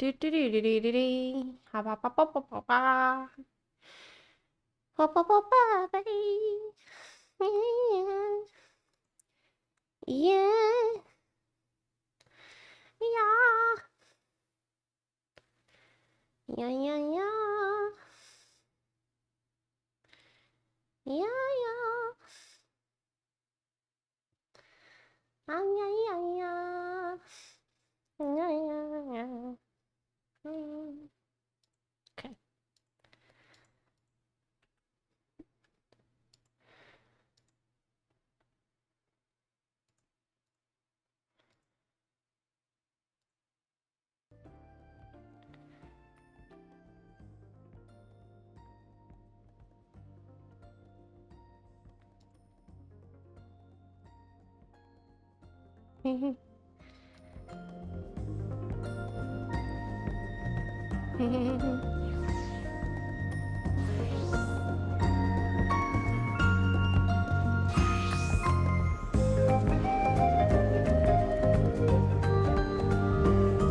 Do do do do do do do. Ha ba ba ba ba ba ba. Ba ba ba ba ba. Yeah. Yeah. Yeah. Yeah. Yeah. Yeah. Yeah. Ah, yeah. Yeah. Yeah. Yeah. Yeah. Yeah. Okay.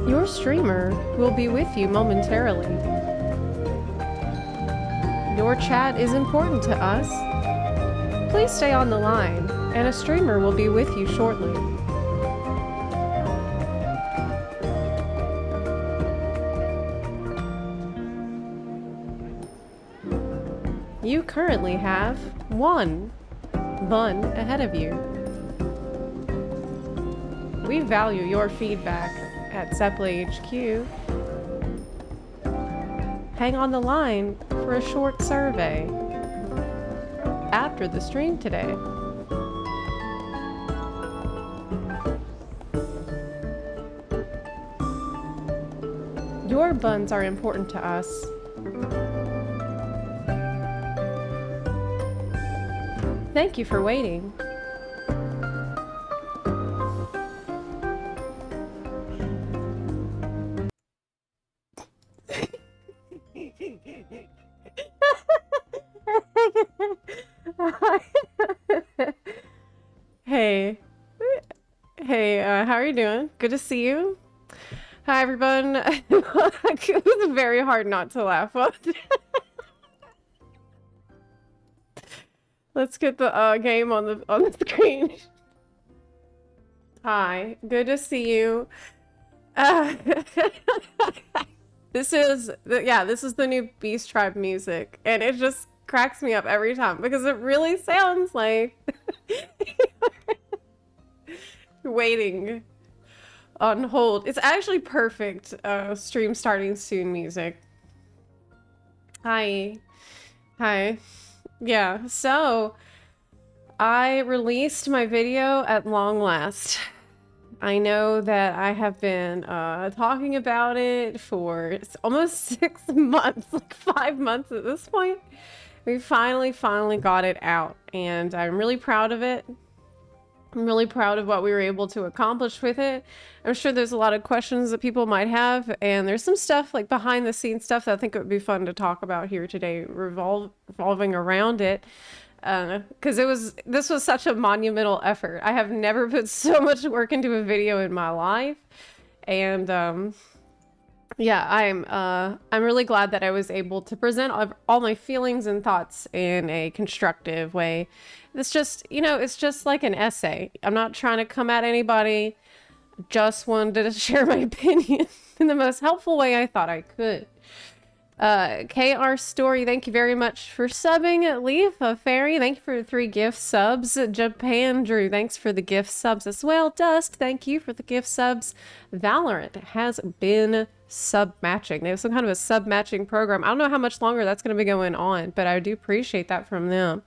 Your streamer will be with you momentarily. Your chat is important to us. Please stay on the line, and a streamer will be with you shortly. You currently have one bun ahead of you. We value your feedback at Zepla HQ. Hang on the line for a short survey after the stream today. Your buns are important to us. Thank you for waiting. Hey. Hey, how are you doing? Good to see you. Hi, everyone. It was very hard not to laugh. Let's get the game on the screen. Hi, good to see you. This is the new Beast Tribe music, and it just cracks me up every time because it really sounds like waiting on hold. It's actually perfect stream starting soon music. Hi. Yeah, so I released my video at long last. I know that I have been talking about it for almost 6 months, like 5 months at this point. We finally got it out, and I'm really proud of it. I'm really proud of what we were able to accomplish with it. I'm sure there's a lot of questions that people might have, and there's some stuff like behind the scenes stuff that I think it would be fun to talk about here today, revolving around it. Because this was such a monumental effort. I have never put so much work into a video in my life, and yeah, I'm really glad that I was able to present all my feelings and thoughts in a constructive way. It's just, it's just like an essay. I'm not trying to come at anybody. Just wanted to share my opinion in the most helpful way I thought I could. KR Story, thank you very much for subbing. Leaf Fairy, thank you for the 3 gift subs. Japan Drew, thanks for the gift subs as well. Dusk, thank you for the gift subs. Valorant has been sub matching. They have some kind of a sub matching program. I don't know how much longer that's going to be going on, but I do appreciate that from them.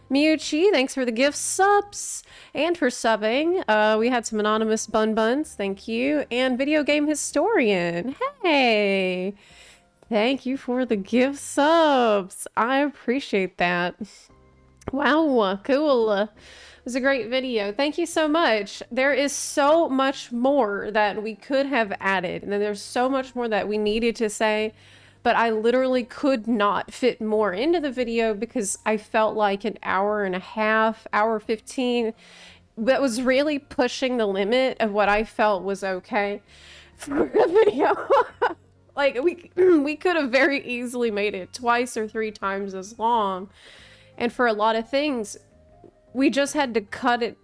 Miuchi, thanks for the gift subs and for subbing. We had some anonymous buns, thank you. And Video Game Historian, hey! Thank you for the gift subs. I appreciate that. Wow, cool. It was a great video. Thank you so much. There is so much more that we could have added, and then there's so much more that we needed to say, but I literally could not fit more into the video because I felt like an hour and a half, hour 15, that was really pushing the limit of what I felt was okay for a video. Like, we could have very easily made it twice or 3 times as long. And for a lot of things, we just had to cut it.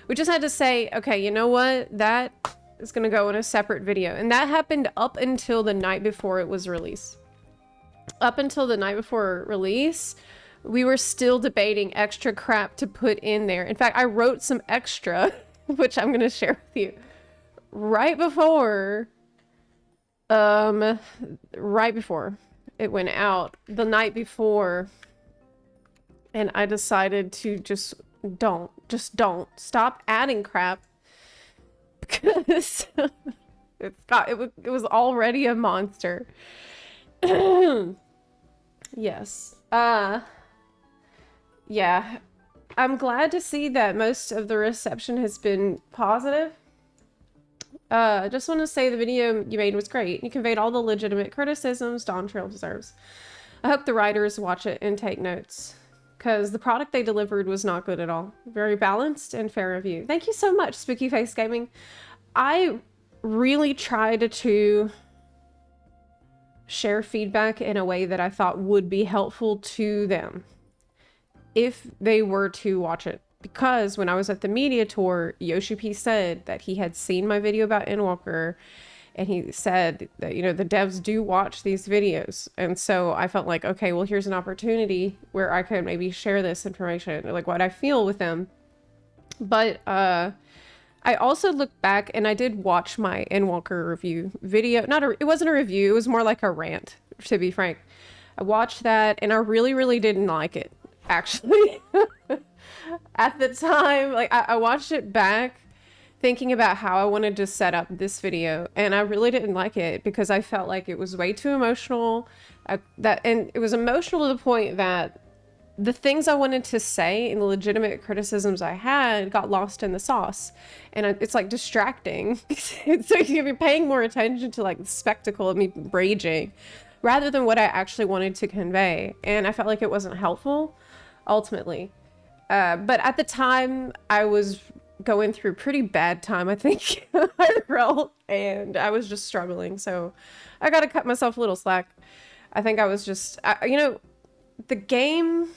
We just had to say, okay, you know what? That is going to go in a separate video. And that happened up until the night before it was released. Up until the night before release, we were still debating extra crap to put in there. In fact, I wrote some extra, which I'm going to share with you. Right before it went out, the night before, and I decided to just don't stop adding crap, because it was already a monster. Yes. Yeah, I'm glad to see that most of the reception has been positive. Just want to say the video you made was great. You conveyed all the legitimate criticisms Dawntrail deserves. I hope the writers watch it and take notes, because the product they delivered was not good at all. Very balanced and fair review. Thank you so much, Spooky Face Gaming. I really tried to share feedback in a way that I thought would be helpful to them if they were to watch it. Because when I was at the media tour, Yoshi P said that he had seen my video about Endwalker, and he said that, you know, the devs do watch these videos. And so I felt like, okay, well, here's an opportunity where I could maybe share this information, like what I feel with them. But I also looked back and I did watch my Endwalker review video. It wasn't a review, it was more like a rant, to be frank. I watched that and I really didn't like it, actually. At the time, like, I watched it back thinking about how I wanted to set up this video, and I really didn't like it because I felt like it was way too emotional. And it was emotional to the point that the things I wanted to say and the legitimate criticisms I had got lost in the sauce. And it's like distracting. So you're paying more attention to like the spectacle of me raging rather than what I actually wanted to convey. And I felt like it wasn't helpful ultimately. But at the time I was going through a pretty bad time, I think, IRL, and I was just struggling. So I got to cut myself a little slack. I think I was just, you know, the game,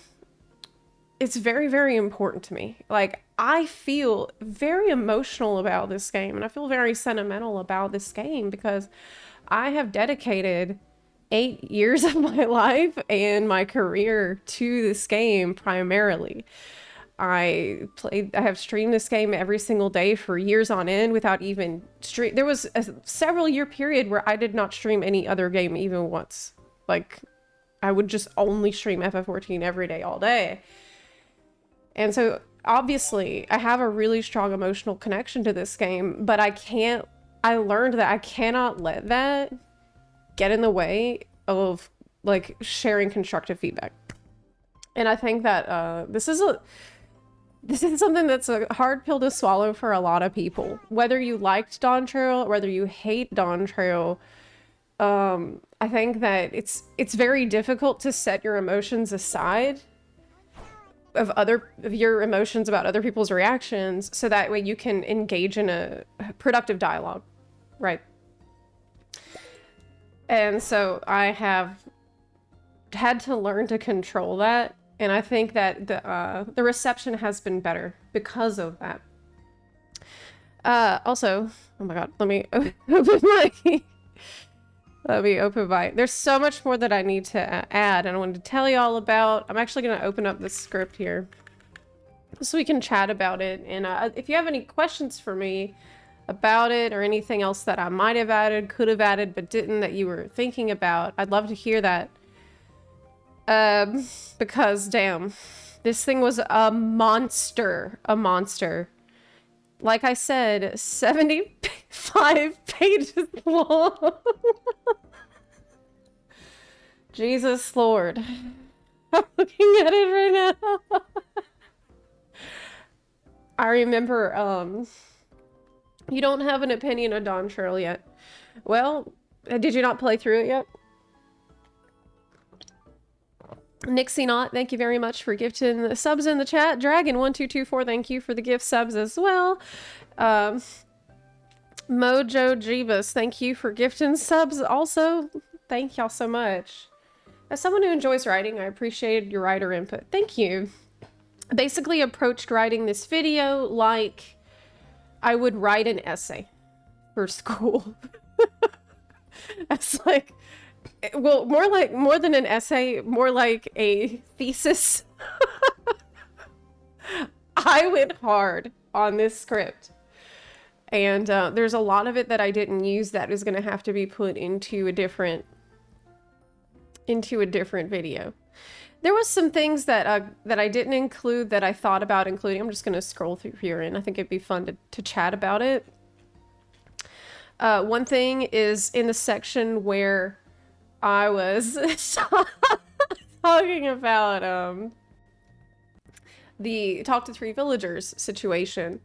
it's very important to me. Like, I feel very emotional about this game, and I feel very sentimental about this game because I have dedicated 8 years of my life and my career to this game primarily. I have streamed this game every single day for years on end without even stream. There was a several year period where I did not stream any other game even once. Like, I would just only stream FF14 every day, all day. And so obviously I have a really strong emotional connection to this game, but I learned that I cannot let that get in the way of like sharing constructive feedback. And I think that this is something that's a hard pill to swallow for a lot of people. Whether you liked Dawntrail, whether you hate Dawntrail, I think that it's very difficult to set your emotions aside of your emotions about other people's reactions, so that way you can engage in a productive dialogue, right? And so I have had to learn to control that. And I think that the reception has been better because of that. Also, oh my god, let me open my... There's so much more that I need to add and I wanted to tell you all about. I'm actually going to open up the script here so we can chat about it. And if you have any questions for me about it or anything else that I might have added, could have added, but didn't, that you were thinking about, I'd love to hear that. Because damn, this thing was a monster, Like I said, 75 pages long. Jesus Lord. I'm looking at it right now. I remember, you don't have an opinion on Dawntrail yet. Well, did you not play through it yet? Nixie Not, thank you very much for gifting the subs in the chat. Dragon1224, thank you for the gift subs as well. Mojo Jeebus, thank you for gifting subs also. Thank y'all so much. As someone who enjoys writing, I appreciated your writer input. Thank you. I basically approached writing this video like I would write an essay for school. It's like, well, more than an essay, more like a thesis. I went hard on this script. And there's a lot of it that I didn't use that is going to have to be put into a different video. There was some things that that I didn't include that I thought about including. I'm just going to scroll through here, and I think it'd be fun to chat about it. One thing is in the section where I was talking about the talk to 3 villagers situation.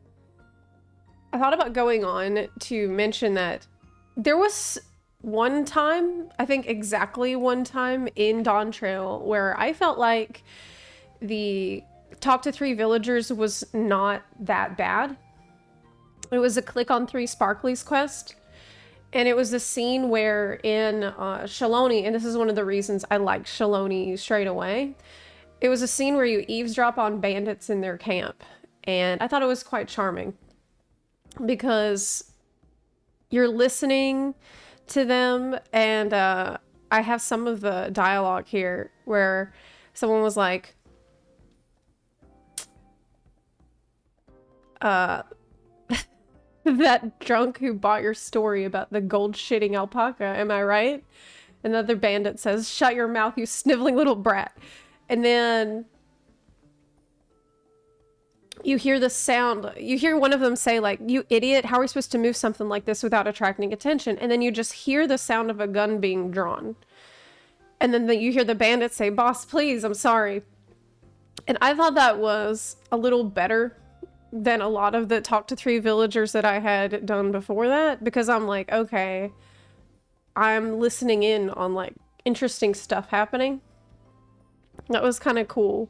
I thought about going on to mention that there was one time, I think exactly one time in Dawntrail where I felt like the talk to 3 villagers was not that bad. It was a click on 3 sparklies quest. And it was a scene where in Shaloni, and this is one of the reasons I liked Shaloni straight away, it was a scene where you eavesdrop on bandits in their camp. And I thought it was quite charming because you're listening to them, and I have some of the dialogue here where someone was like, that drunk who bought your story about the gold shitting alpaca, am I right? Another bandit says, shut your mouth, you sniveling little brat. And then you hear the sound, you hear one of them say like, you idiot, how are we supposed to move something like this without attracting attention? And then you just hear the sound of a gun being drawn. And then you hear the bandit say, boss, please, I'm sorry. And I thought that was a little better than a lot of the talk to 3 villagers that I had done before that, because I'm like, okay, I'm listening in on like interesting stuff happening. That was kind of cool.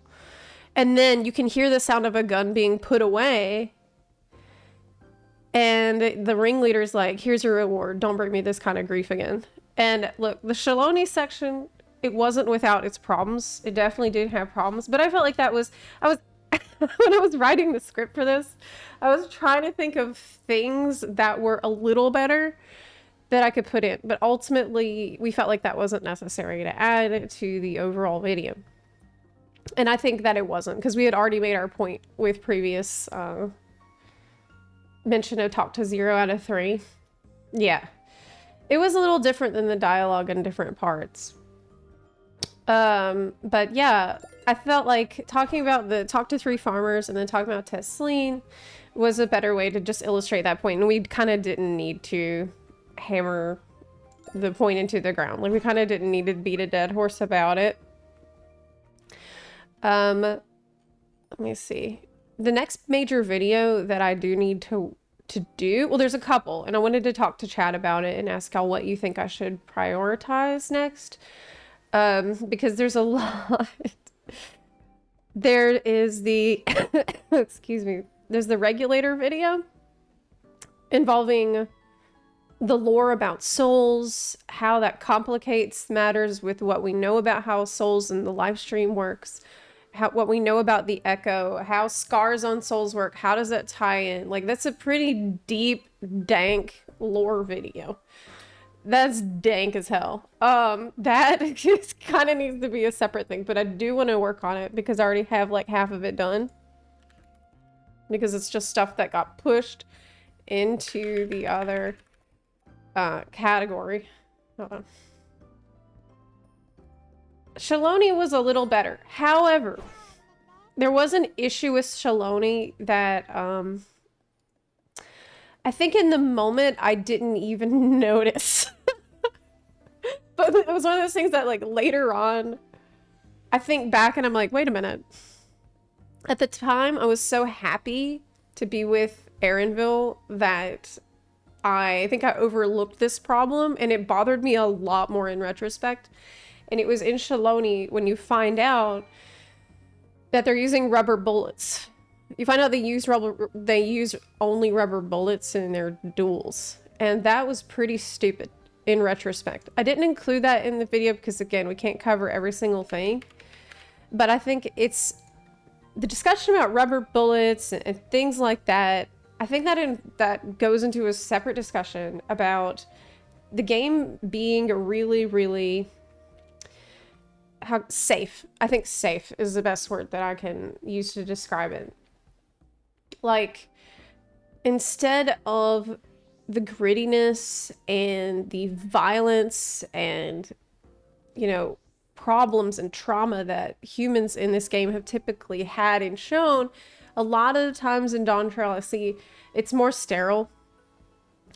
And then you can hear the sound of a gun being put away. And the ringleader's like, here's your reward. Don't bring me this kind of grief again. And look, the Shaloni section, it wasn't without its problems. It definitely did have problems. But I felt like that was, when I was writing the script for this, I was trying to think of things that were a little better that I could put in. But ultimately, we felt like that wasn't necessary to add to the overall video. And I think that it wasn't, because we had already made our point with previous mention of talk to 0 out of 3. Yeah. It was a little different than the dialogue in different parts. But yeah, I felt like talking about the talk to 3 farmers and then talking about Tesleen was a better way to just illustrate that point. And we kind of didn't need to hammer the point into the ground. Like, we kind of didn't need to beat a dead horse about it. Let me see. The next major video that I do need to do, well, there's a couple, and I wanted to talk to chat about it and ask y'all what you think I should prioritize next. Because there's a lot. There is the, excuse me, there's the regulator video involving the lore about souls, how that complicates matters with what we know about how souls in the live stream works, what we know about the echo, how scars on souls work, how does that tie in? Like, that's a pretty deep, dank lore video. That's dank as hell. That just kind of needs to be a separate thing, but I do want to work on it because I already have like half of it done. Because it's just stuff that got pushed into the other category. Hold on. Shaloni was a little better. However, there was an issue with Shaloni that I think in the moment I didn't even notice. But it was one of those things that like later on I think back and I'm like, wait a minute. At the time I was so happy to be with Erinville that I think I overlooked this problem, and it bothered me a lot more in retrospect. And it was in Shaloni when you find out that they're using rubber bullets. You find out they use only rubber bullets in their duels. And that was pretty stupid in retrospect. I didn't include that in the video because, again, we can't cover every single thing. But I think it's the discussion about rubber bullets and things like that. I think that goes into a separate discussion about the game being really, really safe. I think safe is the best word that I can use to describe it. Like, instead of the grittiness and the violence and, you know, problems and trauma that humans in this game have typically had and shown, a lot of the times in Dawntrail I see it's more sterile,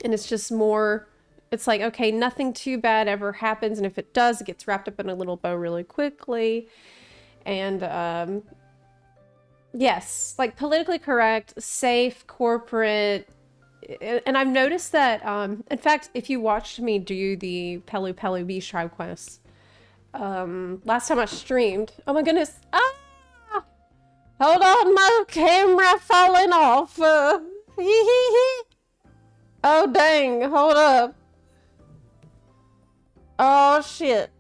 and it's just more, it's like, okay, nothing too bad ever happens, and if it does, it gets wrapped up in a little bow really quickly. And yes, like politically correct, safe, corporate. And I've noticed that, in fact, if you watched me do the Pelu Pelu Beach Tribe quests, last time I streamed, oh my goodness, hold on, my camera falling off, oh dang, hold up, oh shit,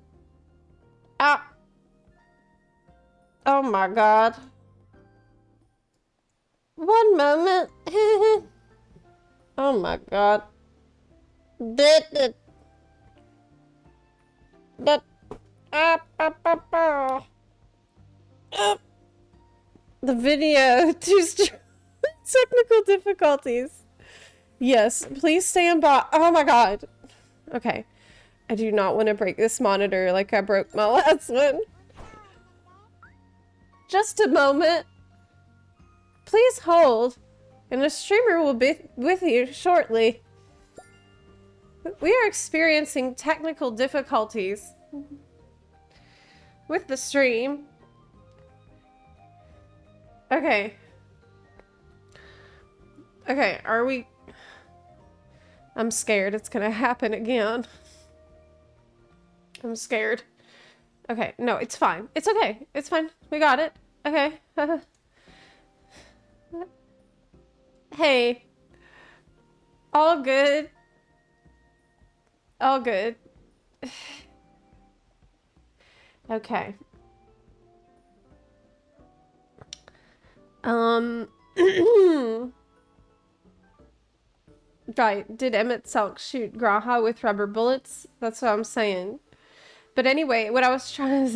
oh my god, one moment. Oh my god. The video technical difficulties. Yes, please stand by. Oh my god. Okay. I do not want to break this monitor like I broke my last one. Just a moment. Please hold. And the streamer will be with you shortly. We are experiencing technical difficulties with the stream. Okay. Okay, are we... I'm scared it's gonna happen again. I'm scared. Okay, no, it's fine. It's okay. It's fine. We got it. Okay. Hey. All good. All good. Okay. Right. Did Emmett Selk shoot Graha with rubber bullets? That's what I'm saying. But anyway, what I was trying to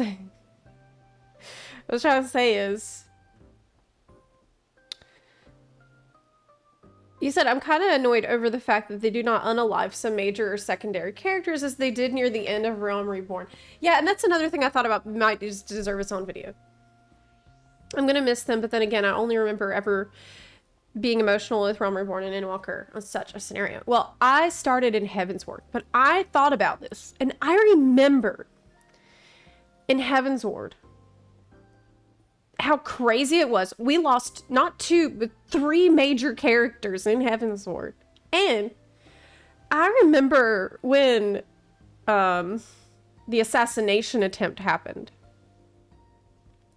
say is, you said, I'm kind of annoyed over the fact that they do not unalive some major or secondary characters as they did near the end of Realm Reborn. Yeah, and that's another thing I thought about might just deserve its own video. I'm gonna miss them, but then again, I only remember ever being emotional with Realm Reborn and Endwalker on such a scenario. Well, I started in Heavensward, but I thought about this, and I remember in Heavensward how crazy it was. We lost not 2, but 3 major characters in Heavensward. And I remember when the assassination attempt happened.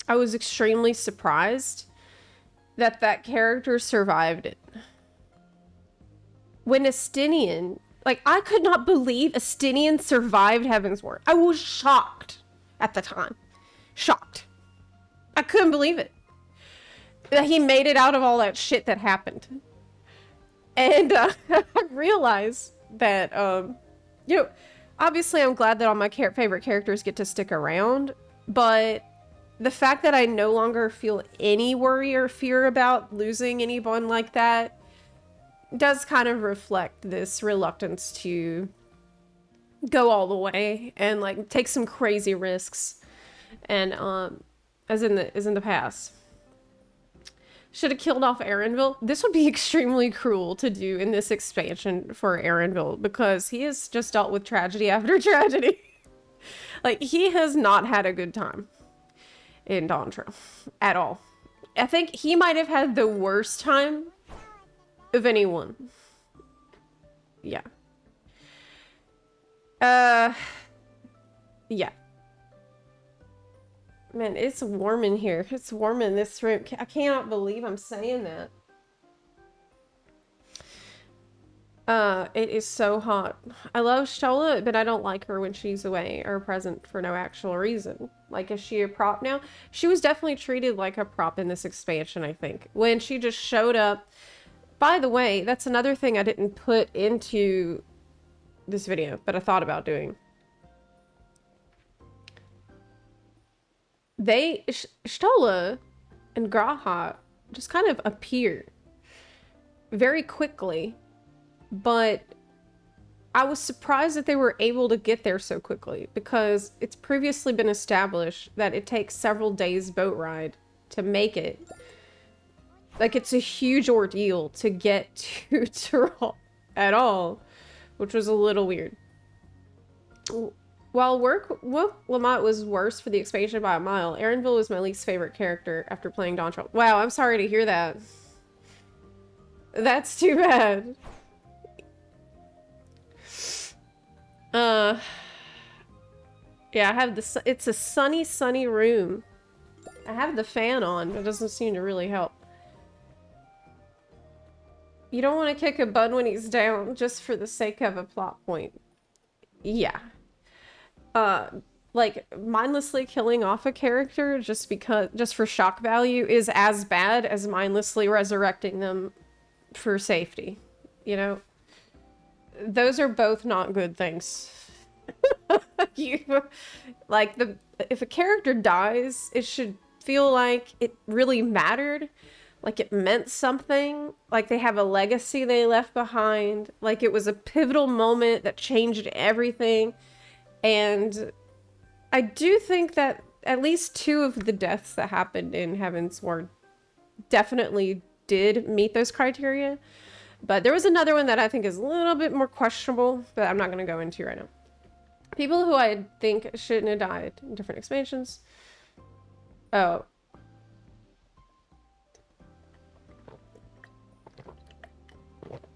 I was extremely surprised that that character survived it. When Estinian, like, I could not believe Estinian survived Heavensward. I was shocked at the time. Shocked. I couldn't believe it. That he made it out of all that shit that happened. And I realized that, you know, obviously I'm glad that all my favorite characters get to stick around, but the fact that I no longer feel any worry or fear about losing anyone like that does kind of reflect this reluctance to go all the way and, like, take some crazy risks. And, as in the past. Should have killed off Erenville. This would be extremely cruel to do in this expansion for Erenville, because he has just dealt with tragedy after tragedy. Like, he has not had a good time in Dawntrail at all. I think he might have had the worst time of anyone. Yeah. Yeah. Man, it's warm in here. It's warm in this room. I cannot believe I'm saying that. It is so hot. I love Stola, but I don't like her when she's away or present for no actual reason. Like, is she a prop now? She was definitely treated like a prop in this expansion, I think. When she just showed up. By the way, that's another thing I didn't put into this video, but I thought about doing. Stola and Graha just kind of appear very quickly, but I was surprised that they were able to get there so quickly, because it's previously been established that it takes several days boat ride to make it. Like, it's a huge ordeal to get to Tyrol at all, which was a little weird. While Lamont was worse for the expansion by a mile, Erenville was my least favorite character after playing Dawntrail. Wow, I'm sorry to hear that. That's too bad. Yeah, I have the, it's a sunny room. I have the fan on, but it doesn't seem to really help. You don't want to kick a bud when he's down just for the sake of a plot point. Yeah. Like, mindlessly killing off a character just for shock value is as bad as mindlessly resurrecting them for safety. You know? Those are both not good things. If a character dies, it should feel like it really mattered. Like it meant something, like they have a legacy they left behind, like it was a pivotal moment that changed everything. And I do think that at least 2 of the deaths that happened in Heavensward definitely did meet those criteria. But there was another one that I think is a little bit more questionable, but I'm not going to go into right now. People who I think shouldn't have died in different expansions. Oh.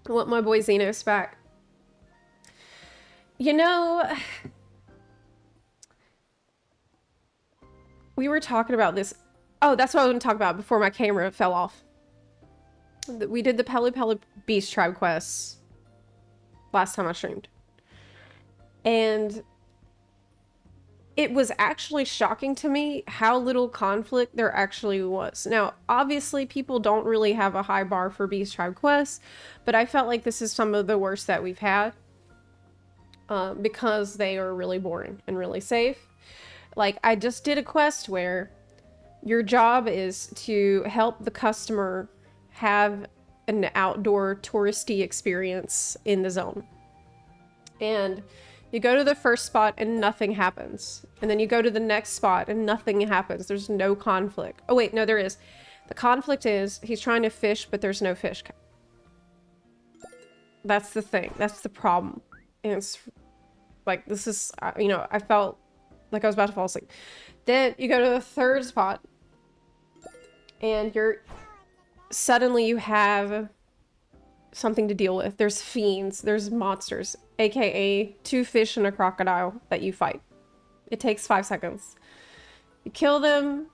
I want my boy Xenos back. You know, we were talking about this. Oh, that's what I was going to talk about before my camera fell off. We did the Pelu Pelu Beast Tribe quests last time I streamed. And it was actually shocking to me how little conflict there actually was. Now, obviously, people don't really have a high bar for Beast Tribe quests, but I felt like this is some of the worst that we've had because they are really boring and really safe. Like, I just did a quest where your job is to help the customer have an outdoor touristy experience in the zone. And you go to the first spot and nothing happens. And then you go to the next spot and nothing happens. There's no conflict. Oh wait, no, there is. The conflict is he's trying to fish, but there's no fish. That's the thing. That's the problem. And it's like, this is, you know, I felt like I was about to fall asleep. Then you go to the third spot and suddenly you have something to deal with. There's fiends, there's monsters, aka 2 fish and a crocodile that you fight. It takes 5 seconds. You kill them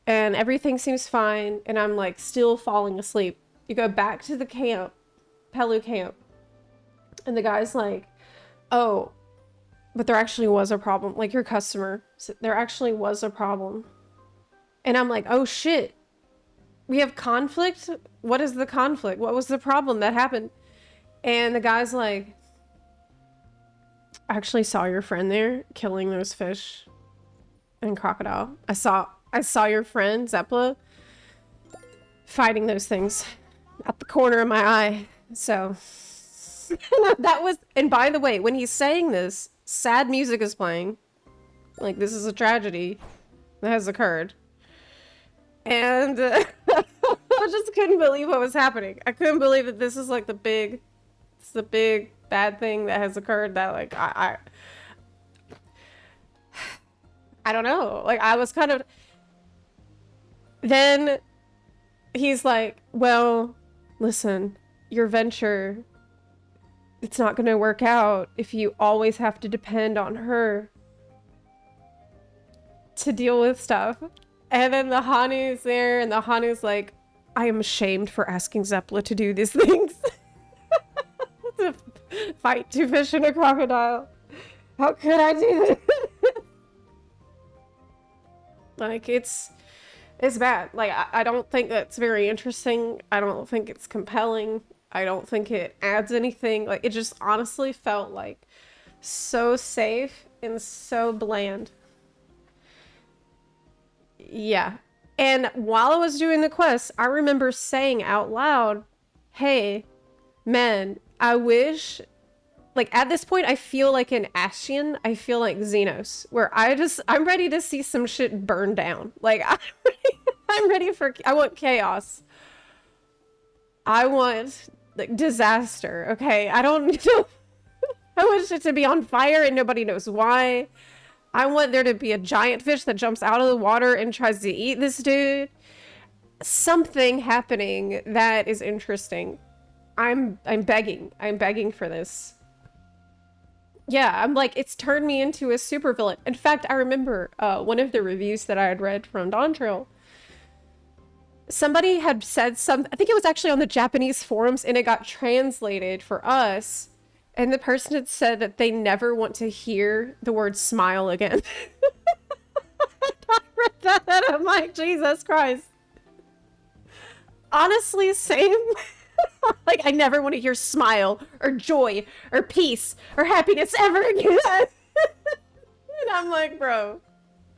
and everything seems fine, and I'm like still falling asleep. You go back to the camp, Pelu camp, and the guy's like, oh, but there actually was a problem. Like, your customer, there actually was a problem. And I'm like, oh shit. We have conflict? What is the conflict? What was the problem that happened? And the guy's like, I actually saw your friend there killing those fish and crocodile. I saw your friend, Zepla, fighting those things at the corner of my eye. So that was, and by the way, when he's saying this, sad music is playing. Like, this is a tragedy that has occurred. And I just couldn't believe what was happening. I couldn't believe that this is like the big bad thing that has occurred, that like I don't know. Like, I was kind of, then he's like, well, listen, your venture, it's not going to work out if you always have to depend on her to deal with stuff. And then the Hanu's there, and the Hanu's like, I am ashamed for asking Zepla to do these things. What the fight 2 fish and a crocodile. How could I do this? Like, it's bad. Like, I don't think that's very interesting. I don't think it's compelling. I don't think it adds anything. Like, it just honestly felt like so safe and so bland. Yeah. And while I was doing the quest, I remember saying out loud, hey, man, I wish... Like, at this point, I feel like an Ascian. I feel like Xenos, where I'm ready to see some shit burn down. Like, I'm ready for... I want chaos. I want, like, disaster, okay? I don't know. I want it to be on fire and nobody knows why. I want there to be a giant fish that jumps out of the water and tries to eat this dude. Something happening that is interesting. I'm begging. I'm begging for this. Yeah, I'm like, it's turned me into a supervillain. In fact, I remember one of the reviews that I had read from Dawntrail. Somebody had said something, I think it was actually on the Japanese forums, and it got translated for us. And the person had said that they never want to hear the word smile again. I read that and I'm like, Jesus Christ. Honestly, same. Like, I never want to hear smile or joy or peace or happiness ever again. And I'm like, bro,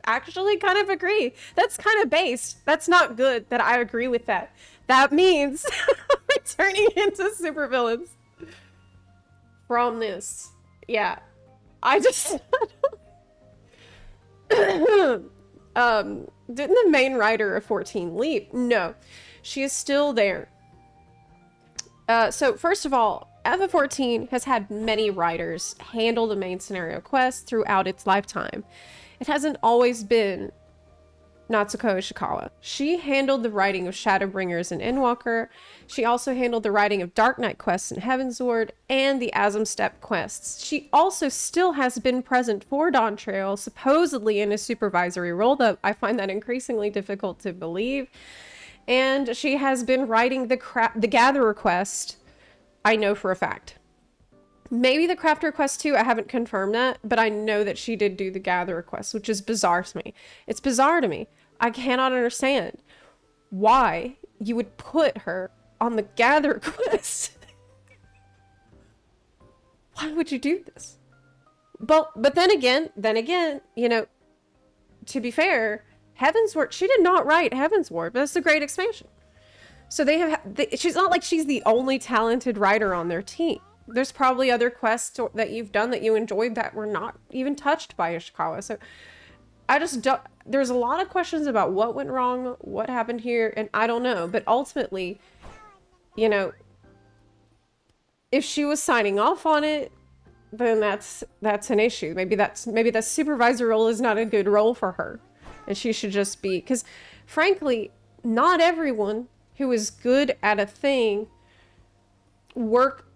actually kind of agree. That's kind of based. That's not good that I agree with that. That means we're turning into supervillains from this. Yeah. I just... Didn't the main writer of 14 leave? No. She is still there. So first of all, FF14 has had many writers handle the main scenario quest throughout its lifetime. It hasn't always been Natsuko Ishikawa. She handled the writing of Shadowbringers and Endwalker. She also handled the writing of Dark Knight quests in Heavensward and the Asm Step quests. She also still has been present for Dawntrail, supposedly in a supervisory role, though I find that increasingly difficult to believe. And she has been writing the Gatherer quest, I know for a fact. Maybe the Crafter quest too, I haven't confirmed that, but I know that she did do the Gatherer quest, which is bizarre to me. It's bizarre to me. I cannot understand why you would put her on the Gatherer quest. Why would you do this? But then again, you know, to be fair, Heavensward, she did not write Heavensward, but that's the great expansion. So she's not like she's the only talented writer on their team. There's probably other quests that you've done that you enjoyed that were not even touched by Ishikawa. So I just don't, there's a lot of questions about what went wrong, what happened here, and I don't know. But ultimately, you know, if she was signing off on it, then that's an issue. Maybe that supervisor role is not a good role for her. And she should just be, because frankly, not everyone who is good at a thing work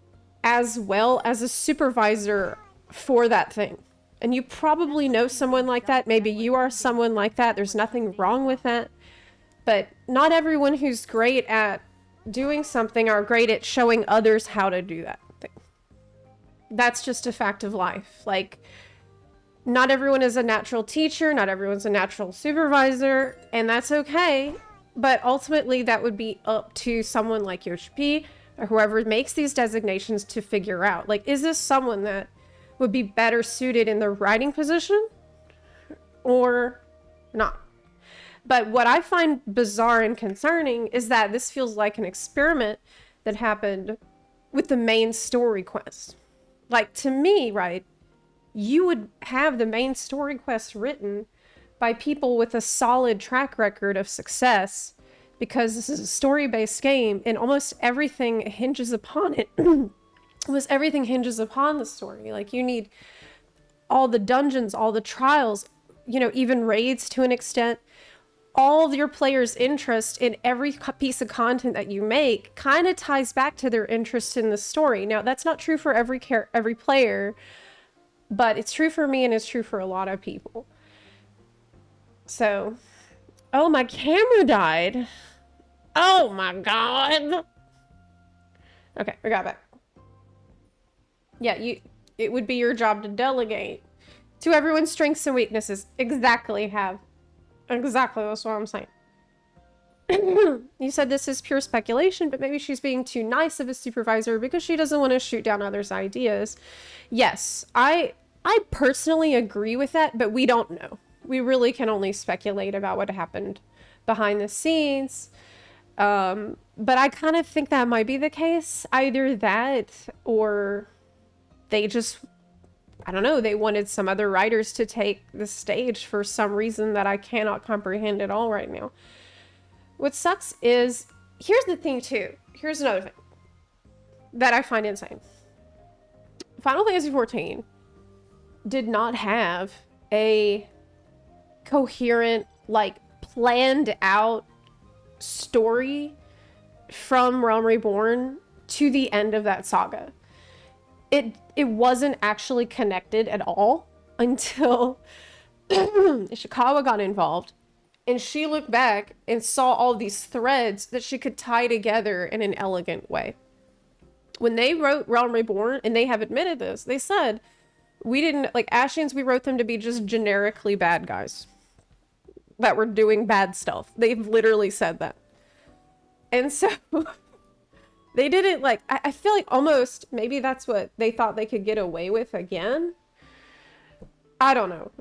as well as a supervisor for that thing. And you probably know someone like that. Maybe you are someone like that. There's nothing wrong with that. But not everyone who's great at doing something are great at showing others how to do that thing. That's just a fact of life. Like, not everyone is a natural teacher, not everyone's a natural supervisor, and that's okay. But ultimately, that would be up to someone like Yoshi P or whoever makes these designations to figure out, like, is this someone that would be better suited in the writing position or not? But what I find bizarre and concerning is that this feels like an experiment that happened with the main story quest. Like, to me, right, you would have the main story quest written by people with a solid track record of success, because this is a story-based game and almost everything hinges upon it. Almost everything hinges upon the story. Like, you need all the dungeons, all the trials, you know, even raids to an extent. All of your players' interest in every piece of content that you make kind of ties back to their interest in the story. Now, that's not true for every player, but it's true for me and it's true for a lot of people. So, oh, my camera died. Oh my god. Okay, we got back. Yeah, it would be your job to delegate to everyone's strengths and weaknesses. Exactly, have. Exactly, that's what I'm saying. You said this is pure speculation, but maybe she's being too nice of a supervisor because she doesn't want to shoot down others' ideas. Yes, I personally agree with that, but we don't know. We really can only speculate about what happened behind the scenes. But I kind of think that might be the case. Either that or they just, I don't know, they wanted some other writers to take the stage for some reason that I cannot comprehend at all right now. What sucks is, here's the thing too. Here's another thing that I find insane. Final Fantasy XIV did not have a coherent, like, planned out story from Realm Reborn to the end of that saga. It wasn't actually connected at all until Ishikawa got involved. And she looked back and saw all these threads that she could tie together in an elegant way. When they wrote Realm Reborn, and they have admitted this, they said, we didn't, like, Ashians, we wrote them to be just generically bad guys that were doing bad stuff. They've literally said that. And so, they didn't, like, I feel like almost, maybe that's what they thought they could get away with again. I don't know.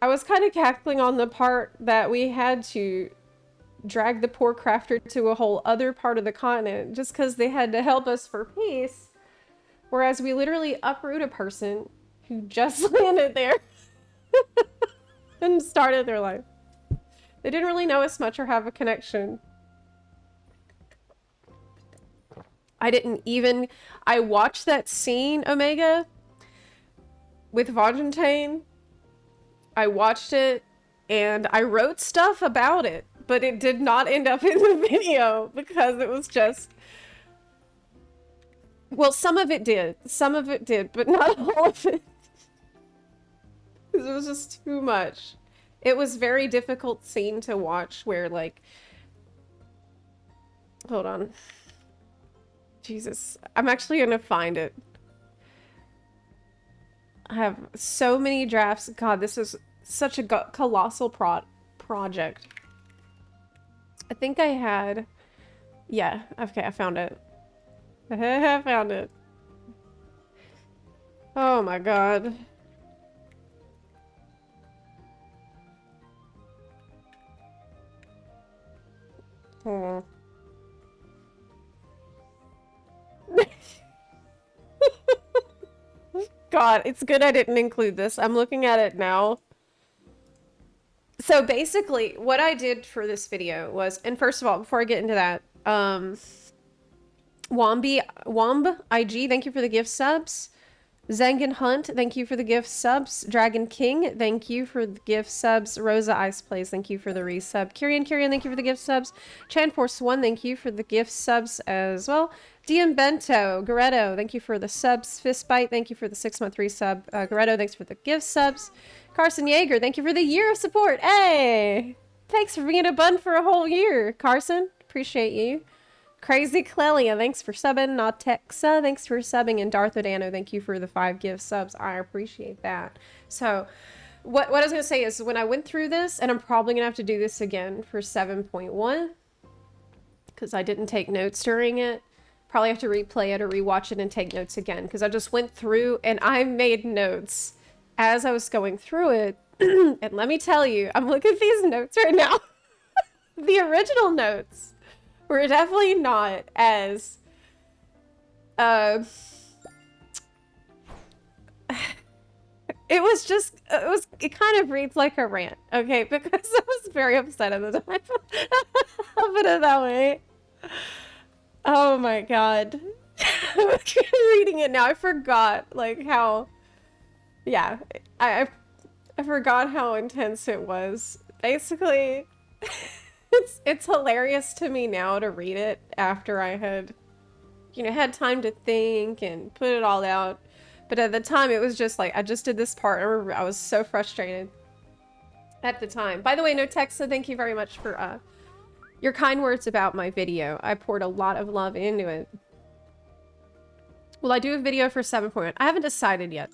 I was kind of cackling on the part that we had to drag the poor crafter to a whole other part of the continent just because they had to help us for peace. Whereas we literally uproot a person who just landed there and started their life. They didn't really know us much or have a connection. I watched that scene, Omega, with Vajentane. I watched it and I wrote stuff about it, but it did not end up in the video because it was just, well, some of it did, but not all of it. Because it was just too much. It was a very difficult scene to watch where, like, hold on. Jesus, I'm actually gonna find it. I have so many drafts. God, this is such a colossal project. I think I had... Yeah, okay, I found it. I found it. Oh my god. Oh. God, it's good I didn't include this. I'm looking at it now. So basically, what I did for this video was, and first of all, before I get into that, Womb IG, thank you for the gift subs. Zangan Hunt, thank you for the gift subs. Dragon King, thank you for the gift subs. Rosa Ice Plays, thank you for the resub. Kyrian, thank you for the gift subs. Chanforce1, thank you for the gift subs as well. DM Bento, Goretto, thank you for the subs. Fistbite, thank you for the 6-month resub. Goretto, thanks for the gift subs. Carson Yeager, thank you for the year of support. Hey! Thanks for being a bun for a whole year, Carson. Appreciate you. Crazy Clelia, thanks for subbing. Nautexa, thanks for subbing. And Darth Odano, thank you for the 5 gift subs. I appreciate that. So, what I was going to say is when I went through this, and I'm probably going to have to do this again for 7.1, because I didn't take notes during it. Probably have to replay it or rewatch it and take notes again, because I just went through and I made notes as I was going through it. And let me tell you, I'm looking at these notes right now. The original notes were definitely not as it kind of reads like a rant, okay, because I was very upset at the time. I'll put it that way. Oh my god. I'm reading it now. I forgot like how, yeah, I forgot how intense it was. Basically, it's hilarious to me now to read it after I had, you know, had time to think and put it all out. But at the time, it was just like, I just did this part. I was so frustrated at the time. By the way, Notexa, thank you very much for your kind words about my video. I poured a lot of love into it. Will I do a video for 7.1? I haven't decided yet.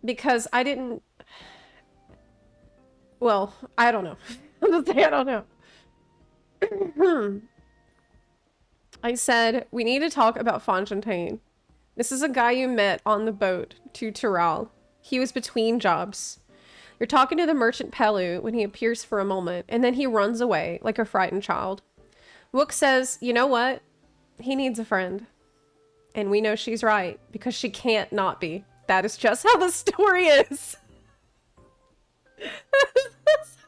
Because I didn't... Well, I don't know. I'm just saying I don't know. I said, we need to talk about Fontaine. This is a guy you met on the boat to Tyrrell. He was between jobs. You're talking to the merchant Pelu when he appears for a moment, and then he runs away like a frightened child. Wook says, you know what? He needs a friend. And we know she's right, because she can't not be. That is just how the story is.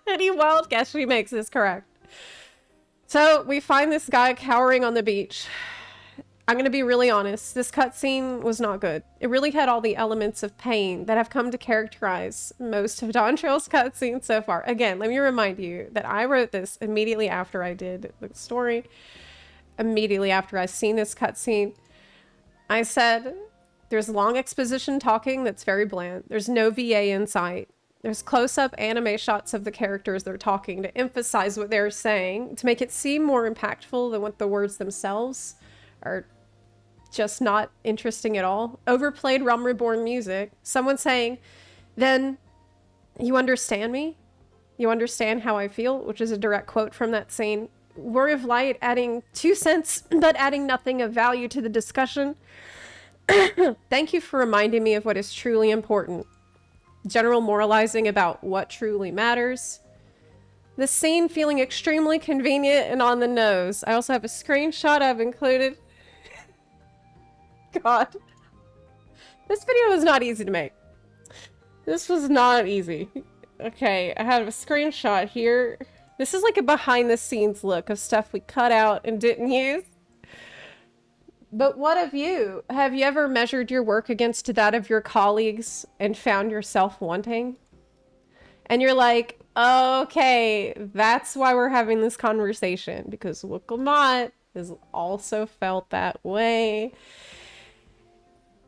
Any wild guess she makes is correct. So we find this guy cowering on the beach. I'm going to be really honest. This cutscene was not good. It really had all the elements of pain that have come to characterize most of Dawntrail's cutscenes so far. Again, let me remind you that I wrote this immediately after I did the story. Immediately after I seen this cutscene. I said, there's long exposition talking that's very bland. There's no VA in sight. There's close-up anime shots of the characters they're talking to emphasize what they're saying, to make it seem more impactful than what the words themselves are just not interesting at all. Overplayed Realm Reborn music. Someone saying, then you understand me? You understand how I feel? Which is a direct quote from that scene. Word of Light adding 2 cents, but adding nothing of value to the discussion. Thank you for reminding me of what is truly important. General moralizing about what truly matters. The scene feeling extremely convenient and on the nose. I also have a screenshot I've included. God. This video was not easy to make. This was not easy. Okay, I have a screenshot here. This is like a behind the scenes look of stuff we cut out and didn't use. But what of you? Have you ever measured your work against that of your colleagues and found yourself wanting? And you're like, okay, that's why we're having this conversation, because Wook has also felt that way.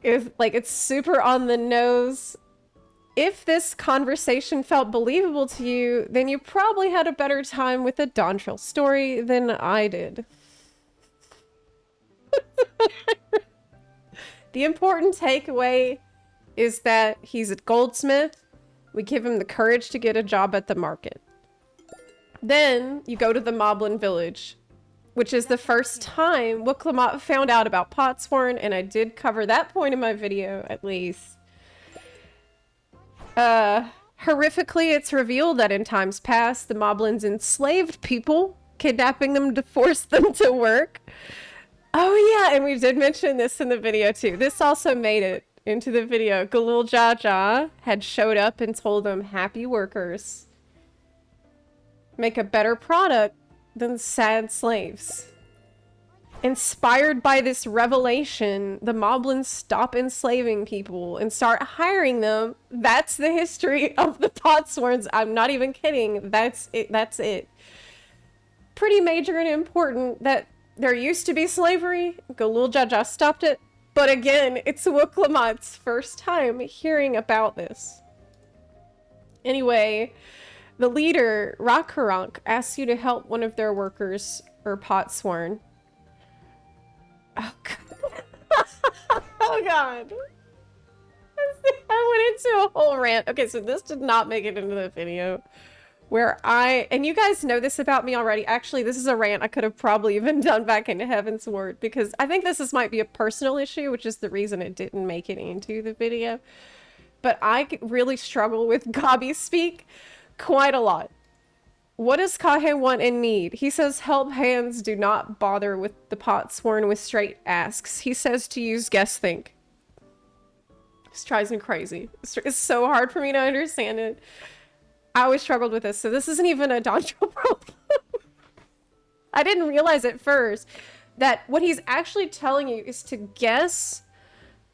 It's super on the nose. If this conversation felt believable to you, then you probably had a better time with the Dawntrail story than I did. The important takeaway is that he's a goldsmith. We give him the courage to get a job at the market. Then you go to the Moblin village, which is the first time Wook found out about Potsworn, and I did cover that point in my video, at least. Horrifically, it's revealed that in times past, the Moblins enslaved people, kidnapping them to force them to work. Oh yeah, and we did mention this in the video too. This also made it into the video. Galul Jaja had showed up and told them happy workers make a better product than sad slaves. Inspired by this revelation, the Moblins stop enslaving people and start hiring them. That's the history of the Potsworns. I'm not even kidding. That's it. That's it. Pretty major and important that there used to be slavery. Galul Jaja stopped it. But again, it's Wook first time hearing about this. Anyway, the leader, Rakharank, asks you to help one of their workers, or Potsworn. Oh god. Oh god. I went into a whole rant. Okay, so this did not make it into the video. Where and you guys know this about me already. Actually, this is a rant I could have probably even done back into Heaven's Word, because I think this might be a personal issue, which is the reason it didn't make it into the video. But I really struggle with Gabi speak quite a lot. What does Kahe want and need? He says help hands do not bother with the Potsworn with straight asks. He says to use guess think. This drives me crazy. It's so hard for me to understand it. I always struggled with this, so this isn't even a Dawntrail problem. I didn't realize at first that what he's actually telling you is to guess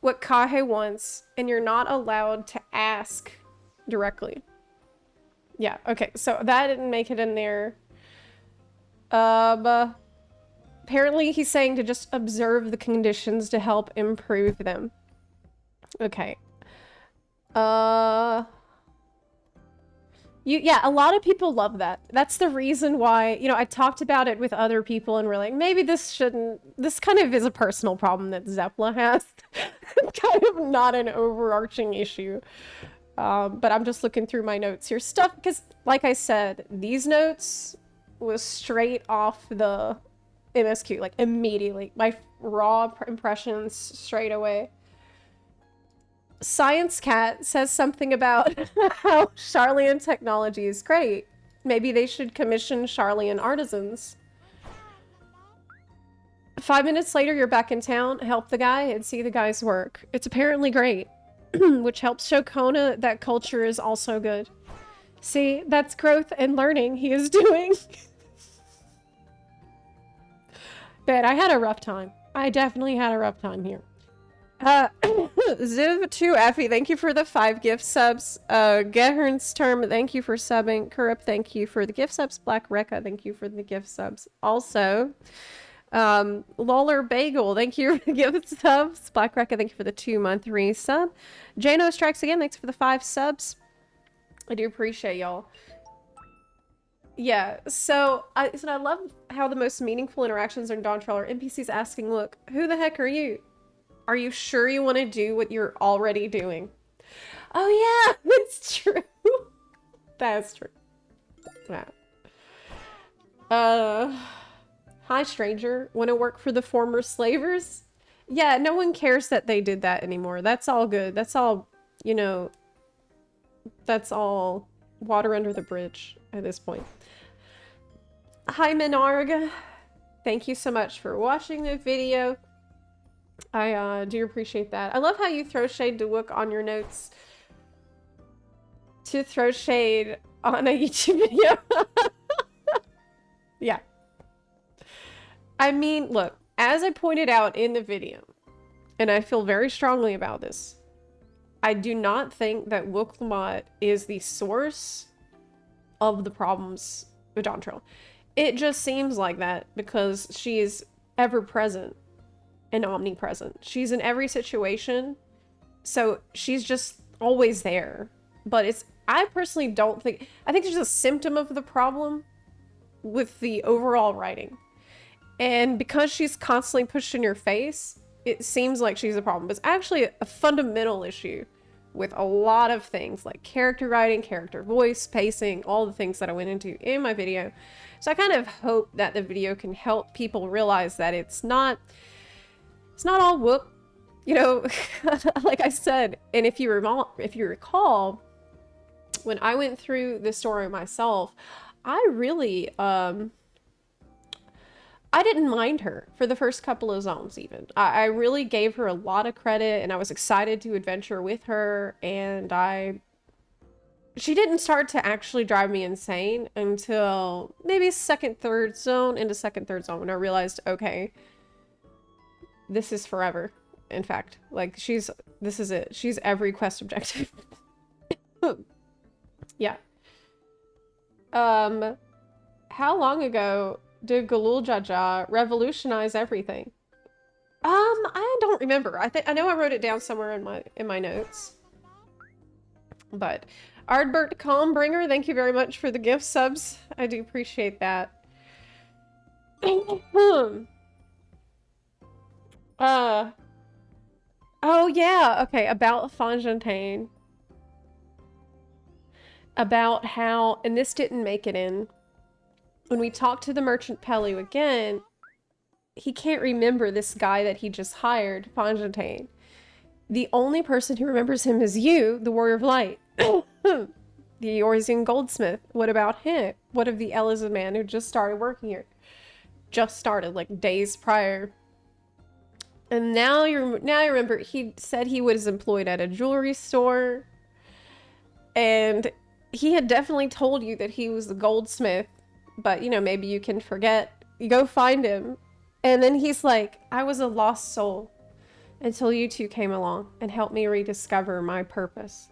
what Kahe wants, and you're not allowed to ask directly. Yeah, okay, so that didn't make it in there. Apparently he's saying to just observe the conditions to help improve them. Yeah, a lot of people love that. That's the reason why, you know, I talked about it with other people and we're like, maybe this kind of is a personal problem that Zepla has. Kind of not an overarching issue. But I'm just looking through my notes here. Stuff, because like I said, these notes was straight off the MSQ, like immediately. My raw impressions straight away. Science Cat says something about how Charlian technology is great. Maybe they should commission Charlian artisans. 5 minutes later, you're back in town, help the guy, and see the guy's work. It's apparently great, which helps show Kona that culture is also good. See, that's growth and learning he is doing. But I had a rough time. I definitely had a rough time here. Ziv2Effie, thank you for the 5 gift subs. Gehern's term, thank you for subbing. Kurup, thank you for the gift subs. Black Rekka, thank you for the gift subs. Also, Lawler Bagel, thank you for the gift subs. Black Rekka, thank you for the 2-month resub. Jano Strikes Again, thanks for the 5 subs. I do appreciate y'all. Yeah, so I love how the most meaningful interactions in Dawntrail are NPCs asking, look, who the heck are you? Are you sure you want to do what you're already doing? Oh yeah, that's true. That's true. Wow. Hi stranger, want to work for the former slavers? Yeah, no one cares that they did that anymore. That's all good. That's all, you know, that's all water under the bridge at this point. Hi Menarg, thank you so much for watching the video. I do appreciate that. I love how you throw shade to Wook on your notes. To throw shade on a YouTube video. Yeah. I mean, look, as I pointed out in the video, and I feel very strongly about this, I do not think that Wook Lamont is the source of the problems with Dawntrail. It just seems like that because she is ever present and omnipresent. She's in every situation, so she's just always there. But I personally don't think, I think there's a symptom of the problem with the overall writing. And because she's constantly pushed in your face, it seems like she's a problem. But it's actually a fundamental issue with a lot of things like character writing, character voice, pacing, all the things that I went into in my video. So I kind of hope that the video can help people realize that it's not all Wook, you know, like I said. And if you recall, when I went through the story myself, I really, I didn't mind her for the first couple of zones even. I really gave her a lot of credit and I was excited to adventure with her, and she didn't start to actually drive me insane until maybe second, third zone when I realized, okay, this is forever. In fact, like this is it. She's every quest objective. Yeah. How long ago did Galul Jaja revolutionize everything? I don't remember. I know I wrote it down somewhere in my notes. But Ardbert Calmbringer, thank you very much for the gift subs. I do appreciate that. Oh yeah, okay, about Fontaine. About how, and this didn't make it in, when we talked to the merchant Pelu again, he can't remember this guy that he just hired, Fontaine. The only person who remembers him is you, the Warrior of Light. The Eorzean Goldsmith. What about him? What of the Ellison man who just started working here? Just started, like, days prior. And now you remember, he said he was employed at a jewelry store. And he had definitely told you that he was the goldsmith. But, you know, maybe you can forget. You go find him. And then he's like, I was a lost soul until you two came along and helped me rediscover my purpose.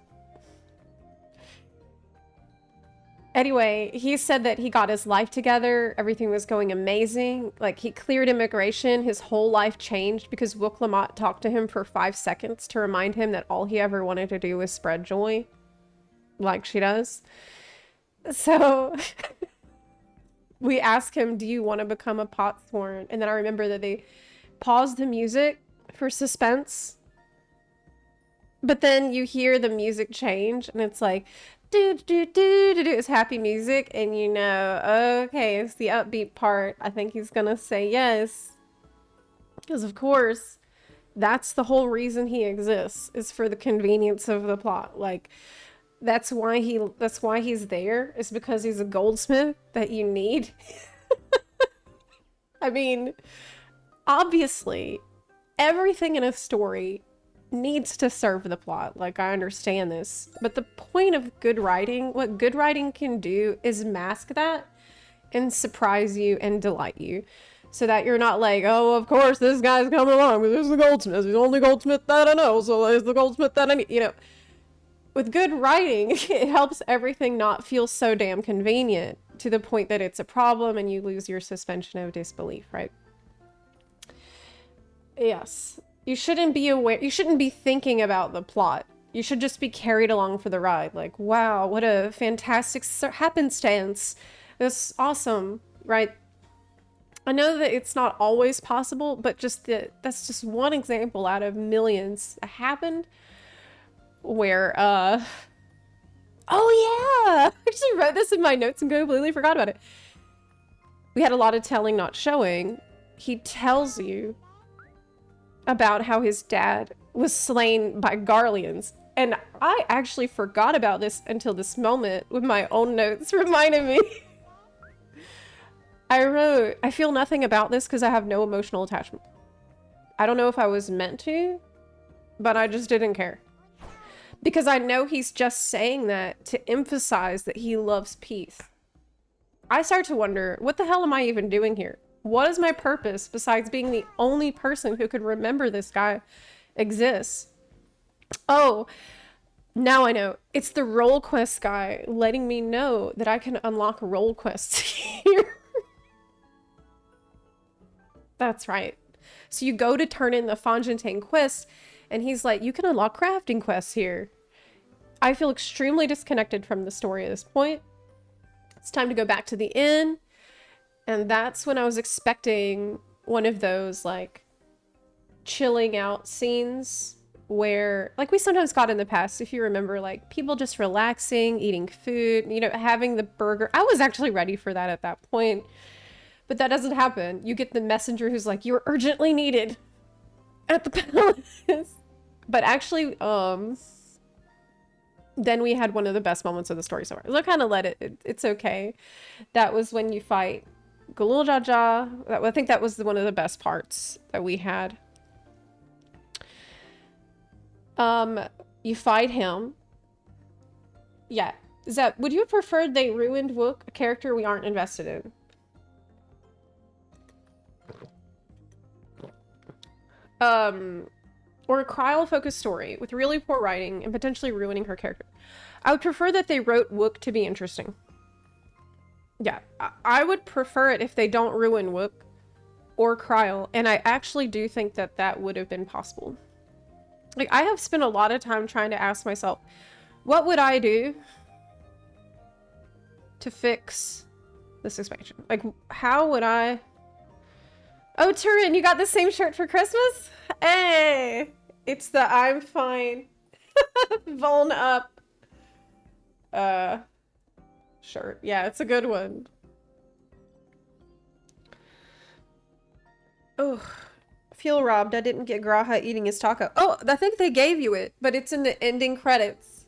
Anyway, he said that he got his life together. Everything was going amazing. Like, he cleared immigration. His whole life changed because Wook Lamont talked to him for 5 seconds to remind him that all he ever wanted to do was spread joy. Like she does. So we ask him, do you want to become a pot sworn? And then I remember that they paused the music for suspense. But then you hear the music change and it's like, do, do, do, do, do. It's happy music. And you know, okay, it's the upbeat part. I think he's going to say yes. Because of course, that's the whole reason he exists, is for the convenience of the plot. Like, that's why he's there, is because he's a goldsmith that you need. I mean, obviously, everything in a story needs to serve the plot. Like, I understand this. But the point of good writing, what good writing can do, is mask that and surprise you and delight you. So that you're not like, oh, of course, this guy's coming along, but this is the goldsmith. He's the only goldsmith that I know, so he's the goldsmith that I need. You know, with good writing, it helps everything not feel so damn convenient to the point that it's a problem and you lose your suspension of disbelief, right? Yes. You shouldn't be aware, you shouldn't be thinking about the plot. You should just be carried along for the ride. Like, wow, what a fantastic happenstance. That's awesome, right? I know that it's not always possible, but just that's just one example out of millions that happened where, oh yeah! I actually wrote this in my notes and completely forgot about it. We had a lot of telling, not showing. He tells you about how his dad was slain by Garleans. And I actually forgot about this until this moment with my own notes reminded me. I wrote, I feel nothing about this because I have no emotional attachment. I don't know if I was meant to, but I just didn't care. Because I know he's just saying that to emphasize that he loves peace. I start to wonder, what the hell am I even doing here? What is my purpose besides being the only person who could remember this guy exists? Oh, now I know. It's the role quest guy letting me know that I can unlock role quests here. That's right. So you go to turn in the Fontaine quest, and he's like, you can unlock crafting quests here. I feel extremely disconnected from the story at this point. It's time to go back to the inn. And that's when I was expecting one of those, like, chilling out scenes where, like we sometimes got in the past, if you remember, like, people just relaxing, eating food, you know, having the burger. I was actually ready for that at that point. But that doesn't happen. You get the messenger who's like, you're urgently needed at the palace. But actually, then we had one of the best moments of the story so far. So I kind of let it. It's okay. That was when you fight Galul Jaja. I think that was one of the best parts that we had. You fight him. Yeah. Zep, would you have preferred they ruined Wook, a character we aren't invested in? Or a Kryl-focused story with really poor writing and potentially ruining her character. I would prefer that they wrote Wook to be interesting. Yeah, I would prefer it if they don't ruin Wook or Kryl, and I actually do think that that would have been possible. Like, I have spent a lot of time trying to ask myself, what would I do to fix this expansion? Like, how would I... Oh, Turin, you got the same shirt for Christmas? Hey! It's the I'm fine. Vuln up. Shirt. Yeah, it's a good one. Oh, feel robbed. I didn't get Graha eating his taco. Oh, I think they gave you it, but it's in the ending credits,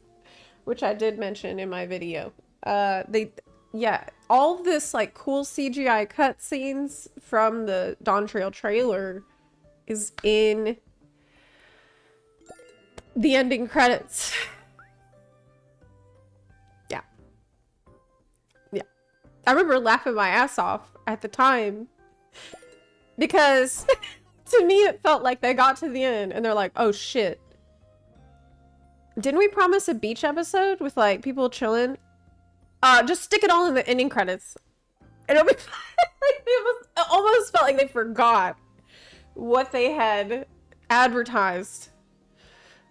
which I did mention in my video. Yeah, all this like cool CGI cutscenes from the Dawntrail trailer is in the ending credits. Yeah. Yeah. I remember laughing my ass off at the time because to me it felt like they got to the end and they're like, oh shit. Didn't we promise a beach episode with like people chilling? Just stick it all in the ending credits. It'll be it almost felt like they forgot what they had advertised.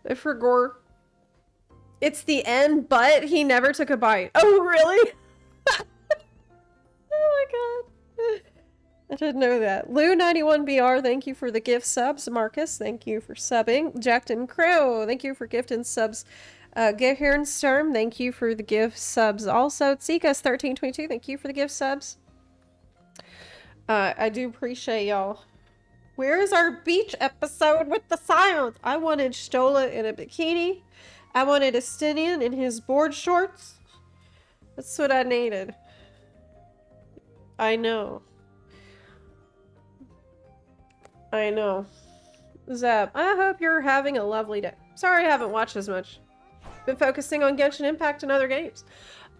They forgot. It's the end, but he never took a bite. Oh, really? my god. I didn't know that. Lou91BR, thank you for the gift subs. Marcus, thank you for subbing. Jackton Crow, thank you for gifting subs. Gehern Sturm, thank you for the gift subs. Also, Tsikas1322, thank you for the gift subs. I do appreciate y'all. Where is our beach episode with the sound? I wanted Stola in a bikini. I wanted Estinian in his board shorts. That's what I needed. I know. I know. Zep, I hope you're having a lovely day. Sorry I haven't watched as much. Been focusing on Genshin Impact and other games.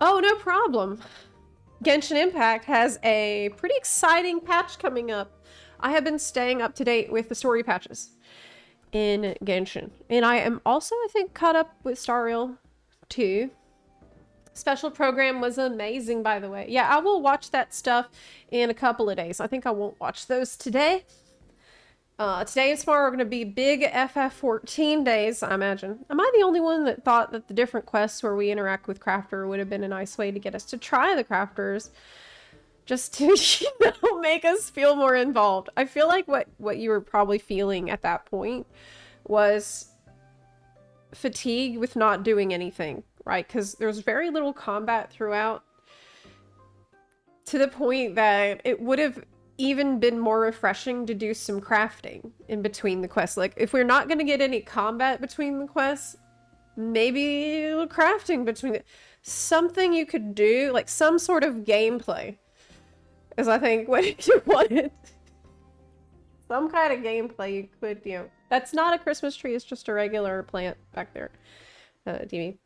Oh, no problem. Genshin Impact has a pretty exciting patch coming up. I have been staying up to date with the story patches in Genshin. And I am also, I think, caught up with Star Rail 2. Special program was amazing, by the way. Yeah, I will watch that stuff in a couple of days. I think I won't watch those today. Today and tomorrow are going to be big FF14 days, I imagine. Am I the only one that thought that the different quests where we interact with Crafter would have been a nice way to get us to try the Crafters? Just to, you know, make us feel more involved. I feel like what you were probably feeling at that point was fatigue with not doing anything, right? Because there's very little combat throughout, to the point that it would have even been more refreshing to do some crafting in between the quests. Like, if we're not going to get any combat between the quests, maybe crafting between something you could do, like some sort of gameplay, is I think what you wanted. Some kind of gameplay you could, you know. That's not a Christmas tree, it's just a regular plant back there, DB.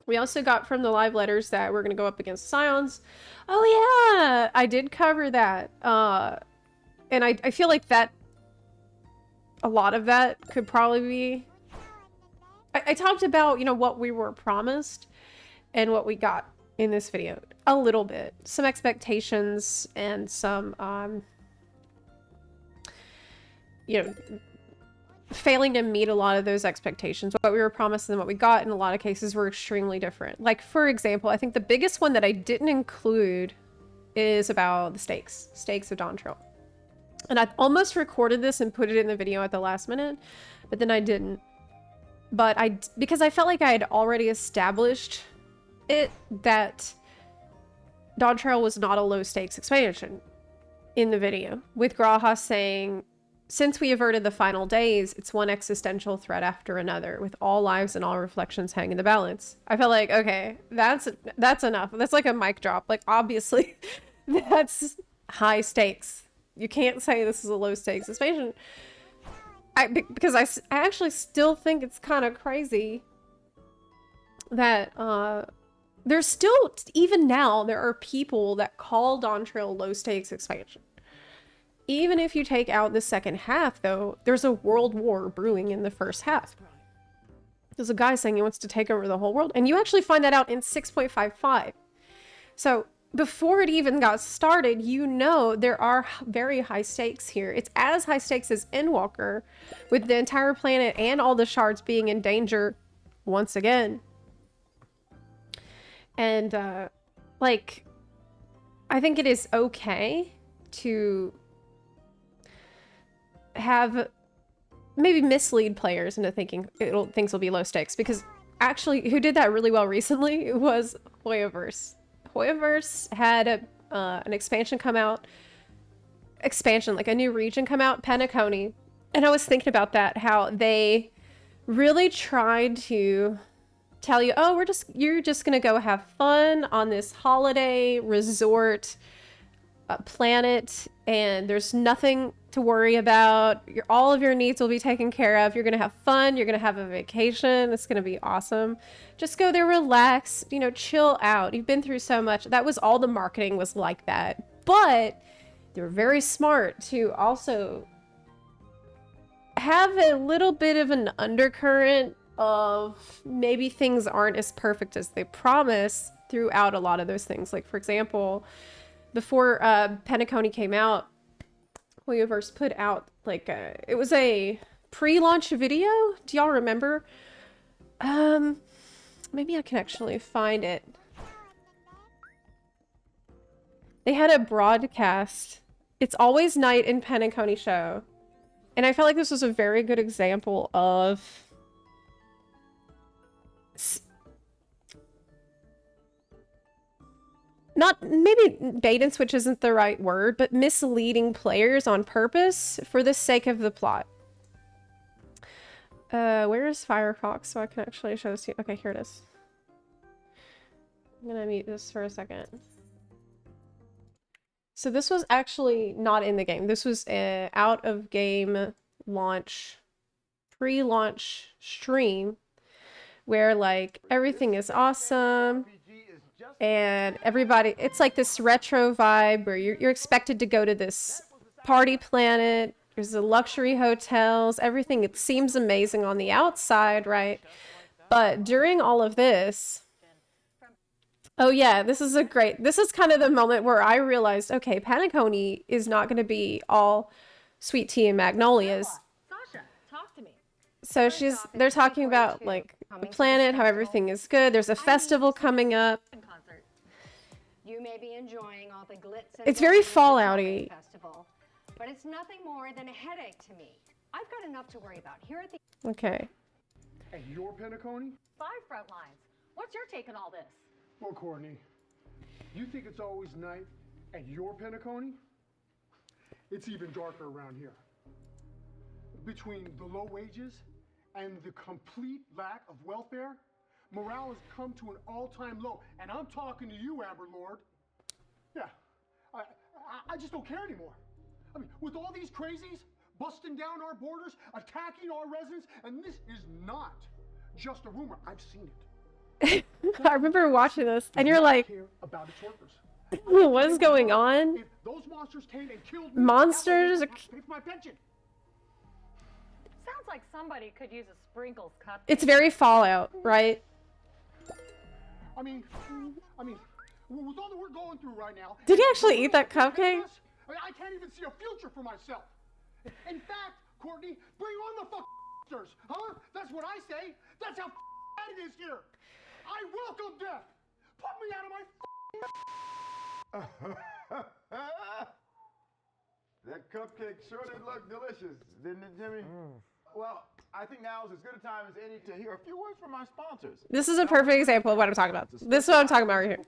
We also got from the live letters that we're going to go up against Scions. Oh yeah, I did cover that. And I feel like that, a lot of that could probably be... I talked about, you know, what we were promised and what we got in this video. A little bit. Some expectations and some, you know, failing to meet a lot of those expectations. What we were promised and what we got in a lot of cases were extremely different. Like, for example, I think the biggest one that I didn't include is about the stakes of Dawntrail. And I almost recorded this and put it in the video at the last minute, but then I didn't. But because I felt like I had already established it, that Dawntrail was not a low stakes expansion in the video, with Graha saying, since we averted the final days, it's one existential threat after another, with all lives and all reflections hang in the balance. I felt like, okay, that's enough. That's like a mic drop. Like, obviously, that's high stakes. You can't say this is a low stakes expansion. Because I actually still think it's kind of crazy that there's still, even now, there are people that call Dawntrail low stakes expansion. Even if you take out the second half, though, there's a world war brewing in the first half. There's a guy saying he wants to take over the whole world, and you actually find that out in 6.55. So before it even got started, you know there are very high stakes here. It's as high stakes as Endwalker, with the entire planet and all the shards being in danger once again. And, like, I think it is okay to have maybe mislead players into thinking things will be low stakes, because actually who did that really well recently was Hoyoverse. Hoyoverse had an expansion come out, like a new region come out, Penacony, and I was thinking about that, how they really tried to tell you, oh, you're just gonna go have fun on this holiday resort planet, and there's nothing to worry about. All of your needs will be taken care of. You're gonna have fun. You're gonna have a vacation. It's gonna be awesome. Just go there, relax, you know, chill out. You've been through so much. That was all the marketing was like that. But they were very smart to also have a little bit of an undercurrent of maybe things aren't as perfect as they promise throughout a lot of those things. Like, for example, before Penacony came out, Hoyoverse put out like it was a pre-launch video. Do y'all remember? Maybe I can actually find it. They had a broadcast. It's always night in Penacony show. And I felt like this was a very good example of not, maybe bait and switch isn't the right word, but misleading players on purpose for the sake of the plot. Where is Firefox so I can actually show this to you? Okay, here it is. I'm gonna mute this for a second. So this was actually not in the game. This was a out of game launch, pre-launch stream where like everything is awesome and everybody, it's like this retro vibe where you're expected to go to this party planet. There's the luxury hotels, everything. It seems amazing on the outside, right? But during all of this, oh yeah, this is kind of the moment where I realized, okay, Penacony is not going to be all sweet tea and magnolias. Sasha, talk to me. So they're talking about like the planet, how everything is good. There's a festival coming up. You may be enjoying all the glitz and It's very Fallout-y. Festival, but it's nothing more than a headache to me. I've got enough to worry about here at the Okay. And your Penacony? 5 front lines. What's your take on all this? Well, Courtney, you think it's always night at your Penacony? It's even darker around here. Between the low wages and the complete lack of welfare, morale has come to an all-time low. And I'm talking to you, Amber Lord. Yeah, I just don't care anymore. I mean, with all these crazies busting down our borders, attacking our residents, and this is not just a rumor. I've seen it. I remember watching this, and you're like, about its workers. what is going on? If those monsters came and killed me, Monsters? pay for my pension. Sounds like somebody could use a sprinkles cut. It's very Fallout, right? I mean, with all that we're going through right now. Did he actually eat that cupcake? I can't even see a future for myself. In fact, Courtney, bring on the monsters, huh? That's what I say. That's how bad it is here. I welcome death. Put me out of my That cupcake sure did look delicious, didn't it, Jimmy? Well, I think now is as good a time as any to hear a few words from our sponsors. This is a perfect example of what I'm talking about. This is what I'm talking about right here.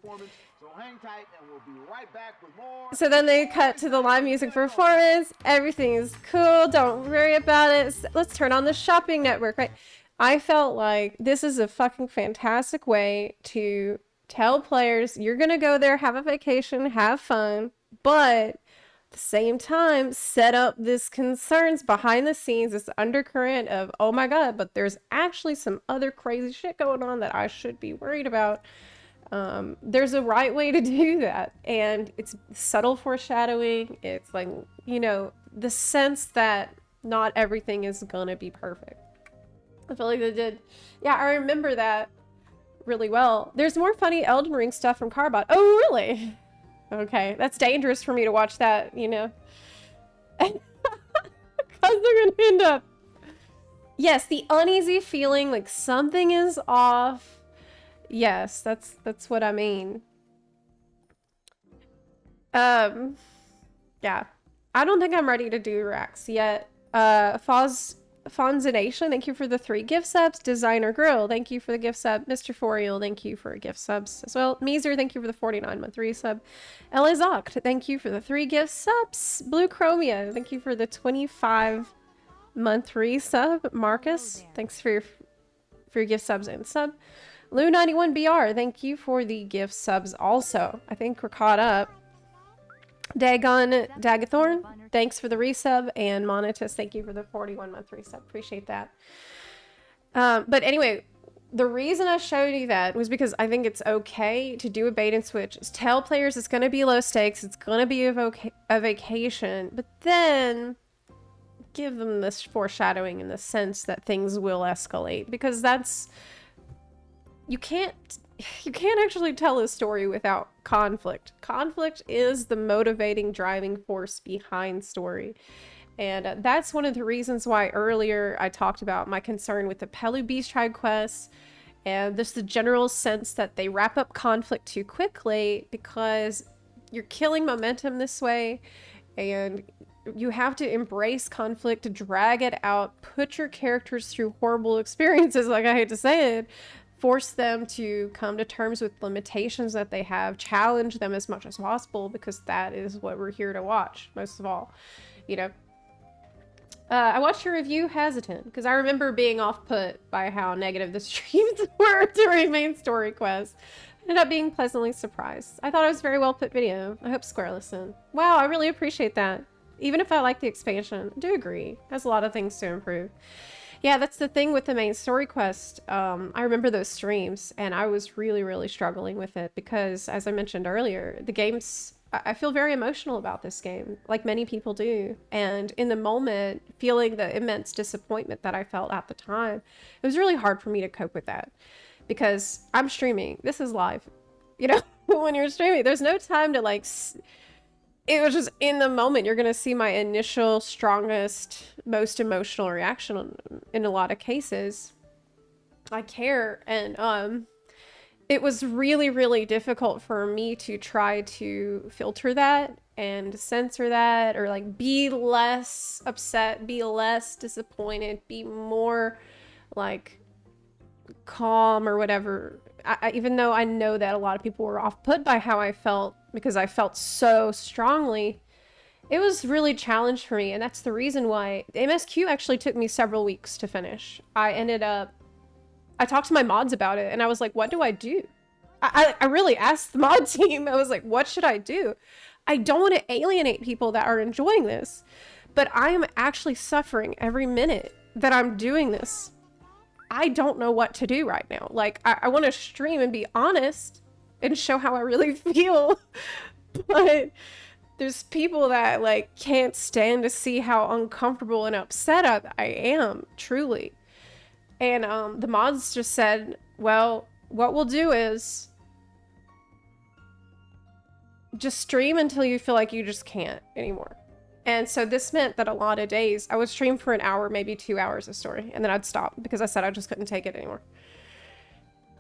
So hang tight and we'll be right back with more. So then they cut to the live music performance. Everything is cool. Don't worry about it. Let's turn on the shopping network, right? I felt like this is a fucking fantastic way to tell players, you're going to go there, have a vacation, have fun, but the same time set up this concerns behind the scenes, this undercurrent of, oh my god, but there's actually some other crazy shit going on that I should be worried about. There's a right way to do that, and it's subtle foreshadowing. It's like, you know, the sense that not everything is gonna be perfect. I feel like they did. Yeah, I remember that really well. There's more funny Elden Ring stuff from Carbot. Oh really? Okay, that's dangerous for me to watch that, you know. Because they're gonna end up... Yes, the uneasy feeling like something is off. Yes, that's what I mean. Yeah. I don't think I'm ready to do Rax yet. Fonzination, thank you for the 3 gift subs. Designer Grill, thank you for the gift sub. Mr. Foriel, thank you for gift subs as well. Meezer, thank you for the 49-month resub. Elizoct, thank you for the 3 gift subs. Blue Chromia, thank you for the 25-month resub. Marcus, thanks for your gift subs and sub. Lou91BR, thank you for the gift subs also. I think we're caught up. Dagon Dagathorn, thanks for the resub, and Monetus, thank you for the 41-month resub. Appreciate that. But anyway, the reason I showed you that was because I think it's okay to do a bait and switch. Is tell players it's going to be low stakes, it's going to be a vacation, but then give them this foreshadowing in the sense that things will escalate, because that's... You can't actually tell a story without conflict. Conflict is the motivating driving force behind story. And that's one of the reasons why earlier I talked about my concern with the Pelu Beast Tribe quests and just the general sense that they wrap up conflict too quickly, because you're killing momentum this way, and you have to embrace conflict, drag it out, put your characters through horrible experiences, like I hate to say it, force them to come to terms with limitations that they have, challenge them as much as possible, because that is what we're here to watch, most of all, you know. I watched your review hesitant, because I remember being off-put by how negative the streams were during main story quests. Ended up being pleasantly surprised. I thought it was a very well put video. I hope Square listened. Wow, I really appreciate that. Even if I like the expansion, I do agree. Has a lot of things to improve. Yeah, that's the thing with the main story quest. I remember those streams, and I was really, really struggling with it because, as I mentioned earlier, the game's... I feel very emotional about this game, like many people do. And in the moment, feeling the immense disappointment that I felt at the time, it was really hard for me to cope with that. Because I'm streaming. This is live. You know, when you're streaming, there's no time to like... It was just in the moment. You're going to see my initial, strongest, most emotional reaction in a lot of cases. I care. And it was really, really difficult for me to try to filter that and censor that, or like be less upset, be less disappointed, be more like calm or whatever. Even though I know that a lot of people were off-put by how I felt because I felt so strongly, it was really a challenge for me. And that's the reason why MSQ actually took me several weeks to finish. I talked to my mods about it and I was like, what do I do? I really asked the mod team. I was like, what should I do? I don't want to alienate people that are enjoying this, but I am actually suffering every minute that I'm doing this. I don't know what to do right now. Like, I want to stream and be honest and show how I really feel, but there's people that like can't stand to see how uncomfortable and upset I am, truly. And the mods just said, well, what we'll do is just stream until you feel like you just can't anymore. And so this meant that a lot of days I would stream for an hour, maybe 2 hours of story, and then I'd stop because I said I just couldn't take it anymore.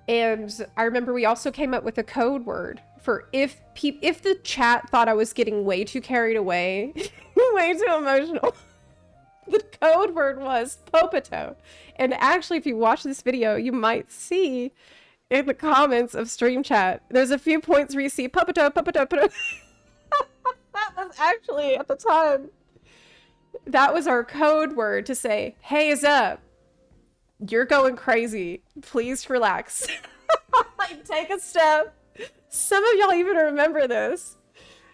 And I remember we also came up with a code word for if the chat thought I was getting way too carried away, way too emotional. The code word was Popito. And actually, if you watch this video, you might see in the comments of stream chat, there's a few points where you see Popito, Popito, Popito. That was actually, at the time, that was our code word to say, hey, Zep, you're going crazy. Please relax. Like, take a step. Some of y'all even remember this.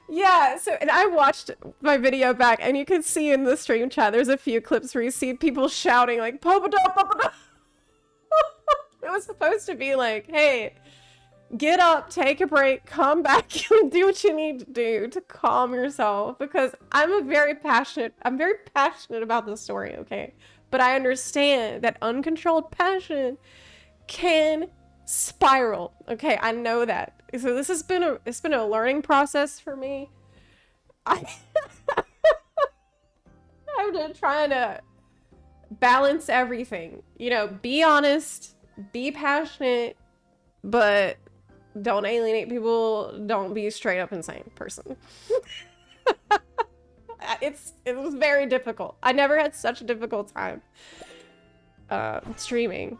Yeah, so, and I watched my video back, and you can see in the stream chat, there's a few clips where you see people shouting, like, Popito, Popito. It was supposed to be like, hey, get up, take a break, come back, and do what you need to do to calm yourself, because I'm very passionate about this story, okay? But I understand that uncontrolled passion can spiral, okay? I know that. So this has been it's been a learning process for me. I'm trying to balance everything, you know, be honest, be passionate, but don't alienate people, don't be straight up insane person. It was very difficult. I never had such a difficult time streaming.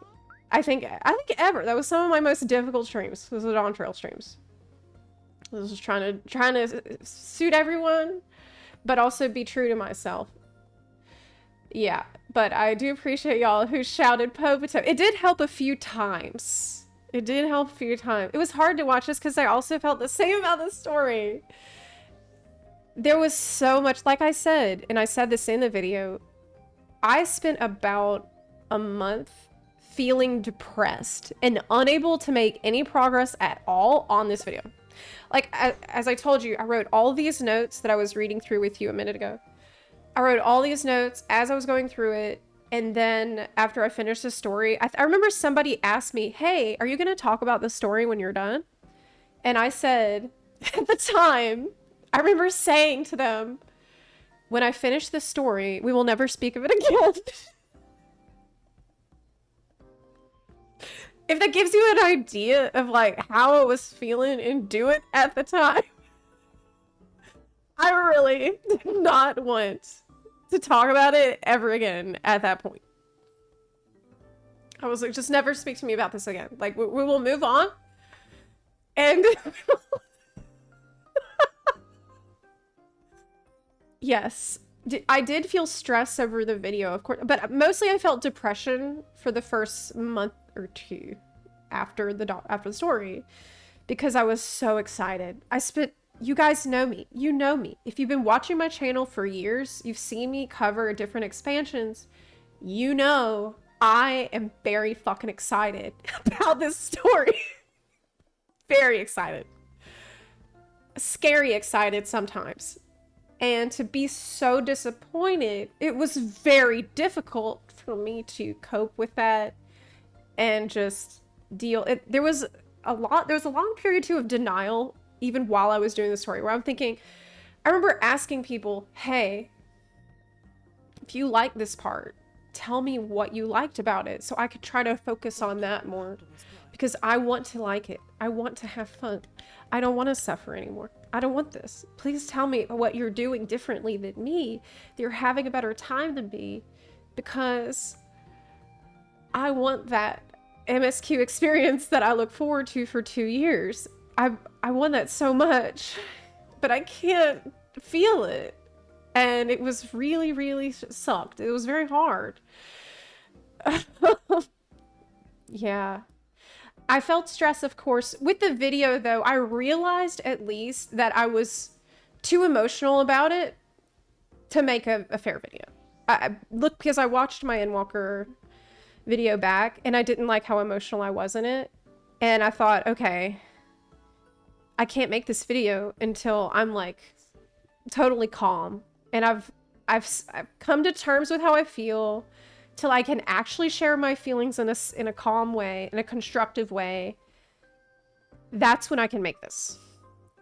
I think ever. That was some of my most difficult streams. Was the Dawntrail streams. I was just trying to suit everyone, but also be true to myself. Yeah, but I do appreciate y'all who shouted Popito. It did help a few times. It did help a few times. It was hard to watch this because I also felt the same about the story. There was so much, like I said, and I said this in the video, I spent about a month feeling depressed and unable to make any progress at all on this video. Like, as I told you, I wrote all these notes that I was reading through with you a minute ago. I wrote all these notes as I was going through it, and then after I finished the story, I remember somebody asked me, hey, are you going to talk about the story when you're done? And I said, at the time, I remember saying to them, when I finish the story, we will never speak of it again. If that gives you an idea of like how I was feeling and do it at the time. I really did not want to talk about it ever again at that point. I was like, just never speak to me about this again. Like, we will move on. And yes, I did feel stress over the video, of course, but mostly I felt depression for the first month or two after the story, because I was so excited. You guys know me. You know me. If you've been watching my channel for years, you've seen me cover different expansions. You know I am very fucking excited about this story. Very excited. Scary excited sometimes. And to be so disappointed, it was very difficult for me to cope with that and just deal. There was a long period too of denial, even while I was doing the story, where I'm thinking, I remember asking people, hey, if you like this part, tell me what you liked about it so I could try to focus on that more, because I want to like it. I want to have fun. I don't want to suffer anymore. I don't want this. Please tell me what you're doing differently than me, that you're having a better time than me, because I want that MSQ experience that I look forward to for 2 years. I want that so much, but I can't feel it. And it was really, really sucked. It was very hard. Yeah. I felt stress, of course. With the video, though, I realized at least that I was too emotional about it to make a fair video. Look, because I watched my Endwalker video back, and I didn't like how emotional I was in it. And I thought, okay, I can't make this video until I'm, like, totally calm. And I've come to terms with how I feel, till I can actually share my feelings in a calm way, in a constructive way. That's when I can make this.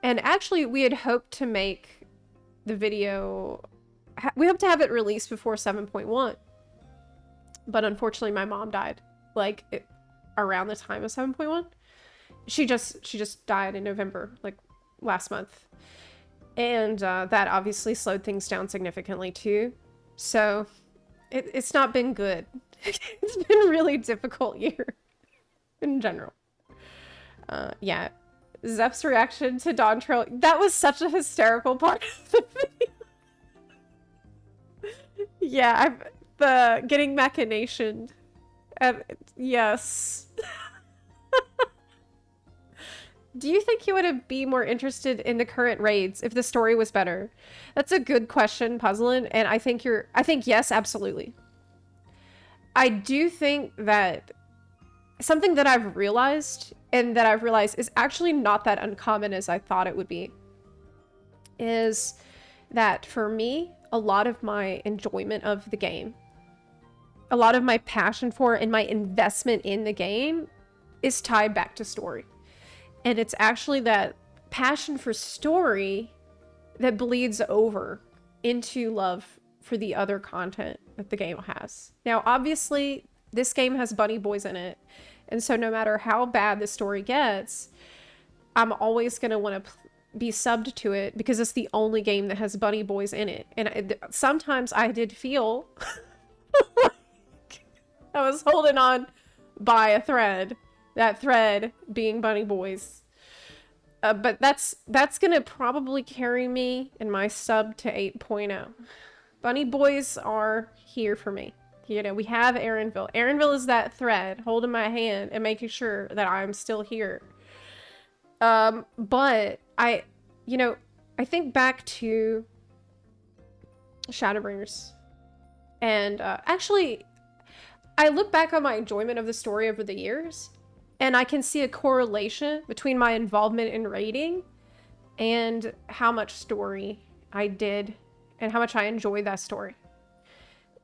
And actually, we had hoped to make the video, we hope to have it released before 7.1. But unfortunately, my mom died, like, around the time of 7.1. She just died in November, like, last month. And that obviously slowed things down significantly, too. So it's not been good. It's been a really difficult year in general. Yeah. Zep's reaction to Dawntrail, that was such a hysterical part of the video. Yeah, the getting machinationed. Yes. Do you think you would be more interested in the current raids if the story was better? That's a good question, Puzzlin', and I think yes, absolutely. I do think that something that I've realized, and that I've realized is actually not that uncommon as I thought it would be, is that for me, a lot of my enjoyment of the game, a lot of my passion for and my investment in the game is tied back to story. And it's actually that passion for story that bleeds over into love for the other content that the game has. Now, obviously, this game has bunny boys in it. And so no matter how bad the story gets, I'm always going to want to be subbed to it because it's the only game that has bunny boys in it. And sometimes I did feel like I was holding on by a thread. That thread being bunny boys. But that's gonna probably carry me in my sub to 8.0. Bunny boys are here for me. You know, we have Erinville. Erinville is that thread holding my hand and making sure that I'm still here. But I think back to Shadowbringers. And actually, I look back on my enjoyment of the story over the years, and I can see a correlation between my involvement in raiding and how much story I did and how much I enjoyed that story.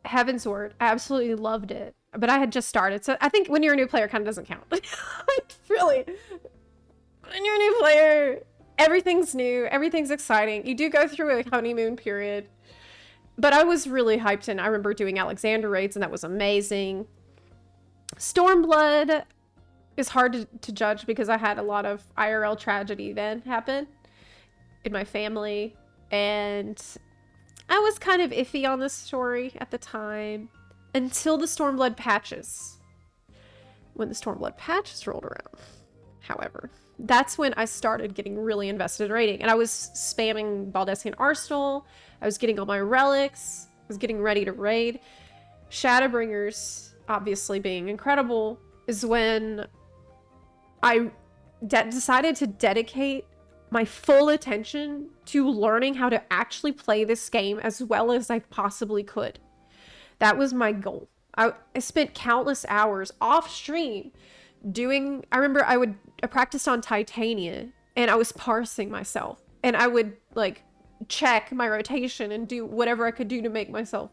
Heaven's Word, I absolutely loved it, but I had just started. So I think when you're a new player, it kind of doesn't count. Really, when you're a new player, everything's new, everything's exciting. You do go through a honeymoon period, but I was really hyped, and I remember doing Alexander raids, and that was amazing. Stormblood is hard to judge because I had a lot of IRL tragedy then happen in my family, and I was kind of iffy on this story at the time until the Stormblood patches. When the Stormblood patches rolled around, however, that's when I started getting really invested in raiding, and I was spamming Baldessian Arsenal. I was getting all my relics. I was getting ready to raid. Shadowbringers, obviously being incredible, is when I decided to dedicate my full attention to learning how to actually play this game as well as I possibly could. That was my goal. I spent countless hours off stream doing, I remember I practiced on Titania and I was parsing myself, and I would like check my rotation and do whatever I could do to make myself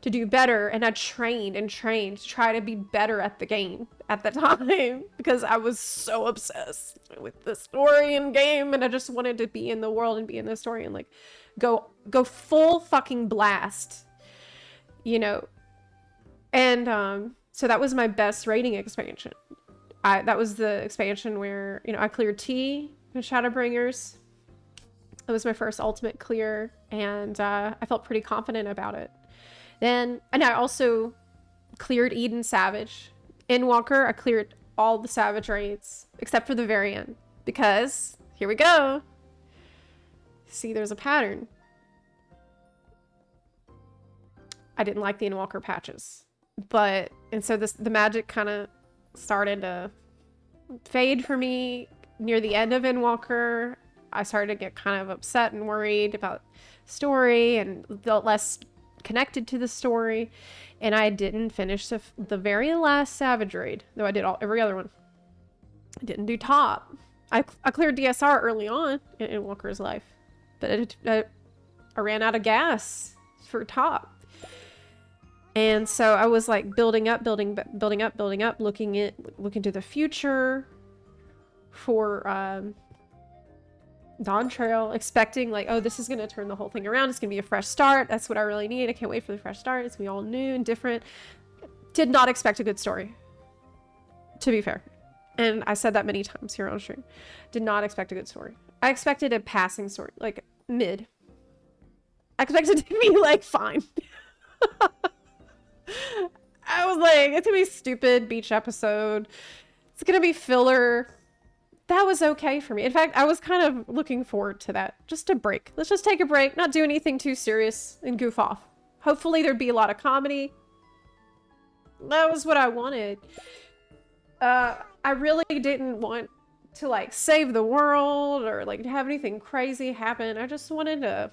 to do better. And I trained and trained to try to be better at the game at the time because I was so obsessed with the story and game, and I just wanted to be in the world and be in the story and like go full fucking blast, you know. And so that was my best rating expansion. That was the expansion where, you know, I cleared T in Shadowbringers. It was my first ultimate clear, and I felt pretty confident about it. And I also cleared Eden Savage. In Walker, I cleared all the Savage raids, except for the very end. Because, here we go. See, there's a pattern. I didn't like the Inwalker patches. And so the magic kind of started to fade for me near the end of Inwalker. I started to get kind of upset and worried about story and felt less connected to the story, and I didn't finish the very last Savage raid, though I did every other one. I didn't do top. I cleared DSR early on in Walker's life, but I ran out of gas for top, and so I was like building up, looking to the future for Dawntrail, expecting like, oh, this is going to turn the whole thing around. It's going to be a fresh start. That's what I really need. I can't wait for the fresh start. It's going to be all new and different. Did not expect a good story, to be fair. And I said that many times here on stream. Did not expect a good story. I expected a passing story, like mid. I expected it to be like fine. I was like, it's going to be stupid beach episode. It's going to be filler. That was okay for me. In fact, I was kind of looking forward to that. Just a break. Let's just take a break, not do anything too serious, and goof off. Hopefully there'd be a lot of comedy. That was what I wanted. I really didn't want to like save the world or like have anything crazy happen. I just wanted to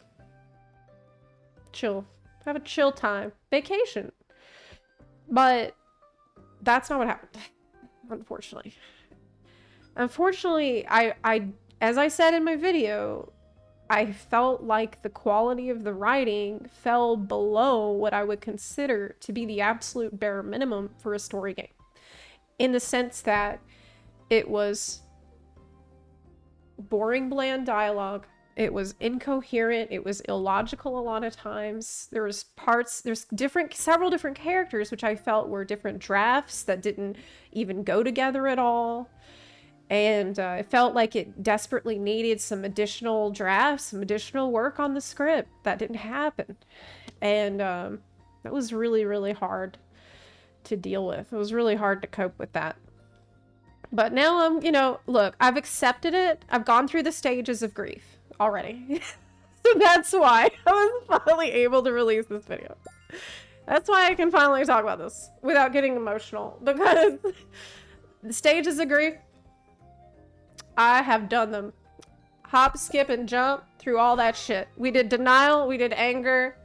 chill. Have a chill time. Vacation. But that's not what happened, unfortunately. Unfortunately, I as I said in my video, I felt like the quality of the writing fell below what I would consider to be the absolute bare minimum for a story game. In the sense that it was boring, bland dialogue. It was incoherent. It was illogical a lot of times. There's several different characters which I felt were different drafts that didn't even go together at all. And it felt like it desperately needed some additional drafts, some additional work on the script. That didn't happen. And that was really, really hard to deal with. It was really hard to cope with that. But now I'm, look, I've accepted it. I've gone through the stages of grief already. So that's why I was finally able to release this video. That's why I can finally talk about this without getting emotional. Because the stages of grief, I have done them. Hop, skip, and jump through all that shit. We did denial, we did anger.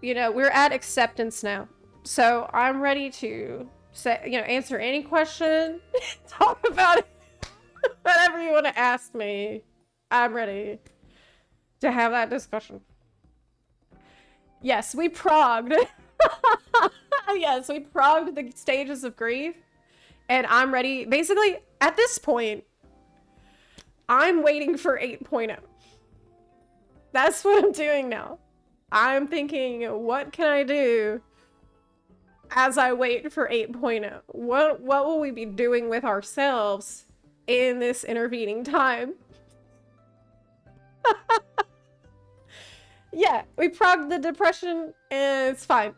We're at acceptance now. So I'm ready to say, answer any question, talk about it, whatever you want to ask me. I'm ready to have that discussion. Yes, we progged. Yes, we progged the stages of grief. And I'm ready. Basically, at this point, I'm waiting for 8.0. That's what I'm doing now. I'm thinking, what can I do as I wait for 8.0? What will we be doing with ourselves in this intervening time? Yeah, we progged the depression and it's fine.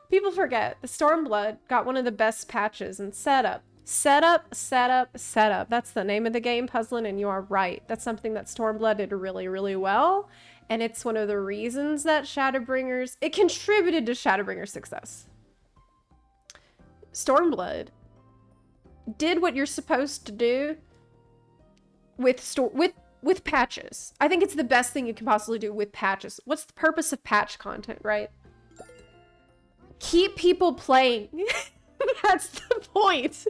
People forget the Stormblood got one of the best patches in setup. Setup, setup, setup. That's the name of the game, Puzzlin', and you are right. That's something that Stormblood did really, really well. And it's one of the reasons that Shadowbringers, it contributed to Shadowbringers' success. Stormblood did what you're supposed to do with patches. I think it's the best thing you can possibly do with patches. What's the purpose of patch content, right? Keep people playing. That's the point.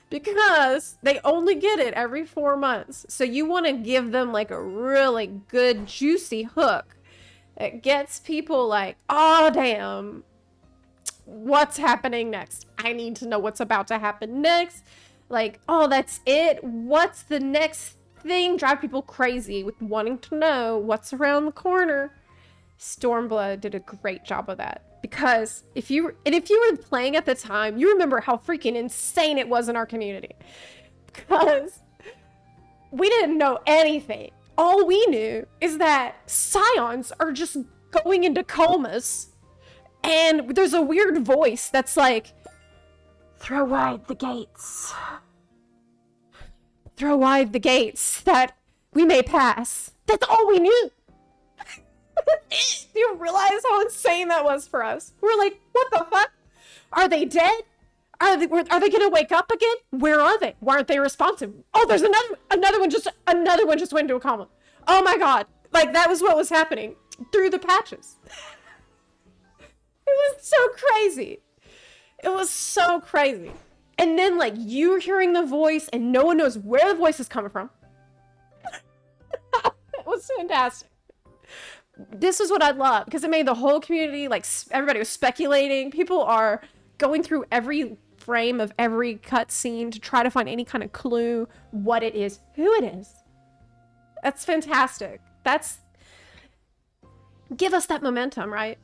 Because they only get it every 4 months. So you want to give them like a really good, juicy hook that gets people like, oh, damn, what's happening next? I need to know what's about to happen next. Like, oh, that's it? What's the next thing? Drive people crazy with wanting to know what's around the corner. Stormblood did a great job of that. Because if you were playing at the time, you remember how freaking insane it was in our community. Because we didn't know anything. All we knew is that scions are just going into comas. And there's a weird voice that's like, throw wide the gates. Throw wide the gates that we may pass. That's all we knew. Do you realize how insane that was for us? We're like, what the fuck? Are they dead? Are they gonna wake up again? Where are they? Why aren't they responsive? Oh, there's another one just went into a coma. Oh my god. Like, that was what was happening through the patches. It was so crazy. It was so crazy. And then, like, you hearing the voice and no one knows where the voice is coming from. It was fantastic. This is what I love, because it made the whole community, like, everybody was speculating. People are going through every frame of every cutscene to try to find any kind of clue, what it is, who it is. That's fantastic. Give us that momentum, right?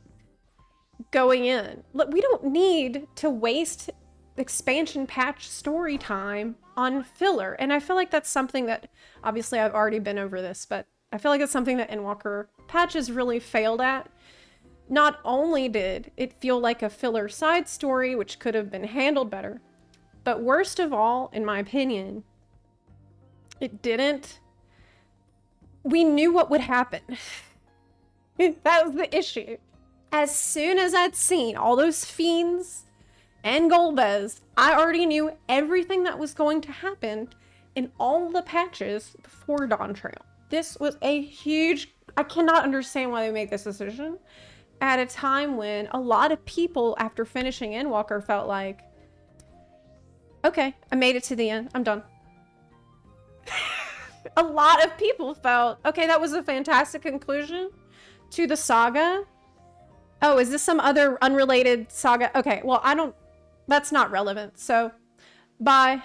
Going in. Look, we don't need to waste expansion patch story time on filler. And I feel like that's something that, obviously I've already been over this, but I feel like it's something that Endwalker patches really failed at. Not only did it feel like a filler side story, which could have been handled better, but worst of all, in my opinion, it didn't. We knew what would happen. That was the issue. As soon as I'd seen all those fiends and Golbez, I already knew everything that was going to happen in all the patches before Dawntrail. This was a huge... I cannot understand why they made this decision at a time when a lot of people, after finishing Endwalker, felt like, okay, I made it to the end. I'm done. A lot of people felt, okay, that was a fantastic conclusion to the saga. Oh, is this some other unrelated saga? Okay, well, that's not relevant. So, bye.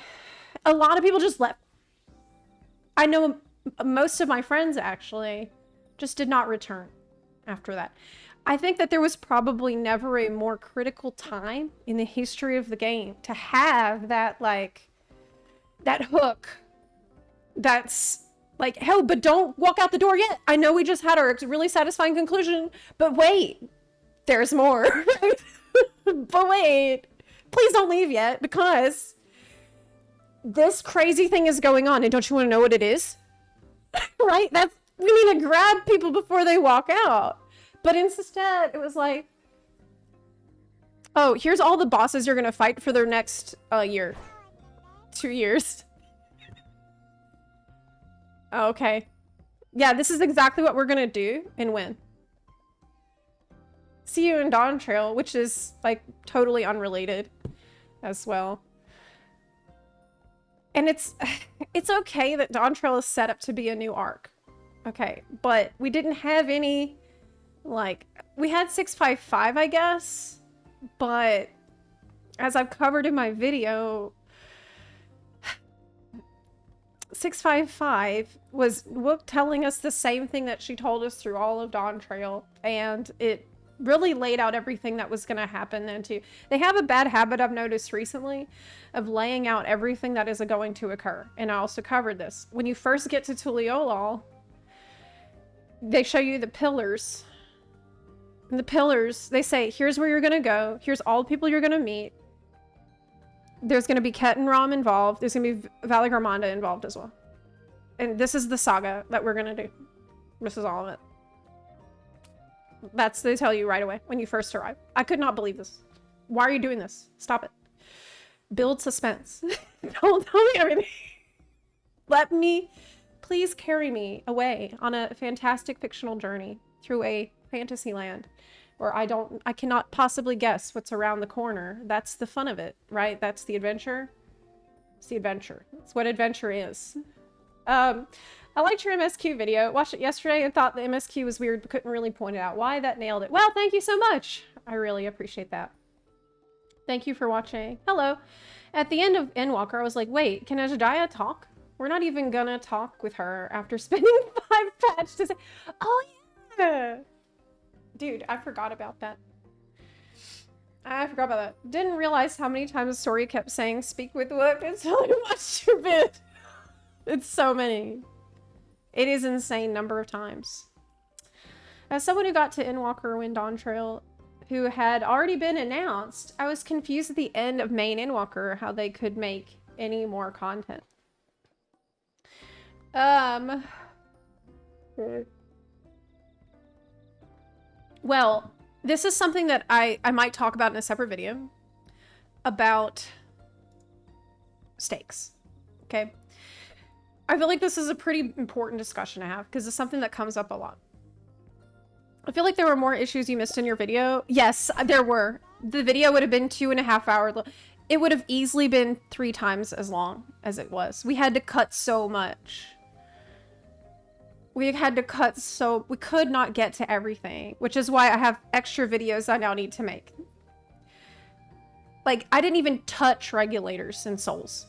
A lot of people just left. I know most of my friends actually just did not return after that. I think that there was probably never a more critical time in the history of the game to have that, like, that hook that's like, hell, but don't walk out the door yet. I know we just had our really satisfying conclusion, but wait, there's more. But wait, please don't leave yet, because this crazy thing is going on, and don't you want to know what it is? Right? We need to grab people before they walk out. But instead, it was like, oh, here's all the bosses you're going to fight for their next year. 2 years. Oh, okay. Yeah, this is exactly what we're going to do and win. See you in Dawntrail, which is, like, totally unrelated as well. And it's okay that Dawntrail is set up to be a new arc. Okay, but we didn't have any, like, we had 655, I guess, but as I've covered in my video, 655 was telling us the same thing that she told us through all of Dawntrail, and it really laid out everything that was going to happen then too. They have a bad habit I've noticed recently of laying out everything that is going to occur, and I also covered this. When you first get to Tuliolol, they show you the pillars And the pillars, they say, here's where you're gonna go. Here's all the people you're gonna meet. There's gonna be Ket and Rom involved. There's gonna be Valley Garmonda involved as well. And this is the saga that we're gonna do. This is all of it. They tell you right away when you first arrive. I could not believe this. Why are you doing this? Stop it. Build suspense. Don't tell me everything. Please carry me away on a fantastic fictional journey through a fantasy land where I cannot possibly guess what's around the corner. That's the fun of it, right? That's the adventure. It's the adventure. It's what adventure is. I liked your MSQ video. Watched it yesterday and thought the MSQ was weird, but couldn't really point it out. Why? That nailed it. Well, thank you so much. I really appreciate that. Thank you for watching. Hello. At the end of Endwalker, I was like, wait, can Ajadiah talk? We're not even gonna talk with her after spending 5 patch to say, oh yeah. Dude, I forgot about that. Didn't realize how many times Story kept saying speak with Wook until I watched your vid. It's so many. It is an insane number of times. As someone who got to Endwalker when Dawntrail, who had already been announced, I was confused at the end of main Endwalker how they could make any more content. Well, this is something that I might talk about in a separate video about stakes. Okay. I feel like this is a pretty important discussion to have because it's something that comes up a lot. I feel like there were more issues you missed in your video. Yes, there were. The video would have been 2.5 hours. It would have easily been 3 times as long as it was. We had to cut so much. We could not get to everything, which is why I have extra videos I now need to make. Like, I didn't even touch regulators in Souls.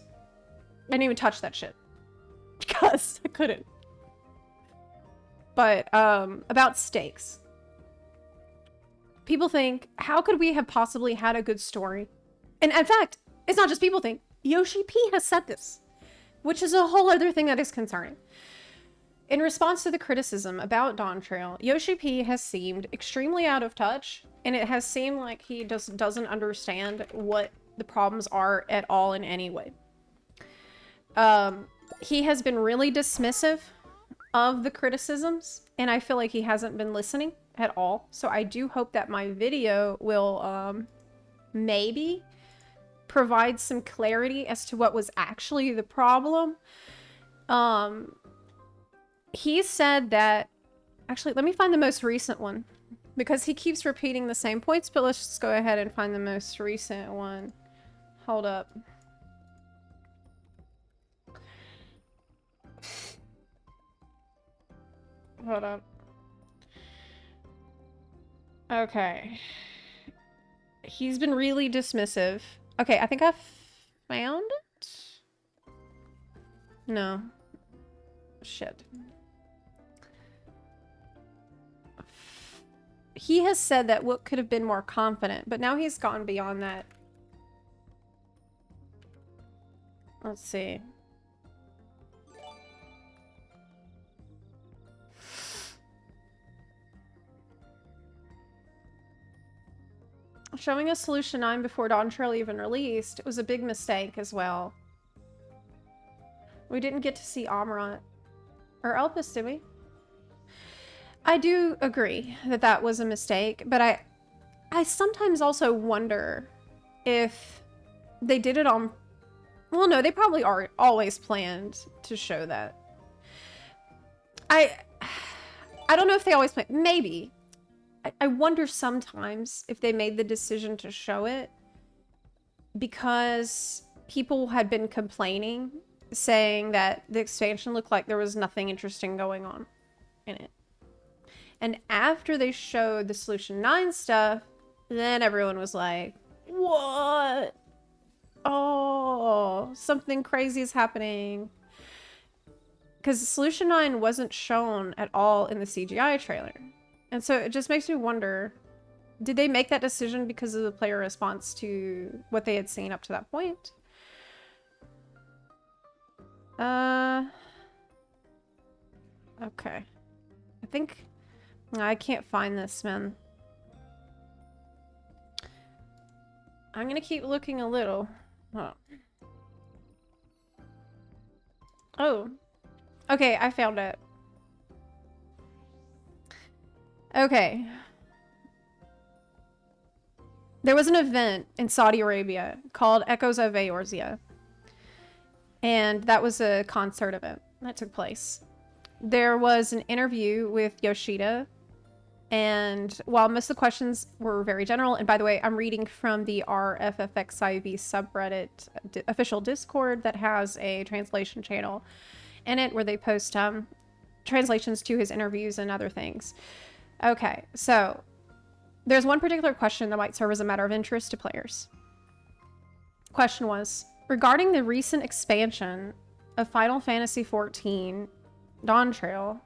I didn't even touch that shit. Because I couldn't. But, about stakes. People think, how could we have possibly had a good story? And in fact, it's not just people think. Yoshi P has said this. Which is a whole other thing that is concerning. In response to the criticism about Dawntrail, Yoshi P has seemed extremely out of touch, and it has seemed like he just doesn't understand what the problems are at all in any way. He has been really dismissive of the criticisms, and I feel like he hasn't been listening at all. So I do hope that my video will maybe provide some clarity as to what was actually the problem. He said that, actually, let me find the most recent one because he keeps repeating the same points, but let's just go ahead and find the most recent one. Hold up. Hold up. Okay. He's been really dismissive. Okay, I think I found it? No. Shit. He has said that Wook could have been more confident, but now he's gone beyond that. Let's see. Showing us Solution 9 before Dawntrail even released was a big mistake as well. We didn't get to see Amarant. Or Elpis, did we? I do agree that that was a mistake, but I sometimes also wonder if they did it on... Well, no, they probably are always planned to show that. I don't know if they always planned. Maybe. I wonder sometimes if they made the decision to show it because people had been complaining, saying that the expansion looked like there was nothing interesting going on in it. And after they showed the Solution 9 stuff, then everyone was like, what? Oh, something crazy is happening. Because Solution 9 wasn't shown at all in the CGI trailer. And so it just makes me wonder, did they make that decision because of the player response to what they had seen up to that point? Okay. I think... I can't find this, man. I'm gonna keep looking a little. Hold on. Oh. Okay, I found it. Okay. There was an event in Saudi Arabia called Echoes of Eorzea. And that was a concert event that took place. There was an interview with Yoshida. And while most of the questions were very general, and by the way, I'm reading from the RFFXIV subreddit official Discord that has a translation channel in it where they post translations to his interviews and other things. Okay, so there's one particular question that might serve as a matter of interest to players. Question was, regarding the recent expansion of Final Fantasy XIV, Dawntrail,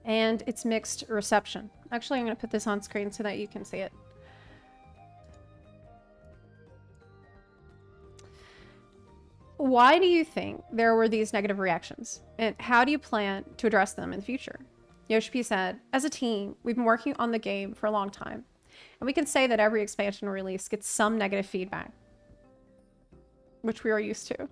and its mixed reception. Actually, I'm going to put this on screen so that you can see it. Why do you think there were these negative reactions? And how do you plan to address them in the future? Yoshi said, as a team, we've been working on the game for a long time. And we can say that every expansion release gets some negative feedback. Which we are used to.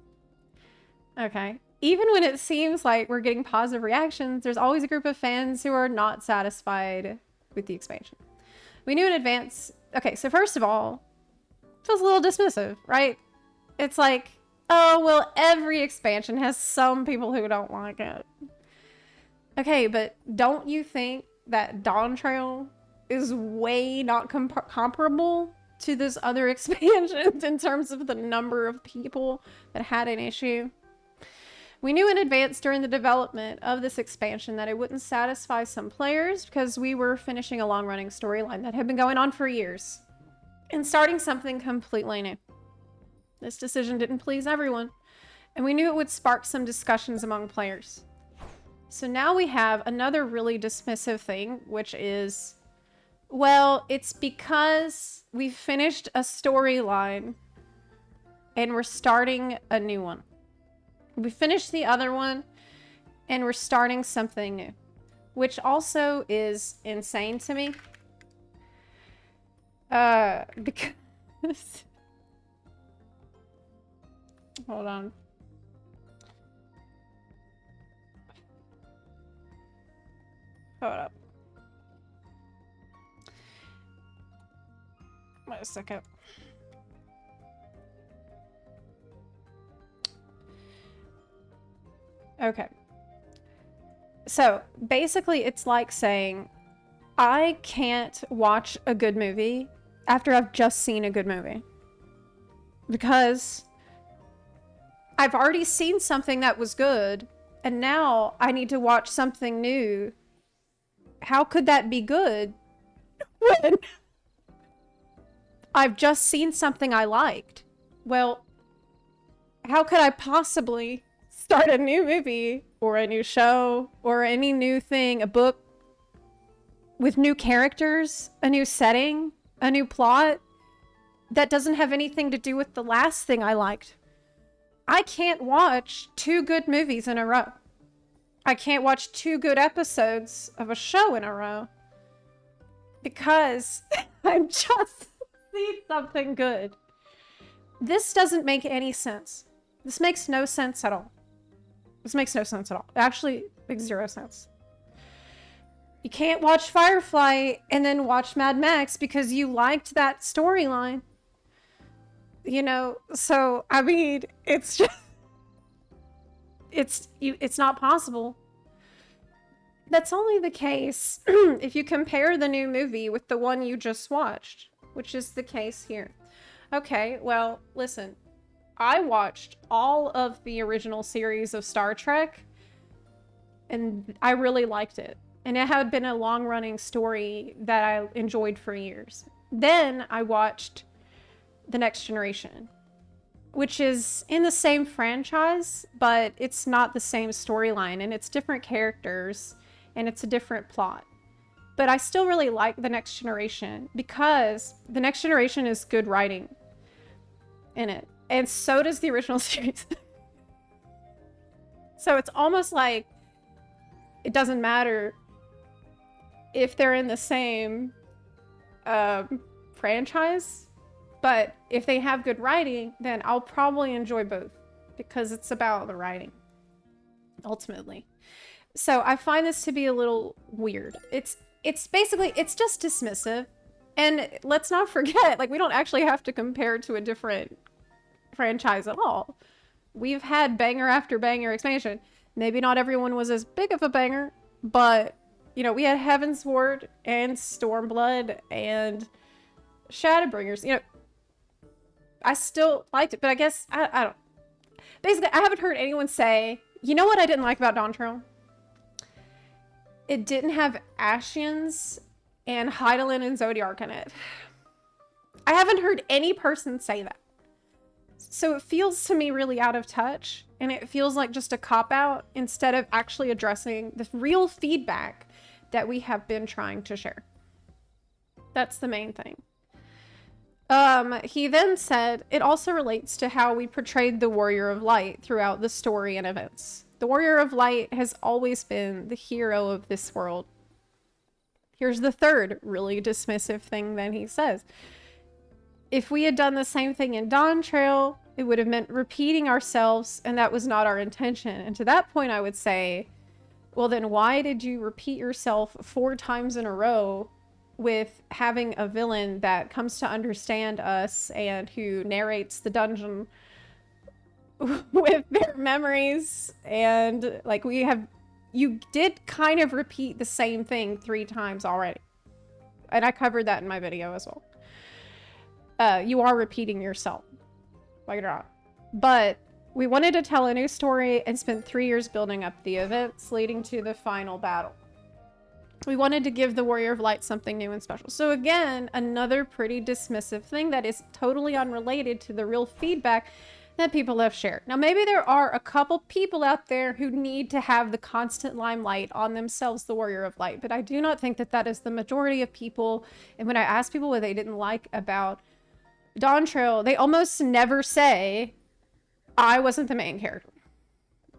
Okay. Even when it seems like we're getting positive reactions, there's always a group of fans who are not satisfied with the expansion. We knew in advance... Okay, so first of all, it feels a little dismissive, right? It's like, oh, well, every expansion has some people who don't like it. Okay, but don't you think that Dawntrail is way not comparable to this other expansions in terms of the number of people that had an issue? We knew in advance during the development of this expansion that it wouldn't satisfy some players because we were finishing a long-running storyline that had been going on for years and starting something completely new. This decision didn't please everyone, and we knew it would spark some discussions among players. So now we have another really dismissive thing, which is, well, it's because we finished a storyline and we're starting a new one. We finished the other one and we're starting something new, which also is insane to me. Because hold on. Hold up. Wait a second. Okay. So basically it's like saying, I can't watch a good movie after I've just seen a good movie. Because I've already seen something that was good, and now I need to watch something new. How could that be good when I've just seen something I liked? Well, how could I possibly start a new movie or a new show or any new thing, a book with new characters, a new setting, a new plot that doesn't have anything to do with the last thing I liked? I can't watch 2 good movies in a row. I can't watch 2 good episodes of a show in a row because I'm just seeing something good. This doesn't make any sense. This makes no sense at all. This makes no sense at all. It actually makes 0 sense. You can't watch Firefly and then watch Mad Max because you liked that storyline. You know, so, I mean, it's just... It's not possible. That's only the case if you compare the new movie with the one you just watched, which is the case here. Okay, well, listen. I watched all of the original series of Star Trek, and I really liked it. And it had been a long-running story that I enjoyed for years. Then I watched The Next Generation, which is in the same franchise, but it's not the same storyline, and it's different characters, and it's a different plot. But I still really like The Next Generation because The Next Generation is good writing in it. And so does the original series. So it's almost like it doesn't matter if they're in the same franchise. But if they have good writing, then I'll probably enjoy both because it's about the writing, ultimately. So I find this to be a little weird. It's basically, it's just dismissive. And let's not forget, like, we don't actually have to compare to a different franchise at all. We've had banger after banger expansion. Maybe not everyone was as big of a banger, but, you know, we had Heaven's Ward and Stormblood and Shadowbringers. You know, I still liked it, but I guess, I don't. Basically, I haven't heard anyone say, you know what I didn't like about Dawntrail? It didn't have Ashians and Hydaelyn and Zodiark in it. I haven't heard any person say that. So it feels to me really out of touch, and it feels like just a cop-out instead of actually addressing the real feedback that we have been trying to share. That's the main thing. He then said, it also relates to how we portrayed the Warrior of Light throughout the story and events. The Warrior of Light has always been the hero of this world. Here's the third really dismissive thing that he says. If we had done the same thing in Dawntrail, it would have meant repeating ourselves, and that was not our intention. And to that point, I would say, well, then why did you repeat yourself 4 times in a row with having a villain that comes to understand us and who narrates the dungeon with their memories? And like, you did kind of repeat the same thing 3 times already. And I covered that in my video as well. You are repeating yourself. Like it or not. But we wanted to tell a new story and spent 3 years building up the events leading to the final battle. We wanted to give the Warrior of Light something new and special. So again, another pretty dismissive thing that is totally unrelated to the real feedback that people have shared. Now, maybe there are a couple people out there who need to have the constant limelight on themselves, the Warrior of Light, but I do not think that that is the majority of people. And when I ask people what they didn't like about Dawntrail, they almost never say, I wasn't the main character.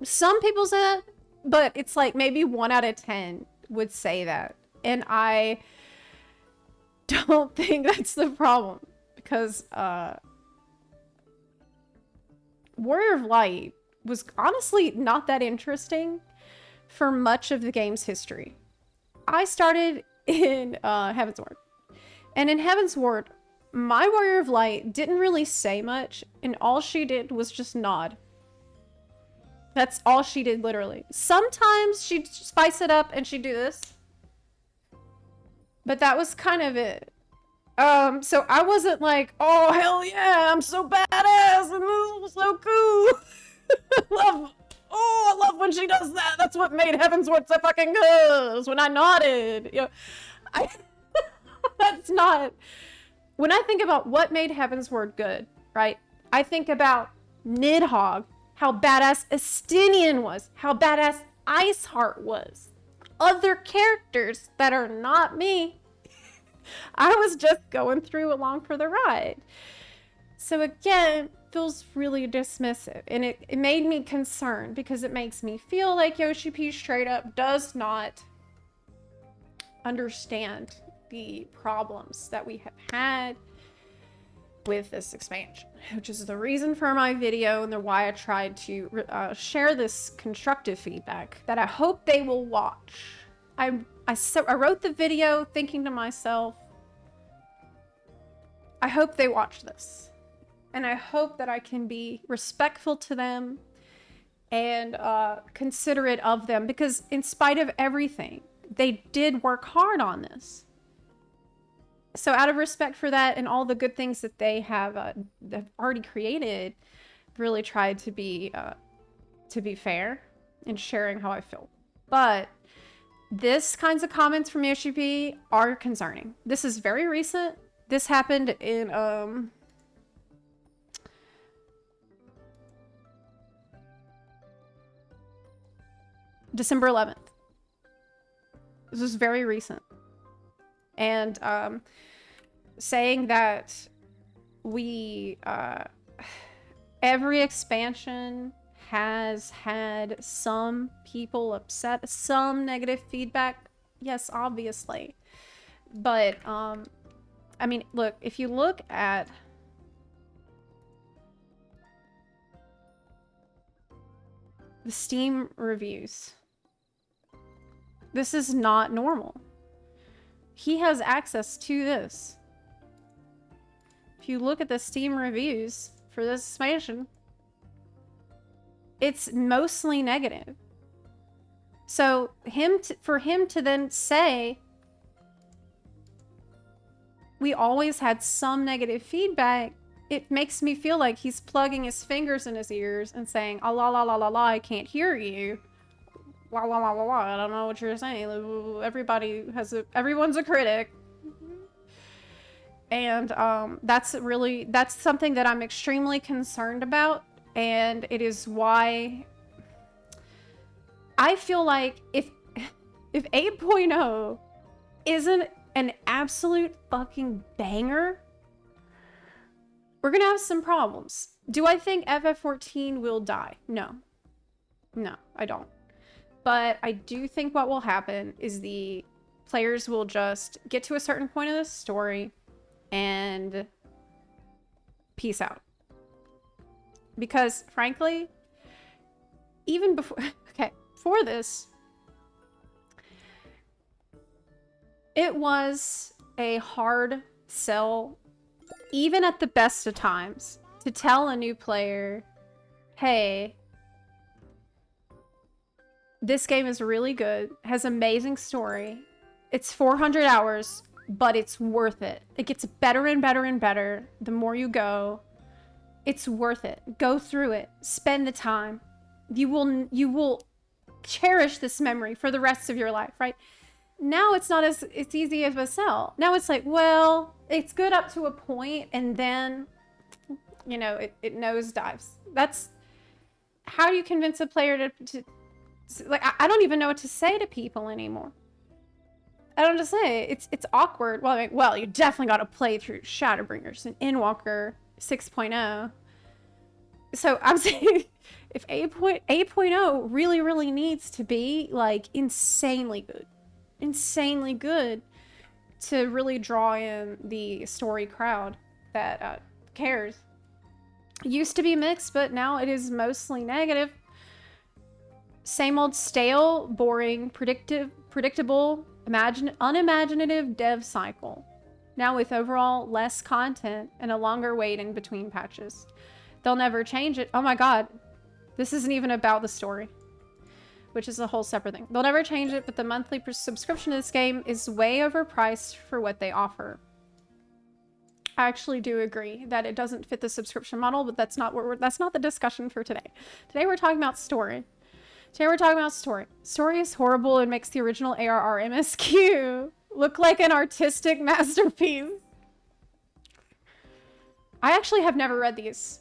Some people say that, but it's like maybe 1 out of 10 would say that. And I don't think that's the problem, because Warrior of Light was honestly not that interesting for much of the game's history. I started in Heaven's Ward. And in Heaven's Ward, my Warrior of Light didn't really say much, and all she did was just nod. That's all she did, literally. Sometimes she'd spice it up and she'd do this. But that was kind of it. So I wasn't like, oh, hell yeah, I'm so badass, and this was so cool. I love when she does that. That's what made Heaven's Ward so fucking good, is when I nodded. You know, that's not... When I think about what made Heaven's Ward good, right? I think about Nidhogg, how badass Estinian was, how badass Iceheart was. Other characters that are not me. I was just going through along for the ride. So again, feels really dismissive. And it made me concerned because it makes me feel like Yoshi P straight up does not understand the problems that we have had with this expansion, which is the reason for my video and why I tried to share this constructive feedback that I hope they will watch. I wrote the video thinking to myself, I hope they watch this, and I hope that I can be respectful to them and considerate of them, because in spite of everything, they did work hard on this. So out of respect for that and all the good things that they have already created, really tried to be fair in sharing how I feel. But this kinds of comments from Yoshi P are concerning. This is very recent. This happened in December 11th. This was very recent. And saying that we every expansion has had some people upset, some negative feedback. Yes, obviously. But I mean, look, if you look at the Steam reviews. This is not normal. He has access to this. If you look at the Steam reviews for this expansion, it's mostly negative. So for him to then say, we always had some negative feedback, it makes me feel like he's plugging his fingers in his ears and saying, ah, la la la la la, I can't hear you. La la la la la, I don't know what you're saying. Everyone's a critic. And that's something that I'm extremely concerned about. And it is why I feel like if 8.0 isn't an absolute fucking banger, we're gonna have some problems. Do I think FF14 will die? No. No, I don't. But I do think what will happen is the players will just get to a certain point of the story and peace out. Because, frankly, even before... Okay, for this, it was a hard sell, even at the best of times, to tell a new player, hey, this game is really good, has amazing story, it's 400 hours, but it's worth it. It gets better and better and better the more you go. It's worth it. Go through it. Spend the time. You will cherish this memory for the rest of your life, right? Now it's not as easy of a sell. Now it's like, well, it's good up to a point, and then, you know, it nosedives. That's how do you convince a player to like, I don't even know what to say to people anymore. I don't know what to say. It's awkward. Well, I mean, well, you definitely got to play through Shadowbringers and Endwalker 6.0. So I'm saying if 8.0 really, really needs to be like insanely good to really draw in the story crowd that cares. It used to be mixed, but now it is mostly negative. Same old stale, boring, predictable, unimaginative dev cycle. Now with overall less content and a longer wait in between patches. They'll never change it. Oh my god. This isn't even about the story, which is a whole separate thing. They'll never change it, but the monthly subscription to this game is way overpriced for what they offer. I actually do agree that it doesn't fit the subscription model, but that's not the discussion for today. Today we're talking about story. Story is horrible and makes the original ARR MSQ look like an artistic masterpiece. I actually have never read these.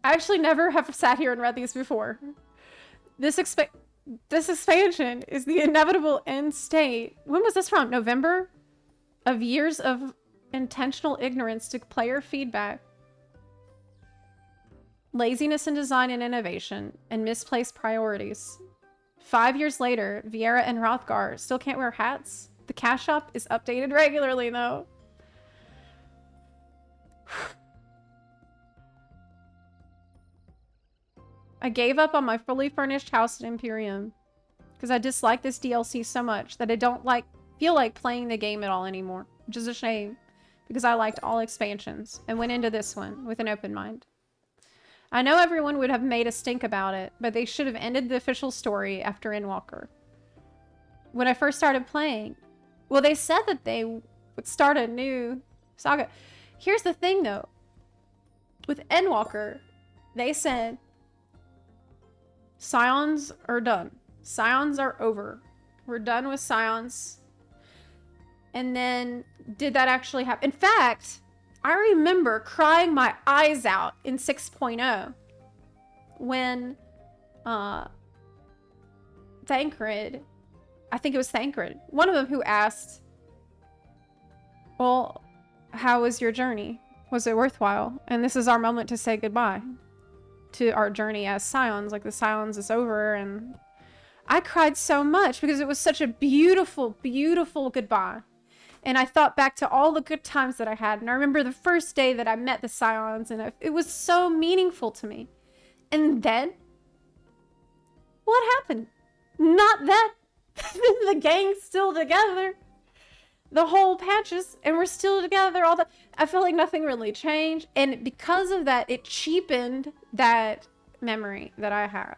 I actually never have sat here and read these before. This expansion is the inevitable end state. When was this from? November? Of years of intentional ignorance to player feedback. Laziness in design and innovation, and misplaced priorities. 5 years later, Vieira and Hrothgar still can't wear hats. The cash shop is updated regularly, though. I gave up on my fully furnished house at Imperium because I dislike this DLC so much that I don't feel like playing the game at all anymore, which is a shame because I liked all expansions and went into this one with an open mind. I know everyone would have made a stink about it, but they should have ended the official story after Endwalker. When I first started playing, well, they said that they would start a new saga. Here's the thing, though. With Endwalker, they said, Scions are done. Scions are over. We're done with Scions. And then, did that actually happen? In fact, I remember crying my eyes out in 6.0 when Thancred, I think it was Thancred, one of them who asked, well, how was your journey? Was it worthwhile? And this is our moment to say goodbye to our journey as Scions. Like, the Scions is over, and I cried so much because it was such a beautiful, beautiful goodbye. And I thought back to all the good times that I had. And I remember the first day that I met the Scions, and it was so meaningful to me. And then What happened? Not that. The gang's still together. The whole patches, and we're still together. I feel like nothing really changed. And because of that, it cheapened that memory that I had.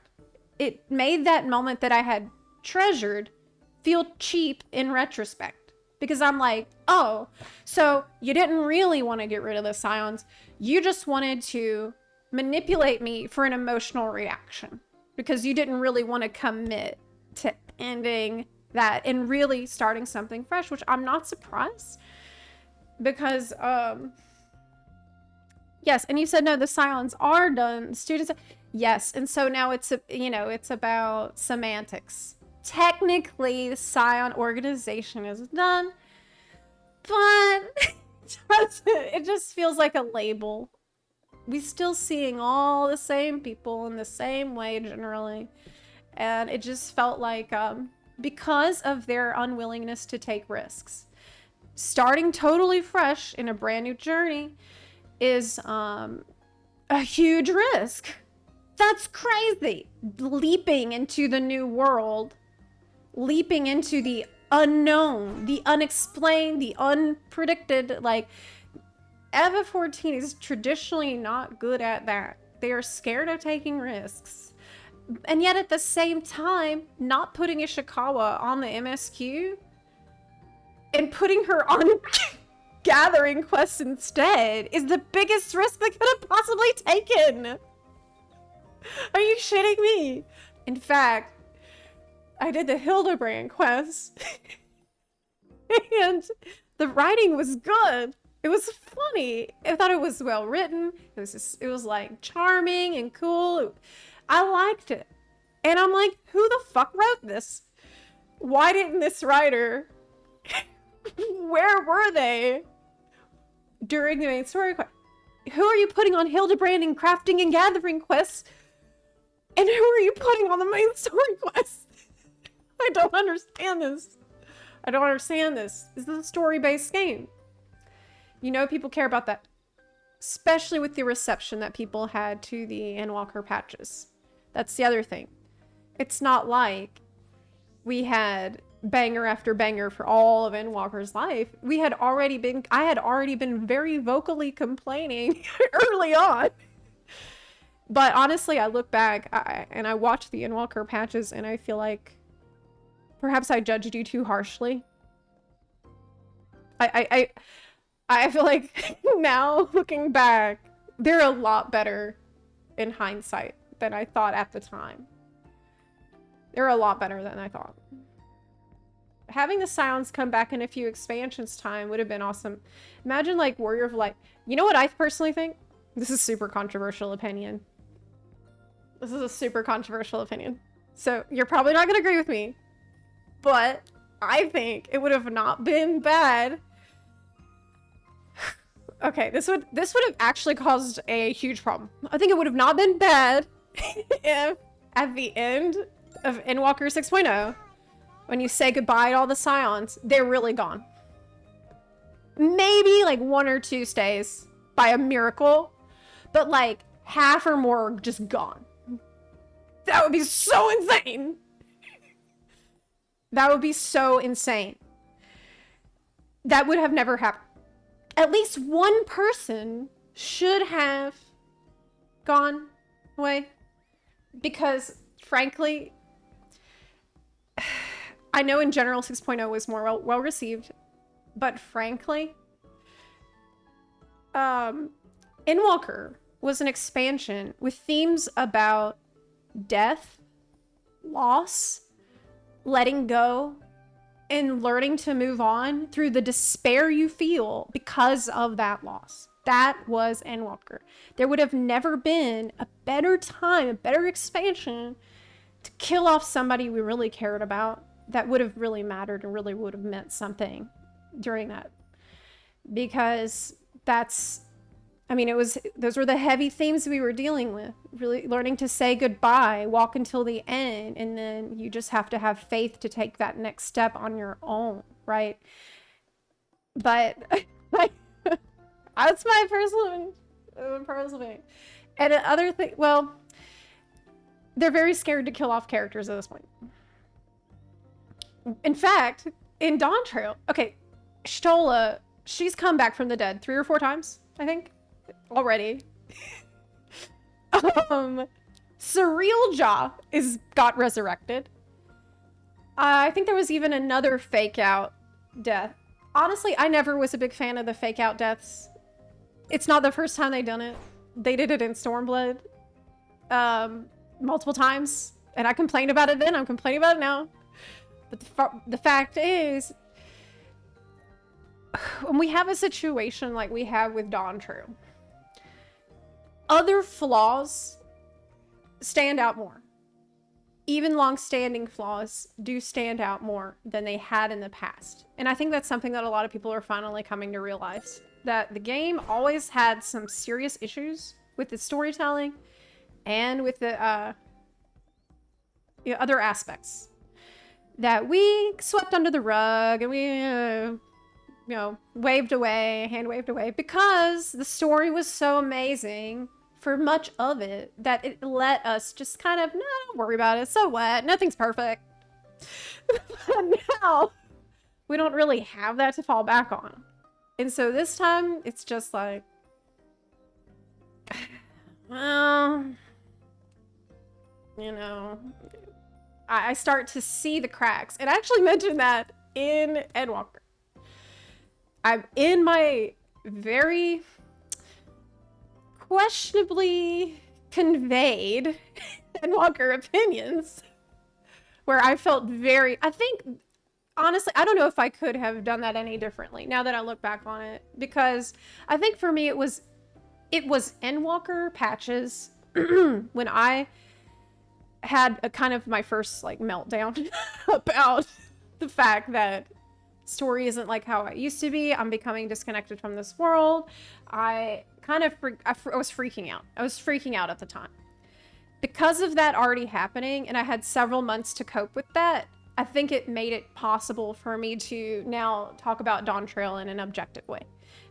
It made that moment that I had treasured feel cheap in retrospect. Because I'm like, oh, so you didn't really want to get rid of the Scions. You just wanted to manipulate me for an emotional reaction. Because you didn't really want to commit to ending that and really starting something fresh, which I'm not surprised. Because, yes, and you said, no, the Scions are done. Students, yes, and so now it's, it's about semantics. Technically, the Scion organization is done, but it just feels like a label. We're still seeing all the same people in the same way generally. And it just felt like, because of their unwillingness to take risks, starting totally fresh in a brand new journey is a huge risk. That's crazy. Leaping into the new world, leaping into the unknown, the unexplained, the unpredicted. Like, EVA 14 is traditionally not good at that. They are scared of taking risks. And yet at the same time, not putting Ishikawa on the MSQ and putting her on gathering quests instead is the biggest risk they could have possibly taken. Are you shitting me? In fact, I did the Hildebrand quest and the writing was good. It was funny. I thought it was well written. It was like charming and cool. I liked it. And I'm like, who the fuck wrote this? Why didn't this writer... Where were they during the main story quest? Who are you putting on Hildebrand and crafting and gathering quests? And who are you putting on the main story quests? I don't understand this. I don't understand this. This is a story-based game. You know people care about that. Especially with the reception that people had to the Endwalker patches. That's the other thing. It's not like we had banger after banger for all of Endwalker's life. I had already been very vocally complaining early on. But honestly, I look back and I watch the Endwalker patches and I feel like perhaps I judged you too harshly. I feel like now looking back, they're a lot better in hindsight than I thought at the time. They're a lot better than I thought. Having the Scions come back in a few expansions time would have been awesome. Imagine like Warrior of Light. You know what I personally think? This is super controversial opinion. This is a super controversial opinion. So you're probably not going to agree with me. But I think it would have not been bad. Okay, this would have actually caused a huge problem. I think it would have not been bad if at the end of Endwalker 6.0, when you say goodbye to all the Scions, they're really gone. Maybe like 1 or 2 stays by a miracle, but like half or more are just gone. That would be so insane. That would be so insane. That would have never happened. At least one person should have gone away. Because, frankly, I know in general 6.0 was more well received. But frankly, Endwalker was an expansion with themes about death, loss, letting go, and learning to move on through the despair you feel because of that loss. That was Endwalker. There would have never been a better time, a better expansion to kill off somebody we really cared about that would have really mattered and really would have meant something during that. Because that's, I mean, those were the heavy themes we were dealing with. Really learning to say goodbye, walk until the end, and then you just have to have faith to take that next step on your own, right? But that's my personal opinion. And another thing, well, they're very scared to kill off characters at this point. In fact, in Dawntrail, okay, Stola, she's come back from the dead 3 or 4 times, I think, already. Surreal Jaw got resurrected. I think there was even another fake out death. Honestly, I never was a big fan of the fake out deaths. It's not the first time they've done it. They did it in Stormblood multiple times, and I complained about it then. I'm complaining about it now. But the fact is, when we have a situation like we have with Dawntrail, other flaws stand out more. Even long-standing flaws do stand out more than they had in the past. And I think that's something that a lot of people are finally coming to realize. That the game always had some serious issues with the storytelling and with the other aspects that we swept under the rug and we hand waved away because the story was so amazing for much of it that it let us just kind of, no, don't worry about it, so what, nothing's perfect. But now we don't really have that to fall back on. And so this time it's just like, well, I start to see the cracks. And I actually mentioned that in Endwalker. I'm in my very questionably conveyed Endwalker opinions, where I felt I think, honestly, I don't know if I could have done that any differently now that I look back on it, because I think for me it was Endwalker patches when I had a kind of my first like meltdown about the fact that story isn't like how it used to be. I'm becoming disconnected from this world. I was freaking out. I was freaking out at the time. Because of that already happening, and I had several months to cope with that, I think it made it possible for me to now talk about Dawntrail in an objective way.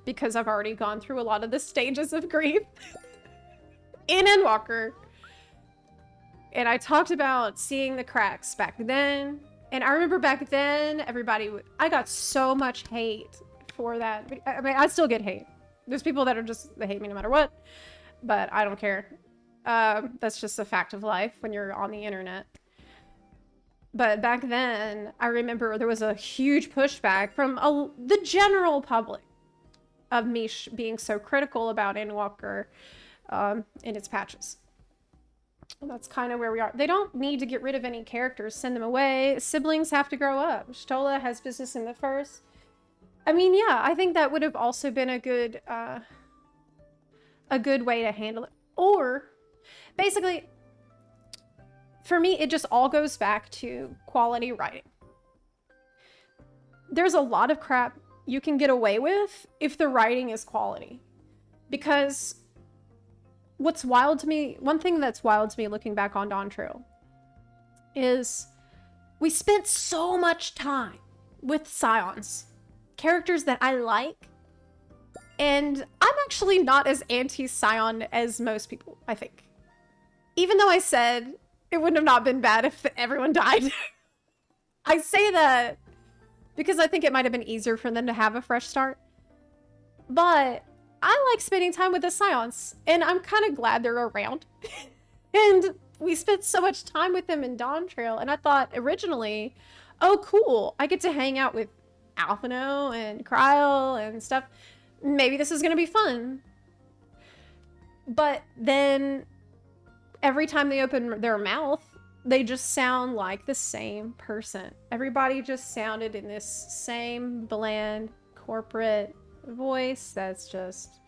Because I've already gone through a lot of the stages of grief in Endwalker. And I talked about seeing the cracks back then. And I remember back then, I got so much hate for that. I mean, I still get hate. There's people that they hate me no matter what, but I don't care. That's just a fact of life when you're on the internet. But back then, I remember there was a huge pushback from the general public of me being so critical about Endwalker in its patches. And that's kind of where we are. They don't need to get rid of any characters, send them away. Siblings have to grow up. Stola has business in the first. I mean, yeah, I think that would have also been a good way to handle it. Or, basically, for me, it just all goes back to quality writing. There's a lot of crap you can get away with if the writing is quality. Because what's wild to me, one thing that's wild to me looking back on Dawntrail is we spent so much time with Scions, characters that I like, and I'm actually not as anti-Scion as most people, I think. Even though I said it wouldn't have not been bad if everyone died. I say that because I think it might have been easier for them to have a fresh start. But I like spending time with the Scions, and I'm kind of glad they're around. And we spent so much time with them in Dawntrail, and I thought originally, oh cool, I get to hang out with Alphino and Kryl and stuff. Maybe this is going to be fun. But then every time they open their mouth, they just sound like the same person. Everybody just sounded in this same bland corporate voice that's just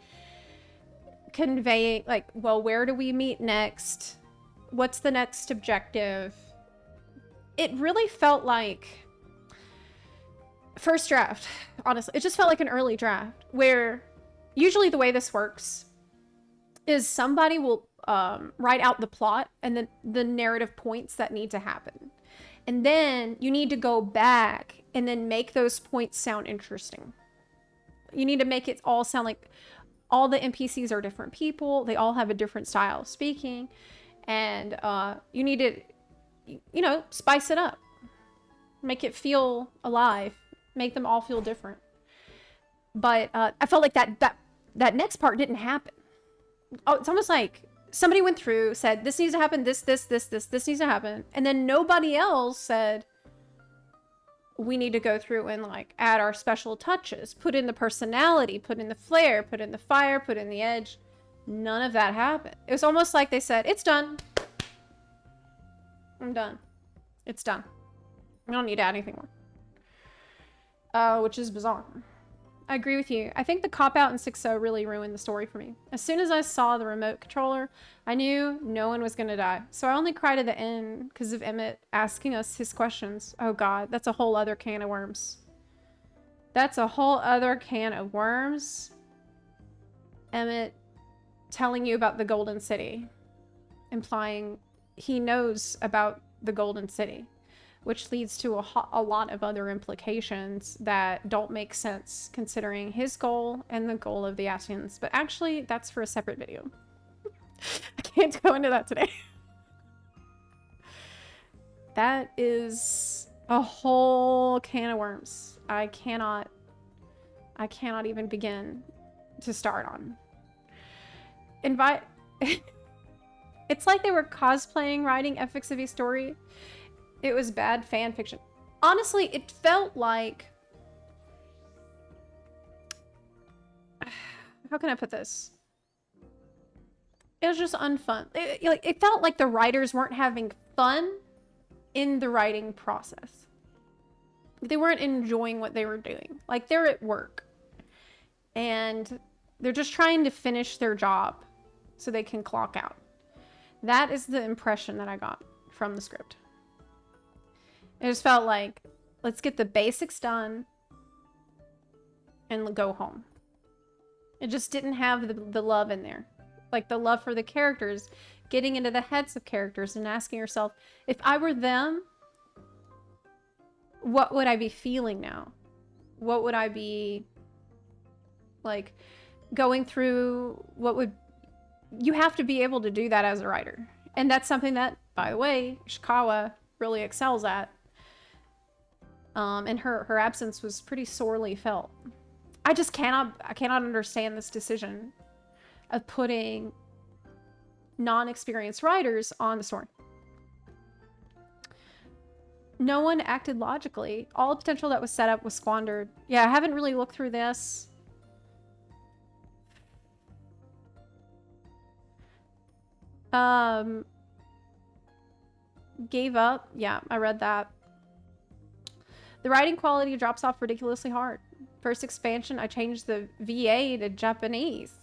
conveying like, well, where do we meet next? What's the next objective? It really felt like first draft, honestly. It just felt like an early draft where usually the way this works is somebody will write out the plot and then the narrative points that need to happen. And then you need to go back and then make those points sound interesting. You need to make it all sound like all the NPCs are different people. They all have a different style of speaking. And you need to, you know, spice it up. Make it feel alive. Make them all feel different. But I felt like that next part didn't happen. Oh, it's almost like somebody went through, said, this needs to happen, this needs to happen. And then nobody else said, we need to go through and like add our special touches, put in the personality, put in the flair, put in the fire, put in the edge. None of that happened. It was almost like they said, it's done. I'm done. It's done. I don't need to add anything more. Which is bizarre. I agree with you. I think the cop-out in 6.0 really ruined the story for me. As soon as I saw the remote controller, I knew no one was going to die. So I only cried at the end because of Emmett asking us his questions. Oh god, that's a whole other can of worms. That's a whole other can of worms. Emmett telling you about the Golden City. Implying he knows about the Golden City. Which leads to a lot of other implications that don't make sense considering his goal and the goal of the Asians. But actually, that's for a separate video. I can't go into that today. That is a whole can of worms. I cannot even begin to start on. It's like they were cosplaying writing FXV story. It was bad fan fiction. Honestly, it felt like... How can I put this? It was just unfun. It felt like the writers weren't having fun in the writing process. They weren't enjoying what they were doing. Like, they're at work. And they're just trying to finish their job so they can clock out. That is the impression that I got from the script. It just felt like, let's get the basics done and go home. It just didn't have the love in there. Like the love for the characters, getting into the heads of characters and asking yourself, if I were them, what would I be feeling now? What would I be like going through? What would... You have to be able to do that as a writer. And that's something that, by the way, Ishikawa really excels at. And her absence was pretty sorely felt. I cannot understand this decision of putting non-experienced writers on the story. No one acted logically. All the potential that was set up was squandered. Yeah, I haven't really looked through this. Gave up. Yeah, I read that. The writing quality drops off ridiculously hard. First expansion, I changed the VA to Japanese.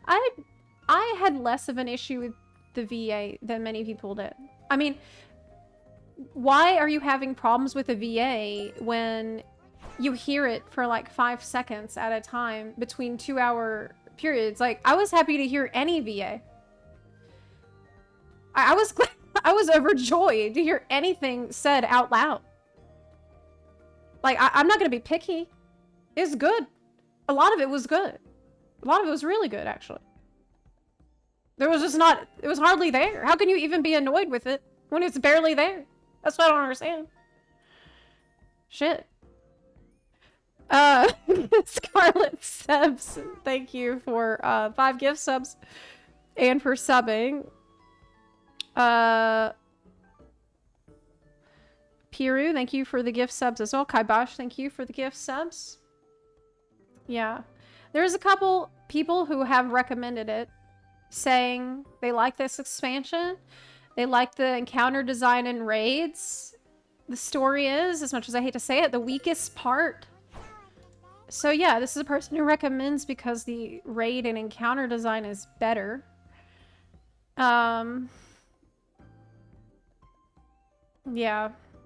I had less of an issue with the VA than many people did. I mean, why are you having problems with a VA when you hear it for like 5 seconds at a time between 2-hour periods? Like, I was happy to hear any VA. I was overjoyed to hear anything said out loud. Like, I'm not going to be picky. It's good. A lot of it was good. A lot of it was really good, actually. There was just not... It was hardly there. How can you even be annoyed with it when it's barely there? That's what I don't understand. Shit. Scarlet Subs, thank you for 5 gift subs. And for subbing. Piru, thank you for the gift subs as well. Kaibosh, thank you for the gift subs. Yeah. There's a couple people who have recommended it, saying they like this expansion. They like the encounter design and raids. The story is, as much as I hate to say it, the weakest part. So yeah, this is a person who recommends because the raid and encounter design is better. Yeah.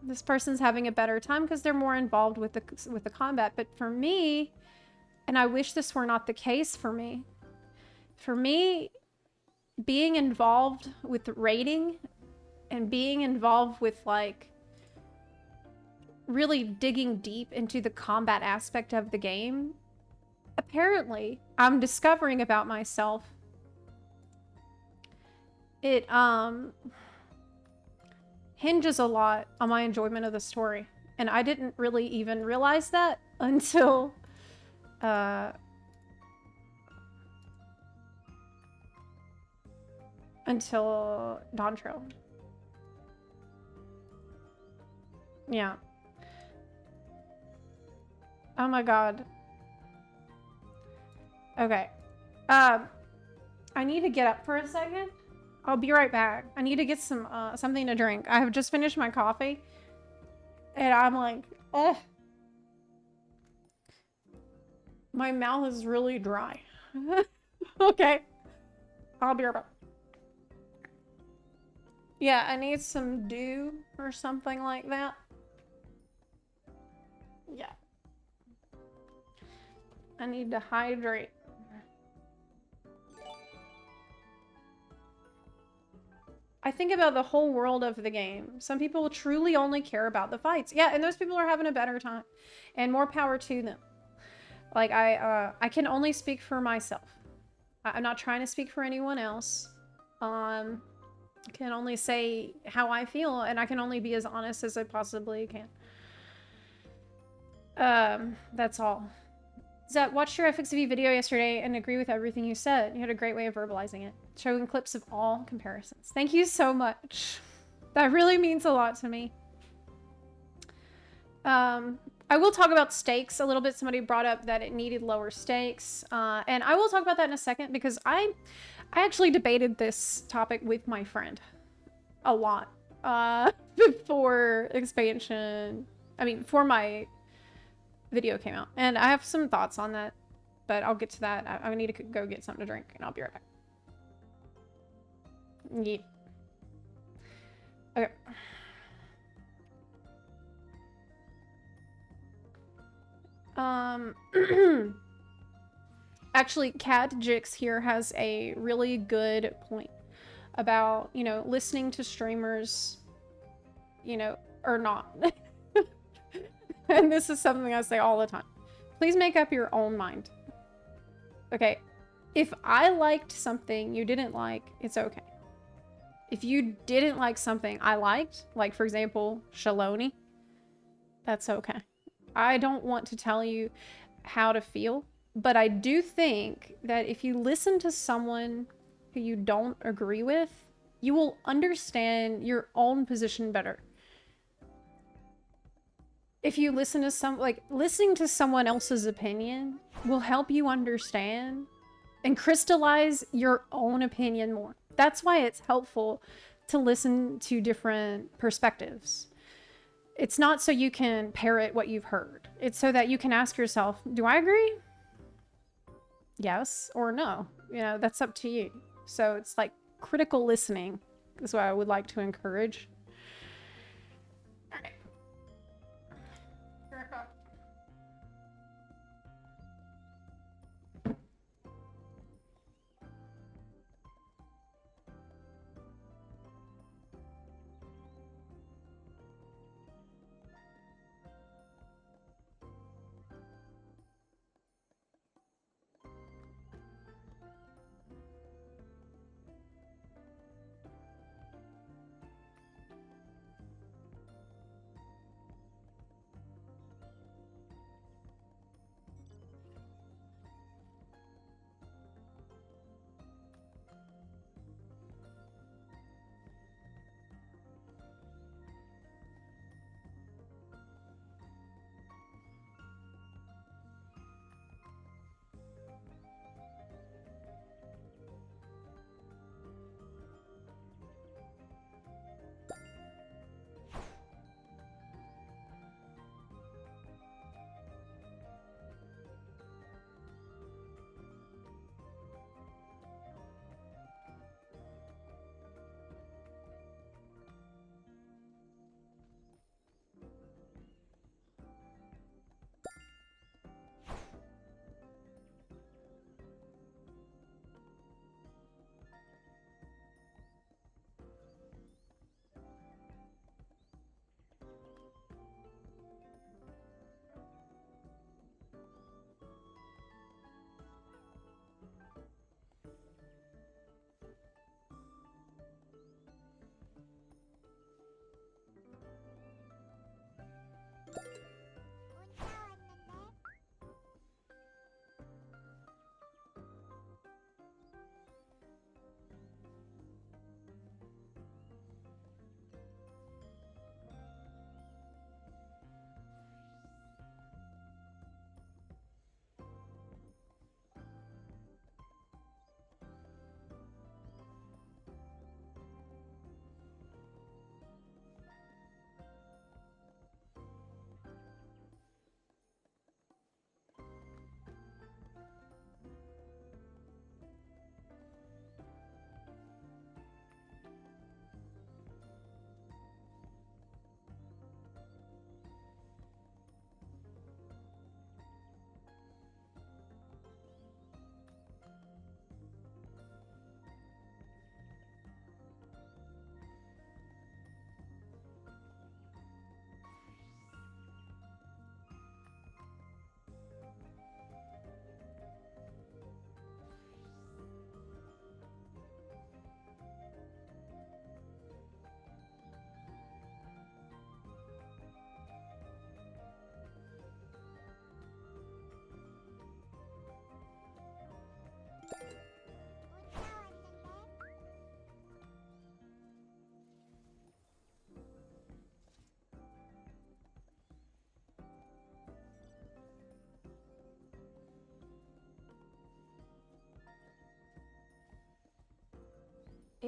This person's having a better time because they're more involved with the combat. But for me, and I wish this were not the case for me, being involved with raiding and being involved with like really digging deep into the combat aspect of the game, apparently I'm discovering about myself it hinges a lot on my enjoyment of the story. And I didn't really even realize that until Dawntrail. Yeah. Oh my god. Okay. I need to get up for a second. I'll be right back. I need to get some something to drink. I have just finished my coffee. And I'm like, ugh. My mouth is really dry. Okay. I'll be right back. Yeah, I need some dew or something like that. Yeah. I need to hydrate. I think about the whole world of the game. Some people truly only care about the fights. Yeah, and those people are having a better time. And more power to them. Like, I can only speak for myself. I'm not trying to speak for anyone else. I can only say how I feel, and I can only be as honest as I possibly can. That's all. Zep, watched your FXV video yesterday and agree with everything you said. You had a great way of verbalizing it. Showing clips of all comparisons. Thank you so much. That really means a lot to me. I will talk about stakes a little bit. Somebody brought up that it needed lower stakes. And I will talk about that in a second because I actually debated this topic with my friend a lot before expansion. I mean, before my video came out. And I have some thoughts on that, but I'll get to that. I need to go get something to drink and I'll be right back. Yeah. Okay. Actually, Cat Jix here has a really good point about, you know, listening to streamers, you know, or not. And this is something I say all the time. Please make up your own mind. Okay. If I liked something you didn't like, it's okay. If you didn't like something I liked, like for example, Shaloni, that's okay. I don't want to tell you how to feel, but I do think that if you listen to someone who you don't agree with, you will understand your own position better. If you listen to listening to someone else's opinion will help you understand and crystallize your own opinion more. That's why it's helpful to listen to different perspectives. It's not so you can parrot what you've heard. It's so that you can ask yourself, do I agree? Yes or no? You know, that's up to you. So it's like critical listening is what I would like to encourage. All right.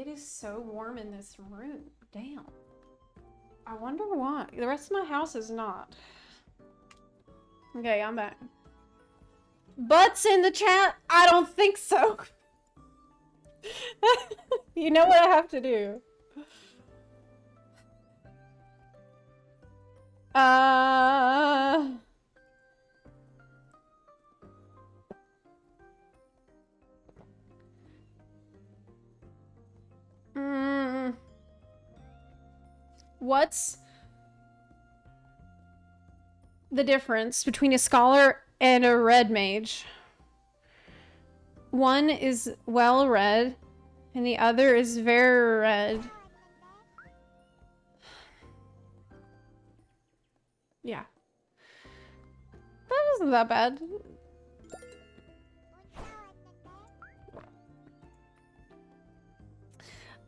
It is so warm in this room. Damn. I wonder why. The rest of my house is not. Okay, I'm back. Butts in the chat? I don't think so. You know what I have to do. What's the difference between a scholar and a red mage? One is well read, and the other is very red. Yeah. That wasn't that bad.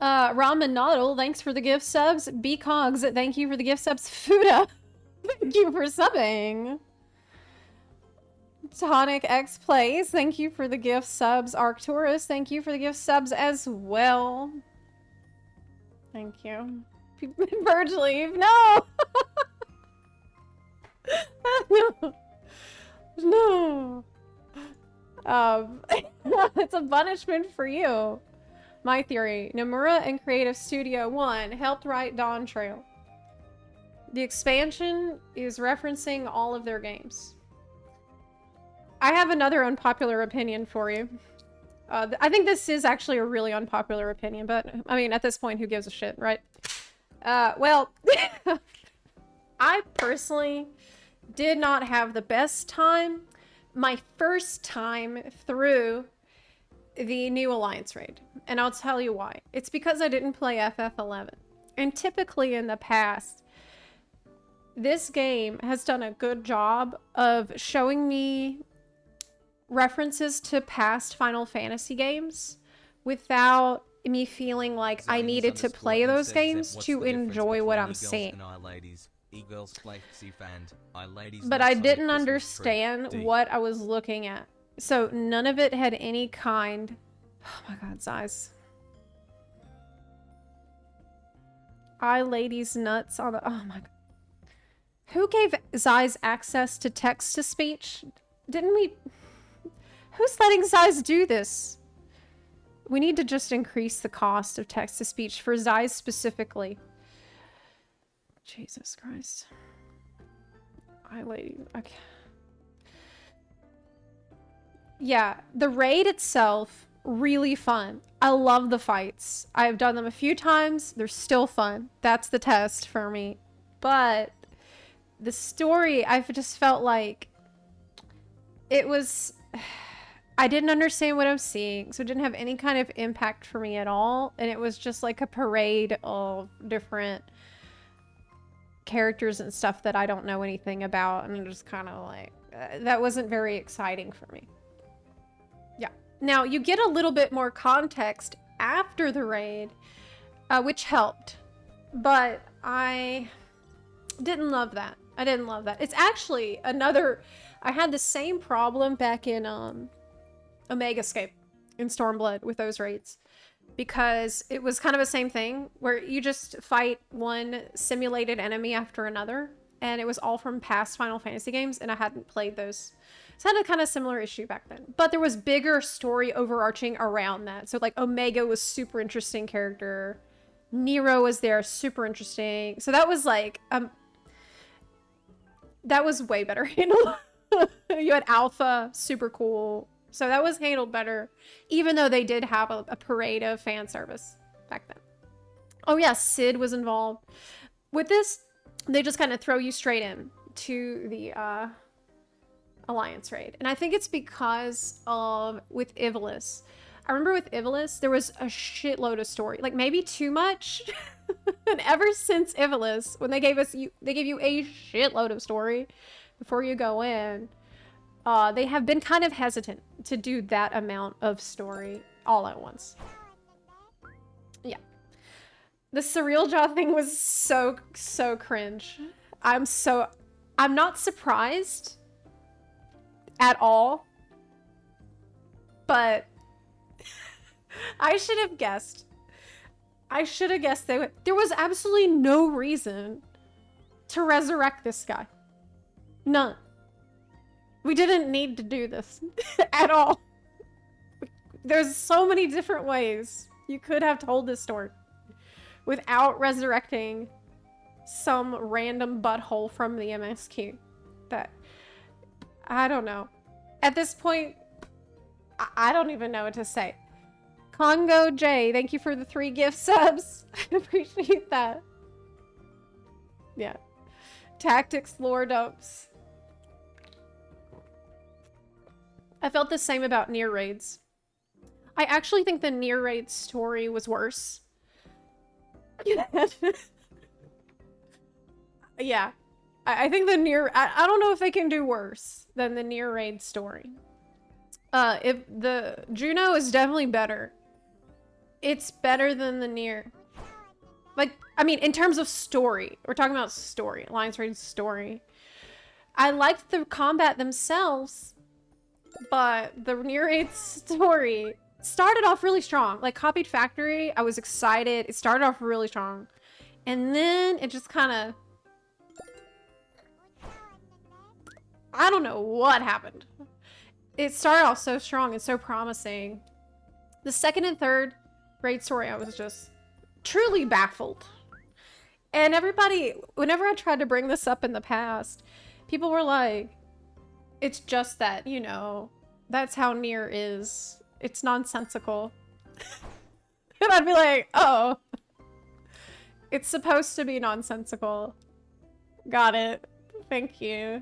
Ramen Noddle, thanks for the gift subs. B-Cogs, thank you for the gift subs. Fuda, thank you for subbing. Tonic X Plays, thank you for the gift subs. Arcturus, thank you for the gift subs as well. Thank you. Verge leave, no! No. No. It's a punishment for you. My theory. Nomura and Creative Studio 1 helped write Dawntrail. The expansion is referencing all of their games. I have another unpopular opinion for you. I think this is actually a really unpopular opinion, but I mean, at this point, who gives a shit, right? Well, I personally did not have the best time my first time through the new Alliance raid. And I'll tell you why. It's because I didn't play FF11. And typically in the past, this game has done a good job of showing me references to past Final Fantasy games without me feeling like I needed to play those games to enjoy what I'm seeing. But I didn't understand what I was looking at. So none of it had any kind... Oh my god, Zeiss. Ladies nuts on the... Oh my god. Who gave Zeiss access to text-to-speech? Didn't we... Who's letting Zeiss do this? We need to just increase the cost of text-to-speech for Zeiss specifically. Jesus Christ. Lady... Okay. Yeah, the raid itself, really fun. I love the fights. I've done them a few times. They're still fun. That's the test for me. But the story, I've just felt like it was... I didn't understand what I'm seeing, so it didn't have any kind of impact for me at all. And it was just like a parade of different characters and stuff that I don't know anything about. And I'm just kind of like, that wasn't very exciting for me. Yeah. Now, you get a little bit more context after the raid, which helped. But I didn't love that. I didn't love that. It's actually another... I had the same problem back in Omegascape in Stormblood with those raids. Because it was kind of the same thing, where you just fight one simulated enemy after another. And it was all from past Final Fantasy games, and I hadn't played those. So I had a kind of similar issue back then. But there was bigger story overarching around that. So like Omega was super interesting character. Nero was there, super interesting. So that was like, that was way better handled. You had Alpha, super cool. So that was handled better, even though they did have a parade of fan service back then. Oh yeah, Sid was involved. With this, they just kind of throw you straight in to the Alliance raid. And I think it's because of, with Ivalice. I remember with Ivalice, there was a shitload of story. Like, maybe too much. And ever since Ivalice, when they gave you a shitload of story before you go in, they have been kind of hesitant to do that amount of story all at once. Yeah. The Surreal Jaw thing was so cringe. I'm not surprised at all, but I should have guessed. I should have guessed they would. There was absolutely no reason to resurrect this guy. None. We didn't need to do this at all. There's so many different ways you could have told this story without resurrecting some random butthole from the MSQ. That, I don't know. At this point, I don't even know what to say. Congo J, thank you for the 3 gift subs. I appreciate that. Yeah. Tactics lore dumps. I felt the same about Near Raids. I actually think the Near Raid story was worse. Yeah. I think the Near... I don't know if they can do worse than the Near Raid story. If the Juno is definitely better. It's better than the Near. Like, I mean, in terms of story. We're talking about story. Alliance Raid's story. I liked the combat themselves, but the Near Raid story started off really strong. Like, Copied Factory, I was excited. It started off really strong. And then it just kind of... I don't know what happened. It started off so strong and so promising. The second and third raid story, I was just truly baffled. And everybody, whenever I tried to bring this up in the past, people were like, it's just that, you know, that's how Nier is. It's nonsensical. And I'd be like, oh, it's supposed to be nonsensical. Got it. Thank you.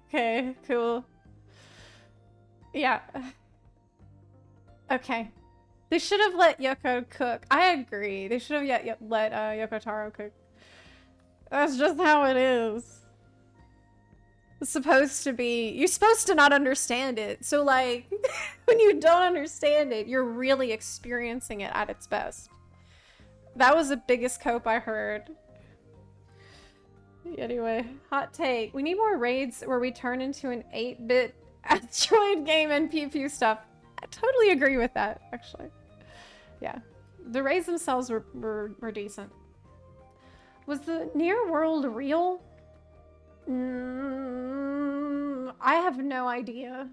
Okay, cool. Yeah. Okay. They should have let Yoko cook. I agree. They should have let Yoko Taro cook. That's just how it is. It's supposed to be... You're supposed to not understand it. So, like, when you don't understand it, you're really experiencing it at its best. That was the biggest cope I heard. Anyway, hot take. We need more raids where we turn into an 8-bit asteroid game and pew pew stuff. I totally agree with that, actually. Yeah. The raids themselves were decent. Was the Near world real? I have no idea.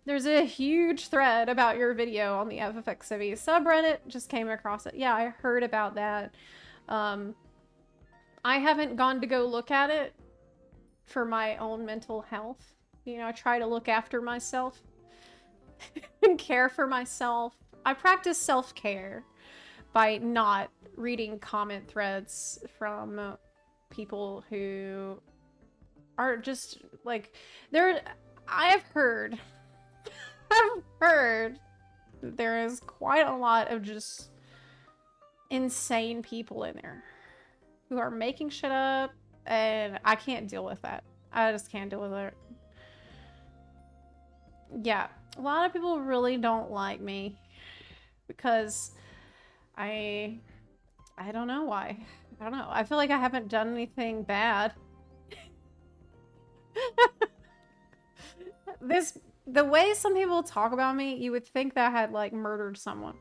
There's a huge thread about your video on the FFXW subreddit. Just came across it. Yeah, I heard about that. I haven't gone to go look at it for my own mental health. You know, I try to look after myself and care for myself. I practice self-care by not reading comment threads from people who are just like, I've heard there is quite a lot of just insane people in there who are making shit up, and I can't deal with that. I just can't deal with it. Yeah, a lot of people really don't like me because I don't know why. I don't know. I feel like I haven't done anything bad. The way some people talk about me, you would think that I had like murdered someone.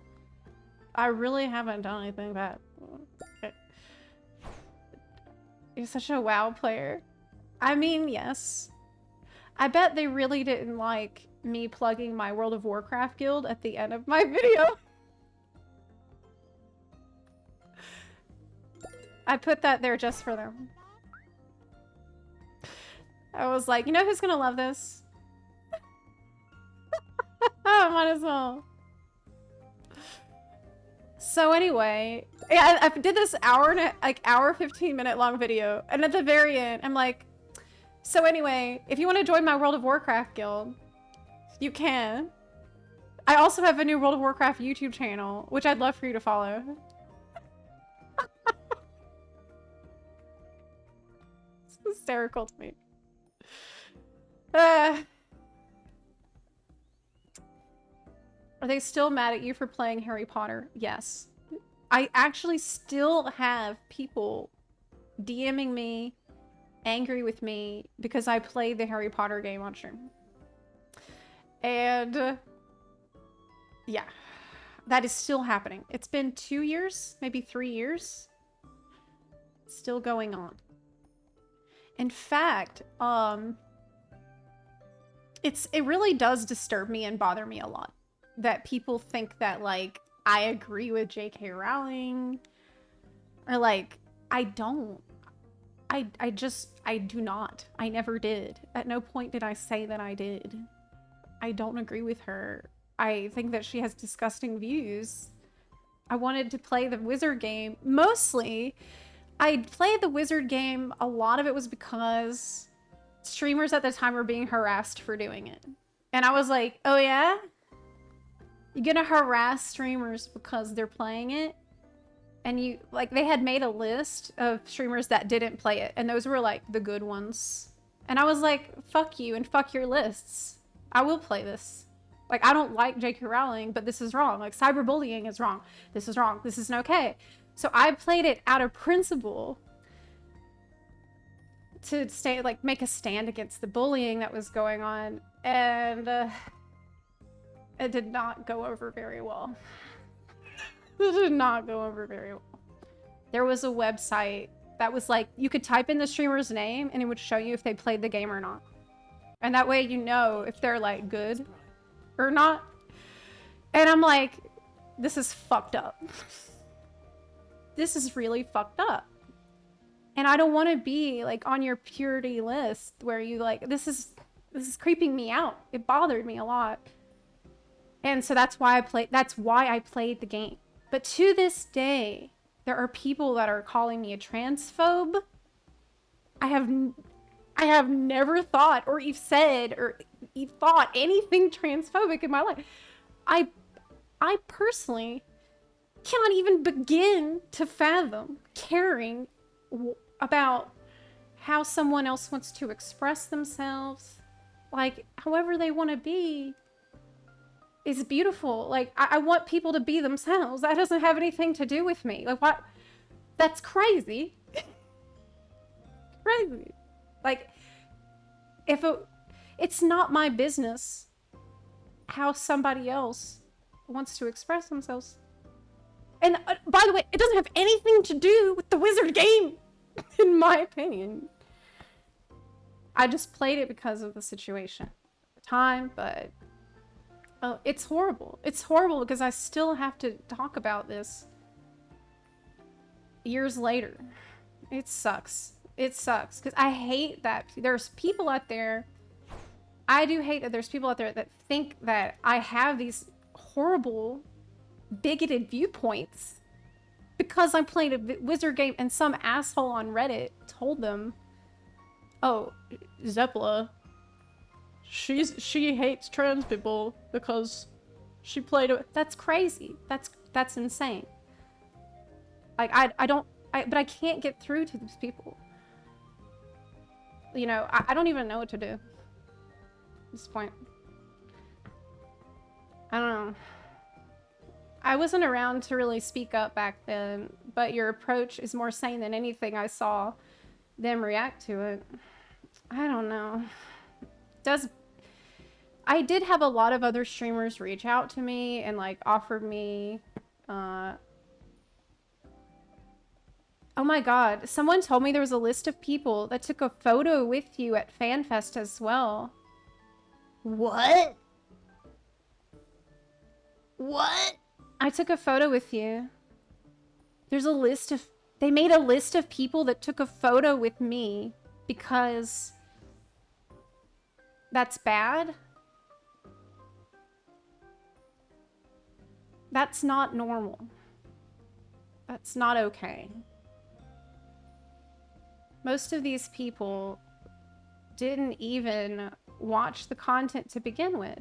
I really haven't done anything bad. You're such a WoW player. I mean, yes. I bet they really didn't like me plugging my World of Warcraft guild at the end of my video. I put that there just for them. I was like, you know who's gonna love this? Might as well. So anyway, yeah, I did this hour 15-minute long video, and at the very end, I'm like, so anyway, if you want to join my World of Warcraft guild, you can. I also have a new World of Warcraft YouTube channel, which I'd love for you to follow. It's hysterical to me. Are they still mad at you for playing Harry Potter? Yes. I actually still have people DMing me, angry with me, because I played the Harry Potter game on stream. And, yeah. That is still happening. It's been 2 years, maybe 3 years. Still going on. In fact, it really does disturb me and bother me a lot that people think that, like, I agree with J.K. Rowling, or like, I don't. I do not. I never did. At no point did I say that I did. I don't agree with her. I think that she has disgusting views. I wanted to play the wizard game. Mostly, I played the wizard game. A lot of it was because streamers at the time were being harassed for doing it. And I was like, oh yeah? You're gonna harass streamers because they're playing it? And you, like, they had made a list of streamers that didn't play it. And those were, like, the good ones. And I was like, fuck you and fuck your lists. I will play this. Like, I don't like J.K. Rowling, but this is wrong. Like, cyberbullying is wrong. This is wrong. This isn't okay. So I played it out of principle to stay, like, make a stand against the bullying that was going on. And it did not go over very well. It did not go over very well. There was a website that was like, you could type in the streamer's name and it would show you if they played the game or not. And that way you know if they're, like, good or not. And I'm like, this is fucked up. This is really fucked up. And I don't want to be, like, on your purity list where you, like, this is creeping me out. It bothered me a lot. And so that's why I played the game. But to this day, there are people that are calling me a transphobe. I have never thought or even said or thought anything transphobic in my life. I personally cannot even begin to fathom caring about how someone else wants to express themselves. Like, however they want to be is beautiful. Like, I want people to be themselves. That doesn't have anything to do with me. Like, what? That's crazy. Crazy. Like, it's not my business how somebody else wants to express themselves. And by the way, it doesn't have anything to do with the wizard game, in my opinion. I just played it because of the situation at the time, but it's horrible. It's horrible because I still have to talk about this years later. It sucks. It sucks because I hate that there's people out there. I do hate that there's people out there that think that I have these horrible, bigoted viewpoints because I'm playing a wizard game and some asshole on Reddit told them, oh, Zepla, she hates trans people because she played a... That's crazy. That's insane. Like, but I can't get through to these people. You know, I don't even know what to do at this point. I don't know. I wasn't around to really speak up back then, but your approach is more sane than anything I saw them react to it. I don't know. I did have a lot of other streamers reach out to me and, like, offered me, oh my god, someone told me there was a list of people that took a photo with you at FanFest as well. What? What? I took a photo with you. There's a list of... They made a list of people that took a photo with me because that's bad. That's not normal. That's not okay. Most of these people didn't even watch the content to begin with.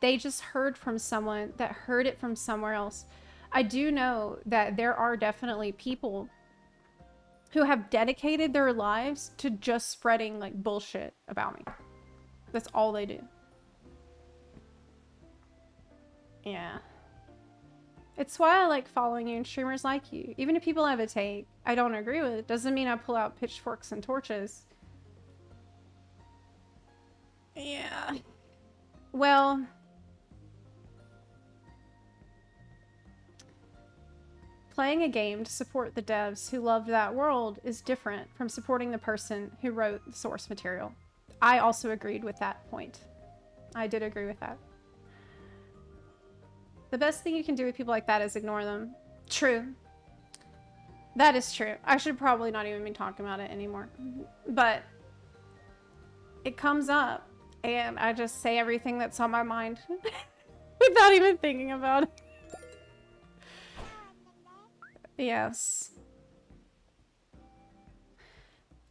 They just heard from someone that heard it from somewhere else. I do know that there are definitely people who have dedicated their lives to just spreading, like, bullshit about me. That's all they do. Yeah. It's why I like following you and streamers like you. Even if people have a take I don't agree with, it doesn't mean I pull out pitchforks and torches. Yeah. Well, Playing a game to support the devs who loved that world is different from supporting the person who wrote the source material. I also agreed with that point. I did agree with that. The best thing you can do with people like that is ignore them. True. That is true. I should probably not even be talking about it anymore. But it comes up and I just say everything that's on my mind without even thinking about it. Yes.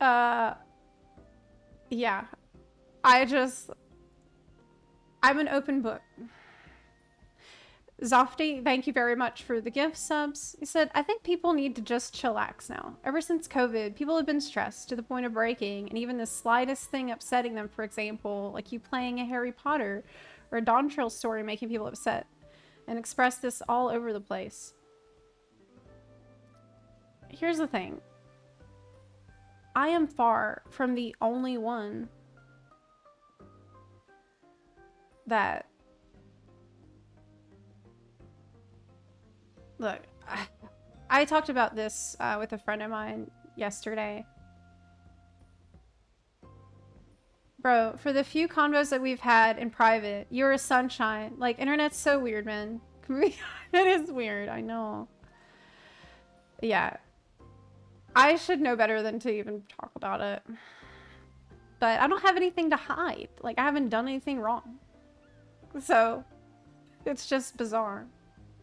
Yeah. I'm an open book. Zofty, thank you very much for the gift subs. He said, I think people need to just chillax now. Ever since COVID, people have been stressed to the point of breaking, and even the slightest thing upsetting them, for example, like you playing a Harry Potter or a Dawntrail story making people upset, and express this all over the place. Here's the thing. I am far from the only one that... Look, I talked about this with a friend of mine yesterday. Bro, for the few convos that we've had in private, you're a sunshine. Like, internet's so weird, man. It is weird, I know. Yeah. I should know better than to even talk about it. But I don't have anything to hide. Like, I haven't done anything wrong. So, it's just bizarre.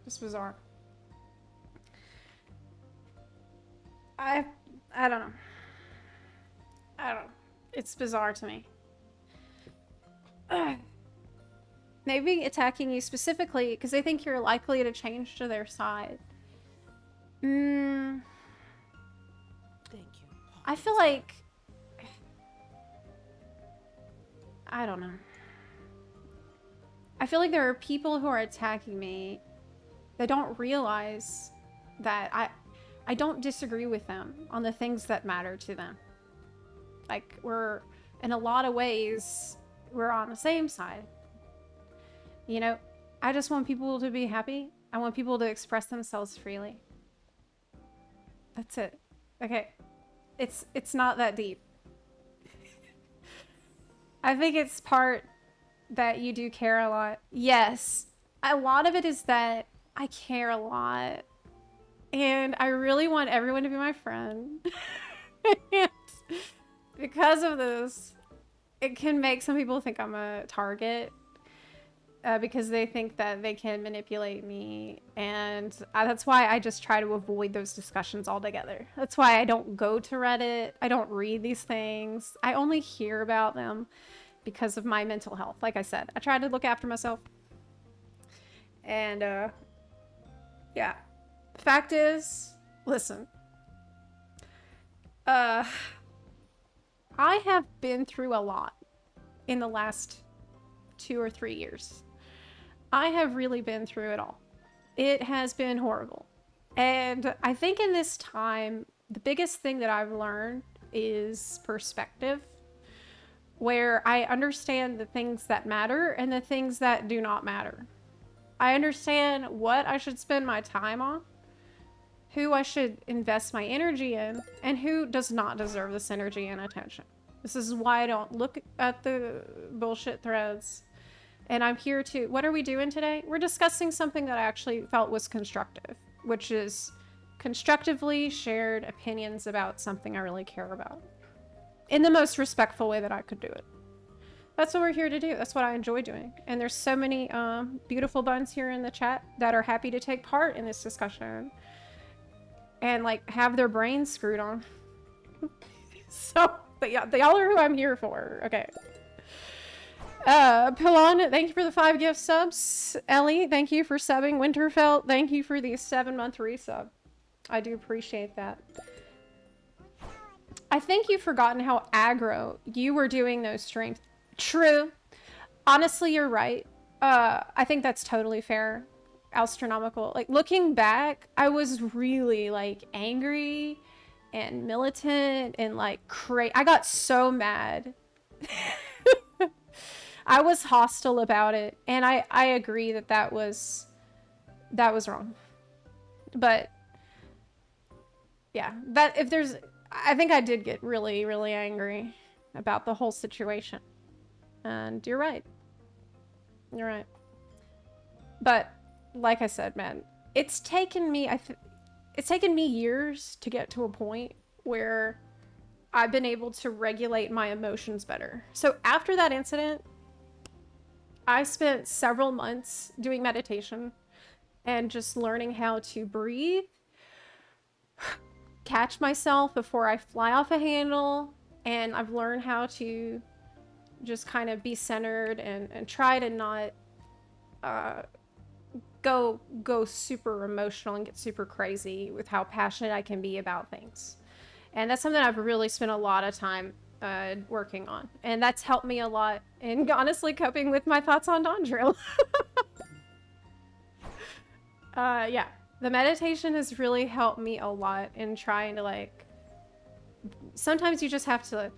Just bizarre. I don't know. I don't know. It's bizarre to me. Maybe attacking you specifically because they think you're likely to change to their side. Thank you. I feel like... I don't know. I feel like there are people who are attacking me that don't realize that I don't disagree with them on the things that matter to them. Like, we're, in a lot of ways, we're on the same side. You know, I just want people to be happy. I want people to express themselves freely. That's it. Okay. It's not that deep. I think it's part that you do care a lot. Yes. A lot of it is that I care a lot. And I really want everyone to be my friend. And because of this, it can make some people think I'm a target. Because they think that they can manipulate me. And that's why I just try to avoid those discussions altogether. That's why I don't go to Reddit. I don't read these things. I only hear about them because of my mental health. Like I said, I try to look after myself. And, yeah. Fact is, listen. I have been through a lot in the last 2 or 3 years. I have really been through it all. It has been horrible. And I think in this time, the biggest thing that I've learned is perspective, where I understand the things that matter and the things that do not matter. I understand what I should spend my time on, who I should invest my energy in, and who does not deserve this energy and attention. This is why I don't look at the bullshit threads. And I'm here to... What are we doing today? We're discussing something that I actually felt was constructive, which is constructively shared opinions about something I really care about. In the most respectful way that I could do it. That's what we're here to do. That's what I enjoy doing. And there's so many beautiful buns here in the chat that are happy to take part in this discussion. And, like, have their brains screwed on. So, but yeah, y'all are who I'm here for. Okay. Pilon, thank you for the 5 gift subs. Ellie, thank you for subbing. Winterfell, thank you for the 7-month resub. I do appreciate that. I think you've forgotten how aggro you were doing those streams. True. Honestly, you're right. I think that's totally fair. Astronomical. Like, looking back, I was really, like, angry and militant and, like, I got so mad. I was hostile about it, and I agree that that was wrong. But yeah, that if there's, I think I did get really, really angry about the whole situation. And you're right. You're right. But like I said, man, it's taken me, it's taken me years to get to a point where I've been able to regulate my emotions better. So after that incident, I spent several months doing meditation and just learning how to breathe, catch myself before I fly off a handle, and I've learned how to just kind of be centered and try to not go super emotional and get super crazy with how passionate I can be about things. And that's something I've really spent a lot of time working on. And that's helped me a lot in honestly coping with my thoughts on Dawntrail. Yeah, the meditation has really helped me a lot in trying to, like, sometimes you just have to,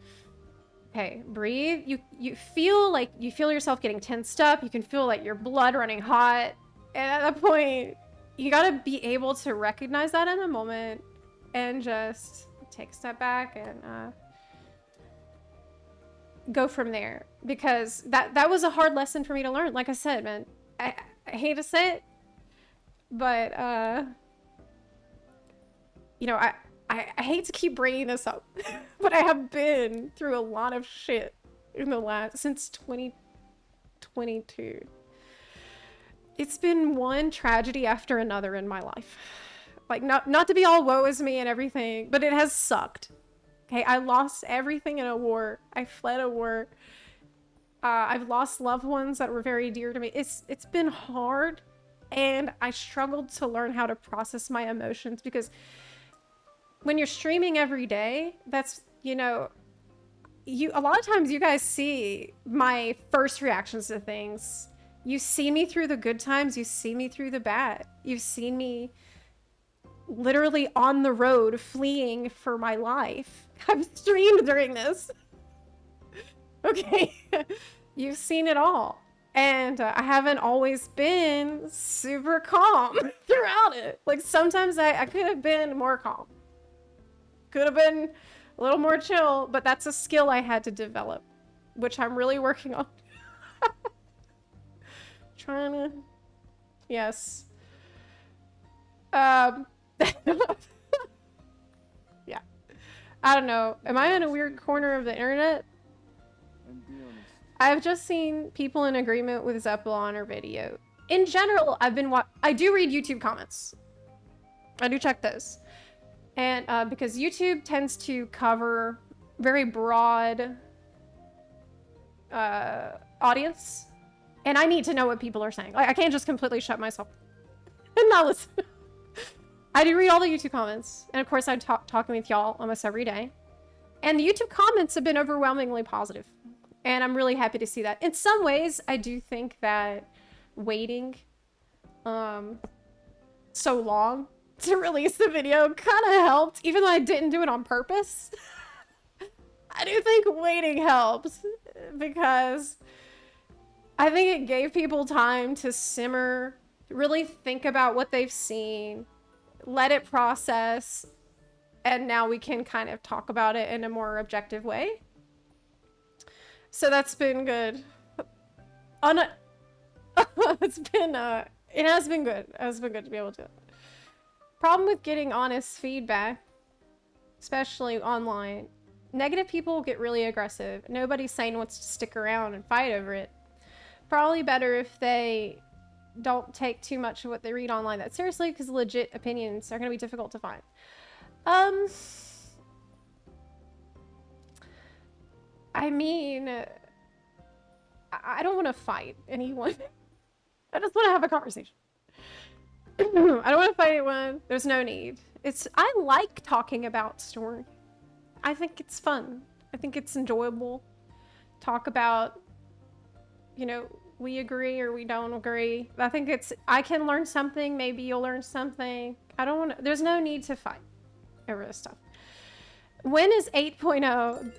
okay, breathe. You feel like, you feel yourself getting tensed up. You can feel like your blood running hot. And at that point, you gotta be able to recognize that in the moment and just take a step back and go from there. Because that was a hard lesson for me to learn. Like I said, man, I hate to say it, but you know, I hate to keep bringing this up, but I have been through a lot of shit in the since 2022. It's been one tragedy after another in my life. Like, not to be all woe is me and everything, but it has sucked. Okay, I lost everything in a war. I fled a war. I've lost loved ones that were very dear to me. It's been hard, and I struggled to learn how to process my emotions, because when you're streaming every day, that's, you know, a lot of times you guys see my first reactions to things. You see me through the good times, you see me through the bad. You've seen me literally on the road fleeing for my life. I've streamed during this. Okay. You've seen it all. And I haven't always been super calm throughout it. Like, sometimes I could have been more calm. Could have been a little more chill, but that's a skill I had to develop, which I'm really working on. Trying to, yes. Yeah. I don't know. Am I in a weird corner of the internet? I've just seen people in agreement with Zepla on her video. In general, I do read YouTube comments. I do check those. And because YouTube tends to cover very broad audience. And I need to know what people are saying. Like, I can't just completely shut myself and not listen. I do read all the YouTube comments. And of course, I'm talking with y'all almost every day. And the YouTube comments have been overwhelmingly positive. And I'm really happy to see that. In some ways, I do think that waiting so long to release the video kind of helped, even though I didn't do it on purpose. I do think waiting helps, because I think it gave people time to simmer, really think about what they've seen, let it process, and now we can kind of talk about it in a more objective way. So that's been good. It has been good. It has been good to be able to. Problem with getting honest feedback, especially online, negative people get really aggressive. Nobody saying wants to stick around and fight over it. Probably better if they don't take too much of what they read online that seriously, because legit opinions are going to be difficult to find. I mean, I don't want to fight anyone. I just want to have a conversation. I don't want to fight anyone. There's no need. I like talking about story. I think it's fun. I think it's enjoyable. Talk about, you know, we agree or we don't agree. I think I can learn something. Maybe you'll learn something. There's no need to fight over this stuff. When is 8.0?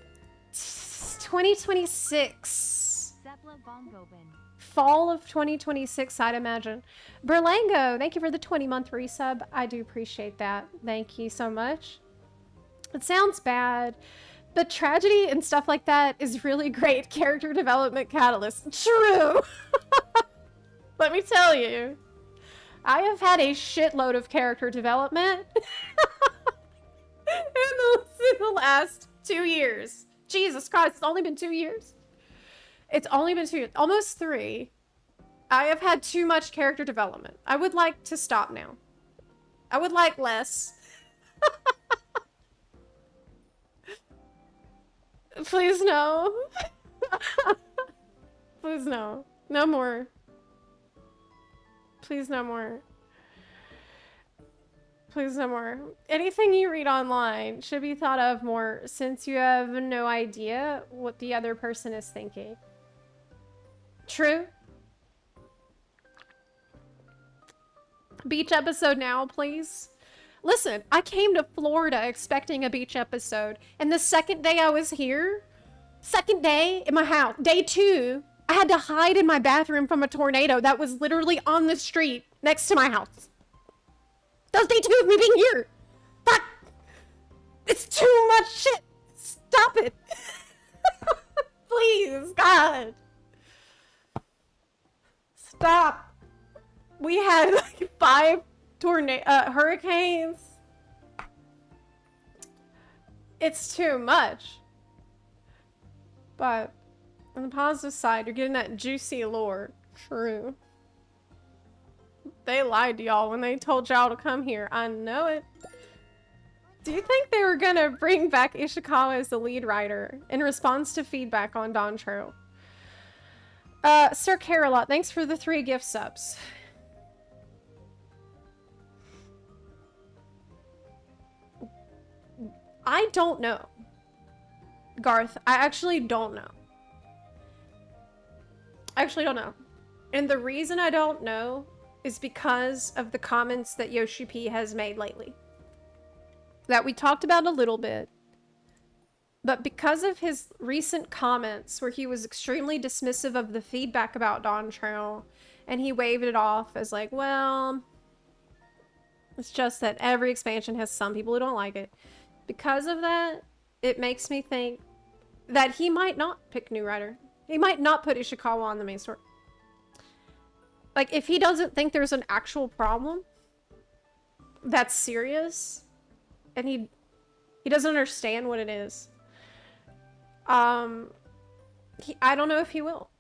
2026. Zepla Bongo Bin. Fall of 2026, I'd imagine. Berlango, thank you for the 20-month resub. I do appreciate that. Thank you so much. It sounds bad, but tragedy and stuff like that is really great character development catalyst. True! Let me tell you, I have had a shitload of character development in the last 2 years. Jesus Christ, it's only been 2 years. It's only been 2 years, almost 3. I have had too much character development. I would like to stop now. I would like less. Please no. Please no. No more. Please no more. Please no more. Anything you read online should be thought of more since you have no idea what the other person is thinking. True. Beach episode now, please. Listen, I came to Florida expecting a beach episode, and the second day I was here, second day in my house, day 2, I had to hide in my bathroom from a tornado that was literally on the street next to my house. That was day 2 of me being here. Fuck! It's too much shit. Stop it. Please, God. Stop. We had like 5 hurricanes. It's too much. But on the positive side, you're getting that juicy lore. True. They lied to y'all when they told y'all to come here. I know it. Do you think they were gonna bring back Ishikawa as the lead writer in response to feedback on Dawntrail? Sir Carolot, thanks for the 3 gift subs. I don't know. Garth, I actually don't know. I actually don't know. And the reason I don't know is because of the comments that Yoshi P has made lately. That we talked about a little bit. But because of his recent comments where he was extremely dismissive of the feedback about Dawntrail, and he waved it off as like, well, it's just that every expansion has some people who don't like it. Because of that, it makes me think that he might not pick new writer. He might not put Ishikawa on the main story. Like, if he doesn't think there's an actual problem that's serious, and he doesn't understand what it is, I don't know if he will.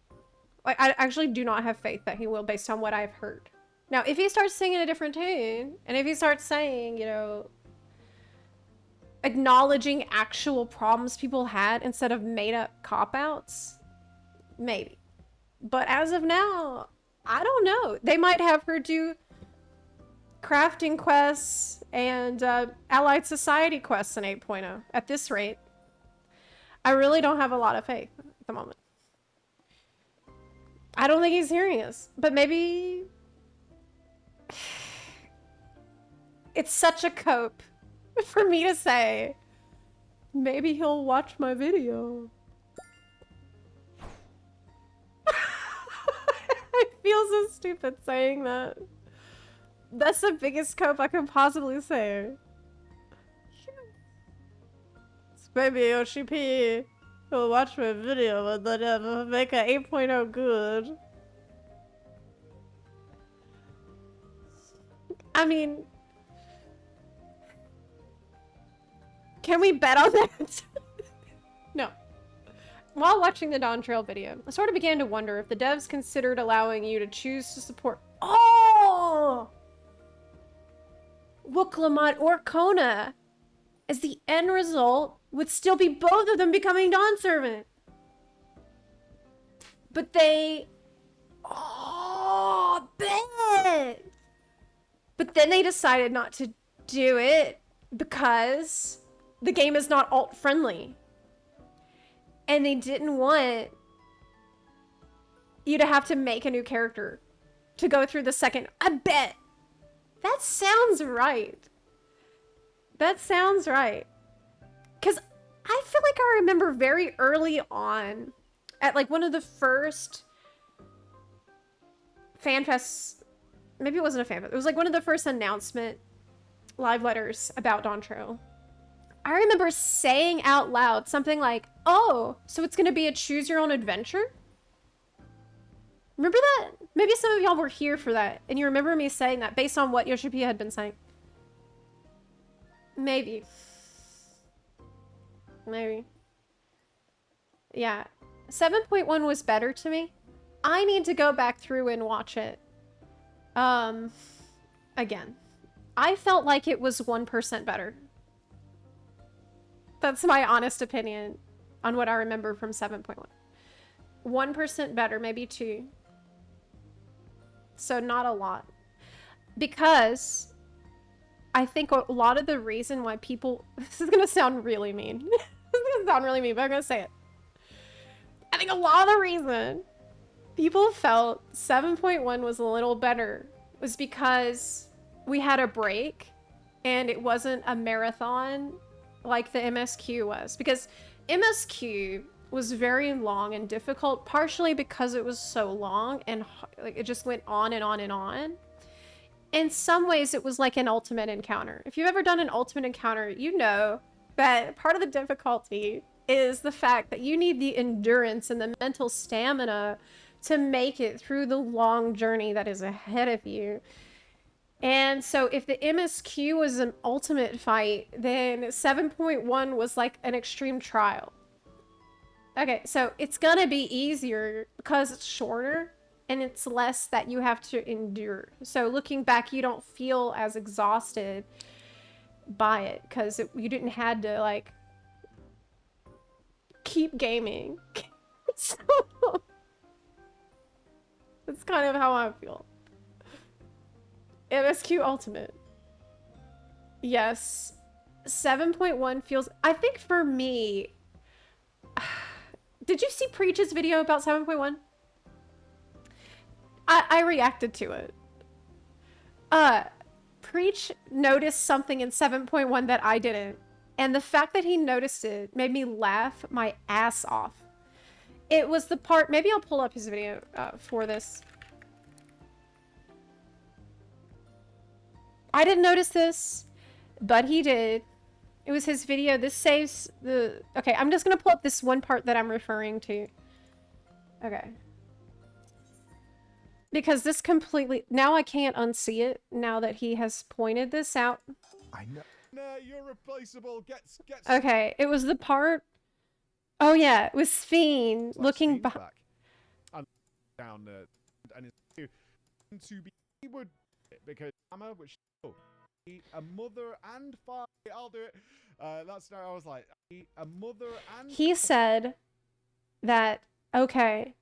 Like, I actually do not have faith that he will based on what I've heard. Now, if he starts singing a different tune, and if he starts saying, you know, acknowledging actual problems people had instead of made-up cop-outs, maybe. But as of now, I don't know. They might have her do crafting quests and Allied Society quests in 8.0 at this rate. I really don't have a lot of faith at the moment. I don't think he's hearing us, but maybe it's such a cope for me to say, maybe he'll watch my video. I feel so stupid saying that. That's the biggest cope I could possibly say. Maybe Yoshi P will watch my video and then make an 8.0 good. I mean, can we bet on that? No. While watching the Dawntrail video, I sort of began to wonder if the devs considered allowing you to choose to support Wooklamat or Kona, as the end result would still be both of them becoming Dawn Servant. But they... bet! But then they decided not to do it because the game is not alt-friendly. And they didn't want you to have to make a new character to go through the second... I bet! That sounds right. That sounds right. Because I feel like I remember very early on, at like one of the first fanfests, maybe it wasn't a fanfest, it was like one of the first announcement live letters about Dawntrail. I remember saying out loud something like, oh, so it's gonna be a choose your own adventure? Remember that? Maybe some of y'all were here for that, and you remember me saying that based on what Yoshipia had been saying. Maybe. Maybe. Yeah. 7.1 was better to me. I need to go back through and watch it. Again. I felt like it was 1% better. That's my honest opinion on what I remember from 7.1. 1% better, maybe 2. So not a lot. Because I think a lot of the reason why people... This is going to sound really mean. This is going to sound really mean, but I'm going to say it. I think a lot of the reason people felt 7.1 was a little better was because we had a break and it wasn't a marathon like the MSQ was. Because MSQ was very long and difficult, partially because it was so long and like it just went on and on and on. In some ways, it was like an ultimate encounter. If you've ever done an ultimate encounter, you know that part of the difficulty is the fact that you need the endurance and the mental stamina to make it through the long journey that is ahead of you. And so if the MSQ was an ultimate fight, then 7.1 was like an extreme trial. Okay, so it's gonna be easier because it's shorter and it's less that you have to endure. So looking back, you don't feel as exhausted by it because you didn't had to like keep gaming. So that's kind of how I feel. MSQ Ultimate. Yes. 7.1 feels... I think for me... Did you see Preach's video about 7.1? I reacted to it. Preach noticed something in 7.1 that I didn't. And the fact that he noticed it made me laugh my ass off. It was the part... Maybe I'll pull up his video for this. I didn't notice this, but he did. It was his video. This saves the... Okay, I'm just going to pull up this one part that I'm referring to. Okay. Because this completely... Now I can't unsee it now that he has pointed this out. I know. No, you're replaceable. Get. Okay, it was the part... Oh yeah, it was Sphene looking back. And down and it's to be would because Emma, which a mother and father, I'll do it. That's now I was like a mother and. He said that okay,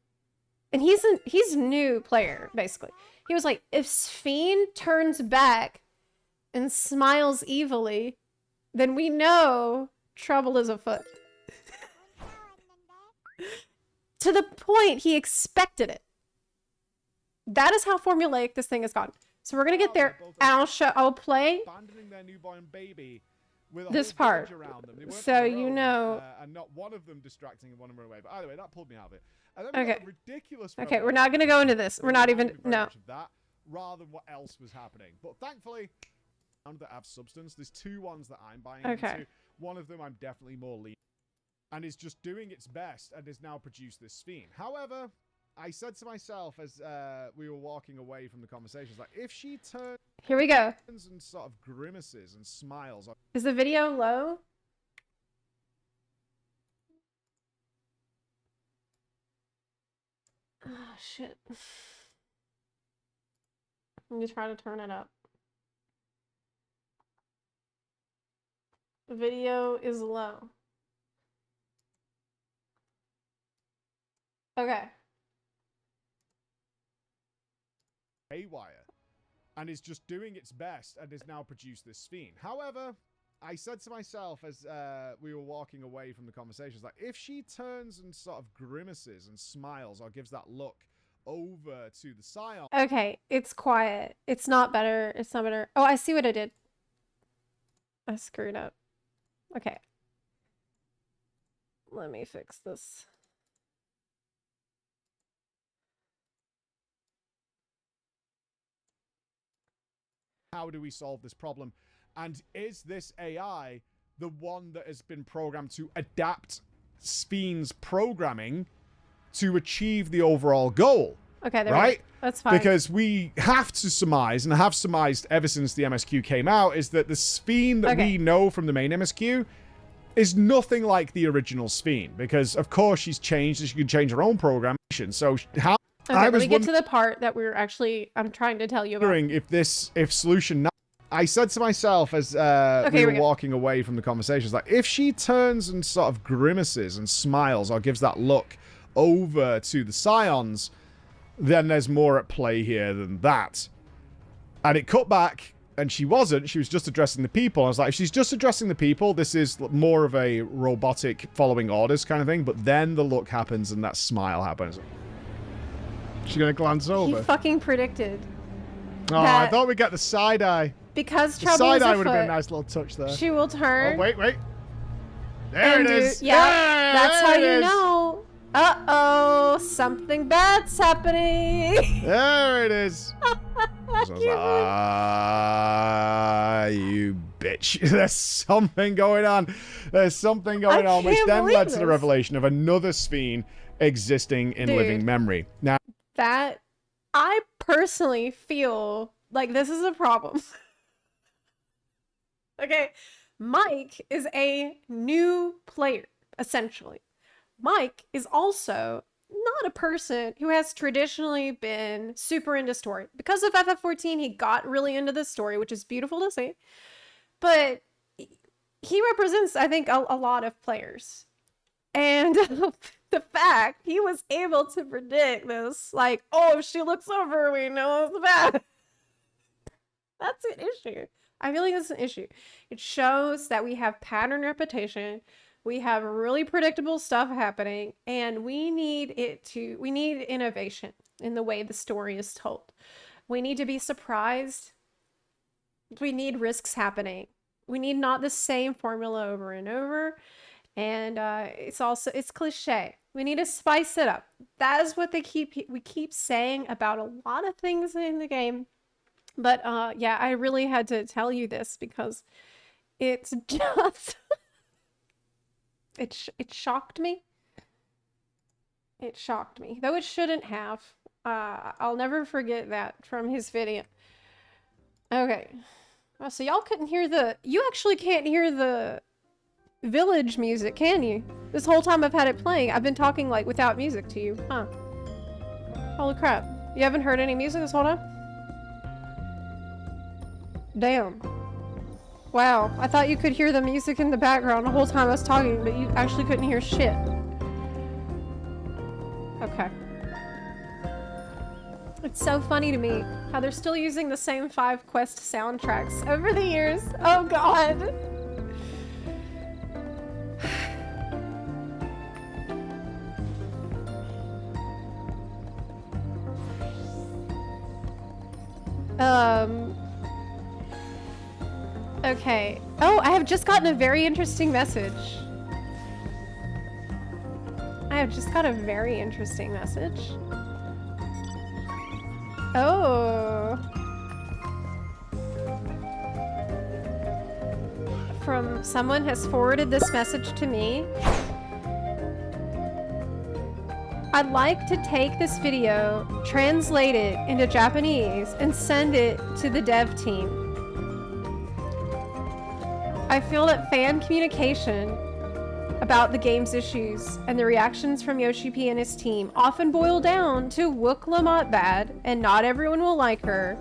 and he's a new player basically. He was like, if Sphene turns back and smiles evilly, then we know trouble is afoot. To the point he expected it. That is how formulaic this thing has gone. So we're gonna get there, and I'll play Abandoning their newborn baby with this part, so you know. And not one of them distracting and one of them away. But either way, that pulled me out of it. And then we Okay. got a ridiculous. Okay, we're not gonna go into this. We're not even no. That rather than what else was happening. But thankfully, that have substance. There's 2 ones that I'm buying into. One of them I'm definitely more lean. And is just doing its best and has now produced this Sphene. However, I said to myself as we were walking away from the conversations, like, if she turns... Here we go. And sort of grimaces and smiles... Is the video low? Oh, shit. Let me try to turn it up. The video is low. Okay. haywire and is just doing its best and has now produced this Sphene. However, I said to myself as we were walking away from the conversations, like, if she turns and sort of grimaces and smiles or gives that look over to the Scion... Okay, it's quiet. It's not better. It's not better. Oh, I see what I did. I screwed up. Okay. Let me fix this. How do we solve this problem? And is this AI the one that has been programmed to adapt Spheen's programming to achieve the overall goal. Okay, there right? That's fine. Because we have to surmise, and have surmised ever since the MSQ came out, is that the Spheen that we know from the main MSQ is nothing like the original Spheen. Because, of course, she's changed, and she can change her own programmation. So, how... Okay, let me get to the part that I'm trying to tell you about. If solution... I said to myself as we were walking away from the conversations, like, if she turns and sort of grimaces and smiles or gives that look over to the Scions, then there's more at play here than that. And it cut back, and she wasn't. She was just addressing the people. I was like, if she's just addressing the people, this is more of a robotic following orders kind of thing. But then the look happens, and that smile happens. She's going to glance over. He fucking predicted. Oh, I thought we'd get the side eye. Because the trouble side is eye afoot, would have been a nice little touch there. She will turn. Oh, wait. There it is. Yeah, that's how you know. Uh-oh, something bad's happening. There it is. So I was like, you bitch. There's something going on. There's something going on, which then led to the revelation of another Spheen existing in living memory. Now, that I personally feel like this is a problem. Okay, Mike is a new player, essentially. Mike is also not a person who has traditionally been super into story. Because of FF14, he got really into the story, which is beautiful to see. But he represents, I think, a lot of players. And the fact he was able to predict this, like, oh, if she looks over, we know it's bad. That's an issue. I feel like that's an issue. It shows that we have pattern repetition. We have really predictable stuff happening, and we need innovation in the way the story is told. We need to be surprised. We need risks happening. We need not the same formula over and over. And it's cliche. We need to spice it up. That is what we keep saying about a lot of things in the game. But yeah, I really had to tell you this because it's just it shocked me. It shocked me, though it shouldn't have. I'll never forget that from his video. Okay, so y'all couldn't hear you actually can't hear the village music, can you? This whole time I've had it playing, I've been talking like without music to you, huh? Holy crap. You haven't heard any music this whole time? Damn. Wow, I thought you could hear the music in the background the whole time I was talking, but you actually couldn't hear shit. Okay. It's so funny to me how they're still using the same 5 Quest soundtracks over the years. Oh god. Okay. Oh, I have just gotten a very interesting message. I have just got a very interesting message. Oh. From someone has forwarded this message to me. I'd like to take this video, translate it into Japanese, and send it to the dev team. I feel that fan communication about the game's issues and the reactions from Yoshi P and his team often boil down to Wook Lamont bad and not everyone will like her,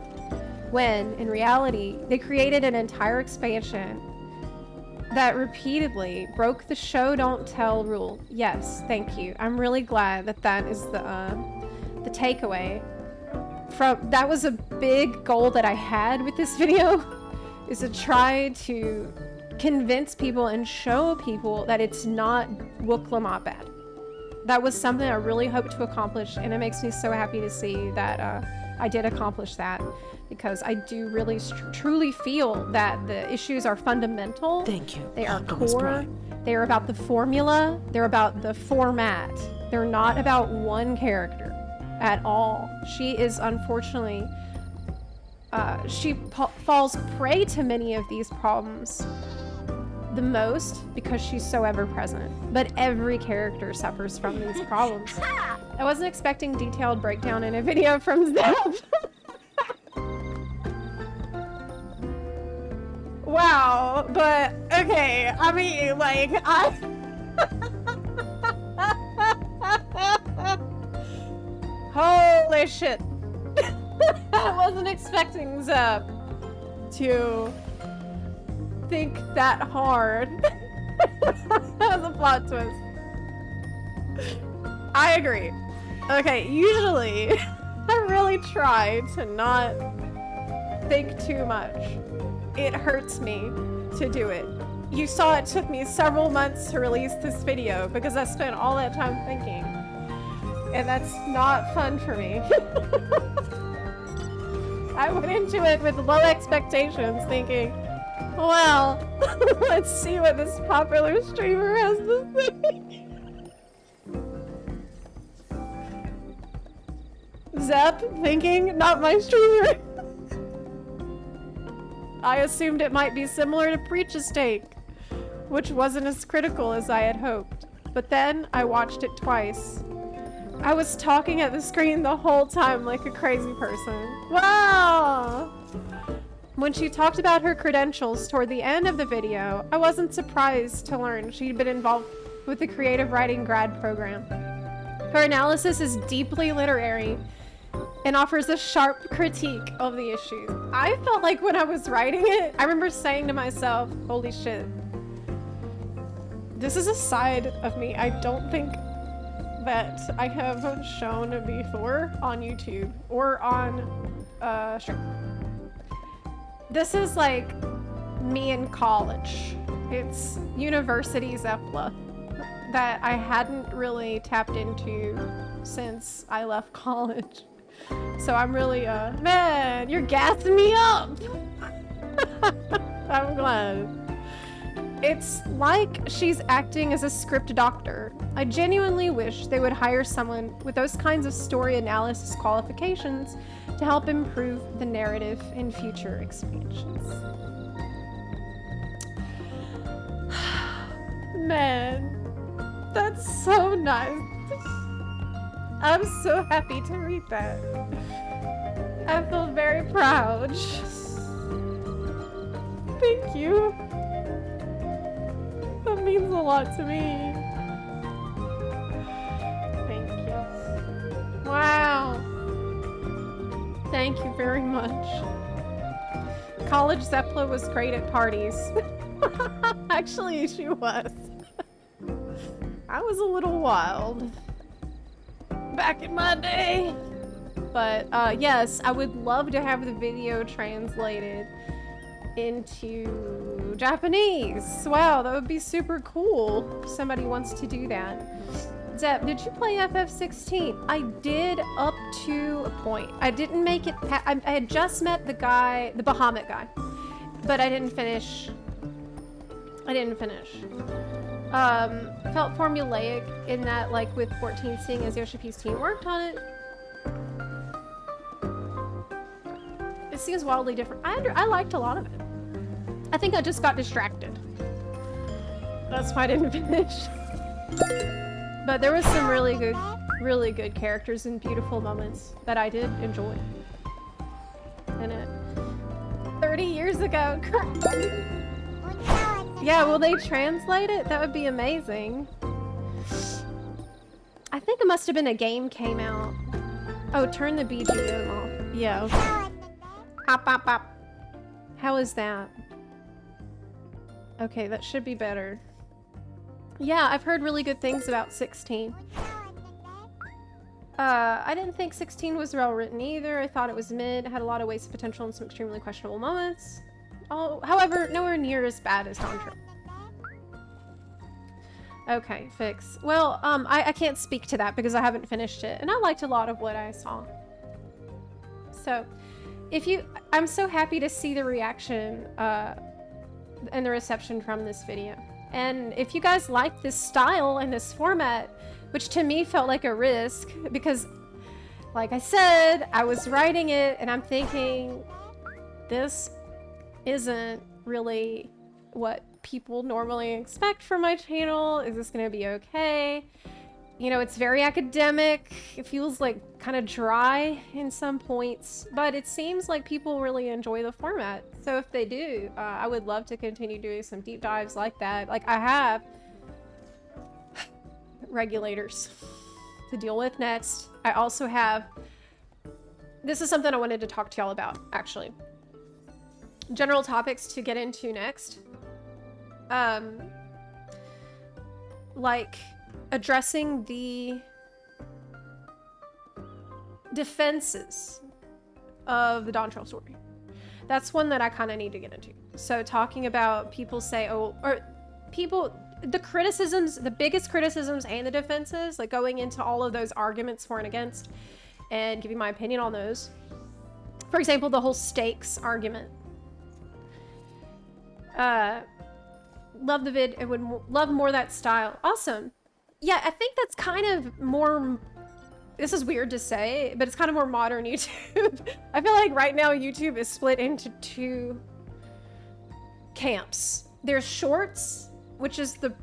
when, in reality, they created an entire expansion that repeatedly broke the show don't tell rule. Yes, thank you. I'm really glad that that is the takeaway. That was a big goal that I had with this video, is to try to convince people and show people that it's not Wook Lamont bad. That was something I really hoped to accomplish, and it makes me so happy to see that I did accomplish that, because I do really truly feel that the issues are fundamental. Thank you. They are core. They are about the formula. They're about the format. They're not about one character at all. She is unfortunately, she falls prey to many of these problems the most because she's so ever-present, but every character suffers from these problems. I wasn't expecting detailed breakdown in a video from Zep. Wow, but okay, I mean, like, holy shit. I wasn't expecting Zep to think that hard. That was a plot twist. I agree. Okay, usually I really try to not think too much. It hurts me to do it. You saw it took me several months to release this video because I spent all that time thinking. And that's not fun for me. I went into it with low expectations thinking, well, let's see what this popular streamer has to say. Zep thinking, not my streamer. I assumed it might be similar to Preach's take, which wasn't as critical as I had hoped. But then I watched it twice. I was talking at the screen the whole time like a crazy person. Wow! When she talked about her credentials toward the end of the video, I wasn't surprised to learn she'd been involved with the creative writing grad program. Her analysis is deeply literary and offers a sharp critique of the issues. I felt like when I was writing it, I remember saying to myself, holy shit, this is a side of me I don't think that I have shown before on YouTube or on stream. This is like me in college. It's University Zepla that I hadn't really tapped into since I left college. So I'm really, man, you're gassing me up. I'm glad. It's like she's acting as a script doctor. I genuinely wish they would hire someone with those kinds of story analysis qualifications to help improve the narrative in future expansions. Man, that's so nice. I'm so happy to read that. I feel very proud. Thank you. That means a lot to me. Thank you. Wow. Thank you very much. College Zepla was great at parties. Actually, she was. I was a little wild back in my day. But yes, I would love to have the video translated into Japanese. Wow, that would be super cool if somebody wants to do that. Zep, did you play FF16? I did up to a point. I didn't make it. I had just met the guy, the Bahamut guy, but I didn't finish. Felt formulaic in that, like with 14, seeing as Yoshipi's team worked on it. It seems wildly different. I liked a lot of it. I think I just got distracted. That's why I didn't finish. But there was some really good characters and beautiful moments that I did enjoy in it. 30 years ago. Yeah, will they translate it? That would be amazing. I think it must have been a game came out. Oh, turn the BGM off. Yeah, okay. Op. How is that? Okay, that should be better. Yeah, I've heard really good things about 16. I didn't think 16 was well written either. I thought it was mid. It had a lot of wasted potential and some extremely questionable moments. Oh, however, nowhere near as bad as Dawntrail. Okay, fix. Well, I can't speak to that because I haven't finished it, and I liked a lot of what I saw. So, I'm so happy to see the reaction and the reception from this video. And if you guys like this style and this format, which to me felt like a risk, because, like I said, I was writing it and I'm thinking, this isn't really what people normally expect from my channel? Is this gonna be okay? You know, it's very academic. It feels like kind of dry in some points, but it seems like people really enjoy the format. So if they do, I would love to continue doing some deep dives like that. Like I have regulators to deal with next. I also have, this is something I wanted to talk to y'all about, actually. General topics to get into next. Like addressing the defenses of the Dawntrail story. That's one that I kind of need to get into. So talking about people say, oh, or people, the criticisms, the biggest criticisms and the defenses, like going into all of those arguments for and against and giving my opinion on those. For example, the whole stakes argument. Love the vid. I would love more that style. Awesome. Yeah, I think that's kind of more, this is weird to say, but it's kind of more modern YouTube. I feel like right now YouTube is split into two camps. There's shorts, which is the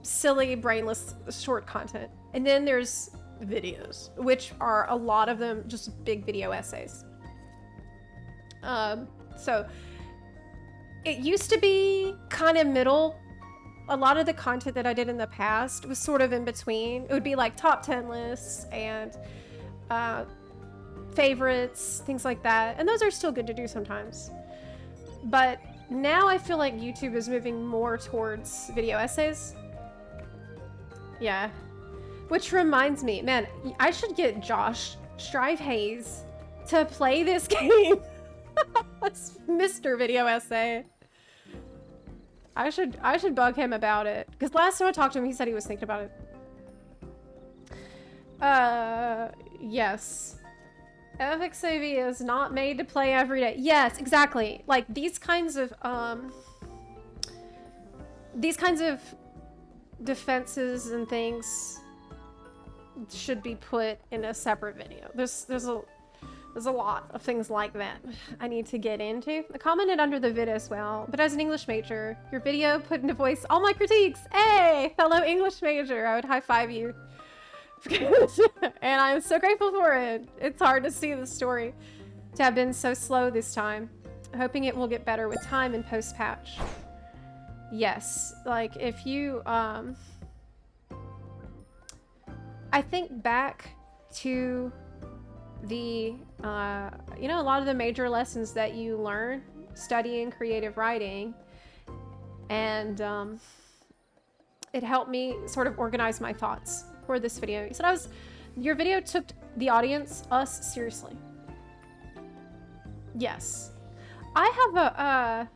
silly, brainless short content. And then there's videos, which are a lot of them just big video essays. So it used to be kind of middle. A lot of the content that I did in the past was sort of in between. It would be like top 10 lists and favorites, things like that. And those are still good to do sometimes. But now I feel like YouTube is moving more towards video essays. Yeah. Which reminds me, man, I should get Josh Strive Hayes to play this game. Mr. Video Essay. I should bug him about it. Because last time I talked to him, he said he was thinking about it. Yes. FXAV is not made to play every day. Yes, exactly. Like these kinds of defenses and things should be put in a separate video. There's a lot of things like that I need to get into. I commented under the vid as well, but as an English major, your video put into voice all my critiques. Hey, fellow English major, I would high five you. And I'm so grateful for it. It's hard to see the story to have been so slow this time. Hoping it will get better with time and post-patch. Yes, like if you, I think back to the, you know, a lot of the major lessons that you learn studying creative writing, and it helped me sort of organize my thoughts for this video. You said your video took the audience, us, seriously. Yes. I have a,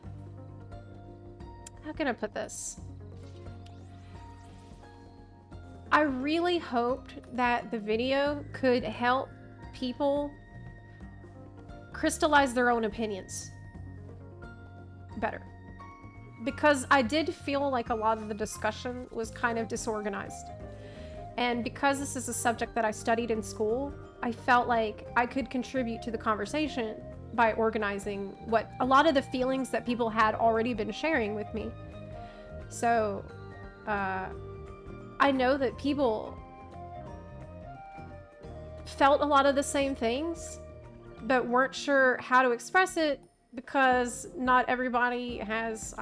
how can I put this? I really hoped that the video could help people crystallize their own opinions better, because I did feel like a lot of the discussion was kind of disorganized, and because this is a subject that I studied in school, I felt like I could contribute to the conversation by organizing what a lot of the feelings that people had already been sharing with me. So I know that people felt a lot of the same things, but weren't sure how to express it because not everybody has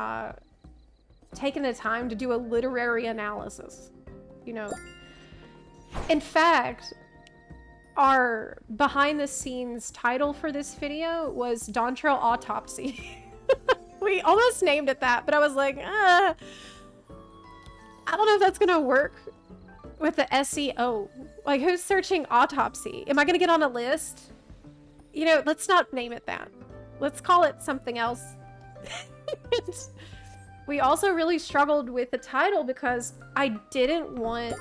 taken the time to do a literary analysis, you know. In fact, our behind the scenes title for this video was Dawntrail Autopsy. We almost named it that, but I was like, I don't know if that's gonna work with the SEO. Like, who's searching autopsy? Am I gonna get on a list? You know, let's not name it that. Let's call it something else. We also really struggled with the title because I didn't want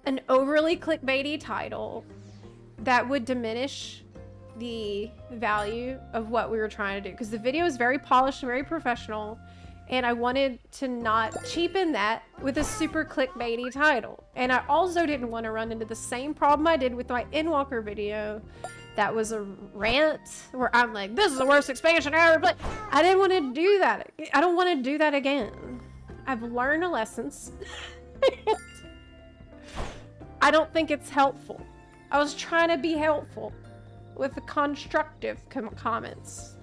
an overly clickbaity title that would diminish the value of what we were trying to do. Because the video is very polished, very professional, and I wanted to not cheapen that with a super clickbaity title. And I also didn't want to run into the same problem I did with my Endwalker video That was a rant where I'm like, this is the worst expansion I ever played. I didn't want to do that. I don't want to do that again. I've learned lessons. I don't think it's helpful. I was trying to be helpful with the constructive comments,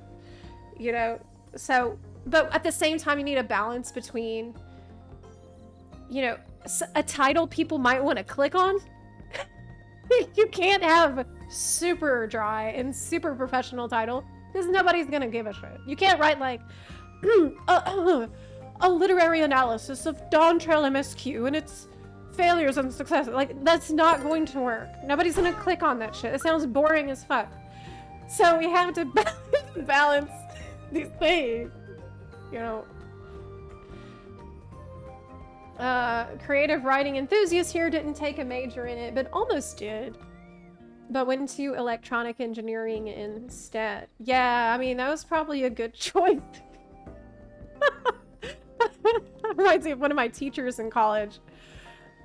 you know? So, but at the same time, you need a balance between, you know, a title people might want to click on. You can't have super dry and super professional title because nobody's gonna give a shit. You can't write like a literary analysis of Dawntrail MSQ and its failures and successes. Like, that's not going to work. Nobody's gonna click on that shit. It sounds boring as fuck. So we have to balance these things, you know. Creative writing enthusiast here didn't take a major in it, but almost did. But went to electronic engineering instead. Yeah, I mean, that was probably a good choice. Reminds me of one of my teachers in college.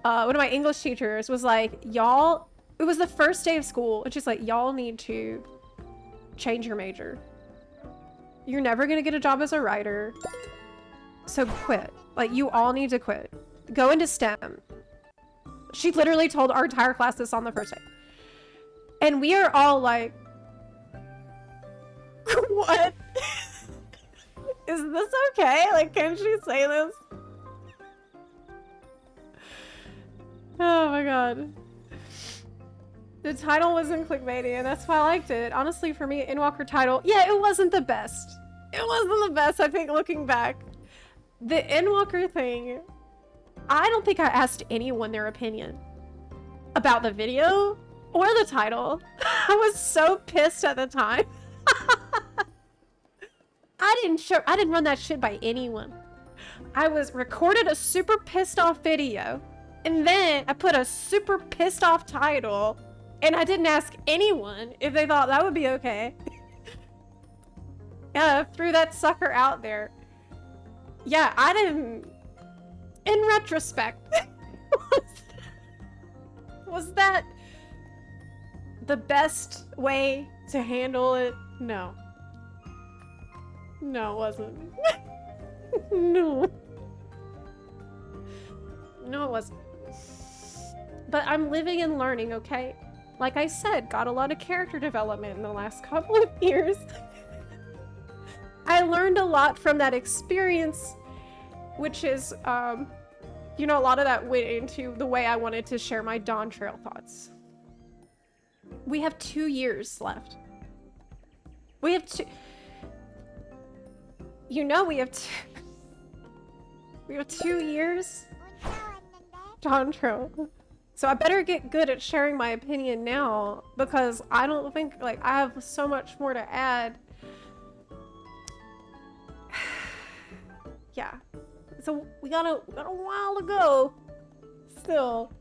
One of my English teachers was like, y'all, it was the first day of school, and she's like, y'all need to change your major. You're never gonna get a job as a writer, so quit. Like, you all need to quit. Go into STEM. She literally told our entire class this on the first day. And we are all like, what? Is this okay? Like, can she say this? Oh my god. The title wasn't clickbaity, and that's why I liked it. Honestly, for me, Endwalker title, yeah, it wasn't the best. It wasn't the best, I think, looking back. The Endwalker thing, I don't think I asked anyone their opinion about the video or the title. I was so pissed at the time. I didn't run that shit by anyone. I recorded a super pissed off video, and then I put a super pissed off title, and I didn't ask anyone if they thought that would be okay. Yeah, threw that sucker out there. Yeah, I didn't... In retrospect, was that the best way to handle it? No. No, it wasn't. No. No, it wasn't. But I'm living and learning, okay? Like I said, got a lot of character development in the last couple of years. I learned a lot from that experience, which is, you know, a lot of that went into the way I wanted to share my Dawntrail thoughts. We have 2 years left. We have two... You know we have 2 years? Dawntrail. So I better get good at sharing my opinion now, because I don't think, like, I have so much more to add. Yeah. So we got a while to go. Still.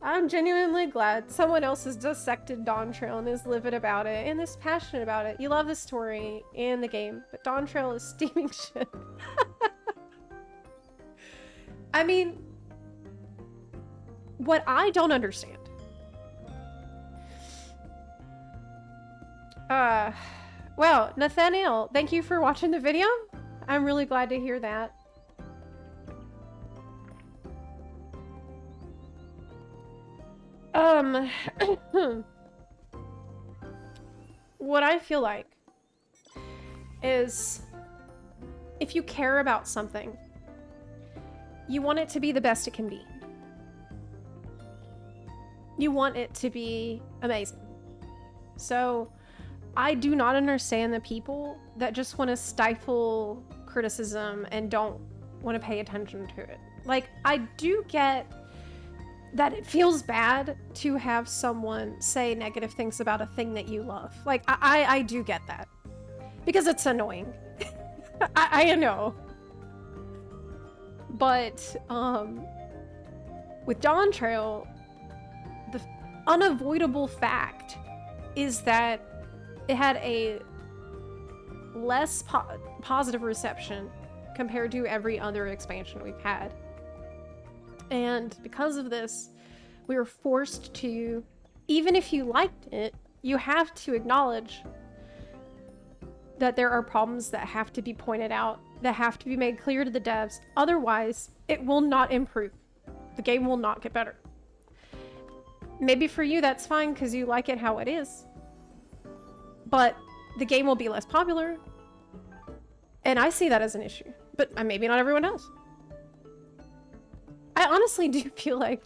I'm genuinely glad someone else has dissected Dawntrail and is livid about it and is passionate about it. You love the story and the game, but Dawntrail is steaming shit. I mean, what I don't understand. Well, Nathaniel, thank you for watching the video. I'm really glad to hear that. What I feel like is if you care about something, you want it to be the best it can be. You want it to be amazing. So I do not understand the people that just want to stifle criticism and don't want to pay attention to it. Like, I do get that it feels bad to have someone say negative things about a thing that you love. Like, I do get that. Because it's annoying. I know. But, with Dawntrail, the unavoidable fact is that it had a less positive reception compared to every other expansion we've had. And because of this, we were forced to, even if you liked it, you have to acknowledge that there are problems that have to be pointed out, that have to be made clear to the devs. Otherwise, it will not improve. The game will not get better. Maybe for you that's fine because you like it how it is. But the game will be less popular. And I see that as an issue. But maybe not everyone else. I honestly do feel like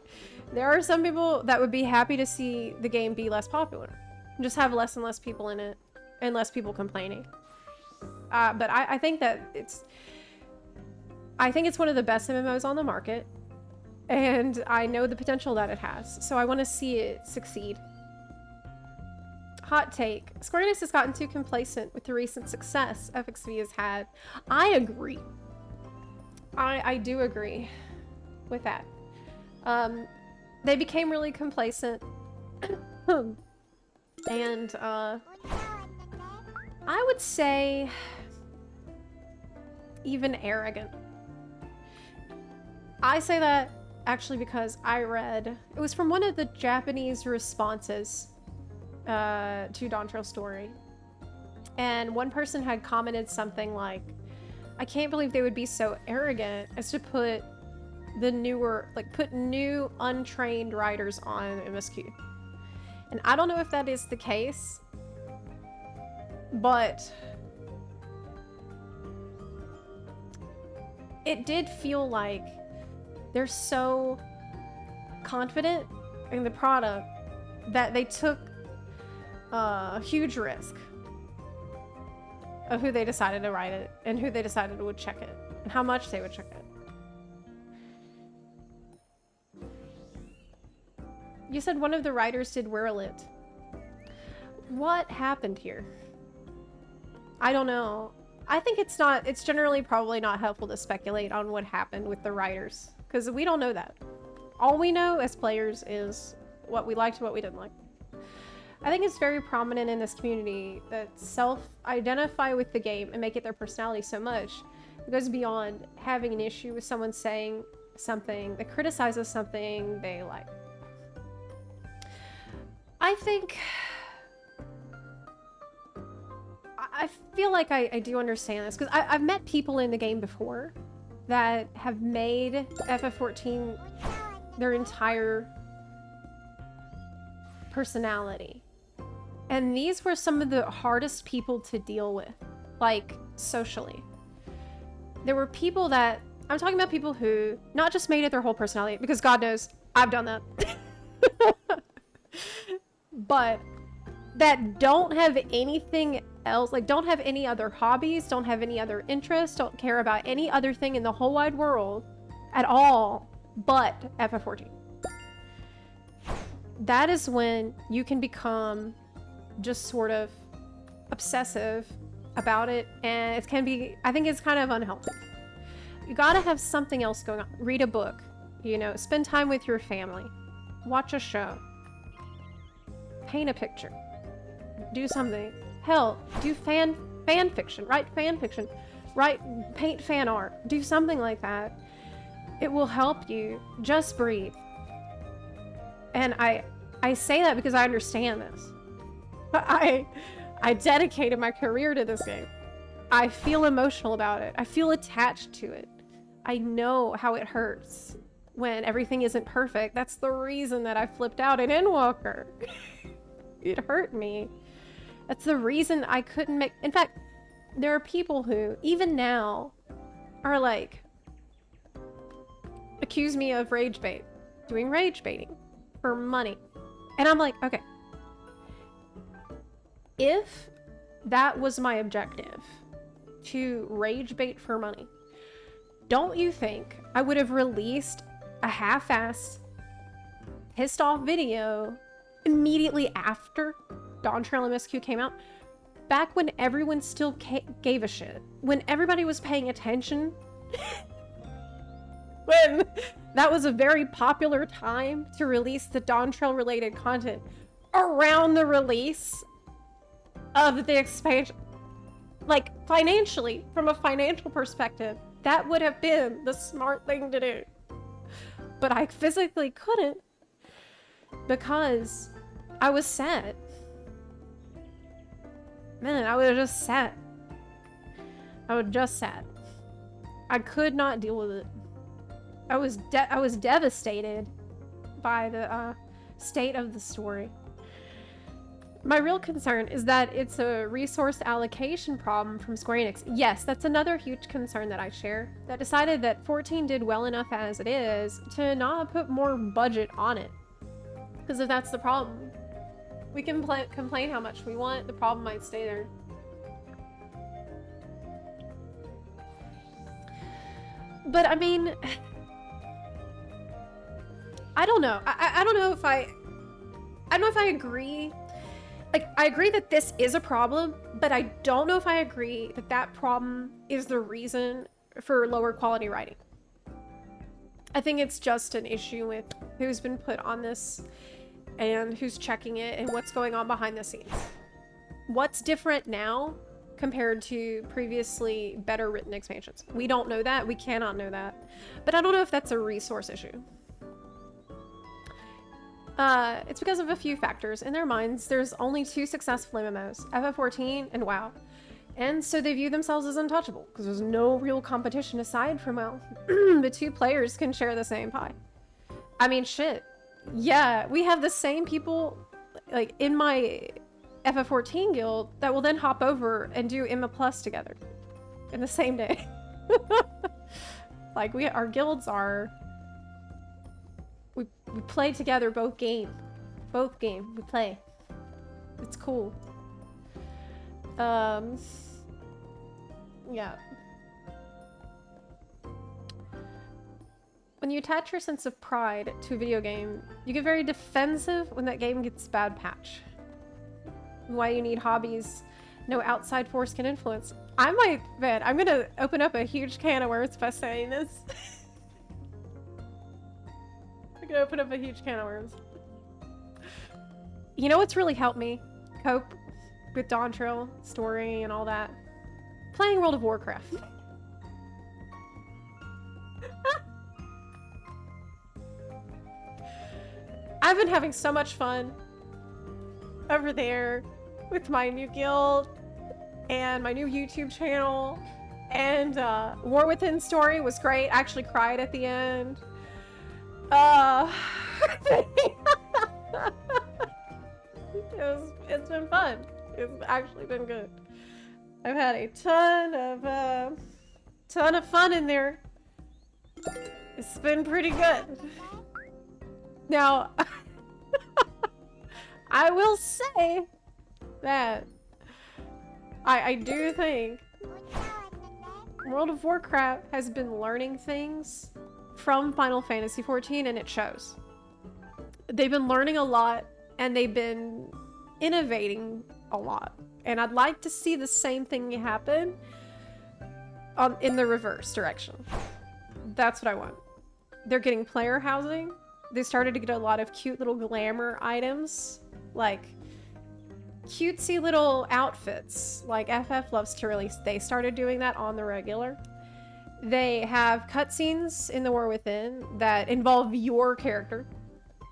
there are some people that would be happy to see the game be less popular. Just have less and less people in it. And less people complaining. But I think that it's one of the best MMOs on the market. And I know the potential that it has. So I want to see it succeed. Hot take. Square Enix has gotten too complacent with the recent success FXV has had. I agree. I do agree with that. They became really complacent. And I would say even arrogant. I say that actually because I read, it was from one of the Japanese responses to Dawntrail story. And one person had commented something like, I can't believe they would be so arrogant as to put the newer, like put new untrained riders on MSQ. And I don't know if that is the case, but it did feel like they're so confident in the product that they took a huge risk of who they decided to write it and who they decided would check it and how much they would check it. You said one of the writers did Whirlit. What happened here? I don't know. I think it's generally probably not helpful to speculate on what happened with the writers, because we don't know that. All we know as players is what we liked and what we didn't like. I think it's very prominent in this community that self-identify with the game and make it their personality so much. It goes beyond having an issue with someone saying something that criticizes something they like. I think... I feel like I do understand this, because I've met people in the game before that have made FF14 their entire personality. And these were some of the hardest people to deal with, like, socially. There were people that... I'm talking about people who not just made it their whole personality, because God knows, I've done that. But that don't have anything else, like don't have any other hobbies, don't have any other interests, don't care about any other thing in the whole wide world at all but FF14. That is when you can become just sort of obsessive about it, and it can be, I think it's kind of unhealthy. You gotta have something else going on. Read a book, you know, spend time with your family, watch a show, paint a picture, do something. Hell, do fan fiction, write fan fiction, paint fan art, do something like that. It will help you. Just breathe. And I say that because I understand this. I dedicated my career to this game. I feel emotional about it. I feel attached to it. I know how it hurts when everything isn't perfect. That's the reason that I flipped out in Endwalker. It hurt me. That's the reason I couldn't make... In fact, there are people who, even now, are like... accuse me of rage bait. Doing rage baiting. For money. And I'm like, okay. If that was my objective, to rage bait for money, don't you think I would have released a half-assed, pissed off video immediately after Dawntrail MSQ came out? Back when everyone still gave a shit. When everybody was paying attention. When that was a very popular time to release the Dawntrail related content around the release of the expansion. Like, financially, from a financial perspective, that would have been the smart thing to do. But I physically couldn't because I was sad. man, I would have just sat. I would just sat. I could not deal with it. I was devastated by the state of the story. My real concern is that it's a resource allocation problem from Square Enix. Yes, that's another huge concern that I share. That decided that 14 did well enough as it is to not put more budget on it. Because if that's the problem, we can complain how much we want, the problem might stay there. But I mean, I don't know. I don't know if I don't know if I agree. Like, I agree that this is a problem, but I don't know if I agree that that problem is the reason for lower quality writing. I think it's just an issue with who's been put on this and who's checking it and what's going on behind the scenes. What's different now compared to previously better written expansions? We don't know that. We cannot know that. But I don't know if that's a resource issue. It's because of a few factors. In their minds, there's only 2 successful MMOs, FF14 and WoW. And so they view themselves as untouchable, because there's no real competition aside from WoW. The 2 players can share the same pie. I mean, shit. Yeah, we have the same people, like, in my FF14 guild that will then hop over and do Imma Plus together in the same day. Like, our guilds are... We play together both game. We play. It's cool. Yeah. When you attach your sense of pride to a video game, you get very defensive when that game gets bad patch. Why you need hobbies no outside force can influence. I'm gonna open up a huge can of worms by saying this. I'm gonna open up a huge can of worms. You know what's really helped me cope with Dawntrail story and all that? Playing World of Warcraft. I've been having so much fun over there with my new guild and my new YouTube channel, and War Within story was great. I actually cried at the end. It's been fun. It's actually been good. I've had a ton of fun in there. It's been pretty good. Now, I will say that I do think World of Warcraft has been learning things from Final Fantasy XIV, and it shows. They've been learning a lot, and they've been innovating a lot. And I'd like to see the same thing happen in the reverse direction. That's what I want. They're getting player housing. They started to get a lot of cute little glamour items, like cutesy little outfits like FF loves to release. They started doing that on the regular. They have cutscenes in the War Within that involve your character.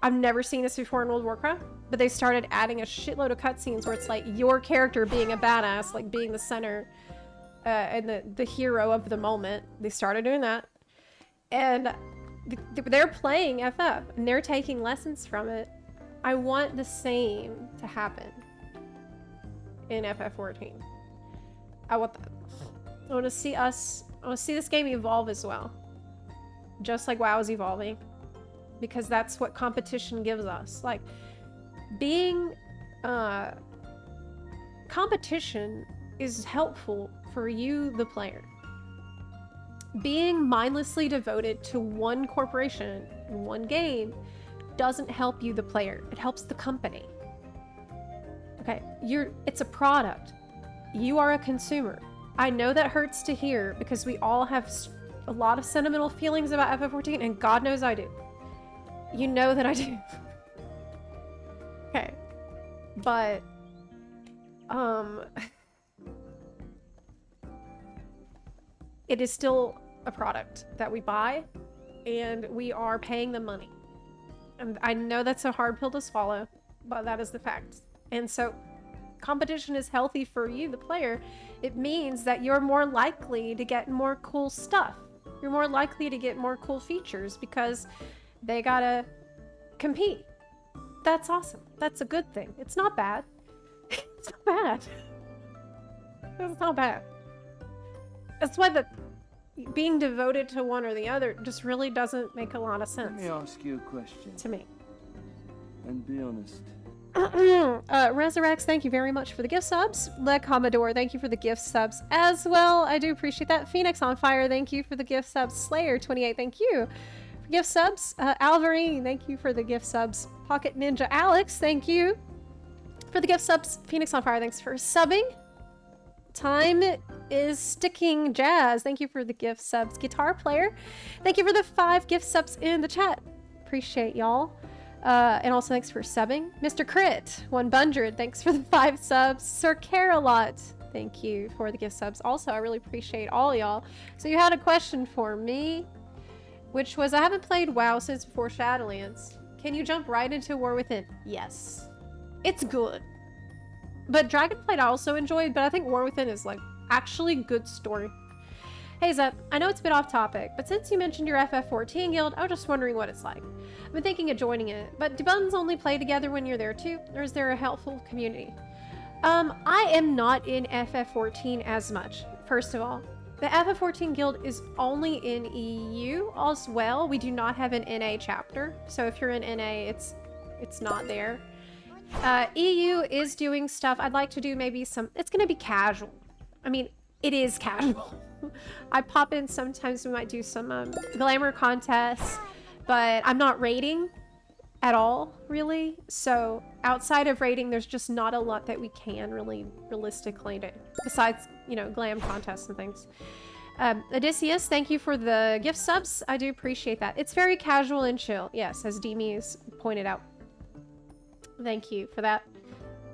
I've never seen this before in World of Warcraft, but they started adding a shitload of cutscenes where it's like your character being a badass, like being the center and the hero of the moment. They started doing that. And they're playing FF and they're taking lessons from it. I want the same to happen in FF14. I want that. I want to see this game evolve as well. Just like WoW is evolving. Because that's what competition gives us. Like, being... competition is helpful for you, the player. Being mindlessly devoted to one corporation, one game, doesn't help you, the player. It helps the company. Okay, it's a product. You are a consumer. I know that hurts to hear because we all have a lot of sentimental feelings about FF14, and God knows I do. You know that I do. Okay. But, it is still a product that we buy, and we are paying them money. And I know that's a hard pill to swallow, but that is the fact. And so, competition is healthy for you, the player, it means that you're more likely to get more cool stuff. You're more likely to get more cool features because they gotta compete. That's awesome. That's a good thing. It's not bad. It's not bad. It's not bad. That's why being devoted to one or the other just really doesn't make a lot of sense. Let me ask you a question. To me. And be honest. Resurrects, thank you very much for the gift subs. Le Commodore, thank you for the gift subs as well. I do appreciate that. Phoenix on Fire, thank you for the gift subs. Slayer 28, thank you for gift subs. Alvarine, thank you for the gift subs. Pocket Ninja Alex, thank you for the gift subs. Phoenix on Fire, thanks for subbing. Time is sticking. Jazz, thank you for the gift subs. Guitar Player, thank you for the 5 gift subs in the chat. Appreciate y'all. And also thanks for subbing. Mr. Crit 100, thanks for the 5 subs. Sir Carolot, thank you for the gift subs. Also, I really appreciate all y'all. So you had a question for me, which was, I haven't played WoW since before Shadowlands. Can you jump right into War Within? Yes. It's good. But Dragonflight I also enjoyed, but I think War Within is like actually good story. Hey Zep, I know it's a bit off topic, but since you mentioned your FF14 guild, I was just wondering what it's like. I've been thinking of joining it, but do buttons only play together when you're there too, or is there a helpful community? I am not in FF14 as much, first of all. The FF14 guild is only in EU as well. We do not have an NA chapter, so if you're in NA, it's not there. EU is doing stuff. I'd like to do maybe some, it's gonna be casual. I mean, it is casual. I pop in sometimes, we might do some glamour contests, but I'm not raiding at all, really. So outside of raiding, there's just not a lot that we can really realistically do, besides, you know, glam contests and things. Odysseus, thank you for the gift subs. I do appreciate that. It's very casual and chill, yes, as Demi's pointed out. Thank you for that.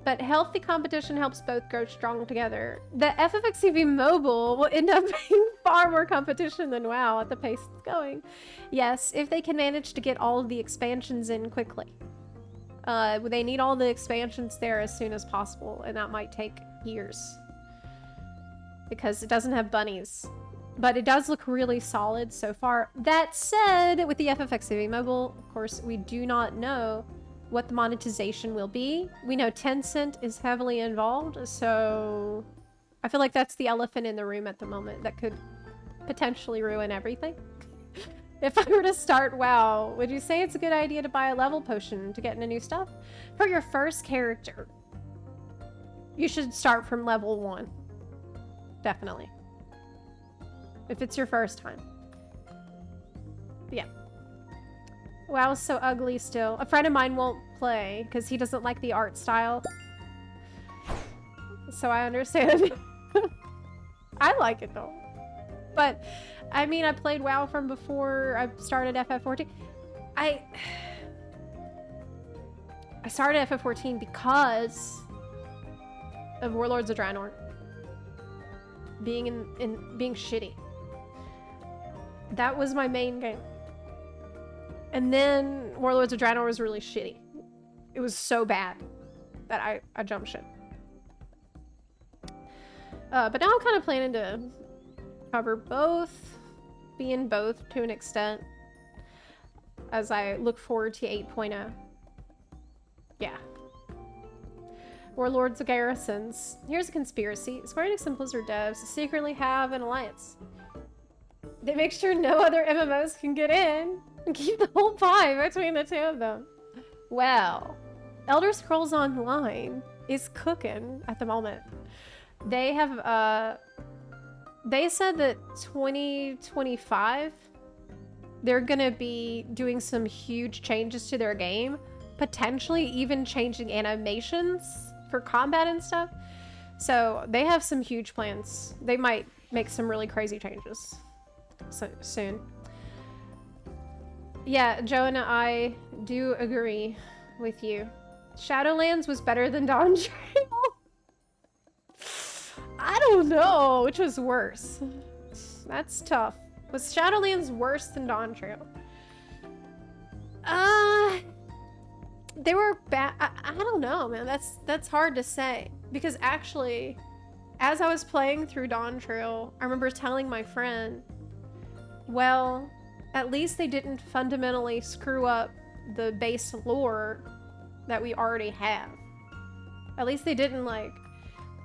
But healthy competition helps both grow strong together. The FFXCV Mobile will end up being far more competition than WoW at the pace it's going. Yes, if they can manage to get all of the expansions in quickly. They need all the expansions there as soon as possible, and that might take years. Because it doesn't have bunnies. But it does look really solid so far. That said, with the FFXCV Mobile, of course, we do not know what the monetization will be. We know Tencent is heavily involved, so I feel like that's the elephant in the room at the moment that could potentially ruin everything. If I were to start WoW, would you say it's a good idea to buy a level potion to get into new stuff? For your first character, you should start from level 1. Definitely. If it's your first time. Yeah. WoW is so ugly still. A friend of mine won't play because he doesn't like the art style. So I understand. I like it though. But, I mean, I played WoW from before I started FF14. I started FF14 because of Warlords of Draenor being being shitty. That was my main game. And then Warlords of Draenor was really shitty. It was so bad that I jumped ship. But now I'm kind of planning to cover both, be in both to an extent, as I look forward to 8.0. Yeah. Warlords of Garrisons. Here's a conspiracy. Square Enix and Blizzard devs secretly have an alliance. They make sure no other MMOs can get in and keep the whole pie between the two of them. Well, Elder Scrolls Online is cooking at the moment. They have, they said that 2025, they're gonna be doing some huge changes to their game, potentially even changing animations for combat and stuff. So they have some huge plans. They might make some really crazy changes soon. Yeah, Joe and I do agree with you. Shadowlands was better than Dawntrail. I don't know which was worse. That's tough. Was Shadowlands worse than Dawntrail? they were bad. I don't know, man. That's hard to say, because actually, as I was playing through Dawntrail, I remember telling my friend, well, at least they didn't fundamentally screw up the base lore that we already have. At least they didn't, like,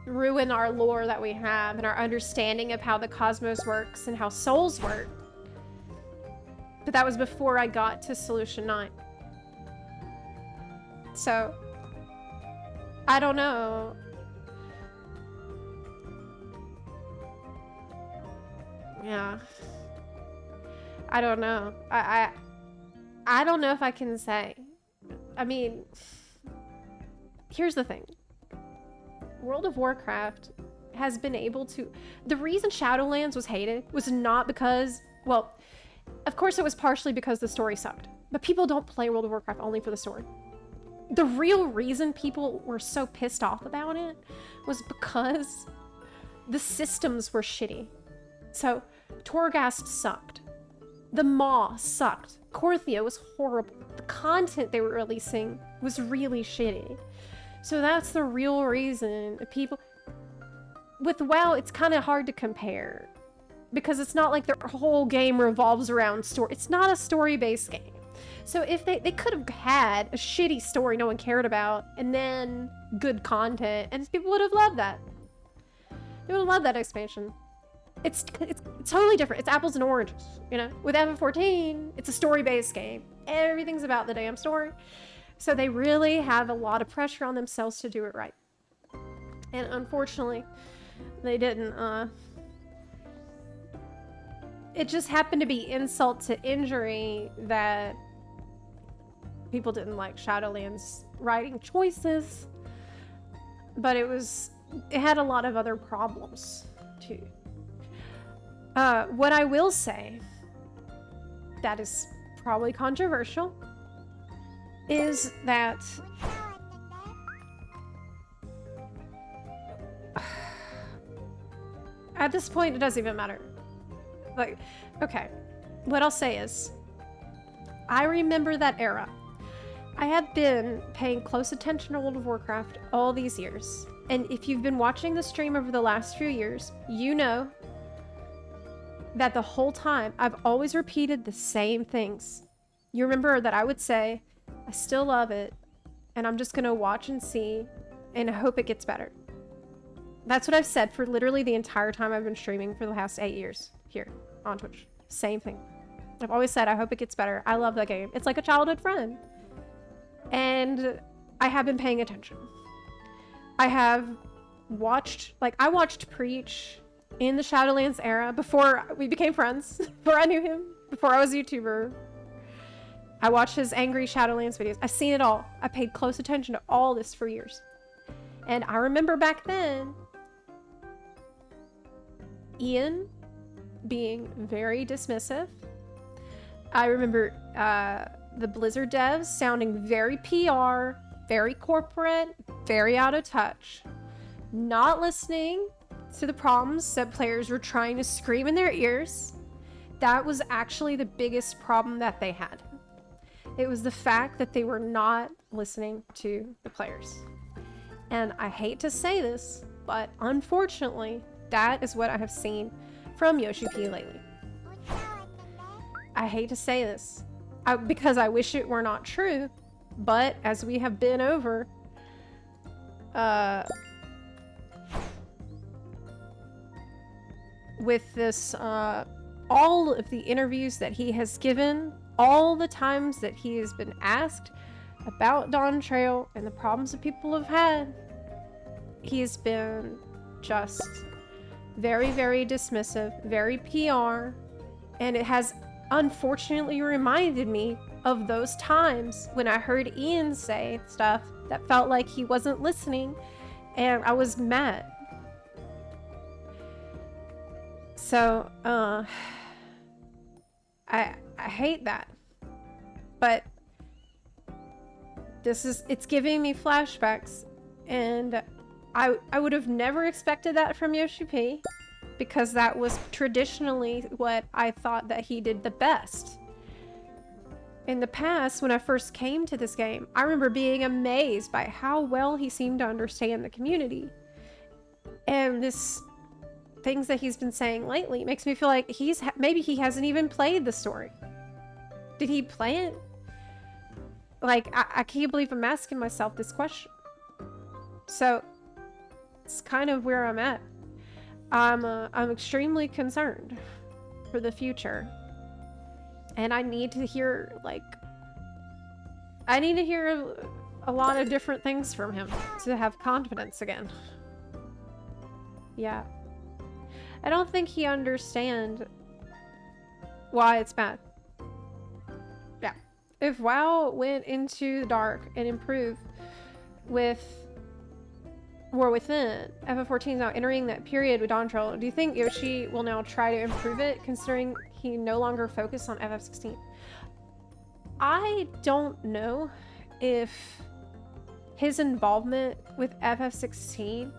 ruin our lore that we have and our understanding of how the cosmos works and how souls work. But that was before I got to Solution 9. So, I don't know. Yeah. I don't know. I don't know if I can say. I mean, here's the thing. World of Warcraft has been able to... The reason Shadowlands was hated was not because... Well, of course it was partially because the story sucked. But people don't play World of Warcraft only for the story. The real reason people were so pissed off about it was because the systems were shitty. So, Torghast sucked. The Maw sucked. Korthia was horrible. The content they were releasing was really shitty. So that's the real reason people... With WoW, it's kind of hard to compare. Because it's not like their whole game revolves around story. It's not a story-based game. So if they could have had a shitty story no one cared about, and then good content, and people would have loved that. They would have loved that expansion. It's totally different. It's apples and oranges, you know? With FF14, it's a story-based game. Everything's about the damn story. So they really have a lot of pressure on themselves to do it right. And unfortunately, they didn't. It just happened to be insult to injury that people didn't like Shadowlands' writing choices. But it had a lot of other problems, too. What I will say, that is probably controversial, is that at this point, it doesn't even matter. Like, okay, what I'll say is, I remember that era. I have been paying close attention to World of Warcraft all these years. And if you've been watching the stream over the last few years, you know that the whole time I've always repeated the same things. You remember that I would say, I still love it, and I'm just gonna watch and see, and I hope it gets better. That's what I've said for literally the entire time I've been streaming for the past 8 years here on Twitch. Same thing. I've always said, I hope it gets better. I love that game. It's like a childhood friend. And I have been paying attention. I have watched, like, I watched Preach in the Shadowlands era before we became friends, before I knew him, before I was a YouTuber. I watched his angry Shadowlands videos. I've seen it all. I paid close attention to all this for years. And I remember back then, Ian being very dismissive. I remember the Blizzard devs sounding very PR, very corporate, very out of touch. Not listening to the problems that players were trying to scream in their ears. That was actually the biggest problem that they had. It was the fact that they were not listening to the players. And I hate to say this, but unfortunately, that is what I have seen from Yoshi P lately. I hate to say this, because I wish it were not true, but as we have been over, with this, all of the interviews that he has given, all the times that he has been asked about Dawntrail and the problems that people have had, he's been just very, very dismissive, very PR, and it has unfortunately reminded me of those times when I heard Ian say stuff that felt like he wasn't listening, and I was mad. So, I hate that, but it's giving me flashbacks, and I would have never expected that from Yoshi P, because that was traditionally what I thought that he did the best. In the past, when I first came to this game, I remember being amazed by how well he seemed to understand the community. And this things that he's been saying lately makes me feel like maybe he hasn't even played the story. Did he play it? Like, I can't believe I'm asking myself this question. So, it's kind of where I'm at. I'm extremely concerned for the future. And I need to hear, like... I need to hear a lot of different things from him to have confidence again. Yeah. I don't think he understands why it's bad. Yeah. If WoW went into the dark and improved with War Within, FF14 is now entering that period with Dawntrail. Do you think Yoshi will now try to improve it, considering he no longer focused on FF16? I don't know if his involvement with FF16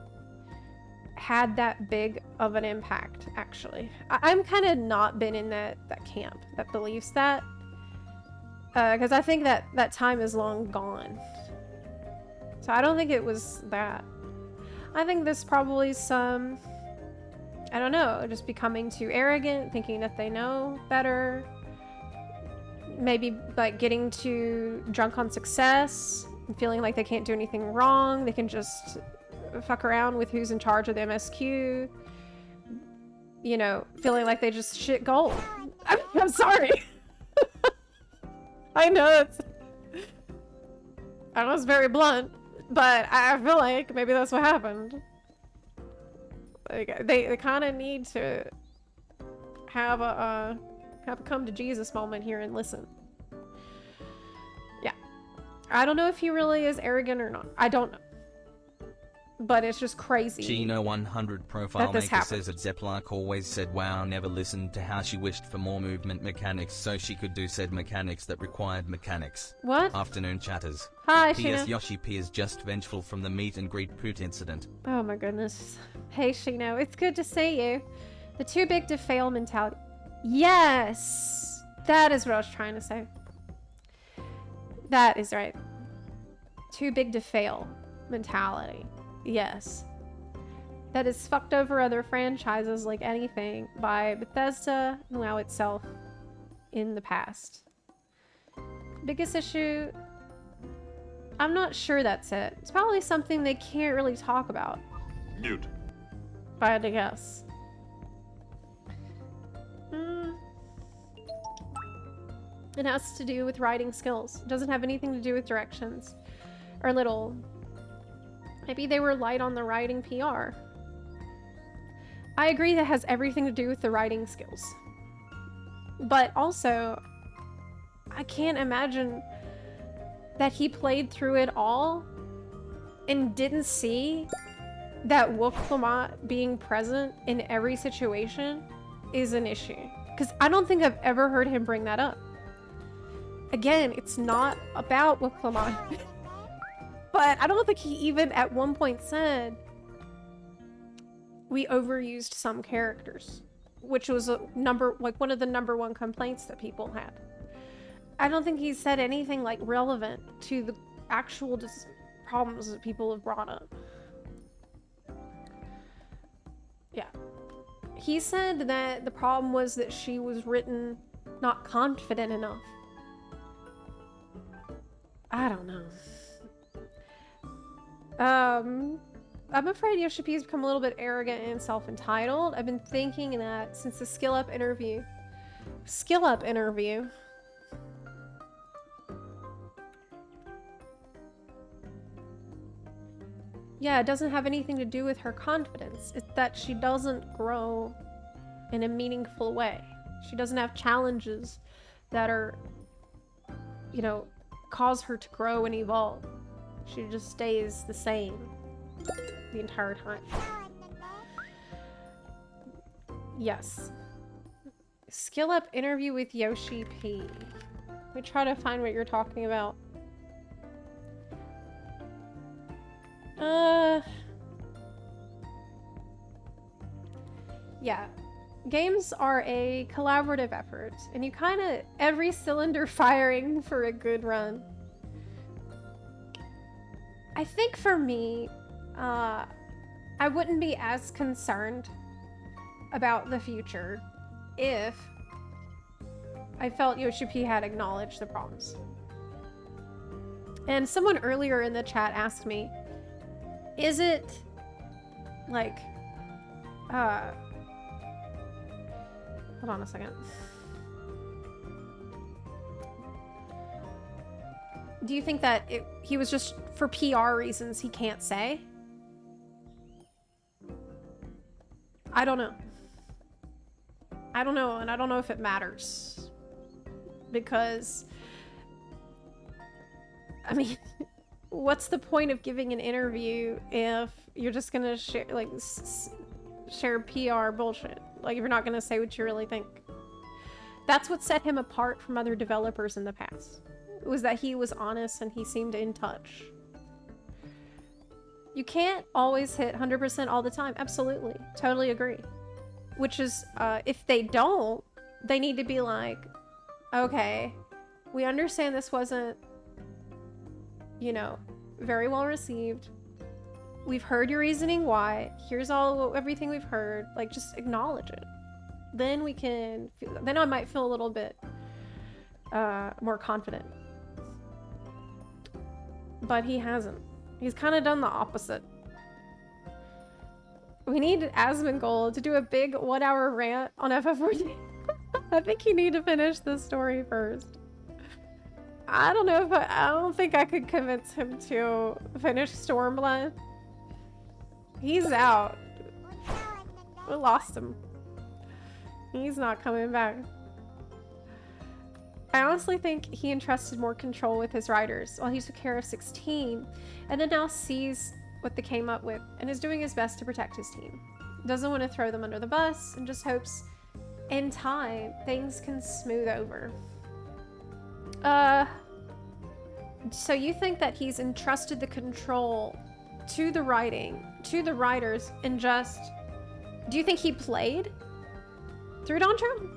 had that big of an impact, actually. I'm kind of not been in that camp that believes that. Because I think that time is long gone. So I don't think it was that. I think there's probably some, I don't know, just becoming too arrogant, thinking that they know better. Maybe like getting too drunk on success, and feeling like they can't do anything wrong. They can just fuck around with who's in charge of the MSQ. You know, feeling like they just shit gold. I'm sorry. I know it's very blunt. But I feel like maybe that's what happened. Like, they kind of need to have a come to Jesus moment here and listen. Yeah. I don't know if he really is arrogant or not. I don't know. But it's just crazy. Gino 100 profile maker says that Zepla always said WoW never listened to how she wished for more movement mechanics so she could do said mechanics that required mechanics. What? Afternoon chatters. Hi, P.S. Sheena. Yoshi P is just vengeful from the meet and greet poot incident. Oh my goodness. Hey, Shino, it's good to see you. The too big to fail mentality. Yes! That is what I was trying to say. That is right. Too big to fail mentality. Yes. That is fucked over other franchises like anything by Bethesda and WoW itself in the past. Biggest issue... I'm not sure that's it. It's probably something they can't really talk about. Mute. If I had to guess. It has to do with writing skills. It doesn't have anything to do with directions. Or little. Maybe they were light on the writing PR. I agree that has everything to do with the writing skills. But also, I can't imagine that he played through it all and didn't see that Wuklamot being present in every situation is an issue. Because I don't think I've ever heard him bring that up. Again, it's not about Wuklamot. But I don't think he even at one point said we overused some characters, which was one of the number one complaints that people had. I don't think he said anything like relevant to the actual problems that people have brought up. Yeah. He said that the problem was that she was written not confident enough. I don't know. I'm afraid Yoshi P has become a little bit arrogant and self-entitled. I've been thinking that since the Skill Up interview. Yeah, it doesn't have anything to do with her confidence. It's that she doesn't grow in a meaningful way. She doesn't have challenges that are, you know, cause her to grow and evolve. She just stays the same the entire time. Yes. Skill Up interview with Yoshi P. Let me try to find what you're talking about. Yeah. games are a collaborative effort, and you kind of every cylinder firing for a good run. I think for me, I wouldn't be as concerned about the future if I felt Yoshi P had acknowledged the problems. And someone earlier in the chat asked me, is it like, hold on a second. Do you think that he was just for PR reasons he can't say? I don't know. I don't know, and I don't know if it matters. Because, I mean, what's the point of giving an interview if you're just gonna share, like, share PR bullshit? Like, if you're not gonna say what you really think. That's what set him apart from other developers in the past. Was that he was honest and he seemed in touch. You can't always hit 100% all the time. Absolutely. Totally agree. Which is, if they don't, they need to be like, okay, we understand this wasn't, you know, very well received. We've heard your reasoning why. Here's everything we've heard. Like, just acknowledge it. Then we can, then I might feel a little bit more confident. But he hasn't. He's kind of done the opposite. We need Asmongold to do a big 1-hour rant on FF14. I think you need to finish this story first. I don't know if I don't think I could convince him to finish Stormblood. He's out. We lost him. He's not coming back. I honestly think he entrusted more control with his writers while he took care of 16, and then now sees what they came up with and is doing his best to protect his team. Doesn't want to throw them under the bus and just hopes in time things can smooth over. So you think that he's entrusted the control to the writing, to the writers, and just... Do you think he played through Dawntrail?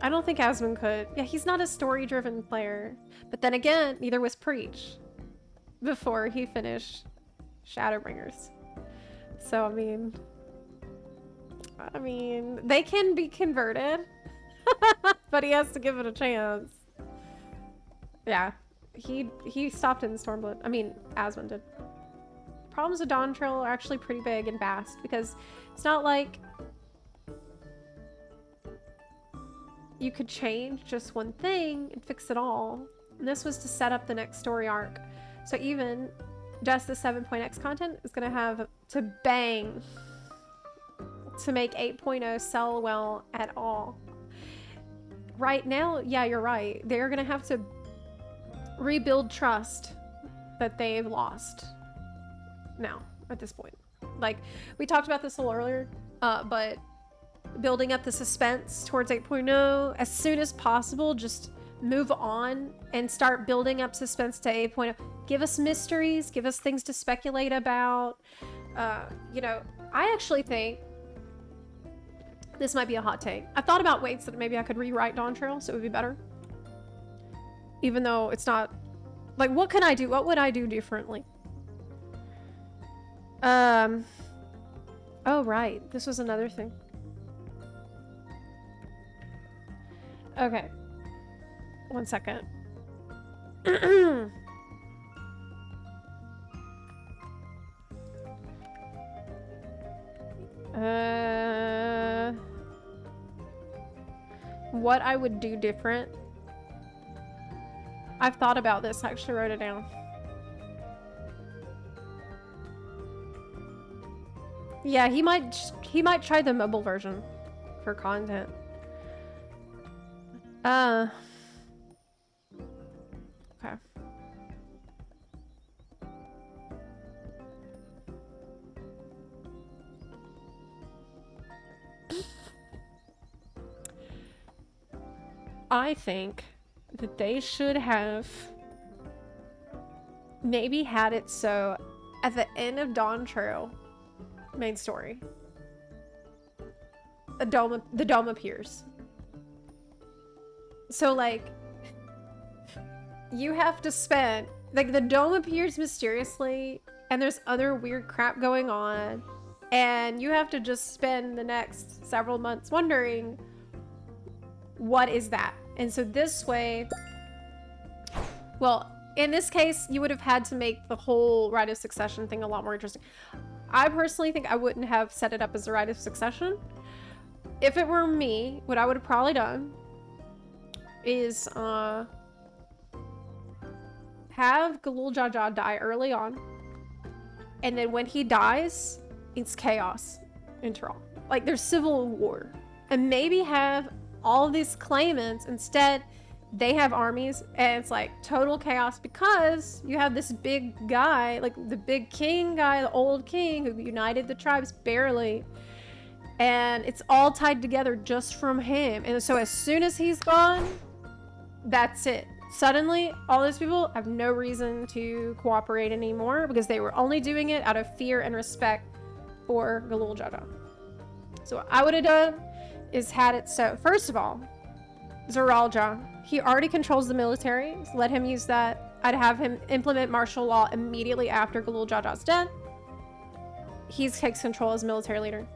I don't think Asmund could. Yeah, he's not a story-driven player. But then again, neither was Preach before he finished Shadowbringers. So, I mean, they can be converted, but he has to give it a chance. Yeah, he stopped in Stormblood. I mean, Asmund did. Problems with Dawntrail are actually pretty big and vast because it's not like you could change just one thing and fix it all. And this was to set up the next story arc. So even just the 7.x content is going to have to bang to make 8.0 sell well at all. Right now, yeah, you're right. They're going to have to rebuild trust that they've lost now at this point. Like, we talked about this a little earlier, but building up the suspense towards 8.0 as soon as possible, just move on and start building up suspense to 8.0. Give us mysteries, give us things to speculate about. You know, I actually think this might be a hot take. I thought about ways that maybe I could rewrite Dawntrail so it would be better. Even though it's not, like, what can I do? What would I do differently? Oh, right. This was another thing. Okay. 1 second. What I would do different? I've thought about this. I actually wrote it down. Yeah, he might try the mobile version for content. Okay. I think that they should have maybe had it so at the end of Dawntrail, main story. The dome appears. So, like, you have to spend, like, the dome appears mysteriously, and there's other weird crap going on, and you have to just spend the next several months wondering, what is that? And so this way, well, in this case, you would have had to make the whole rite of succession thing a lot more interesting. I personally think I wouldn't have set it up as a rite of succession. If it were me, what I would have probably done is have Galul Jaja die early on, and then when he dies, it's chaos in Tyrol. Like, there's civil war. And maybe have all these claimants, instead, they have armies, and it's like total chaos because you have this big guy, like the big king guy, the old king who united the tribes barely. And it's all tied together just from him. And so as soon as he's gone, that's it. Suddenly, all those people have no reason to cooperate anymore because they were only doing it out of fear and respect for Galul Jaja. So what I would have done is had it so, first of all, Zeralja, he already controls the military, so let him use that. I'd have him implement martial law immediately after Galul Jaja's death. He takes control as military leader.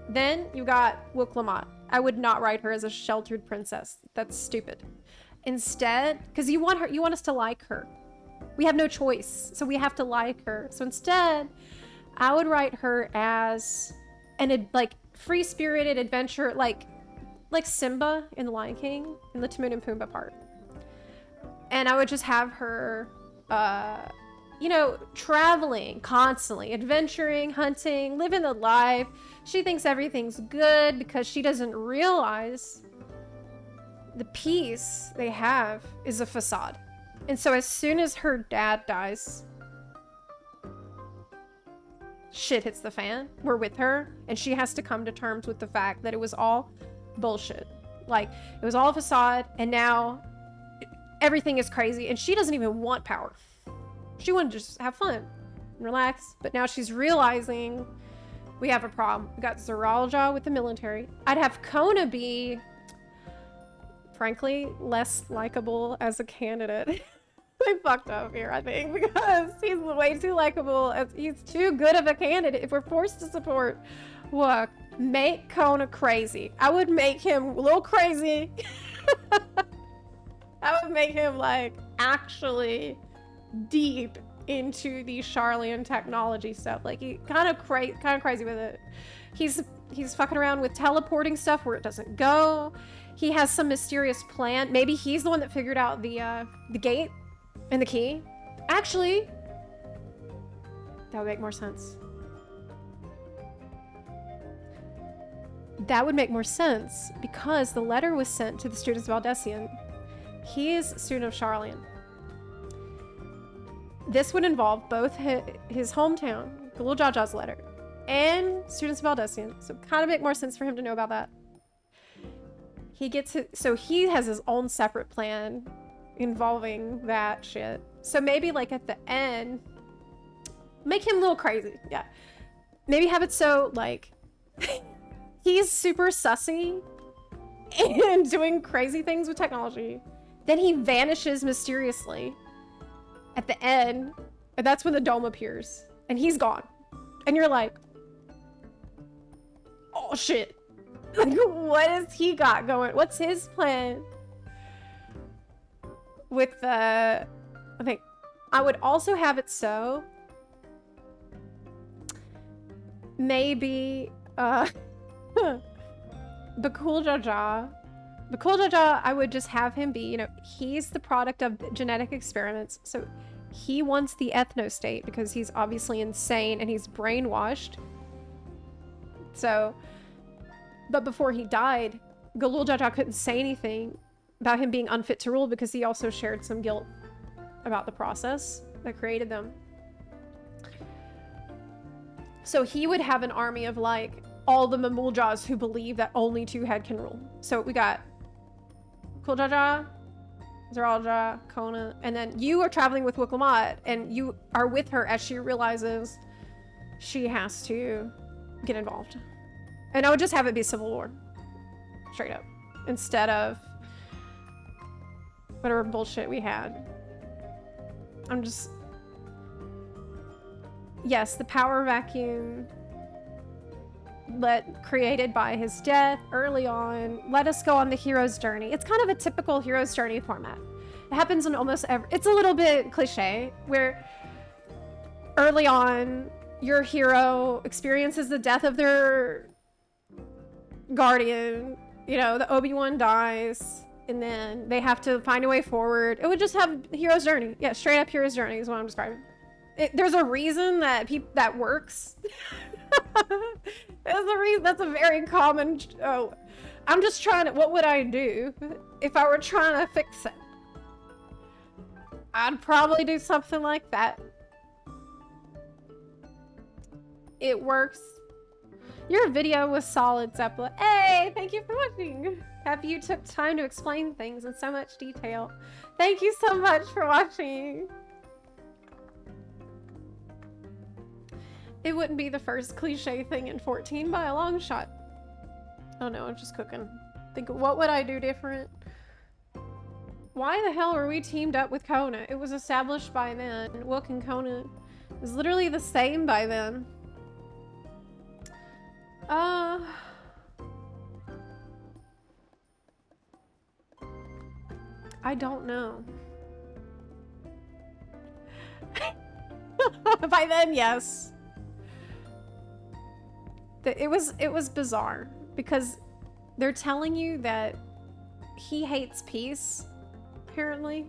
Then you got Wuklamot. I would not write her as a sheltered princess. That's stupid. Instead, because you want us to like her. We have no choice, so we have to like her. So instead, I would write her as like free-spirited adventure, like Simba in The Lion King, in the Timon and Pumbaa part. And I would just have her, you know, traveling constantly, adventuring, hunting, living the life. She thinks everything's good because she doesn't realize the peace they have is a facade. And so as soon as her dad dies, shit hits the fan. We're with her, and she has to come to terms with the fact that it was all bullshit. Like, it was all a facade, and now everything is crazy, and she doesn't even want power. She wanted to just have fun and relax, but now she's realizing we have a problem. We got Zeralja with the military. I'd have Kona be, frankly, less likable as a candidate. I fucked up here, I think, because he's way too likable. He's too good of a candidate. If we're forced to support Wook, make Kona crazy. I would make him a little crazy. I would make him, like, actually deep into the Charlian technology stuff. Like, he kind of crazy with it. He's fucking around with teleporting stuff where it doesn't go. He has some mysterious plan. Maybe he's the one that figured out the gate and the key. Actually, that would make more sense. That would make more sense because the letter was sent to the students of Aldessian. He is a student of Charlian. This would involve both his hometown, Galul Jaja's letter, and students of Aldessian. So kind of make more sense for him to know about that. So he has his own separate plan involving that shit. So maybe like at the end, make him a little crazy. Yeah. Maybe have it so like he's super sussy and doing crazy things with technology. Then he vanishes mysteriously at the end, and that's when the dome appears, and he's gone. And you're like, oh shit. Like, what has he got going? What's his plan? With the... I think I would also have it so... Maybe... Bakul Jaja. Bakul Jaja, I would just have him be, you know, he's the product of genetic experiments, so he wants the ethno state because he's obviously insane and he's brainwashed. So... But before he died, Galul Jaja couldn't say anything about him being unfit to rule because he also shared some guilt about the process that created them. So he would have an army of, like, all the Mamuljas who believe that only two head can rule. So we got Galul Jaja, Zeralja, Kona, and then you are traveling with Wuklamot, and you are with her as she realizes she has to get involved. And I would just have it be Civil War. Straight up. Instead of whatever bullshit we had. I'm just... Yes, the power vacuum created by his death early on, let us go on the hero's journey. It's kind of a typical hero's journey format. It happens in almost every... It's a little bit cliche, where early on, your hero experiences the death of their guardian. You know, the Obi-Wan dies, and then they have to find a way forward. It would just have hero's journey. Yeah, straight up hero's journey is what I'm describing. There's a reason that that works. There's a reason. That's a very common... Oh, I'm just trying to... What would I do if I were trying to fix it? I'd probably do something like that. It works. Your video was solid, Zepla. Hey, thank you for watching. Happy you took time to explain things in so much detail. Thank you so much for watching. It wouldn't be the first cliche thing in 14 by a long shot. Oh no, I'm just cooking. Think, what would I do different? Why the hell were we teamed up with Kona? It was established by then. Wook and Kona was literally the same by then. I don't know. By then, yes. It was bizarre because they're telling you that he hates peace, apparently.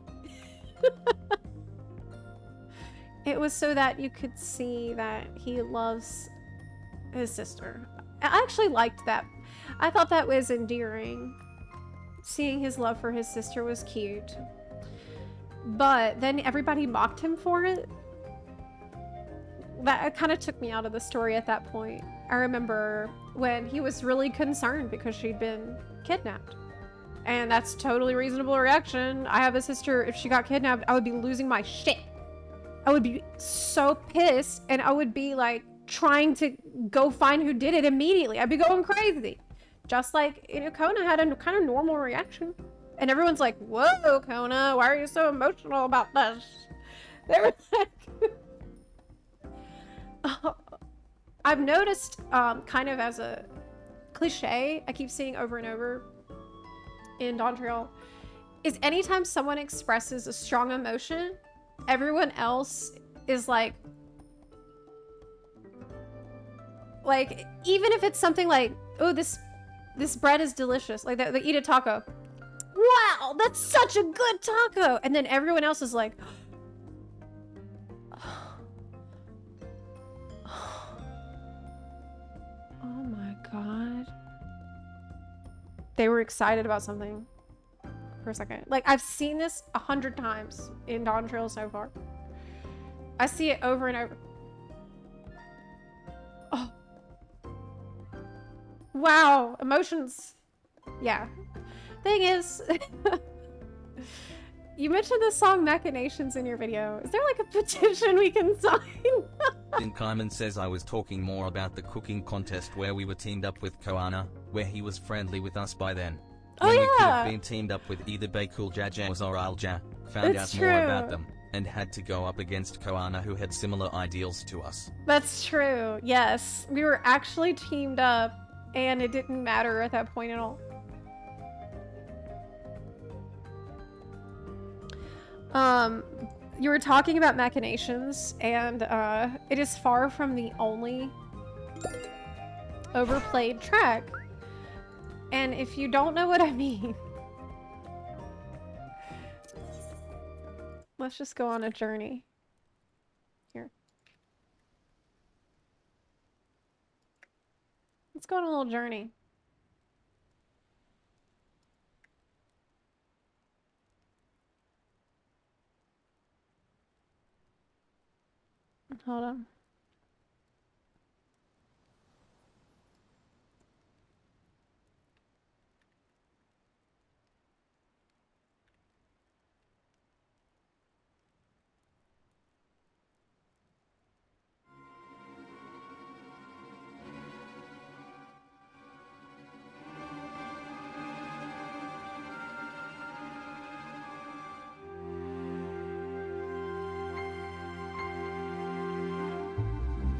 It was so that you could see that he loves his sister. I actually liked that. I thought that was endearing. Seeing his love for his sister was cute. But then everybody mocked him for it. That kind of took me out of the story at that point. I remember when he was really concerned because she'd been kidnapped. And that's totally reasonable reaction. I have a sister, if she got kidnapped, I would be losing my shit. I would be so pissed, and I would be like trying to go find who did it immediately. I'd be going crazy. Just like, you know, Kona had a kind of normal reaction. And everyone's like, whoa, Kona, why are you so emotional about this? They were like... I've noticed, kind of as a cliche, I keep seeing over and over in Dawntrail, is anytime someone expresses a strong emotion, everyone else is like, even if it's something like, oh, this bread is delicious, like they eat a taco. Wow, that's such a good taco! And then everyone else is like, oh my god. They were excited about something for a second. Like, I've seen this 100 times in Dawntrail so far. I see it over and over. Oh. Wow, emotions. Yeah. Thing is, you mentioned the song Machinations in your video. Is there like a petition we can sign? Then Kaiman says I was talking more about the cooking contest where we were teamed up with Koana, where he was friendly with us by then. Oh when yeah! We could have been teamed up with either Bakul Jaja or Zoralja, found That's out true. more about them, and had to go up against Koana who had similar ideals to us. That's true, yes. We were actually teamed up, and it didn't matter at that point at all. You were talking about Machinations, and it is far from the only overplayed track. And if you don't know what I mean, let's just go on a journey. Here. Let's go on a little journey. Hold on.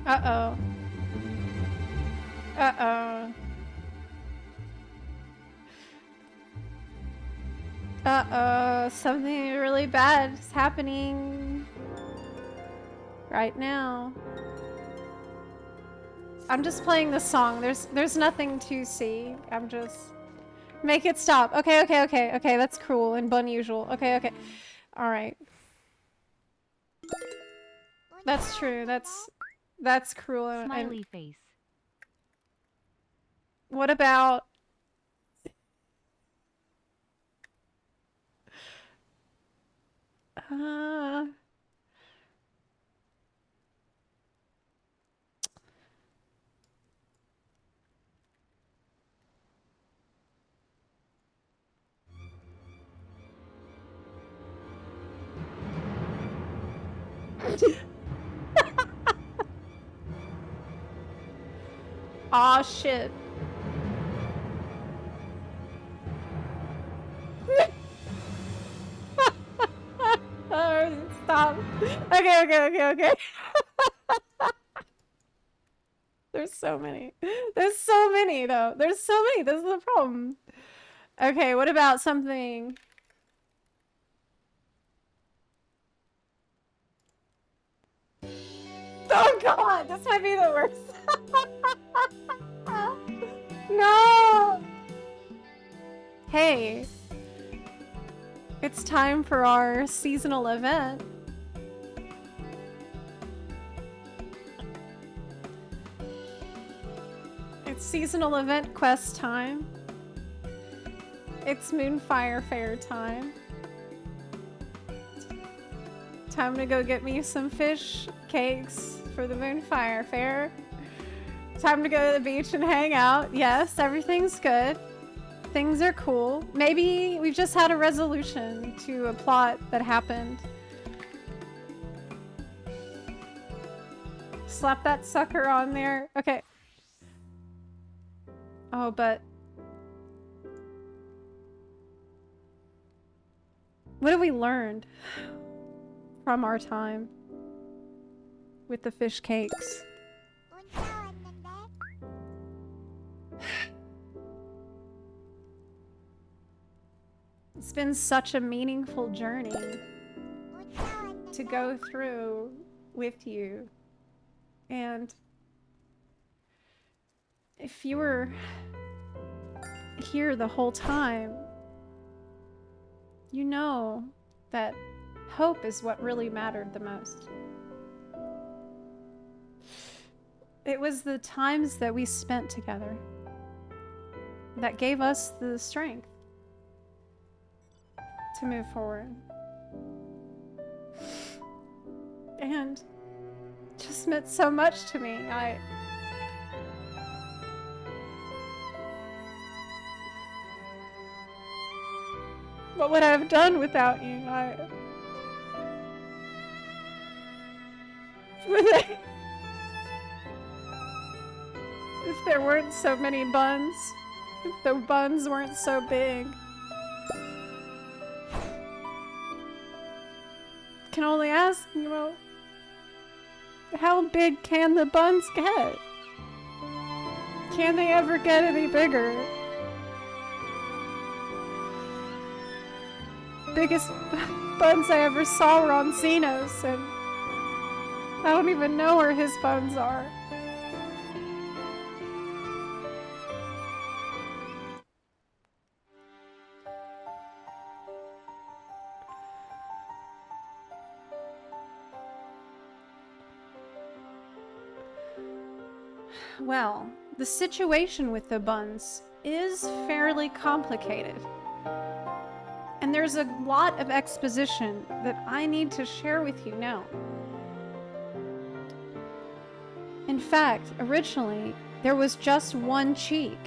Uh-oh. Uh-oh. Uh-oh. Something really bad is happening right now. I'm just playing the song. There's nothing to see. I'm just... Make it stop. Okay, okay, okay, okay. That's cruel and unusual. Okay, okay. Alright. That's true. That's cruel and... Smiley face. What about... Aw, shit. Oh, stop. Okay, okay, okay, okay. There's so many. There's so many, though. There's so many. This is the problem. Okay, what about something... Oh god, this might be the worst. No! Hey. It's time for our seasonal event. It's seasonal event quest time. It's Moonfire Fair time. Time to go get me some fish cakes for the Moonfire Fair. Time to go to the beach and hang out. Yes, everything's good. Things are cool. Maybe we've just had a resolution to a plot that happened. Slap that sucker on there. Okay. Oh, but... what have we learned from our time with the fish cakes? It's been such a meaningful journey to go through with you. And if you were here the whole time, you know that hope is what really mattered the most. It was the times that we spent together that gave us the strength to move forward. And just meant so much to me. What would I have done without you? If there weren't so many buns, if the buns weren't so big. Can only ask, you know, how big can the buns get? Can they ever get any bigger? Biggest buns I ever saw were on Xenos, and I don't even know where his buns are. Well, the situation with the buns is fairly complicated. And there's a lot of exposition that I need to share with you now. In fact, originally, there was just one cheek.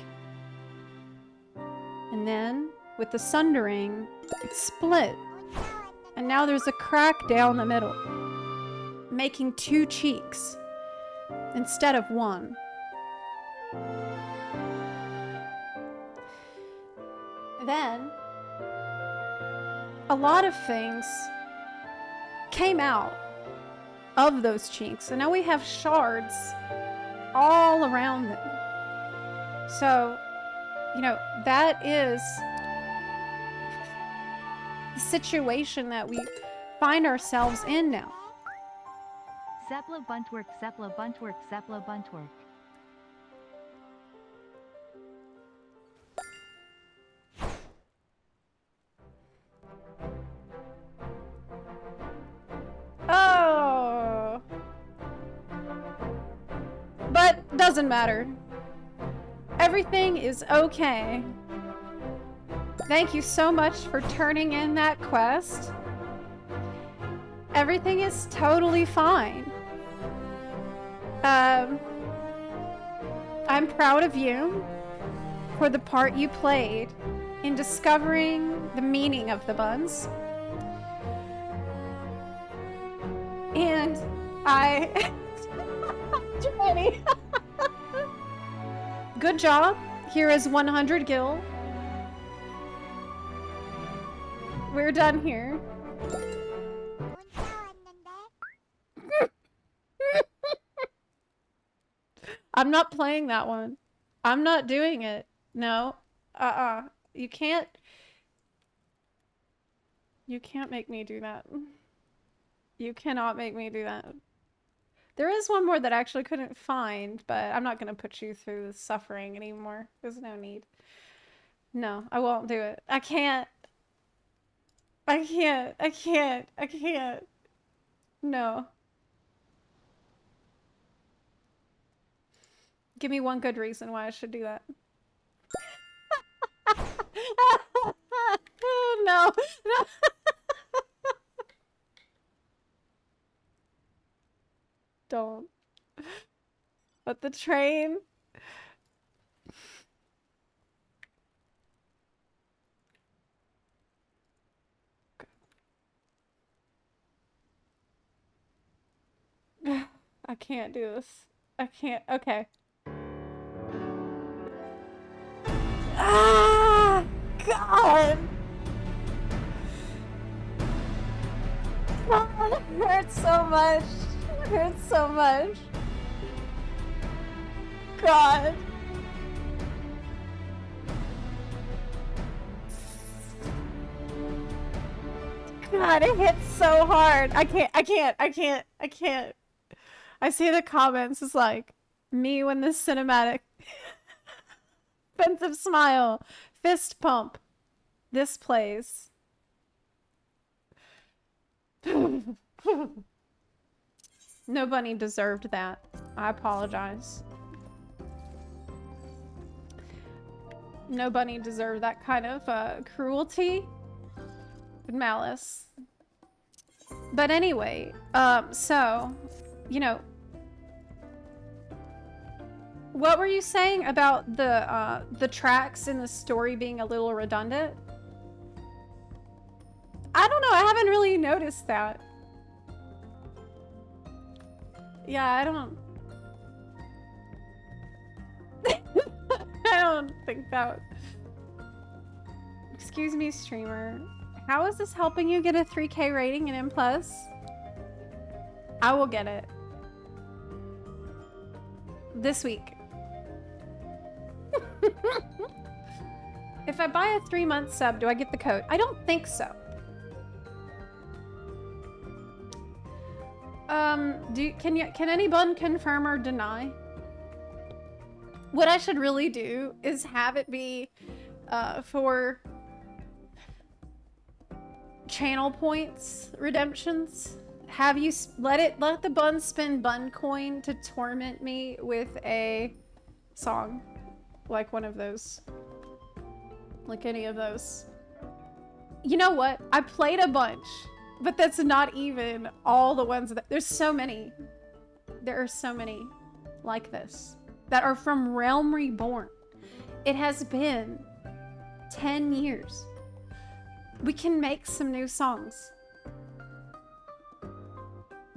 And then, with the sundering, it split. And now there's a crack down the middle, making two cheeks instead of one. Then, a lot of things came out of those cheeks. And now we have shards all around them. So, you know, that is the situation that we find ourselves in now. Zepla buntwork, Zepla buntwork, Zepla buntwork. Oh. But doesn't matter. Everything is okay. Thank you so much for turning in that quest. Everything is totally fine. I'm proud of you for the part you played in discovering the meaning of the buns. And I... Jenny. Good job. Here is 100 gil. We're done here. I'm not playing that one. I'm not doing it. No. You can't make me do that. You cannot make me do that. There is one more that I actually couldn't find, but I'm not going to put you through the suffering anymore. There's no need. No, I won't do it. I can't. I can't. No. Give me one good reason why I should do that. No. Don't. But the train. I can't do this. I can't. Okay. Ah! God! God, it hurts so much. It hurts so much. God. God, it hits so hard. I can't. I see the comments. It's like, me when this cinematic. Offensive smile. Fist pump. This plays. No bunny deserved that. I apologize. No bunny deserved that kind of cruelty and malice. But anyway, so, you know, what were you saying about the tracks in the story being a little redundant? I don't know, I haven't really noticed that. Yeah, I don't I don't think that. Excuse me, streamer. How is this helping you get a 3K rating in M+? I will get it. This week. If I buy a 3-month sub, do I get the code? I don't think so. Can anyone confirm or deny? What I should really do is have it be for channel points redemptions. Have you let the bun spend bun coin to torment me with a song, like one of those, like any of those. You know what? I played a bunch, but that's not even all the ones that there's so many. There are so many like this that are from Realm Reborn. It has been 10 years. We can make some new songs.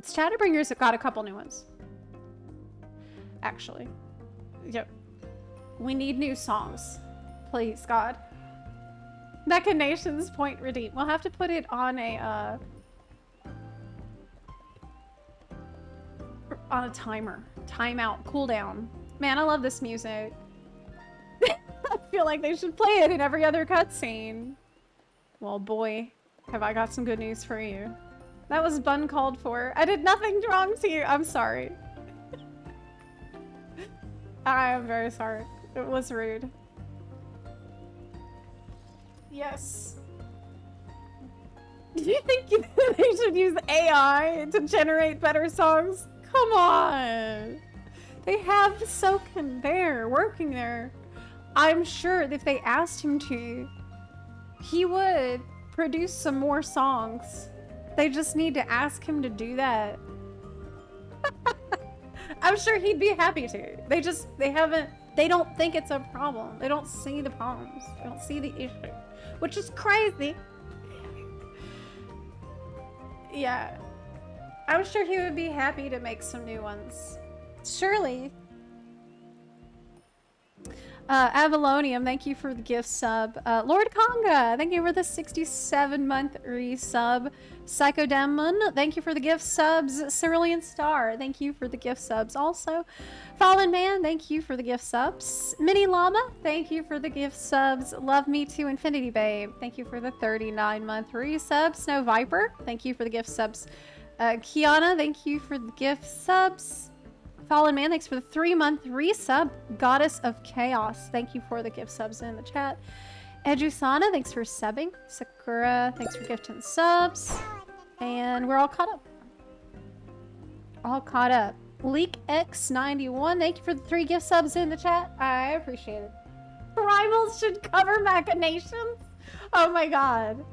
Shadowbringers have got a couple new ones. Actually. Yep. We need new songs. Please, God. Machinations point redeem. We'll have to put it on a, on a timer. Timeout, cooldown. Man, I love this music. I feel like they should play it in every other cutscene. Well, boy, have I got some good news for you. That was bun called for. I did nothing wrong to you. I'm sorry. I am very sorry. It was rude. Yes. Do you think they should use AI to generate better songs? Come on. They have Soken there, working there. I'm sure that if they asked him to, he would produce some more songs. They just need to ask him to do that. I'm sure he'd be happy to. They don't think it's a problem. They don't see the problems. They don't see the issue, which is crazy. Yeah. I'm sure he would be happy to make some new ones. Surely. Avalonium, thank you for the gift sub. Lord Conga, thank you for the 67-month resub. Psychodemon, thank you for the gift subs. Cerulean Star, thank you for the gift subs also. Fallen Man, thank you for the gift subs. Mini Llama, thank you for the gift subs. Love Me to Infinity Babe, thank you for the 39-month resub. Snow Viper, thank you for the gift subs. Kiana, thank you for the gift subs. Fallen Man, thanks for the 3-month resub. Goddess of Chaos, thank you for the gift subs in the chat. Edusana, thanks for subbing. Sakura, thanks for gifting subs. And we're all caught up. All caught up. LeakX91, thank you for the 3 gift subs in the chat. I appreciate it. Primals should cover Machinations? Oh my god.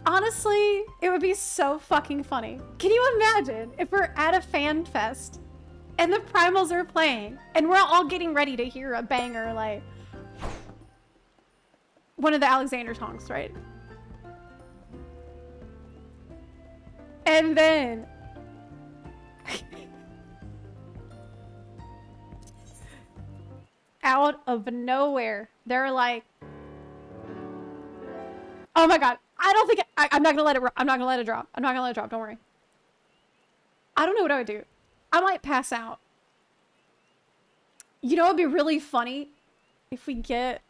Honestly, it would be so fucking funny. Can you imagine if we're at a fan fest and the Primals are playing and we're all getting ready to hear a banger like one of the Alexander songs, right? And then out of nowhere, they're like, oh my god, I don't think I'm not gonna let it. I'm not gonna let it drop. I'm not gonna let it drop. Don't worry. I don't know what I would do. I might pass out. You know, it'd be really funny if we get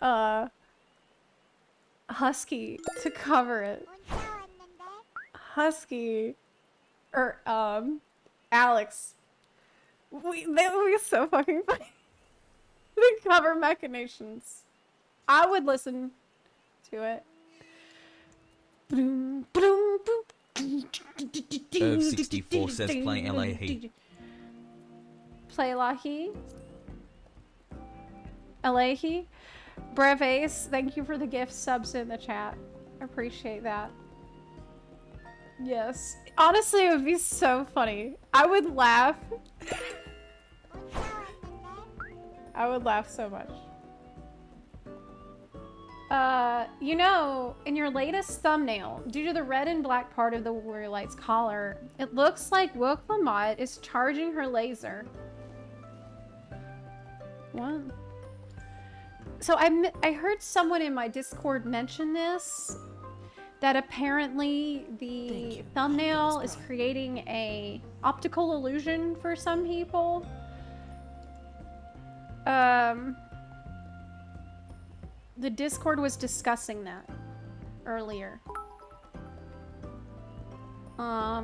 Husky to cover it. Husky or Alex. That would be so fucking funny. They cover Machinations. I would listen to it. 64 says play Elahi. Play Elahi. Elahi. Breves, thank you for the gift subs in the chat. I appreciate that. Yes. Honestly, it would be so funny. I would laugh. I would laugh so much. You know, in your latest thumbnail, due to the red and black part of the Warrior Light's collar, it looks like Wooklamot is charging her laser. What? So I heard someone in my Discord mention this, that apparently the thumbnail is creating a optical illusion for some people. The Discord was discussing that earlier. I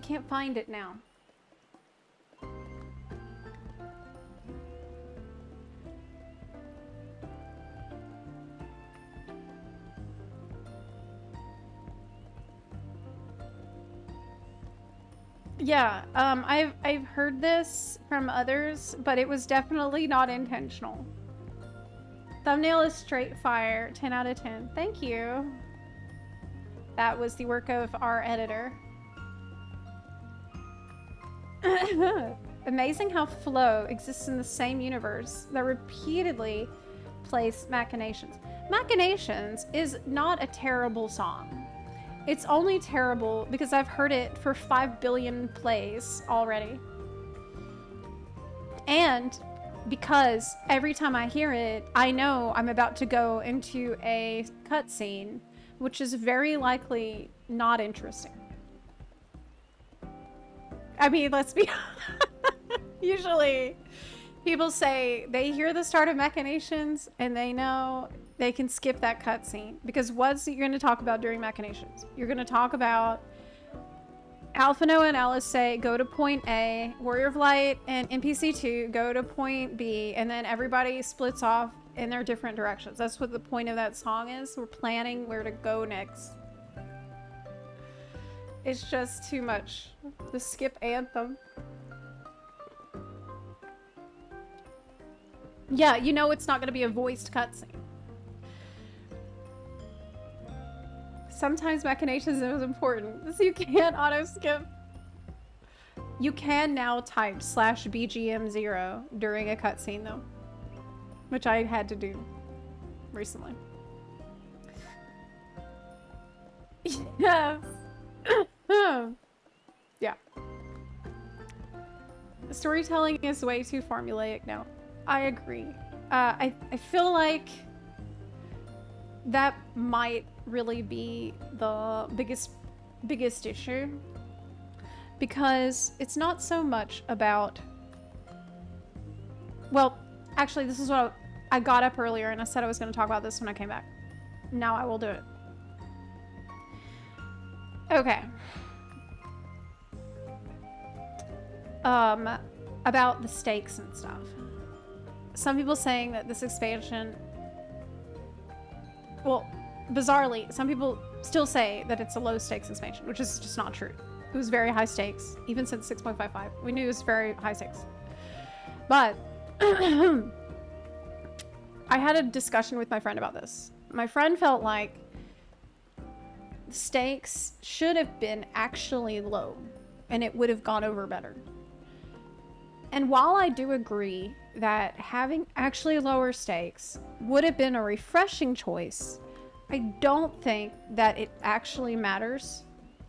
can't find it now. Yeah, I've heard this from others, but it was definitely not intentional. Thumbnail is straight fire, 10 out of 10. Thank you. That was the work of our editor. Amazing how Flow exists in the same universe that repeatedly plays Machinations. Machinations is not a terrible song. It's only terrible because I've heard it for 5 billion plays already. And because every time I hear it, I know I'm about to go into a cutscene which is very likely not interesting. I mean, let's be usually people say they hear the start of Machinations and they know they can skip that cutscene, because what's you're going to talk about during Machinations? You're going to talk about Alphino and Alice say, go to point A, Warrior of Light and NPC2 go to point B, and then everybody splits off in their different directions. That's what the point of that song is. We're planning where to go next. It's just too much. The skip anthem. Yeah, you know it's not going to be a voiced cutscene. Sometimes Machinations is important, so you can't auto-skip. You can now type /BGM0 during a cutscene, though. Which I had to do recently. Yes. Yeah. Storytelling is way too formulaic now. I agree. I feel like that might really be the biggest issue, because it's not so much about, well, actually this is what I got up earlier and I said I was going to talk about this when I came back. Now I will do it. Okay. About the stakes and stuff. Some people saying that this expansion, well, bizarrely, some people still say that it's a low stakes expansion, which is just not true. It was very high stakes, even since 6.55. We knew it was very high stakes. But I had a discussion with my friend about this. My friend felt like the stakes should have been actually low, and it would have gone over better. And while I do agree that having actually lower stakes would have been a refreshing choice, I don't think that it actually matters.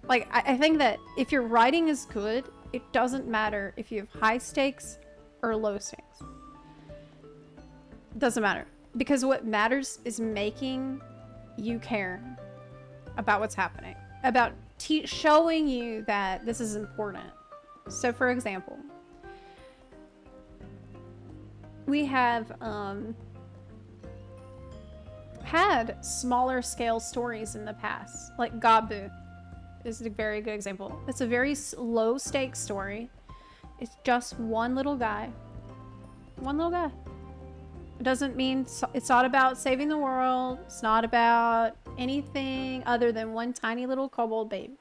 Like, I think that if your writing is good, it doesn't matter if you have high stakes or low stakes. It doesn't matter. Because what matters is making you care about what's happening. About showing you that this is important. So, for example, we have had smaller scale stories in the past, like Gabu is a very good example. It's a very low stakes story. It's just one little guy. One little guy. It doesn't mean it's not about saving the world. It's not about anything other than one tiny little kobold babe.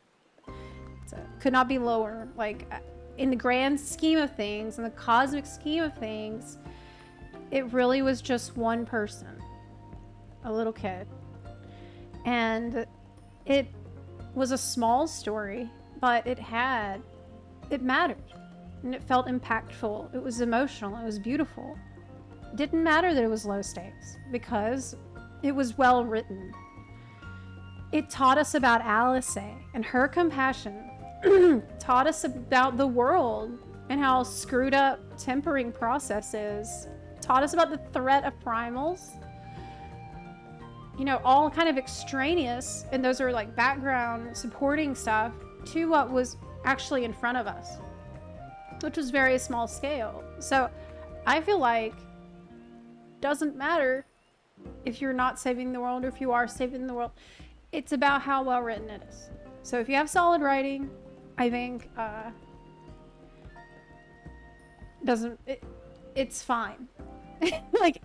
So could not be lower. Like, in the grand scheme of things, in the cosmic scheme of things, it really was just one person, a little kid. And it was a small story, but it mattered. And it felt impactful. It was emotional. It was beautiful. It didn't matter that it was low stakes because it was well written. It taught us about Alice and her compassion. Taught us about the world and how screwed up tempering process is. Taught us about the threat of primals. You know, all kind of extraneous, and those are like background supporting stuff to what was actually in front of us, which was very small scale. So I feel like it doesn't matter if you're not saving the world or if you are saving the world. It's about how well written it is. So if you have solid writing, I think it's fine. Like,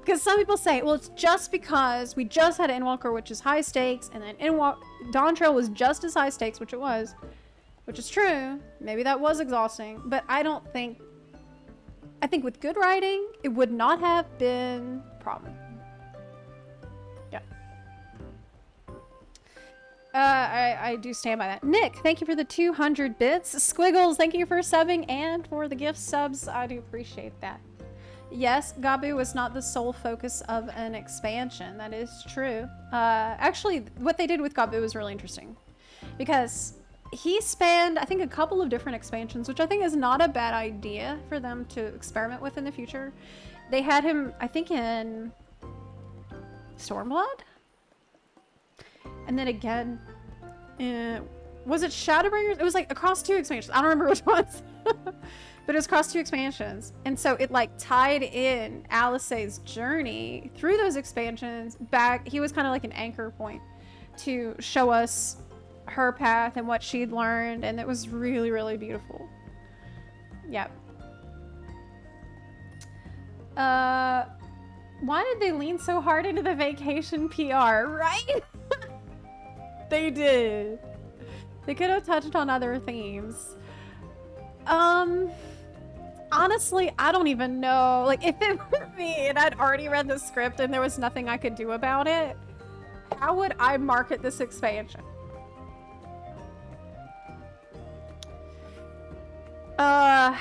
because some people say, well, it's just because we just had Endwalker, which is high stakes, and then Dawntrail was just as high stakes, which it was, which is true. Maybe that was exhausting, but I think with good writing, it would not have been a problem. Yeah. I do stand by that. Nick, thank you for the 200 bits. Squiggles, thank you for subbing and for the gift subs. I do appreciate that. Yes, Gabu was not the sole focus of an expansion. That is true. Actually, what they did with Gabu was really interesting. Because he spanned, I think, a couple of different expansions, which I think is not a bad idea for them to experiment with in the future. They had him, I think, in Stormblood? And then again, was it Shadowbringers? It was like across 2 expansions. I don't remember which ones. But it was across 2 expansions. And so it like tied in Alice's journey through those expansions back. He was kind of like an anchor point to show us her path and what she'd learned. And it was really, really beautiful. Yep. Why did they lean so hard into the vacation PR, right? They did. They could have touched on other themes. Honestly, I don't even know. Like, if it were me and I'd already read the script and there was nothing I could do about it, how would I market this expansion? God.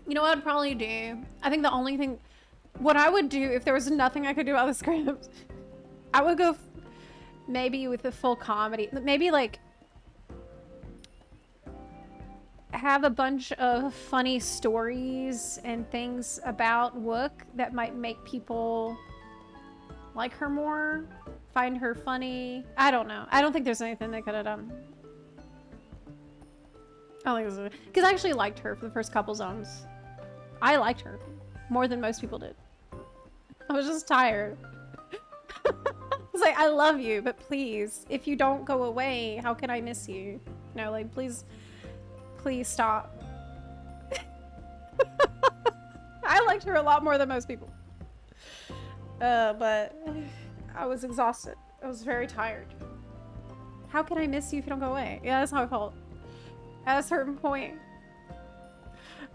You know what I'd probably do? I think the only thing... What I would do if there was nothing I could do about the script, I would go maybe with a full comedy. Maybe, like, have a bunch of funny stories and things about Wook that might make people like her more, find her funny. I don't know. I don't think there's anything they could have done. I don't think it was... Because I actually liked her for the first couple zones. I liked her more than most people did. I was just tired. I was like, I love you, but please, if you don't go away, how can I miss you? No, like, please stop. I liked her a lot more than most people. But I was exhausted. I was very tired. How can I miss you if you don't go away? Yeah, that's how I felt. At a certain point.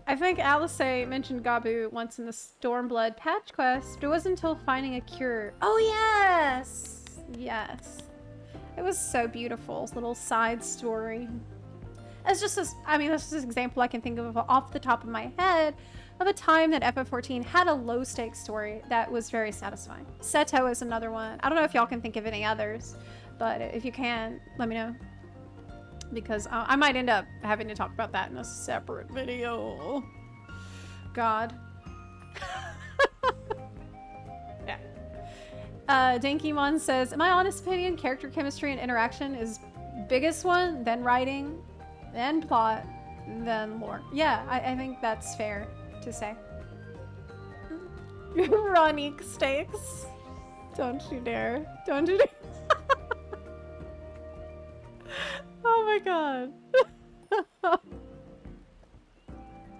I think Alice mentioned Gabu once in the Stormblood patch quest, but it wasn't until finding a cure. Oh, yes! Yes. It was so beautiful. Little side story. It's just this, I mean, that's just an example I can think of off the top of my head of a time that FF14 had a low stakes story that was very satisfying. Seto is another one. I don't know if y'all can think of any others, but if you can, let me know. Because I might end up having to talk about that in a separate video. God. Yeah. Dankymon says, in my honest opinion, character chemistry and interaction is biggest one, then writing, then plot, then lore. Yeah, I think that's fair to say. Ronique steaks. Don't you dare. Don't you dare. Oh my god.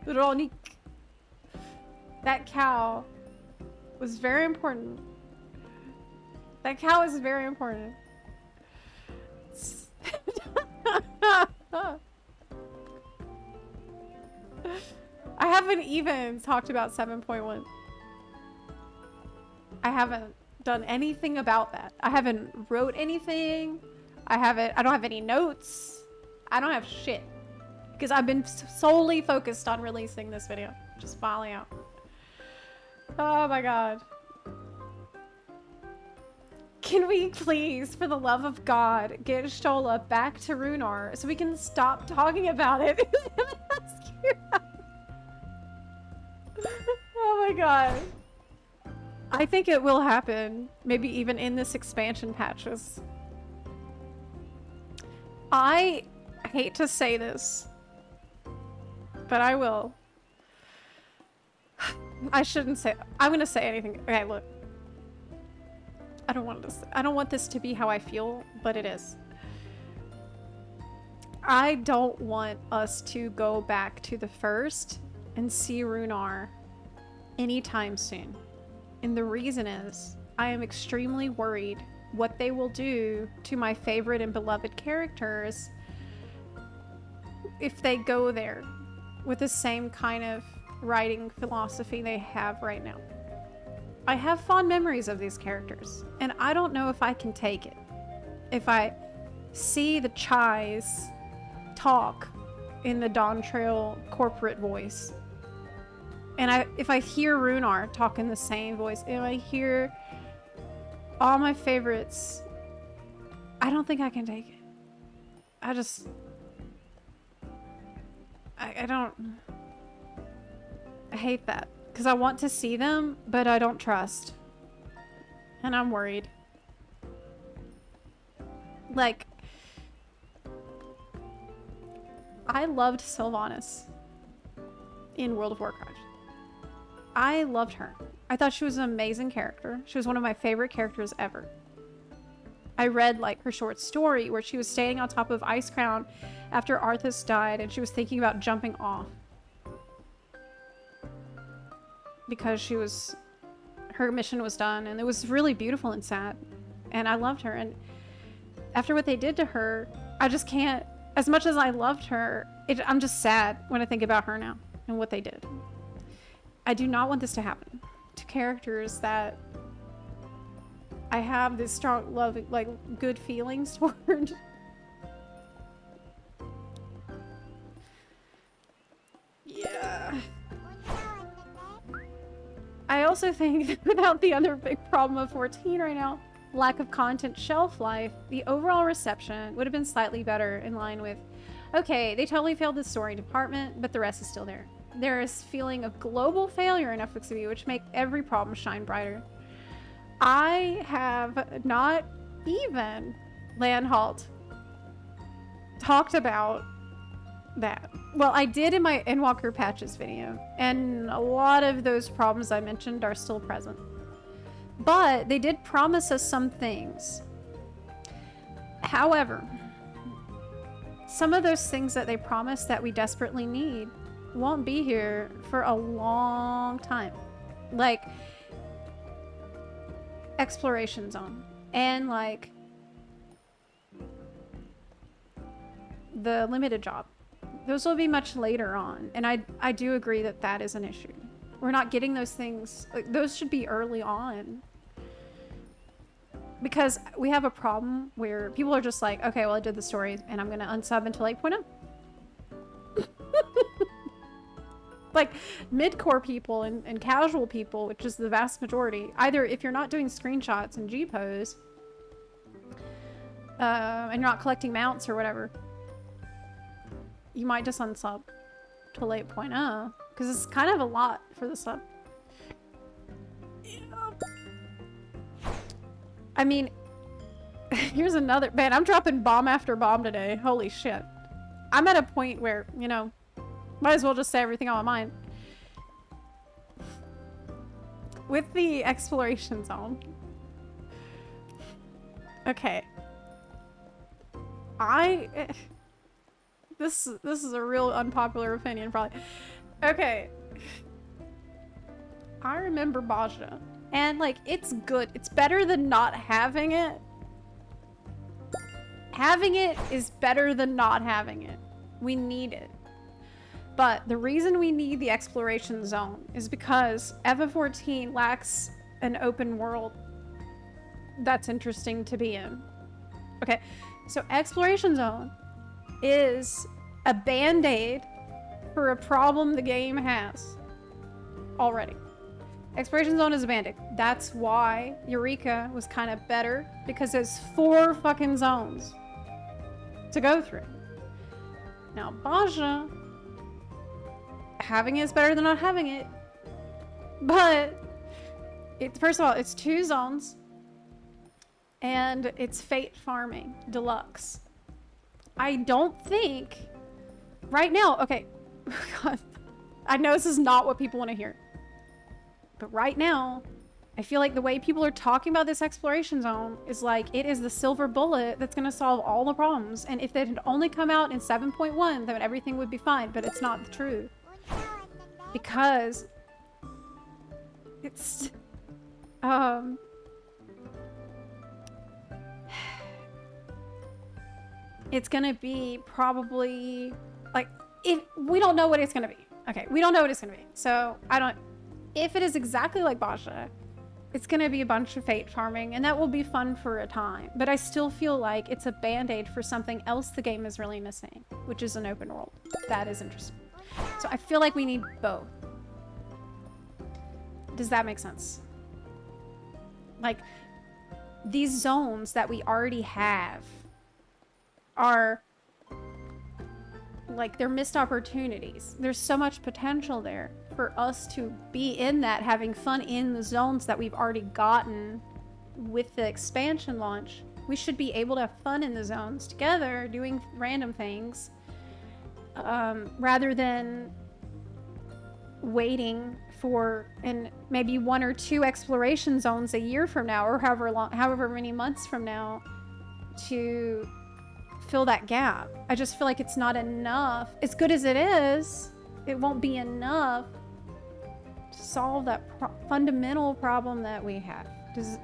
Ronique. That cow was very important. That cow is very important. I haven't even talked about 7.1. I haven't done anything about that. I haven't wrote anything. I don't have any notes. I don't have shit. Because I've been solely focused on releasing this video. Just filing out. Oh my god. Can we please, for the love of God, get Stola back to Runar so we can stop talking about it? Oh my god. I think it will happen. Maybe even in this expansion patches. I hate to say this, but I will. I shouldn't say. I'm gonna say anything. Okay, look. I don't want this to be how I feel, but it is. I don't want us to go back to the first and see Runar anytime soon. And the reason is, I am extremely worried what they will do to my favorite and beloved characters if they go there with the same kind of writing philosophy they have right now. I have fond memories of these characters, and I don't know if I can take it. If I see the Chais talk in the Dawntrail corporate voice, and if I hear Runar talk in the same voice, and I hear all my favorites, I don't think I can take it. I hate that. Because I want to see them, but I don't trust. And I'm worried. Like, I loved Sylvanas in World of Warcraft. I loved her. I thought she was an amazing character. She was one of my favorite characters ever. I read like her short story where she was standing on top of Icecrown after Arthas died and she was thinking about jumping off. Because she was, her mission was done, and it was really beautiful and sad. And I loved her, and after what they did to her, I just can't, as much as I loved her, I'm just sad when I think about her now and what they did. I do not want this to happen to characters that I have this strong love, like good feelings toward. Yeah. I also think without the other big problem of 14 right now, lack of content shelf life, the overall reception would have been slightly better in line with, okay, they totally failed the story department, but the rest is still there. There is feeling of global failure in FXW, which make every problem shine brighter. I have not even, Landhalt, talked about that. Well, I did in my Endwalker Patches video, and a lot of those problems I mentioned are still present. But they did promise us some things. However, some of those things that they promised that we desperately need won't be here for a long time. Like, exploration zone. And like, the limited job. Those will be much later on. And I do agree that that is an issue. We're not getting those things. Like, those should be early on. Because we have a problem where people are just like, okay, well, I did the story and I'm going to unsub until 8.0. Like, mid-core people and casual people, which is the vast majority, either if you're not doing screenshots and G-pose, and you're not collecting mounts or whatever, you might just unsub till 8.0, because it's kind of a lot for the sub. Yeah. I mean, here's another, man, I'm dropping bomb after bomb today. Holy shit. I'm at a point where, you know, might as well just say everything on my mind. With the exploration zone. Okay. This is a real unpopular opinion, probably. Okay. I remember Baja. And, like, it's good. It's better than not having it. Having it is better than not having it. We need it. But the reason we need the exploration zone is because EVA 14 lacks an open world that's interesting to be in. Okay, so exploration zone is a band-aid for a problem the game has already. Exploration zone is a band-aid. That's why Eureka was kind of better, because there's 4 fucking zones to go through. Now, Baja, having it is better than not having it, but first of all, it's 2 zones, and it's Fate Farming Deluxe. I don't think right now, okay, God, I know this is not what people want to hear, but right now, I feel like the way people are talking about this exploration zone is like it is the silver bullet that's going to solve all the problems, and if they had only come out in 7.1, then everything would be fine, but it's not the truth. Because it's it's gonna be probably like, if we don't know what it's gonna be. Okay, we don't know what it's gonna be. So if it is exactly like Baja, it's gonna be a bunch of Fate farming, and that will be fun for a time. But I still feel like it's a band-aid for something else the game is really missing, which is an open world. That is interesting. So I feel like we need both. Does that make sense? Like, these zones that we already have are like, they're missed opportunities. There's so much potential there for us to be in that, having fun in the zones that we've already gotten with the expansion launch, we should be able to have fun in the zones together, doing random things, rather than waiting for and maybe 1 or 2 exploration zones a year from now, or however many months from now, to fill that gap. I just feel like it's not enough. As good as it is, it won't be enough to solve that fundamental problem that we have. Does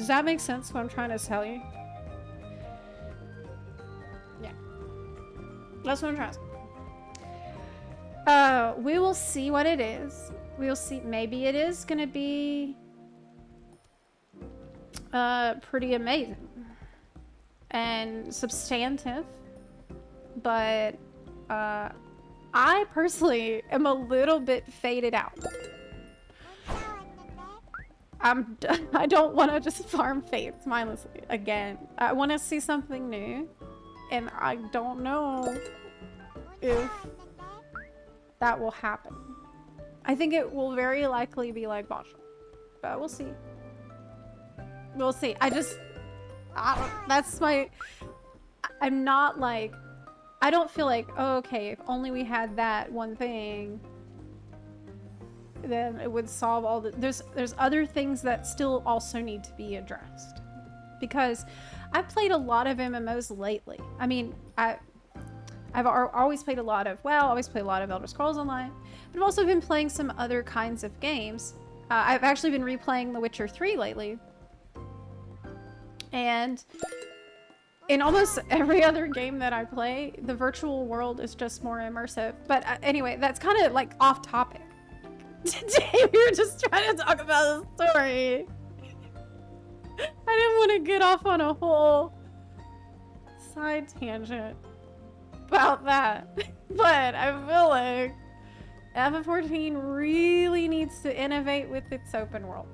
that make sense, what I'm trying to tell you? Yeah. That's what I'm trying to say. We will see what it is. We'll see. Maybe it is going to be pretty amazing and substantive. But I personally am a little bit faded out. I don't want to just farm fates mindlessly again. I want to see something new, and I don't know if that will happen. I think it will very likely be like Bosch, but we'll see. We'll see. I'm not like, I don't feel like, oh, okay, if only we had that one thing, then it would solve all the... There's other things that still also need to be addressed. Because I've played a lot of MMOs lately. I mean, I've always played a lot of Elder Scrolls Online, but I've also been playing some other kinds of games. I've actually been replaying The Witcher 3 lately. And in almost every other game that I play, the virtual world is just more immersive. But anyway, that's kind of like off topic. Today we were just trying to talk about the story. I didn't want to get off on a whole side tangent about that. But I feel like FF14 really needs to innovate with its open world.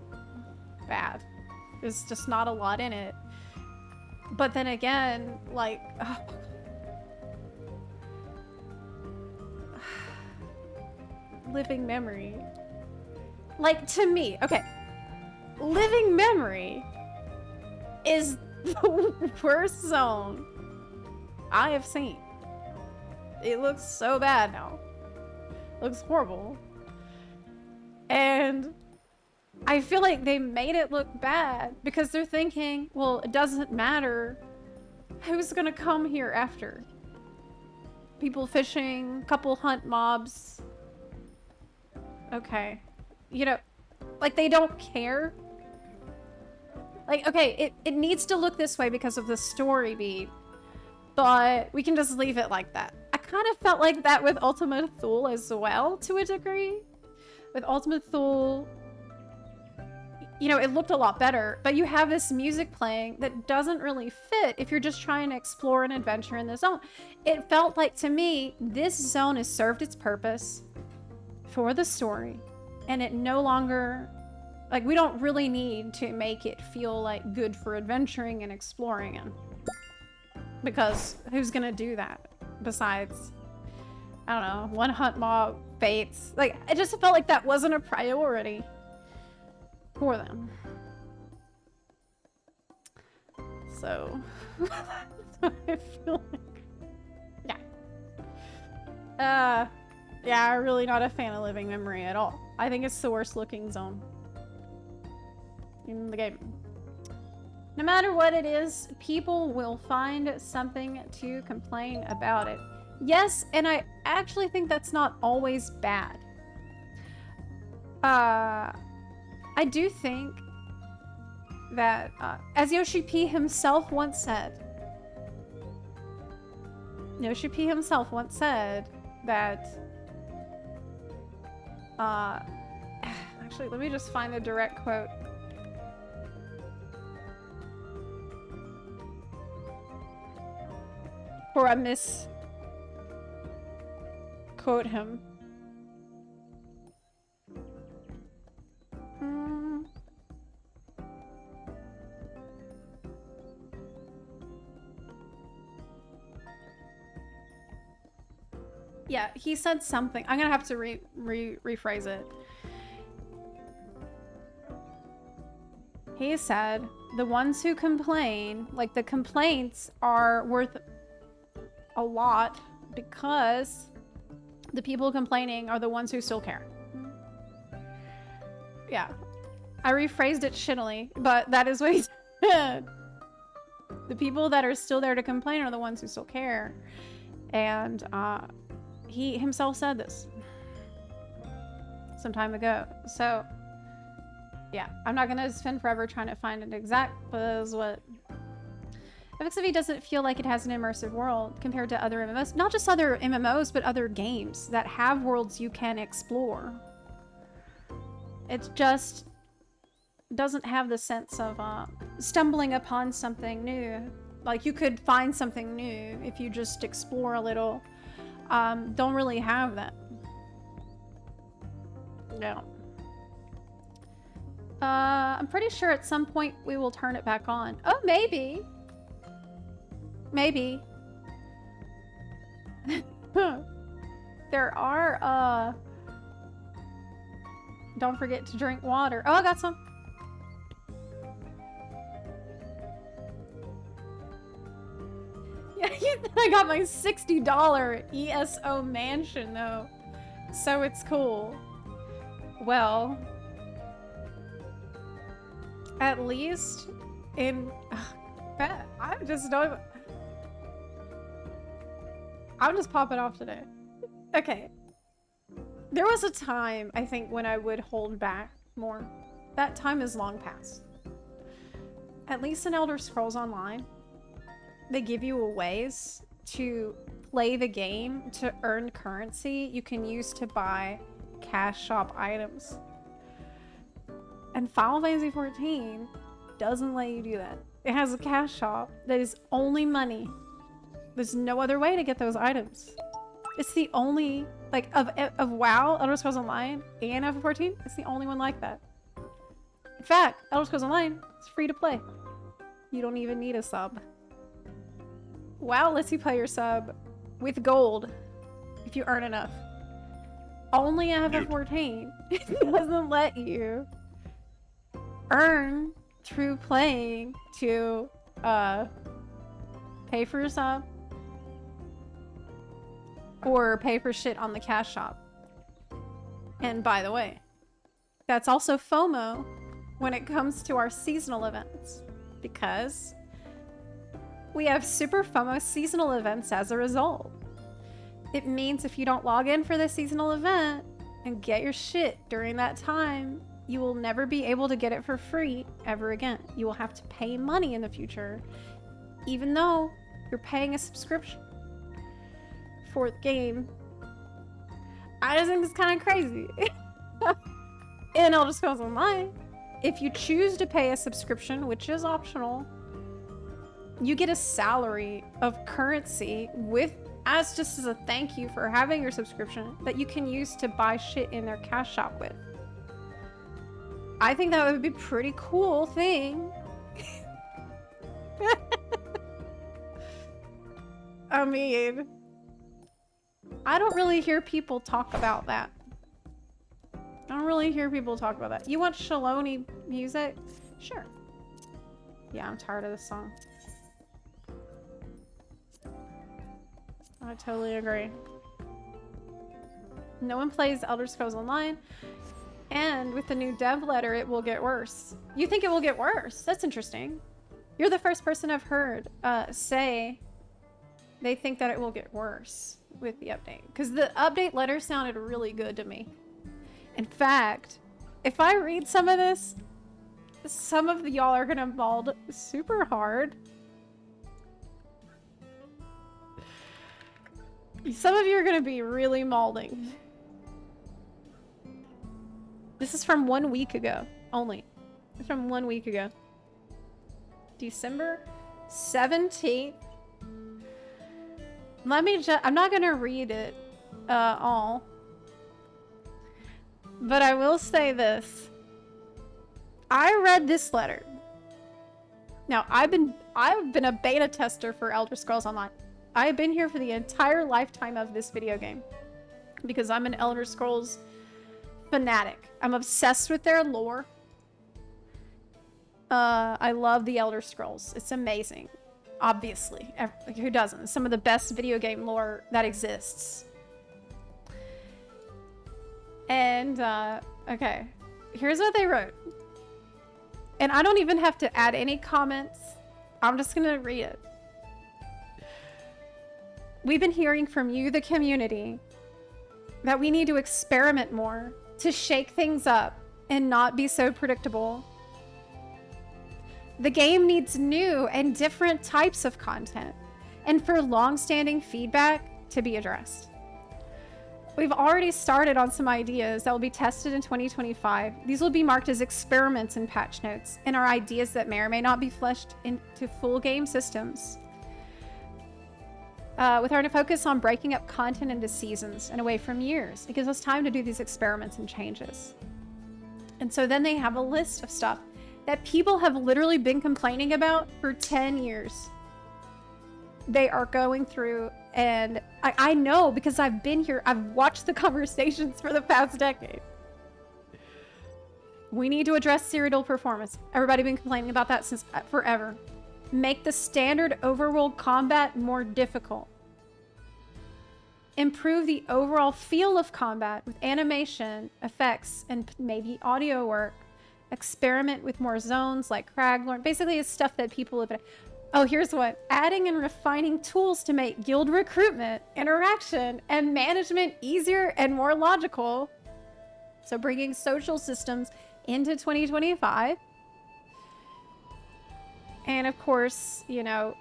Bad. There's just not a lot in it. But then again, like... Oh. Living Memory. Like, to me, okay. Living Memory is the worst zone I have seen. It looks so bad now. It looks horrible. And I feel like they made it look bad because they're thinking, well, it doesn't matter who's gonna come here after. People fishing, couple hunt mobs. Okay. You know, like, they don't care. Like, okay, it needs to look this way because of the story beat, but we can just leave it like that. I kind of felt like that with Ultima Thule as well, to a degree. With Ultima Thule, you know, it looked a lot better, but you have this music playing that doesn't really fit if you're just trying to explore an adventure in the zone. It felt like, to me, this zone has served its purpose for the story, and it no longer, like, we don't really need to make it feel like good for adventuring and exploring in, because who's gonna do that besides, I don't know, one hunt mob, fates? Like, I just felt like that wasn't a priority for them. So that's what I feel like. Yeah, I'm really not a fan of Living Memory at all. I think it's the worst looking zone in the game. No matter what it is, people will find something to complain about it. Yes, and I actually think that's not always bad. I do think that, as Yoshi P himself once said, that, actually, let me just find the direct quote. Or I misquote him. Yeah, he said something. I'm gonna have to rephrase it. he said the ones who complain, like the complaints are worth a lot because the people complaining are the ones who still care. Yeah. I rephrased it shittily, but that is what he said. The people that are still there to complain are the ones who still care. And he himself said this some time ago. So, yeah, I'm not going to spend forever trying to find an exact, but that is what... FXV doesn't feel like it has an immersive world compared to other MMOs. Not just other MMOs, but other games that have worlds you can explore. It just doesn't have the sense of stumbling upon something new. Like, you could find something new if you just explore a little. Don't really have that. No. I'm pretty sure at some point we will turn it back on. Oh, maybe. Maybe. There are, don't forget to drink water. Oh, I got some. Yeah, I got my $60 ESO mansion, though. So it's cool. Well, at least in... I'm just popping off today. Okay. There was a time, I think, when I would hold back more. That time is long past. At least in Elder Scrolls Online, they give you a ways to play the game to earn currency you can use to buy cash shop items. And Final Fantasy XIV doesn't let you do that. It has a cash shop that is only money. There's no other way to get those items. It's the only, like, of WoW, Elder Scrolls Online, and FF14, it's the only one like that. In fact, Elder Scrolls Online is free to play. You don't even need a sub. WoW lets you play your sub with gold if you earn enough. Only FF14 doesn't let you earn through playing to pay for your sub or pay for shit on the cash shop. And by the way, that's also FOMO when it comes to our seasonal events, because we have super FOMO seasonal events as a result. It means if you don't log in for the seasonal event and get your shit during that time, you will never be able to get it for free ever again. You will have to pay money in the future, even though you're paying a subscription for the game. I just think it's kind of crazy. In Elder Scrolls Online, if you choose to pay a subscription, which is optional, you get a salary of currency with just as a thank you for having your subscription that you can use to buy shit in their cash shop with. I think that would be a pretty cool thing. I mean, I don't really hear people talk about that. I don't really hear people talk about that. You want Shaloni music? Sure. Yeah, I'm tired of this song. I totally agree. No one plays Elder Scrolls Online, and with the new dev letter, it will get worse. You think it will get worse? That's interesting. You're the first person I've heard say they think that it will get worse with the update, because the update letter sounded really good to me. In fact, if I read some of this, some of y'all are gonna maul super hard. Some of you are gonna be really mauling. This is from 1 week ago only. It's from 1 week ago. December 17th. Let me just, I'm not gonna read it all. But I will say this. I read this letter. Now, I've been a beta tester for Elder Scrolls Online. I've been here for the entire lifetime of this video game because I'm an Elder Scrolls fanatic. I'm obsessed with their lore. I love the Elder Scrolls. It's amazing. Obviously. Who doesn't? Some of the best video game lore that exists. And, okay. Here's what they wrote. And I don't even have to add any comments. I'm just gonna read it. We've been hearing from you, the community, that we need to experiment more, to shake things up, and not be so predictable. The game needs new and different types of content, and for long-standing feedback to be addressed. We've already started on some ideas that will be tested in 2025. These will be marked as experiments in patch notes, and are ideas that may or may not be fleshed into full game systems. With our focus on breaking up content into seasons and away from years, it gives us time to do these experiments and changes. And so then they have a list of stuff that people have literally been complaining about for 10 years. They are going through, and I know because I've been here, I've watched the conversations for the past decade. We need to address serial performance. Everybody been complaining about that since forever. Make the standard overworld combat more difficult. Improve the overall feel of combat with animation, effects, and maybe audio work. Experiment with more zones like Craglorn. Basically, it's stuff that people have been... Oh, here's what. Adding and refining tools to make guild recruitment, interaction, and management easier and more logical. So bringing social systems into 2025. And of course, you know,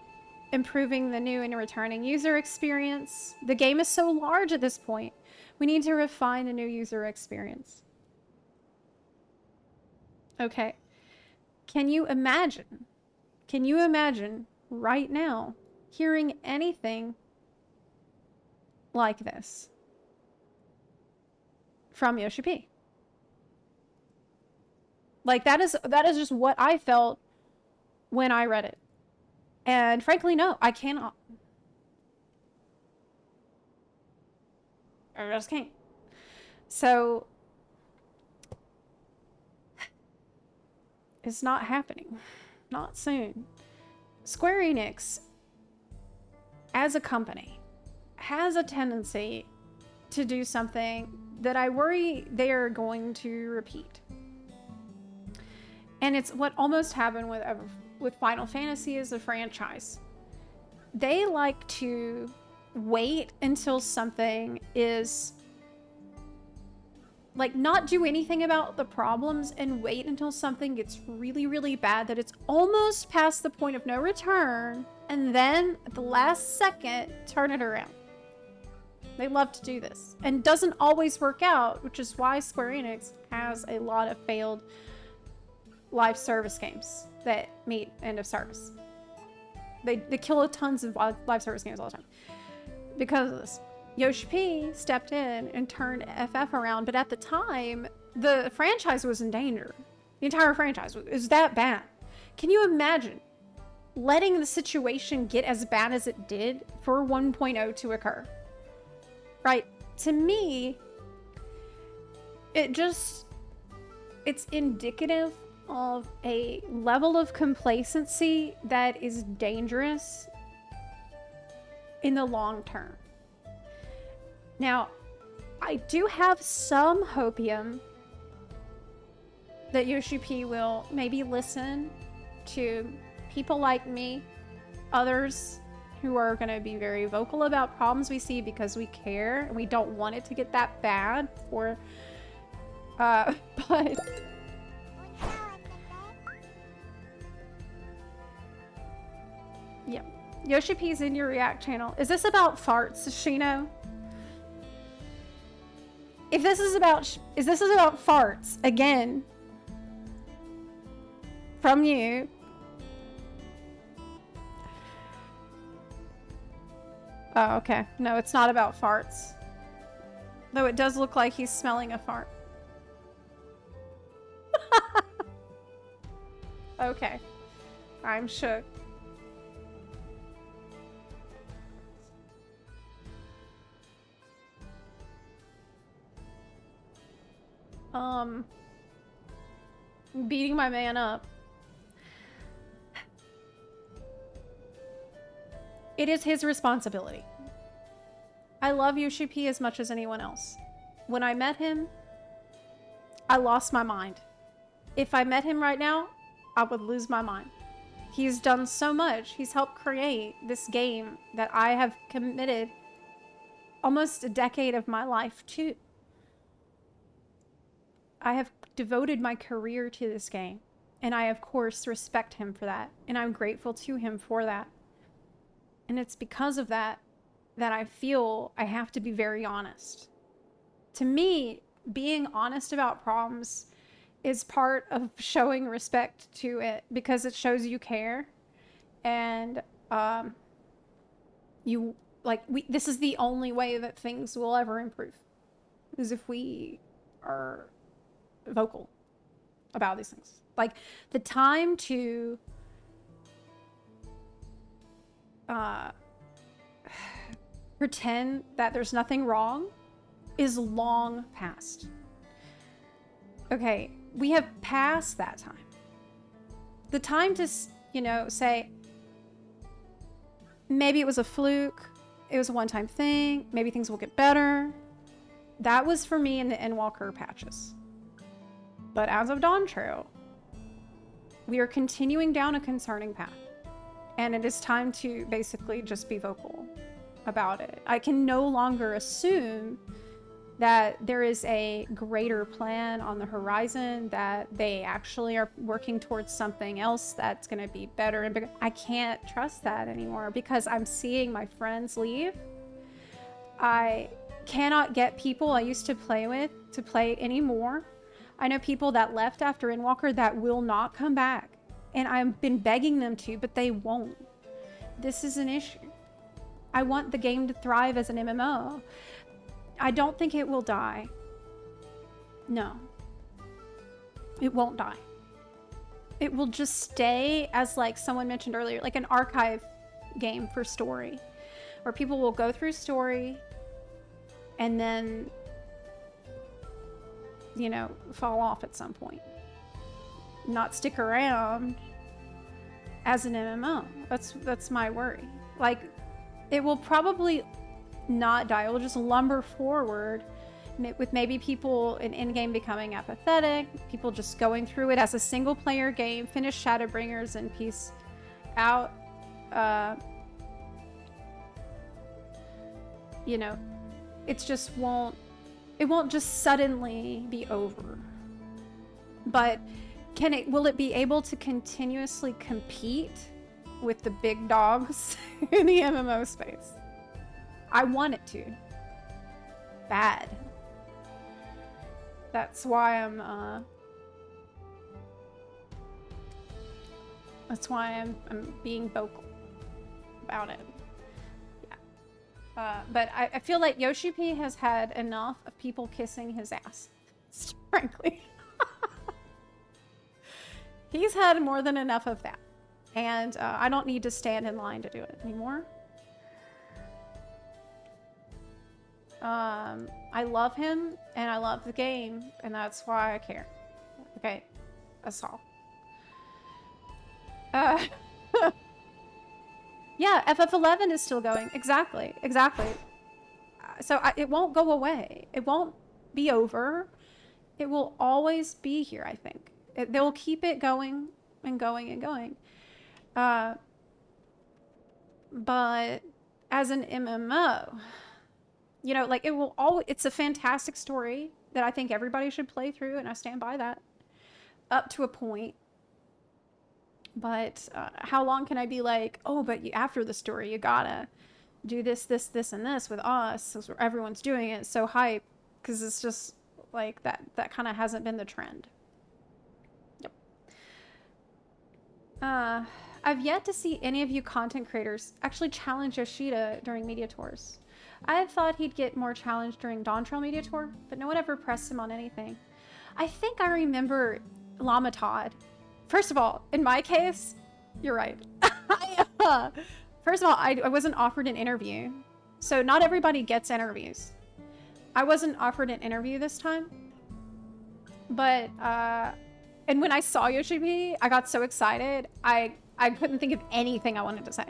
improving the new and returning user experience. The game is so large at this point. We need to refine the new user experience. Okay. Can you imagine right now hearing anything like this from Yoshi P? Like that is just what I felt when I read it. And frankly, no, I cannot. I just can't. So it's not happening. Not soon. Square Enix, as a company, has a tendency to do something that I worry they are going to repeat. And it's what almost happened with Final Fantasy as a franchise. They like to wait until something is like not do anything about the problems and wait until something gets really, really bad that it's almost past the point of no return, and then at the last second turn it around. They love to do this and doesn't always work out, which is why Square Enix has a lot of failed live service games that meet end of service. They kill tons of live service games all the time because of this. Yoshi P stepped in and turned FF around, but at the time, the franchise was in danger. The entire franchise was that bad. Can you imagine letting the situation get as bad as it did for 1.0 to occur? Right? To me, it's indicative of a level of complacency that is dangerous in the long term. Now, I do have some hopium that Yoshi P will maybe listen to people like me, others who are going to be very vocal about problems we see because we care and we don't want it to get that bad but yeah. Yoshi P's in your React channel. Is this about farts, Shino? If this is about farts again from you, oh, okay. No, it's not about farts. Though it does look like he's smelling a fart. Okay. I'm shook. Beating my man up. It is his responsibility. I love Yoshi P as much as anyone else. When I met him, I lost my mind. If I met him right now, I would lose my mind. He's done so much. He's helped create this game that I have committed almost a decade of my life to. I have devoted my career to this game, and I, of course, respect him for that, and I'm grateful to him for that. And it's because of that that I feel I have to be very honest. To me, being honest about problems is part of showing respect to it, because it shows you care, and you like this is the only way that things will ever improve, is if we are vocal about these things. Like, the time to pretend that there's nothing wrong is long past. Okay, we have passed that time. The time to, you know, say, maybe it was a fluke, it was a one-time thing, maybe things will get better. That was for me in the Endwalker patches. But as of Dawntrail, we are continuing down a concerning path. And it is time to basically just be vocal about it. I can no longer assume that there is a greater plan on the horizon, that they actually are working towards something else that's going to be better and bigger. I can't trust that anymore, because I'm seeing my friends leave. I cannot get people I used to play with to play anymore. I know people that left after Endwalker that will not come back, and I've been begging them to, but they won't. This is an issue. I want the game to thrive as an MMO. I don't think it will die. No. It won't die. It will just stay as, like someone mentioned earlier, like an archive game for story, where people will go through story and then, you know, fall off at some point. Not stick around as an MMO. That's my worry. Like, it will probably not die. It will just lumber forward with maybe people in in-game becoming apathetic, people just going through it as a single-player game, finish Shadowbringers and peace out. You know, it won't just suddenly be over. But will it be able to continuously compete with the big dogs in the MMO space? I want it to. Bad. That's why I'm being vocal about it. Yeah. But I feel like Yoshi P has had enough of people kissing his ass, frankly. He's had more than enough of that. And I don't need to stand in line to do it anymore. I love him, and I love the game, and that's why I care. Okay, that's all. Yeah, FF11 is still going. Exactly. So it won't go away. It won't be over. It will always be here, I think. They'll keep it going and going and going. But as an MMO, you know, like, it's a fantastic story that I think everybody should play through, and I stand by that up to a point. But how long can I be like, oh, but after the story, you gotta do this, this, this, and this with us, because everyone's doing it, so hype, because it's just like that kind of hasn't been the trend. Yep. I've yet to see any of you content creators actually challenge Yoshida during media tours. I had thought he'd get more challenged during Dawntrail media tour, but no one ever pressed him on anything. I think I remember Llama Todd. First of all, in my case, you're right. First of all, I wasn't offered an interview. So not everybody gets interviews. I wasn't offered an interview this time. But, and when I saw Yoshi P, I got so excited, I couldn't think of anything I wanted to say.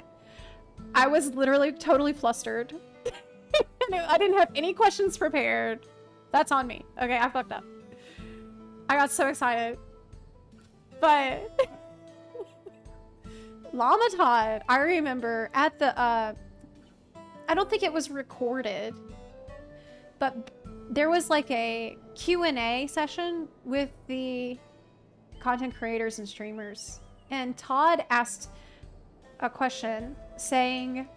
I was literally totally flustered. I didn't have any questions prepared. That's on me. Okay, I fucked up. I got so excited. But Llama Todd, I remember at the I don't think it was recorded, but there was like a Q&A session with the content creators and streamers, and Todd asked a question saying,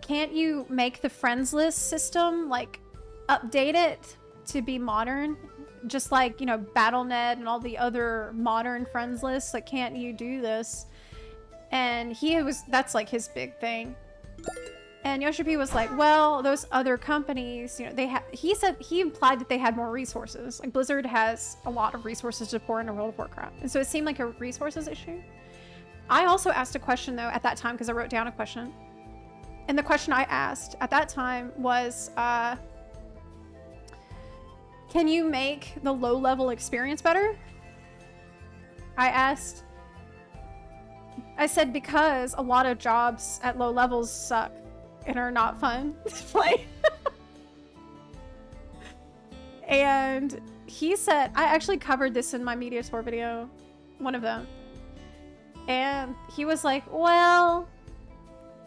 can't you make the friends list system, like, update it to be modern? Just like, you know, BattleNet and all the other modern friends lists. Like, can't you do this? And that's like his big thing. And Yoshi P was like, well, those other companies, you know, he implied that they had more resources. Like, Blizzard has a lot of resources to pour into World of Warcraft. And so it seemed like a resources issue. I also asked a question, though, at that time, because I wrote down a question. And the question I asked at that time was, can you make the low-level experience better? I said, because a lot of jobs at low levels suck and are not fun to play. And he said, I actually covered this in my media tour video, one of them. And he was like, well,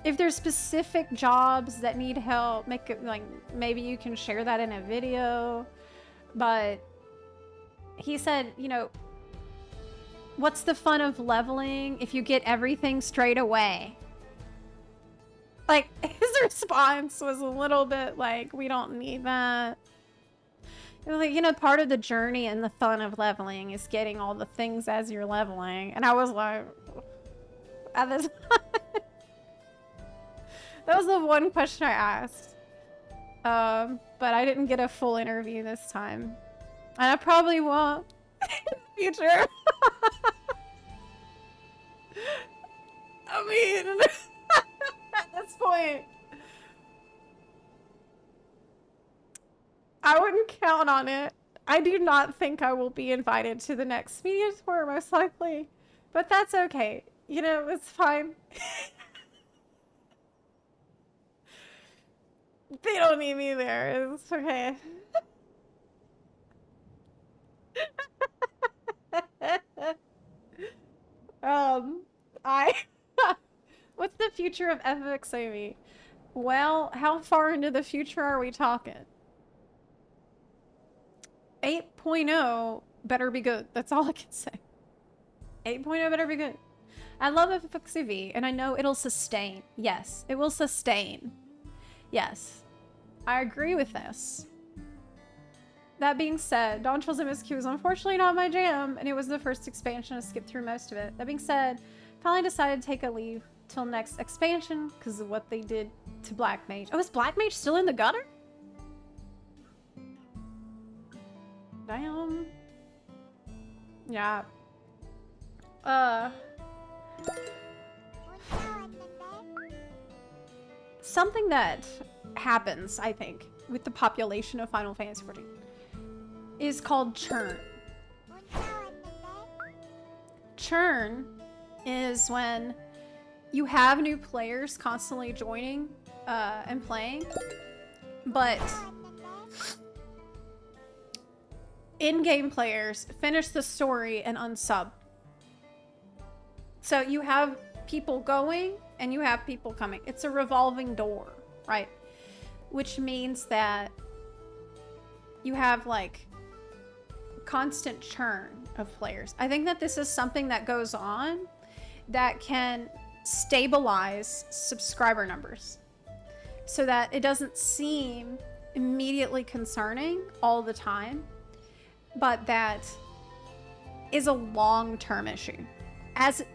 if there's specific jobs that need help, make it like, maybe you can share that in a video. But he said, you know, what's the fun of leveling if you get everything straight away? Like, his response was a little bit like, we don't need that. It was like, you know, part of the journey and the fun of leveling is getting all the things as you're leveling. And I was like, at this time, that was the one question I asked. But I didn't get a full interview this time. And I probably won't in the future. I mean, at this point, I wouldn't count on it. I do not think I will be invited to the next media tour, most likely. But that's okay. You know, it's fine. They don't need me there. It's okay. What's the future of FXOV? Well, how far into the future are we talking? 8.0 better be good. That's all I can say. 8.0 better be good. I love FXOV, and I know it'll sustain. Yes, it will sustain. Yes, I agree with this. That being said, Dawntrail's MSQ is unfortunately not my jam, and it was the first expansion. I skipped through most of it. That being said, finally decided to take a leave till next expansion because of what they did to Black Mage. Oh, is Black Mage still in the gutter? Damn. Yeah. Something that happens, I think, with the population of Final Fantasy XIV is called churn. Churn is when you have new players constantly joining and playing, but in-game players finish the story and unsub. So you have people going and you have people coming. It's a revolving door, right? Which means that you have like constant churn of players. I think that this is something that goes on that can stabilize subscriber numbers so that it doesn't seem immediately concerning all the time, but that is a long-term issue. Let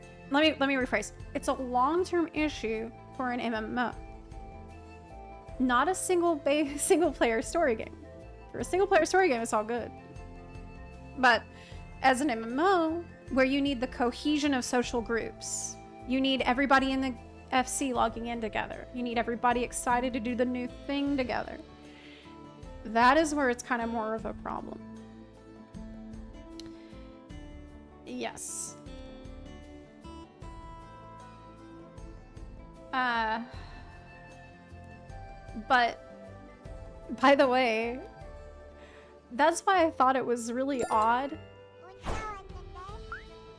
me rephrase. It's a long-term issue for an MMO. Not a single player story game. For a single player story game, it's all good. But as an MMO, where you need the cohesion of social groups, you need everybody in the FC logging in together. You need everybody excited to do the new thing together. That is where it's kind of more of a problem. Yes. But, by the way, that's why I thought it was really odd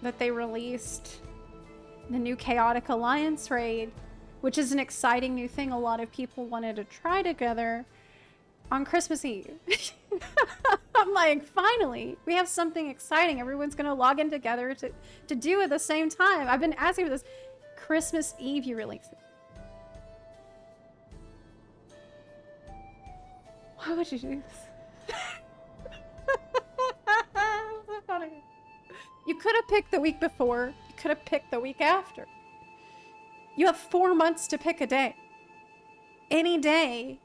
that they released the new Chaotic Alliance raid, which is an exciting new thing a lot of people wanted to try together on Christmas Eve. I'm like, finally, we have something exciting. Everyone's gonna log in together to do at the same time. I've been asking for this. Christmas Eve you release it. Why would you do this? So funny. You could have picked the week before. You could have picked the week after. You have 4 months to pick a day. Any day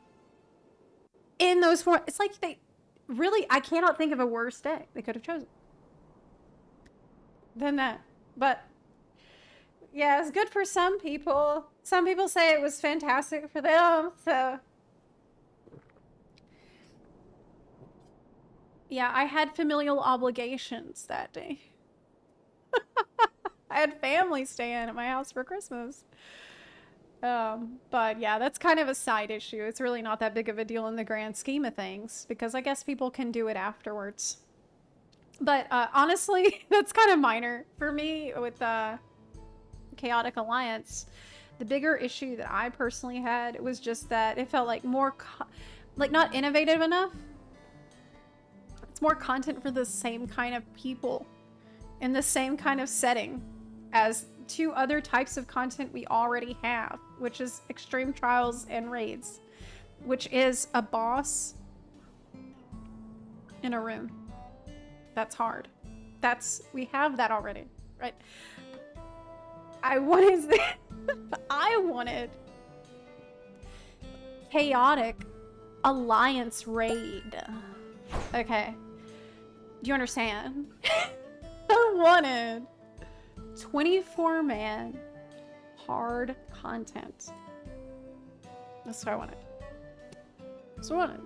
in those 4. It's like they really, I cannot think of a worse day they could have chosen than that. But yeah, it's good for some people. Some people say it was fantastic for them. So yeah, I had familial obligations that day. I had family staying at my house for Christmas. But yeah, that's kind of a side issue. It's really not that big of a deal in the grand scheme of things, because I guess people can do it afterwards. But honestly, that's kind of minor for me with Chaotic Alliance. The bigger issue that I personally had was just that it felt like more, like not innovative enough. It's more content for the same kind of people in the same kind of setting as 2 other types of content we already have, which is Extreme Trials and Raids, which is a boss in a room. That's hard. We have that already, right? I wanted Chaotic Alliance Raid. Okay. Do you understand? I wanted 24-man hard content. That's what I wanted. That's what I wanted.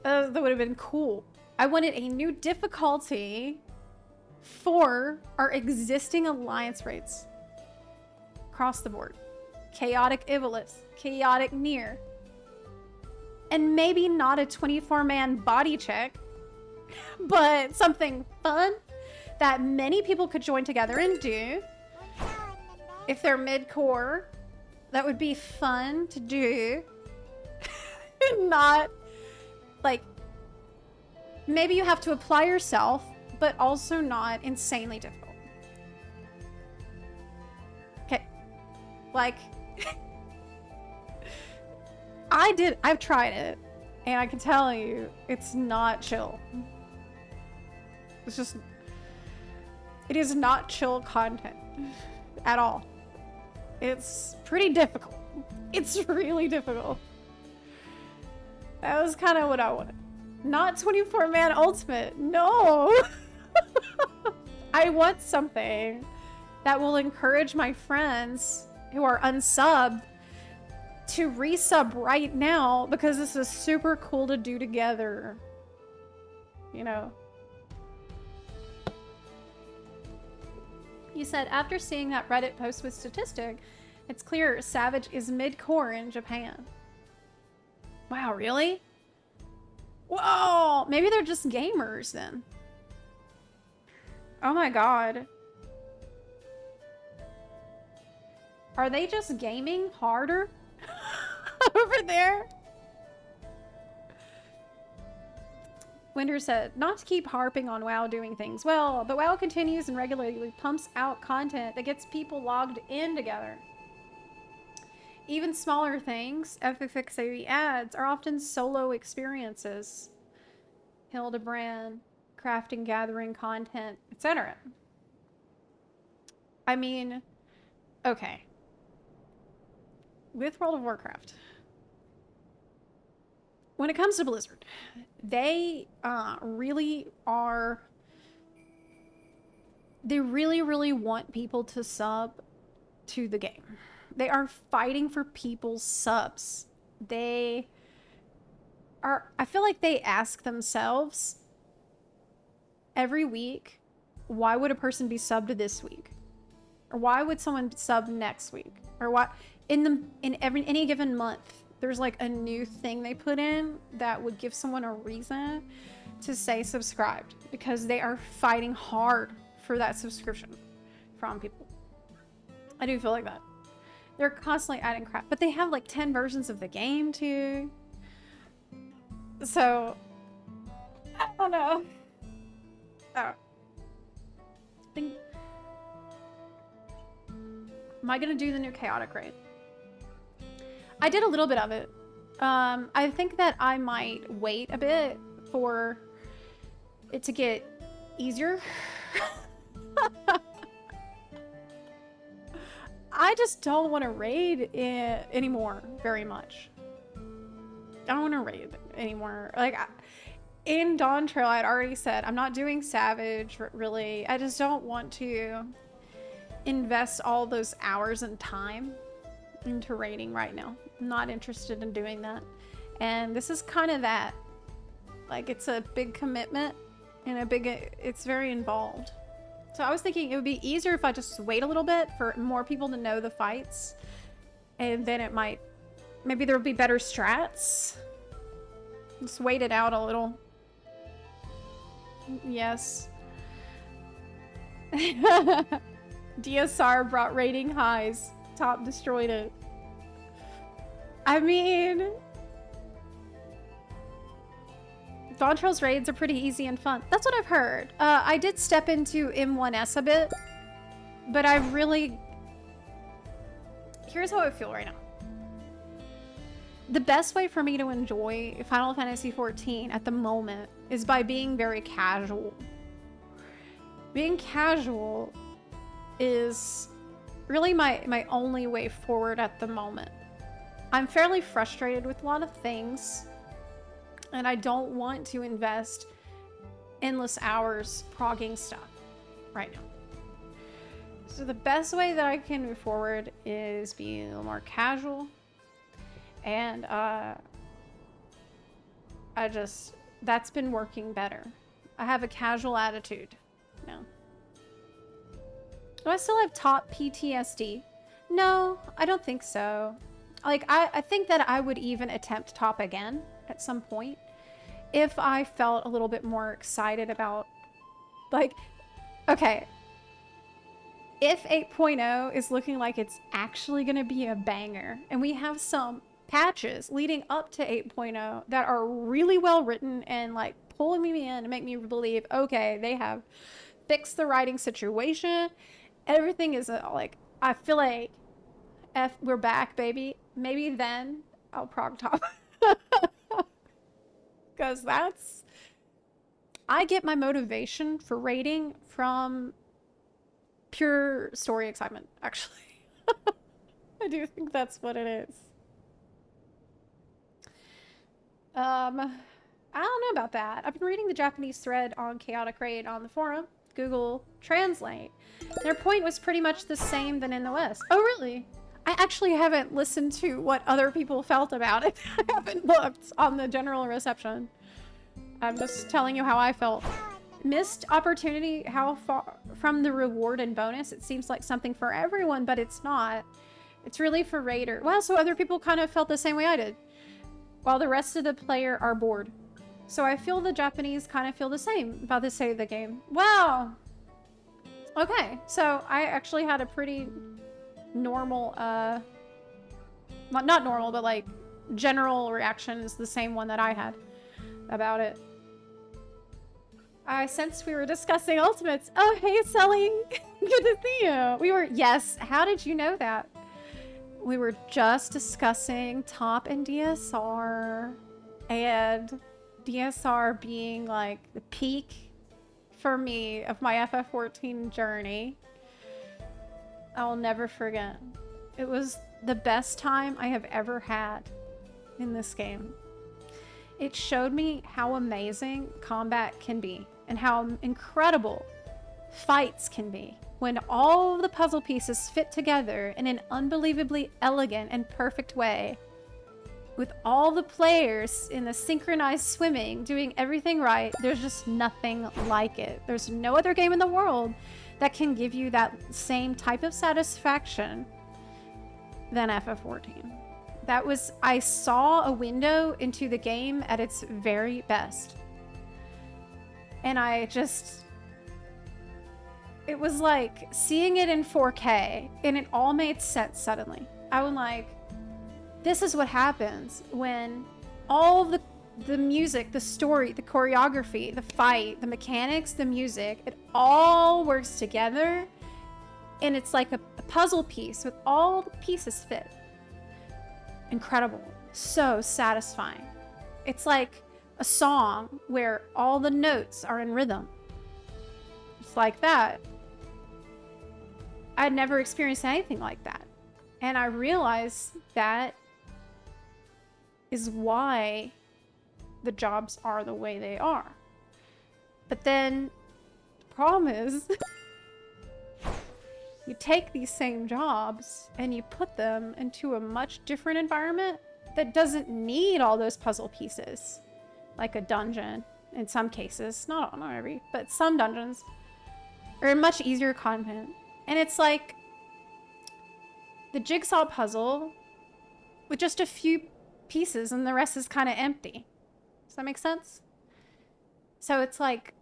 That would have been cool. I wanted a new difficulty for our existing alliance raids. Across the board. Chaotic Ivalice. Chaotic Near. And maybe not a 24-man body check, but something fun that many people could join together and do. If they're mid-core, that would be fun to do. Not like, maybe you have to apply yourself, but also not insanely difficult. Okay. Like, I've tried it, and I can tell you, it's not chill. It's just, it is not chill content at all. It's pretty difficult. It's really difficult. That was kind of what I wanted. Not 24-man ultimate. No. I want something that will encourage my friends who are unsubbed to resub right now, because this is super cool to do together. You know. You said, after seeing that Reddit post with statistic, it's clear Savage is mid-core in Japan. Wow, really? Whoa! Maybe they're just gamers then. Oh my god. Are they just gaming harder? Over there? Winder said, not to keep harping on WoW doing things well, but WoW continues and regularly pumps out content that gets people logged in together. Even smaller things, FFXAV ads, are often solo experiences. Hildebrand, crafting, gathering content, etc. I mean, okay. With World of Warcraft, when it comes to Blizzard, they really want people to sub to the game. They are fighting for people's subs. I feel like they ask themselves every week, why would a person be subbed this week? Or why would someone sub next week? Or why in any given month there's like a new thing they put in that would give someone a reason to say subscribed, because they are fighting hard for that subscription from people. I do feel like that. They're constantly adding crap, but they have like 10 versions of the game too. So I don't know. Oh. Am I gonna do the new chaotic raid? I did a little bit of it. I think that I might wait a bit for it to get easier. I just don't want to raid anymore very much. I don't want to raid anymore. Like, in Dawntrail, I'd already said I'm not doing Savage, really. I just don't want to invest all those hours and time into raiding right now. I'm not interested in doing that. And this is kind of that. Like, it's a big commitment and it's very involved. So I was thinking it would be easier if I just wait a little bit for more people to know the fights. And then maybe there would be better strats. Just wait it out a little. Yes. DSR brought rating highs. Top destroyed it. I mean, Dawntrail's raids are pretty easy and fun. That's what I've heard. I did step into M1S a bit, but I really... Here's how I feel right now. The best way for me to enjoy Final Fantasy XIV at the moment is by being very casual. Being casual is really my only way forward at the moment. I'm fairly frustrated with a lot of things, and I don't want to invest endless hours progging stuff right now. So the best way that I can move forward is being a little more casual, and that's been working better. I have a casual attitude now. Do I still have top PTSD? No, I don't think so. Like, I think that I would even attempt top again at some point if I felt a little bit more excited about, like, okay, if 8.0 is looking like it's actually going to be a banger, and we have some patches leading up to 8.0 that are really well written and like pulling me in and make me believe, okay, they have fixed the writing situation, everything is like, I feel like we're back, baby. Maybe then I'll prog top. Because I get my motivation for raiding from pure story excitement, actually. I do think that's what it is. I don't know about that. I've been reading the Japanese thread on Chaotic Raid on the forum, Google Translate. Their point was pretty much the same than in the West. Oh, really? I actually haven't listened to what other people felt about it. I haven't looked on the general reception. I'm just telling you how I felt. Missed opportunity, how far from the reward and bonus? It seems like something for everyone, but it's not. It's really for Raider. Well, so other people kind of felt the same way I did, while the rest of the player are bored. So I feel the Japanese kind of feel the same about the state of the game. Wow. Okay, so I actually had a pretty normal, not normal, but like general reaction is the same one that I had about it. I sensed we were discussing ultimates. Oh, hey, Sully. Good to see you. Yes, how did you know that? We were just discussing top and DSR, and DSR being like the peak for me of my FF14 journey. I will never forget. It was the best time I have ever had in this game. It showed me how amazing combat can be and how incredible fights can be when all the puzzle pieces fit together in an unbelievably elegant and perfect way. with all the players in the synchronized swimming, doing everything right, there's just nothing like it. There's no other game in the world that can give you that same type of satisfaction than FF14. That was, I saw a window into the game at its very best. And it was like seeing it in 4K, and it all made sense suddenly. I was like, this is what happens when all of the music, the story, the choreography, the fight, the mechanics, the music, it all works together, and it's like a puzzle piece with all the pieces fit. Incredible. So satisfying. It's like a song where all the notes are in rhythm. It's like that. I'd never experienced anything like that. And I realized that is why the jobs are the way they are. But then the problem is you take these same jobs and you put them into a much different environment that doesn't need all those puzzle pieces. Like a dungeon, in some cases, not every, but some dungeons are much easier content. And it's like the jigsaw puzzle with just a few pieces and the rest is kind of empty. Does that make sense? So it's like,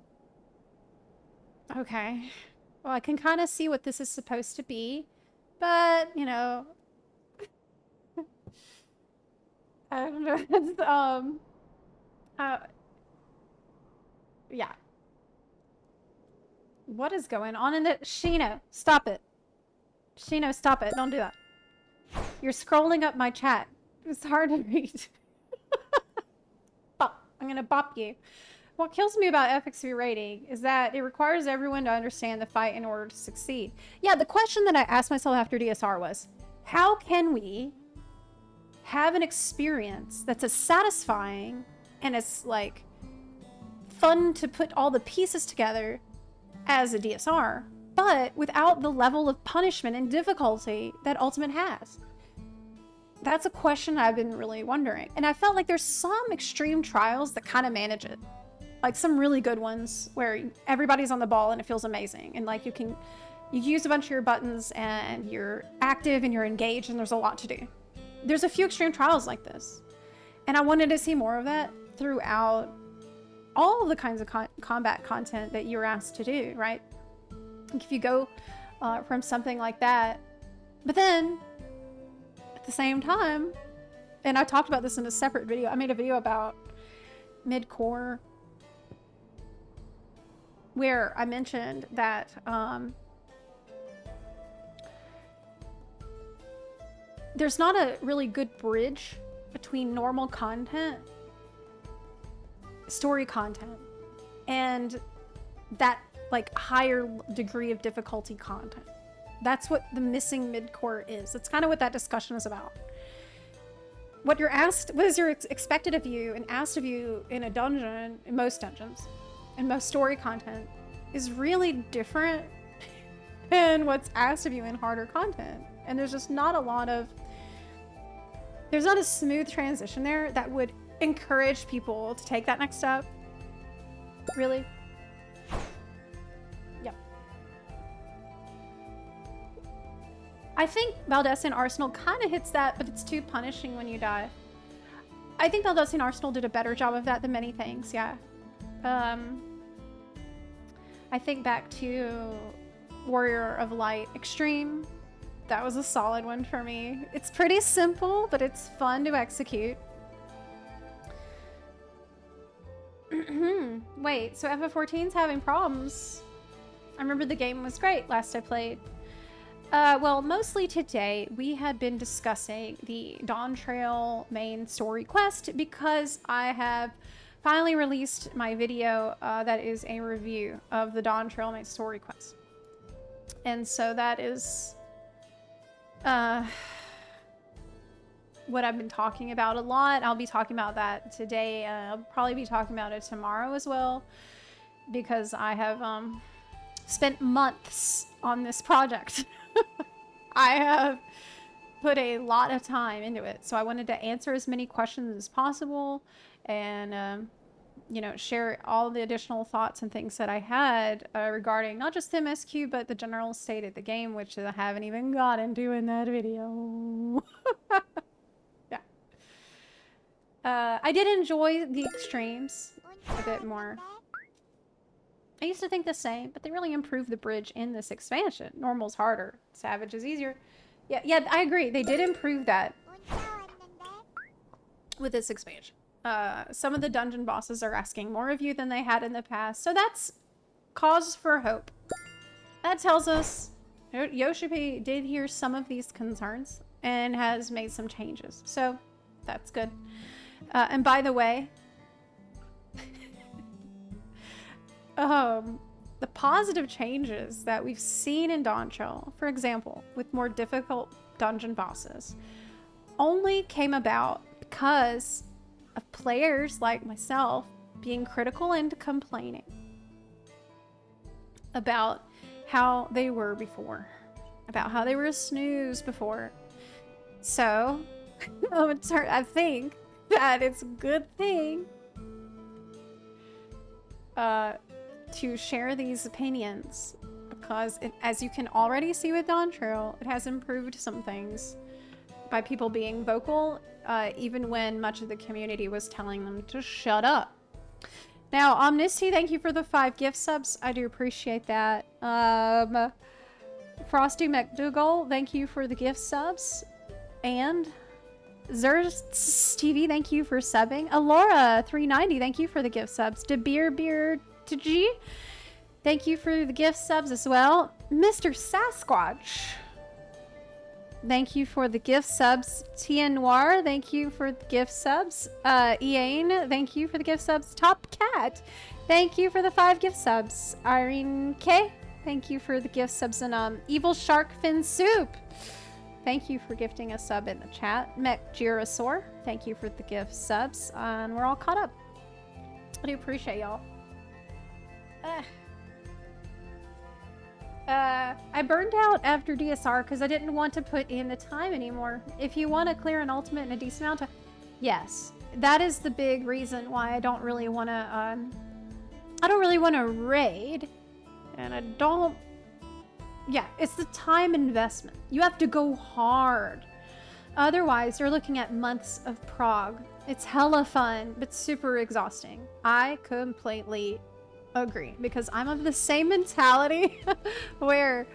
okay, well, I can kind of see what this is supposed to be, but, you know, I don't know. It's, yeah. What is going on in the... Shino, stop it. Shino, stop it. Don't do that. You're scrolling up my chat. It's hard to read. Bop. I'm gonna bop you. What kills me about FXV rating is that it requires everyone to understand the fight in order to succeed. Yeah, the question that I asked myself after DSR was, how can we have an experience that's as satisfying and as, like, fun to put all the pieces together as a DSR, but without the level of punishment and difficulty that Ultimate has? That's a question I've been really wondering. And I felt like there's some extreme trials that kind of manage it. Like some really good ones where everybody's on the ball and it feels amazing. And like you use a bunch of your buttons and you're active and you're engaged and there's a lot to do. There's a few extreme trials like this. And I wanted to see more of that throughout all of the kinds of combat content that you're asked to do, right? Like if you go from something like that, but then at the same time, and I talked about this in a separate video, I made a video about mid-core where I mentioned that there's not a really good bridge between normal content, story content, and that like higher degree of difficulty content. That's what the missing mid-core is. That's kind of what that discussion is about. What you're asked, what is expected of you and asked of you in a dungeon, in most dungeons, and most story content, is really different than what's asked of you in harder content. And there's just not a lot of, there's not a smooth transition there that would encourage people to take that next step. Really? Yep. I think Valdez Arsenal kind of hits that, but it's too punishing when you die. I think Valdez Arsenal did a better job of that than many things, yeah. I think back to Warrior of Light Extreme. That was a solid one for me. It's pretty simple, but it's fun to execute. Wait, so FF14's having problems? I remember the game was great last I played. Well, mostly today we had been discussing the Dawntrail main story quest because I have finally released my video that is a review of the Dawntrail main story quest. And so that is what I've been talking about a lot. I'll be talking about that today. I'll probably be talking about it tomorrow as well because I have spent months on this project. I have put a lot of time into it. So I wanted to answer as many questions as possible and, you know, share all the additional thoughts and things that I had regarding not just the MSQ, but the general state of the game, which I haven't even got into in that video. Yeah. I did enjoy the extremes a bit more. I used to think the same, but they really improved the bridge in this expansion. Normal's harder, Savage is easier. Yeah, I agree. They did improve that with this expansion. Some of the dungeon bosses are asking more of you than they had in the past, so that's cause for hope. That tells us Yoshi did hear some of these concerns and has made some changes, so that's good. And by the way, the positive changes that we've seen in Dawntrail, for example, with more difficult dungeon bosses, only came about because of players like myself being critical and complaining about how they were before, about how they were a snooze before. So, I think that it's a good thing to share these opinions, because as you can already see with Dawntrail, it has improved some things by people being vocal, even when much of the community was telling them to shut up. Now, Omnisty, thank you for the 5 gift subs. I do appreciate that. Frosty McDougall, thank you for the gift subs. And Zerst TV, thank you for subbing. Alora 390, thank you for the gift subs. DeBeer to G, thank you for the gift subs as well. Mr. Sasquatch, thank you for the gift subs. Tien Noir, thank you for the gift subs. Ian, thank you for the gift subs. Top Cat, thank you for the 5 gift subs. Irene K, thank you for the gift subs. And Evil Shark Fin Soup, thank you for gifting a sub in the chat. Mech Girosaur, thank you for the gift subs. And we're all caught up. I do appreciate y'all. I burned out after DSR because I didn't want to put in the time anymore. If you want to clear an ultimate in a decent amount of time, yes, that is the big reason why I don't really want to, raid, and I don't, yeah, it's the time investment. You have to go hard. Otherwise, you're looking at months of prog. It's hella fun, but super exhausting. I completely agree, because I'm of the same mentality where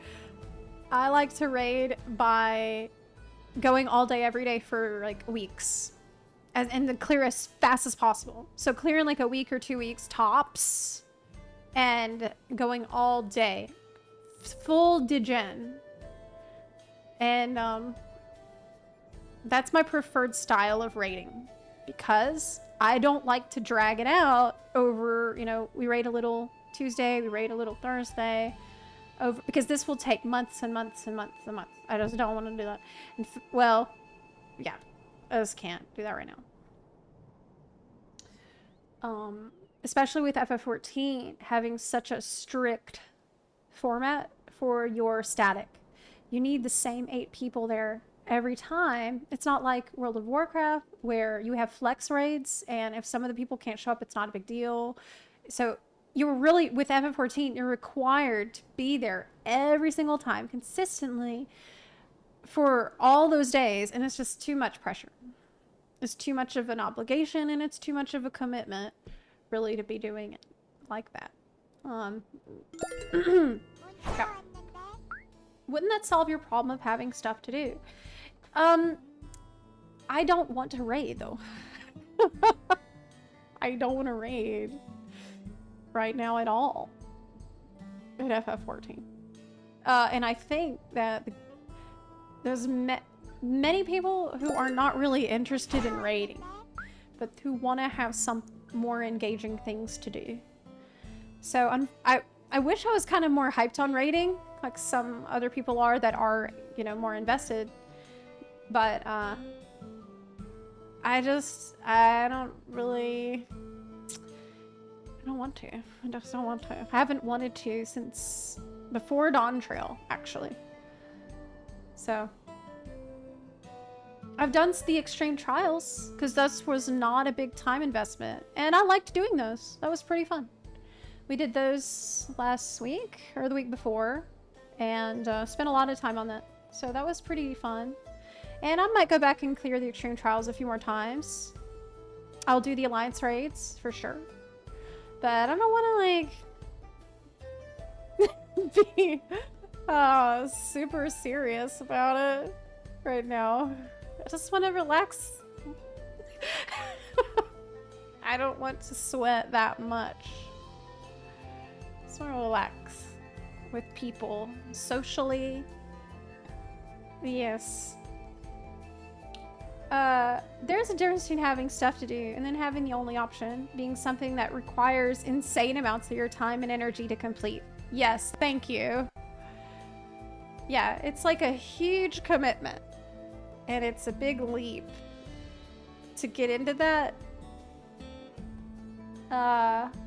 I like to raid by going all day every day for like weeks and then clear as fast as possible. So clear in like a week or 2 weeks tops and going all day, full degen. And that's my preferred style of raiding, because I don't like to drag it out over, you know, we raid a little Tuesday, we raid a little Thursday, over, because this will take months and months and months and months. I just don't want to do that. And well, yeah, I just can't do that right now. Especially with FF14 having such a strict format for your static. You need the same 8 people there every time. It's not like World of Warcraft where you have flex raids, and if some of the people can't show up, it's not a big deal. So you're really, with FF14, you're required to be there every single time consistently for all those days, and it's just too much pressure. It's too much of an obligation, and it's too much of a commitment really to be doing it like that. Yeah. Wouldn't that solve your problem of having stuff to do? I don't want to raid though. I don't want to raid right now at all at FF14. And I think that there's many people who are not really interested in raiding, but who want to have some more engaging things to do. So I wish I was kind of more hyped on raiding, like some other people are that are, you know, more invested. But I don't want to. I just don't want to. I haven't wanted to since before Dawntrail, actually. So I've done the extreme trials because this was not a big time investment, and I liked doing those. That was pretty fun. We did those last week or the week before, and spent a lot of time on that. So that was pretty fun. And I might go back and clear the extreme trials a few more times. I'll do the alliance raids for sure, but I don't want to like be super serious about it right now. I just want to relax. I don't want to sweat that much. I just want to relax with people socially. Yes. There's a difference between having stuff to do and then having the only option being something that requires insane amounts of your time and energy to complete. Yes, thank you. Yeah, it's like a huge commitment. And it's a big leap to get into that.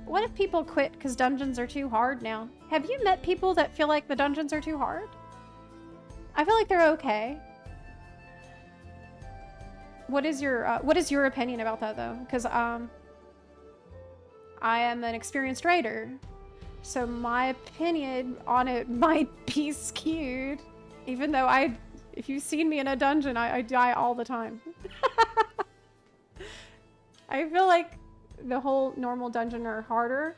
What if people quit because dungeons are too hard now? Have you met people that feel like the dungeons are too hard? I feel like they're okay. What is your opinion about that though? Because I am an experienced raider, so my opinion on it might be skewed. Even though if you've seen me in a dungeon, I die all the time. I feel like the whole normal dungeon or harder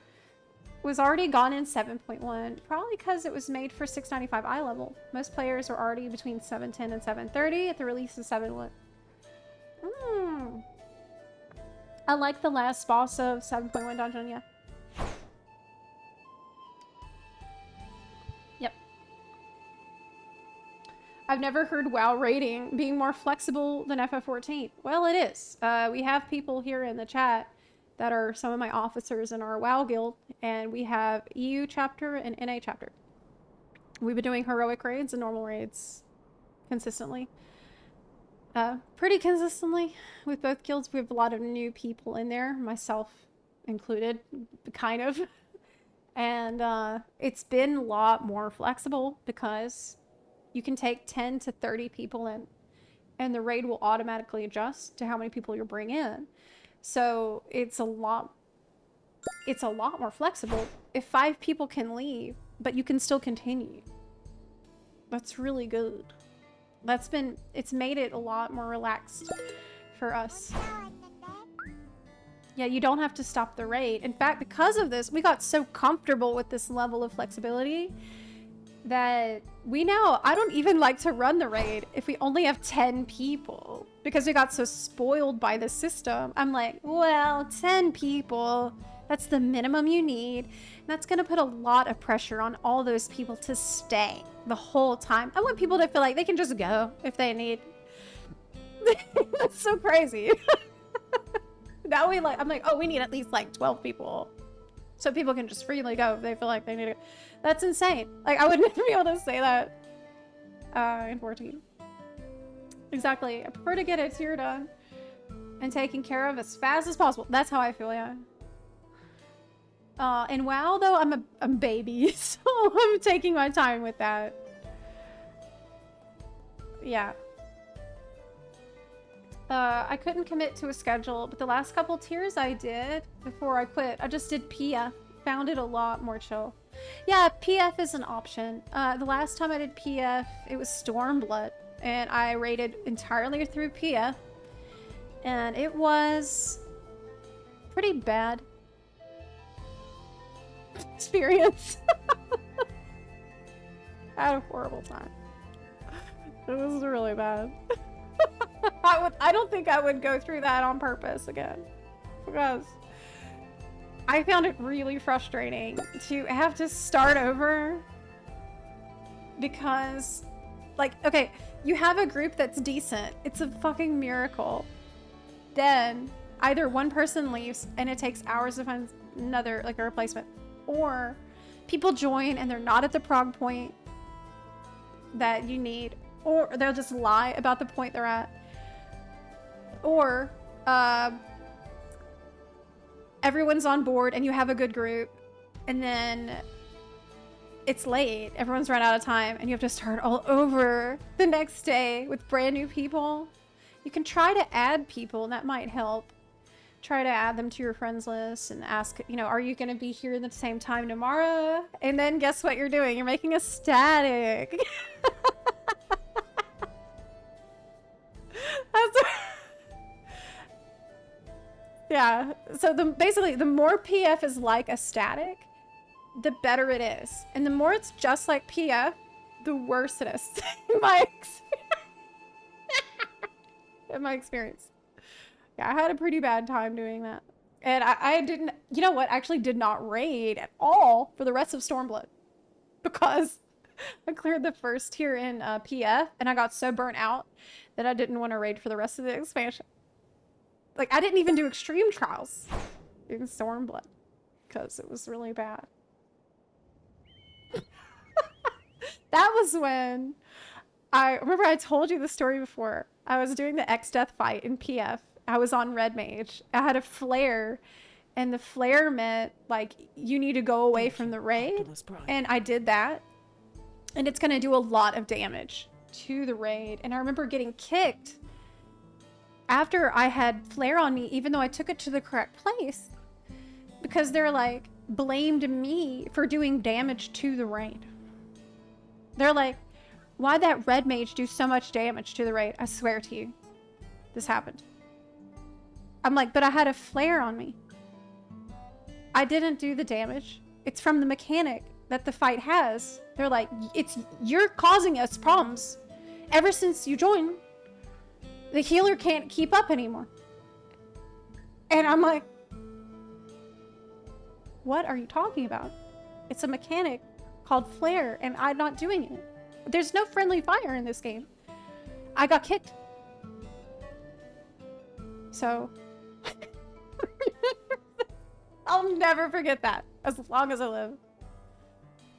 was already gone in 7.1, probably because it was made for 695 eye level. Most players were already between 710 and 730 at the release of 7.1. I like the last boss of 7.1 dungeon, yeah. Yep. I've never heard WoW rating being more flexible than FF14. Well, it is. We have people here in the chat that are some of my officers in our WoW guild, and we have EU chapter and NA chapter. We've been doing heroic raids and normal raids consistently. Pretty consistently with both guilds. We have a lot of new people in there, myself included, kind of. And it's been a lot more flexible because you can take 10 to 30 people in, and the raid will automatically adjust to how many people you bring in. So it's a lot more flexible. If 5 people can leave, but you can still continue, that's really good. It's made it a lot more relaxed for us. Yeah, you don't have to stop the raid. In fact, because of this, we got so comfortable with this level of flexibility that I don't even like to run the raid if we only have 10 people, because we got so spoiled by the system. I'm like, well, 10 people, that's the minimum you need. And that's gonna put a lot of pressure on all those people to stay the whole time. I want people to feel like they can just go if they need. That's so crazy. That way, I'm like, oh, we need at least like 12 people, so people can just freely go if they feel like they need to go. That's insane. Like, I would never be able to say that in 14. Exactly. I prefer to get a tier done and taken care of as fast as possible. That's how I feel, yeah. In WoW, though, I'm a baby, so I'm taking my time with that. Yeah. I couldn't commit to a schedule, but the last couple tiers I did before I quit, I just did PF. Found it a lot more chill. Yeah, PF is an option. The last time I did PF, it was Stormblood, and I raided entirely through PF, and it was pretty bad experience. I had a horrible time. It was really bad. I don't think I would go through that on purpose again, because I found it really frustrating to have to start over because, like, okay, you have a group that's decent. It's a fucking miracle. Then either one person leaves and it takes hours to find another, like, a replacement, or people join and they're not at the prog point that you need, or they'll just lie about the point they're at, or everyone's on board and you have a good group, and then it's late, everyone's run out of time, and you have to start all over the next day with brand new people. You can try to add people, and that might help. Try to add them to your friends list and ask, you know, are you going to be here at the same time tomorrow? And then guess what you're doing? You're making a static. Yeah. So basically, the more PF is like a static, the better it is. And the more it's just like PF, the worse it is. In my experience. Yeah, I had a pretty bad time doing that. And I didn't, you know what, actually did not raid at all for the rest of Stormblood. Because I cleared the first tier in PF, and I got so burnt out that I didn't want to raid for the rest of the expansion. Like, I didn't even do extreme trials in Stormblood. Because it was really bad. That was when I remember I told you the story before. I was doing the X-Death fight in PF. I was on Red Mage. I had a flare, and the flare meant, like, you need to go away from the raid. And I did that. And it's going to do a lot of damage to the raid. And I remember getting kicked after I had flare on me, even though I took it to the correct place. Because they're like, blamed me for doing damage to the raid. They're like, why'd that red mage do so much damage to the raid? I swear to you, this happened. I'm like, but I had a flare on me. I didn't do the damage. It's from the mechanic that the fight has. They're like, you're causing us problems. Ever since you joined, the healer can't keep up anymore. And I'm like, what are you talking about? It's a mechanic called flare, and I'm not doing it. There's no friendly fire in this game. I got kicked. So, I'll never forget that as long as I live.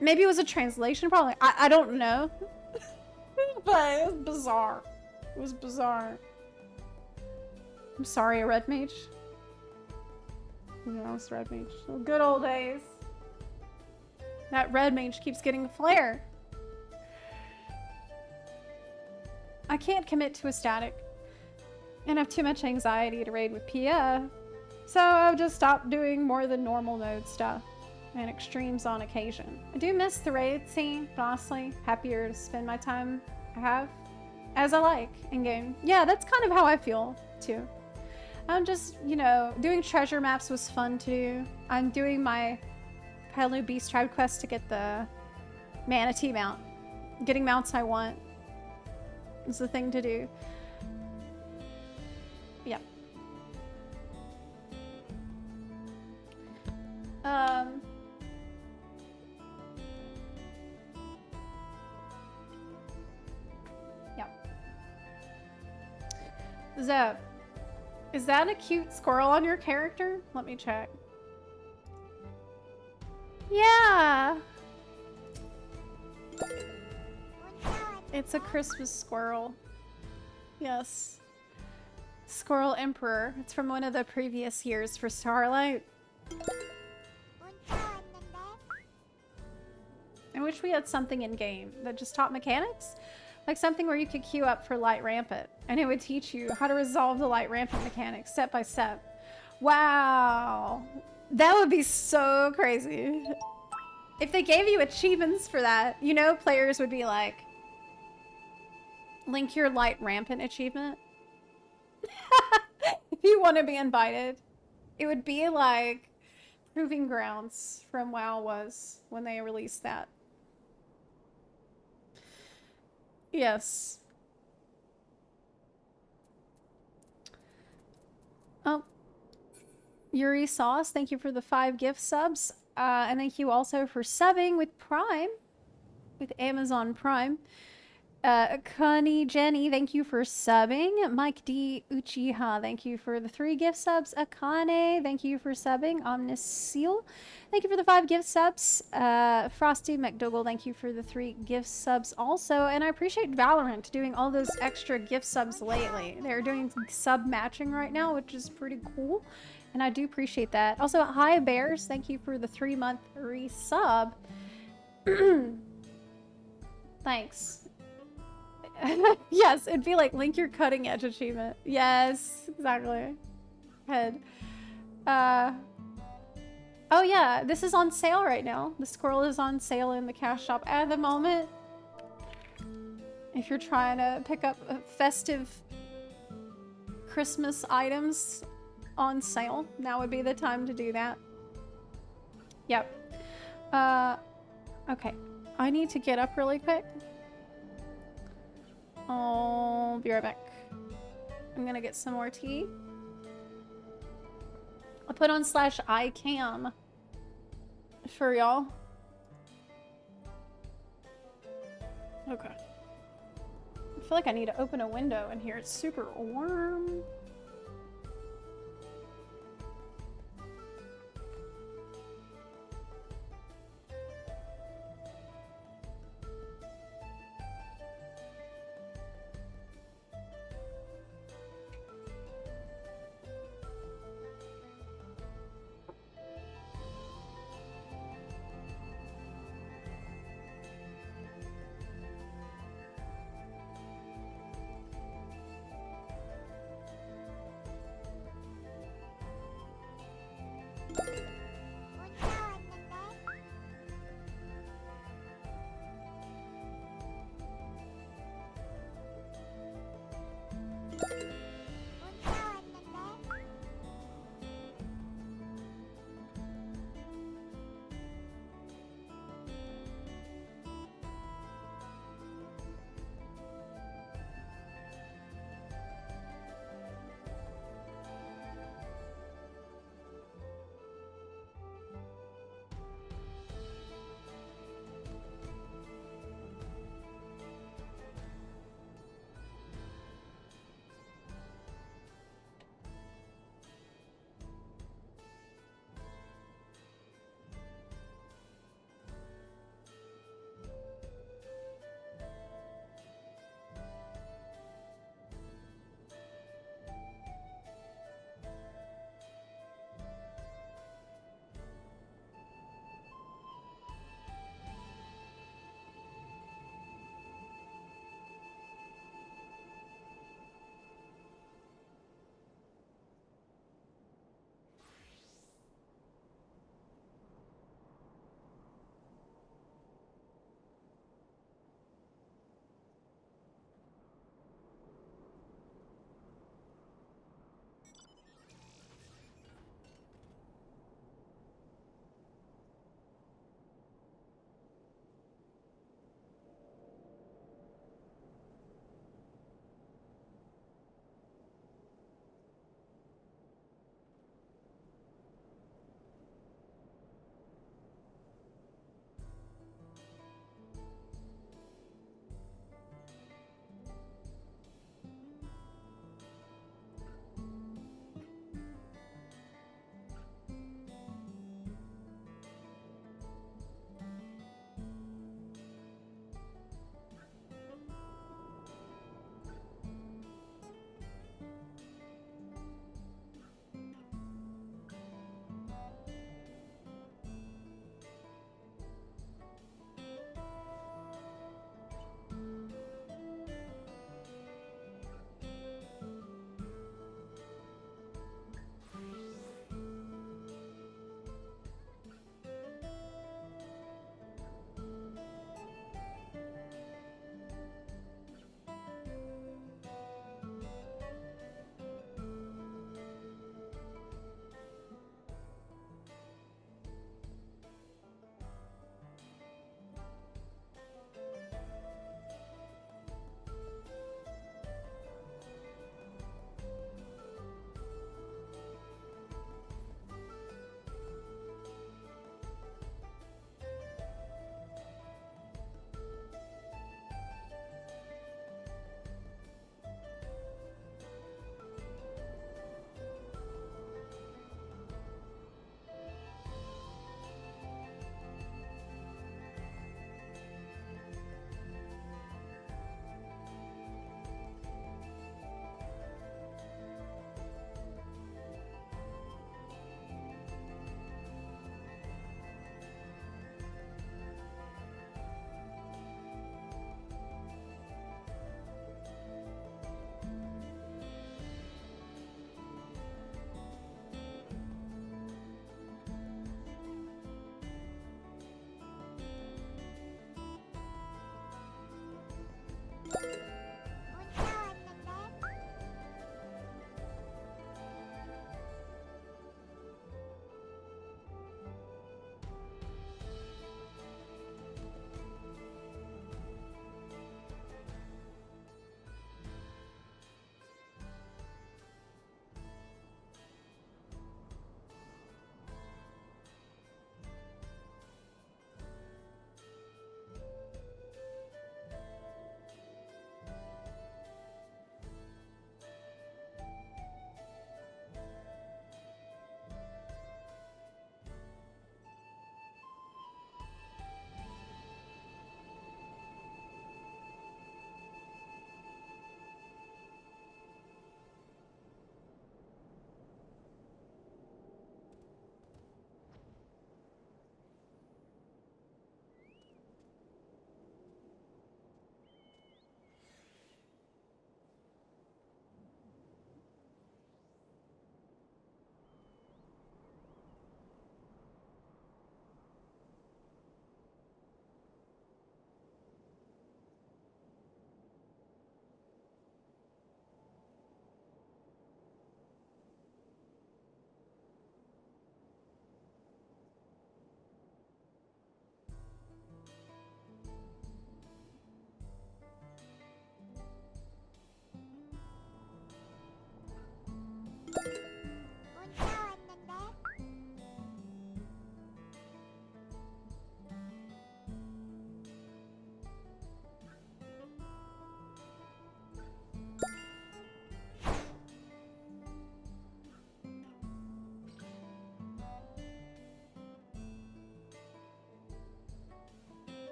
Maybe it was a translation problem. I don't know. But it was bizarre. It was bizarre. I'm sorry, a red mage. No, it's red mage. Oh, good old days. That red mage keeps getting a flare. I can't commit to a static. And I have too much anxiety to raid with Pia. So I've just stopped doing more than normal mode stuff. And extremes on occasion. I do miss the raid scene, but honestly, happier to spend my time I have as I like in game. Yeah, that's kind of how I feel too. I'm just, you know, doing treasure maps was fun to do. I'm doing my Palu Beast Tribe quest to get the manatee mount. Getting mounts I want is the thing to do. Yep. Yep. Zep, is that a cute squirrel on your character? Let me check. Yeah. It's a Christmas squirrel. Yes. Squirrel Emperor. It's from one of the previous years for Starlight. I wish we had something in game that just taught mechanics. Like something where you could queue up for light rampant and it would teach you how to resolve the light rampant mechanics step by step. Wow. That would be so crazy. If they gave you achievements for that, you know, players would be like, link your light rampant achievement. If you want to be invited, it would be like Proving Grounds from WoW was when they released that. Yes. Oh. Yuri Sauce, thank you for the 5 gift subs. And thank you also for subbing with Prime. With Amazon Prime. Connie Jenny, thank you for subbing. Mike D. Uchiha, thank you for the 3 gift subs. Akane, thank you for subbing. Omnis Seal, thank you for the 5 gift subs. Frosty McDougall, thank you for the 3 gift subs also. And I appreciate Valorant doing all those extra gift subs lately. They're doing sub matching right now, which is pretty cool. And I do appreciate that. Also, Hi Bears, thank you for the 3-month resub. Thanks. Yes, it'd be like link your cutting edge achievement. Yes, exactly. Head. Oh yeah, this is on sale right now. The squirrel is on sale in the cash shop at the moment. If you're trying to pick up festive Christmas items on sale, now would be the time to do that. Yep. Okay. I need to get up really quick. I'll be right back. I'm gonna get some more tea. I'll put on /iCam for y'all. Okay. I feel like I need to open a window in here. It's super warm.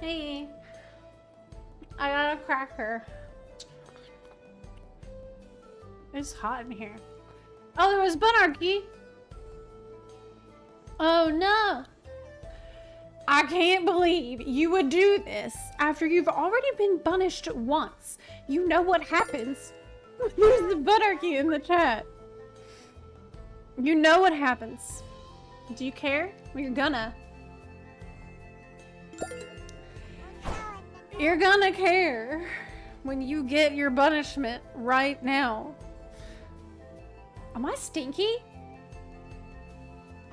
Hey. I got a cracker. It's hot in here. Oh, there was Bunarchy. Oh no. I can't believe you would do this after you've already been punished once. You know what happens. There's the Bunarchy in the chat. You know what happens. Do you care? Well, you're gonna. You're gonna care when you get your punishment right now. Am I stinky?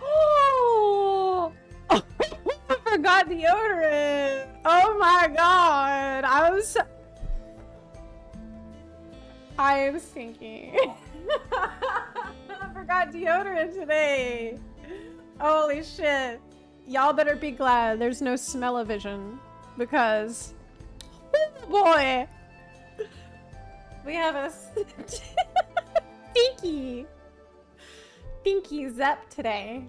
Oh! I forgot deodorant. Oh my god. I am stinky. I forgot deodorant today. Holy shit. Y'all better be glad there's no smell-o-vision because, oh boy, we have a stinky Zep today.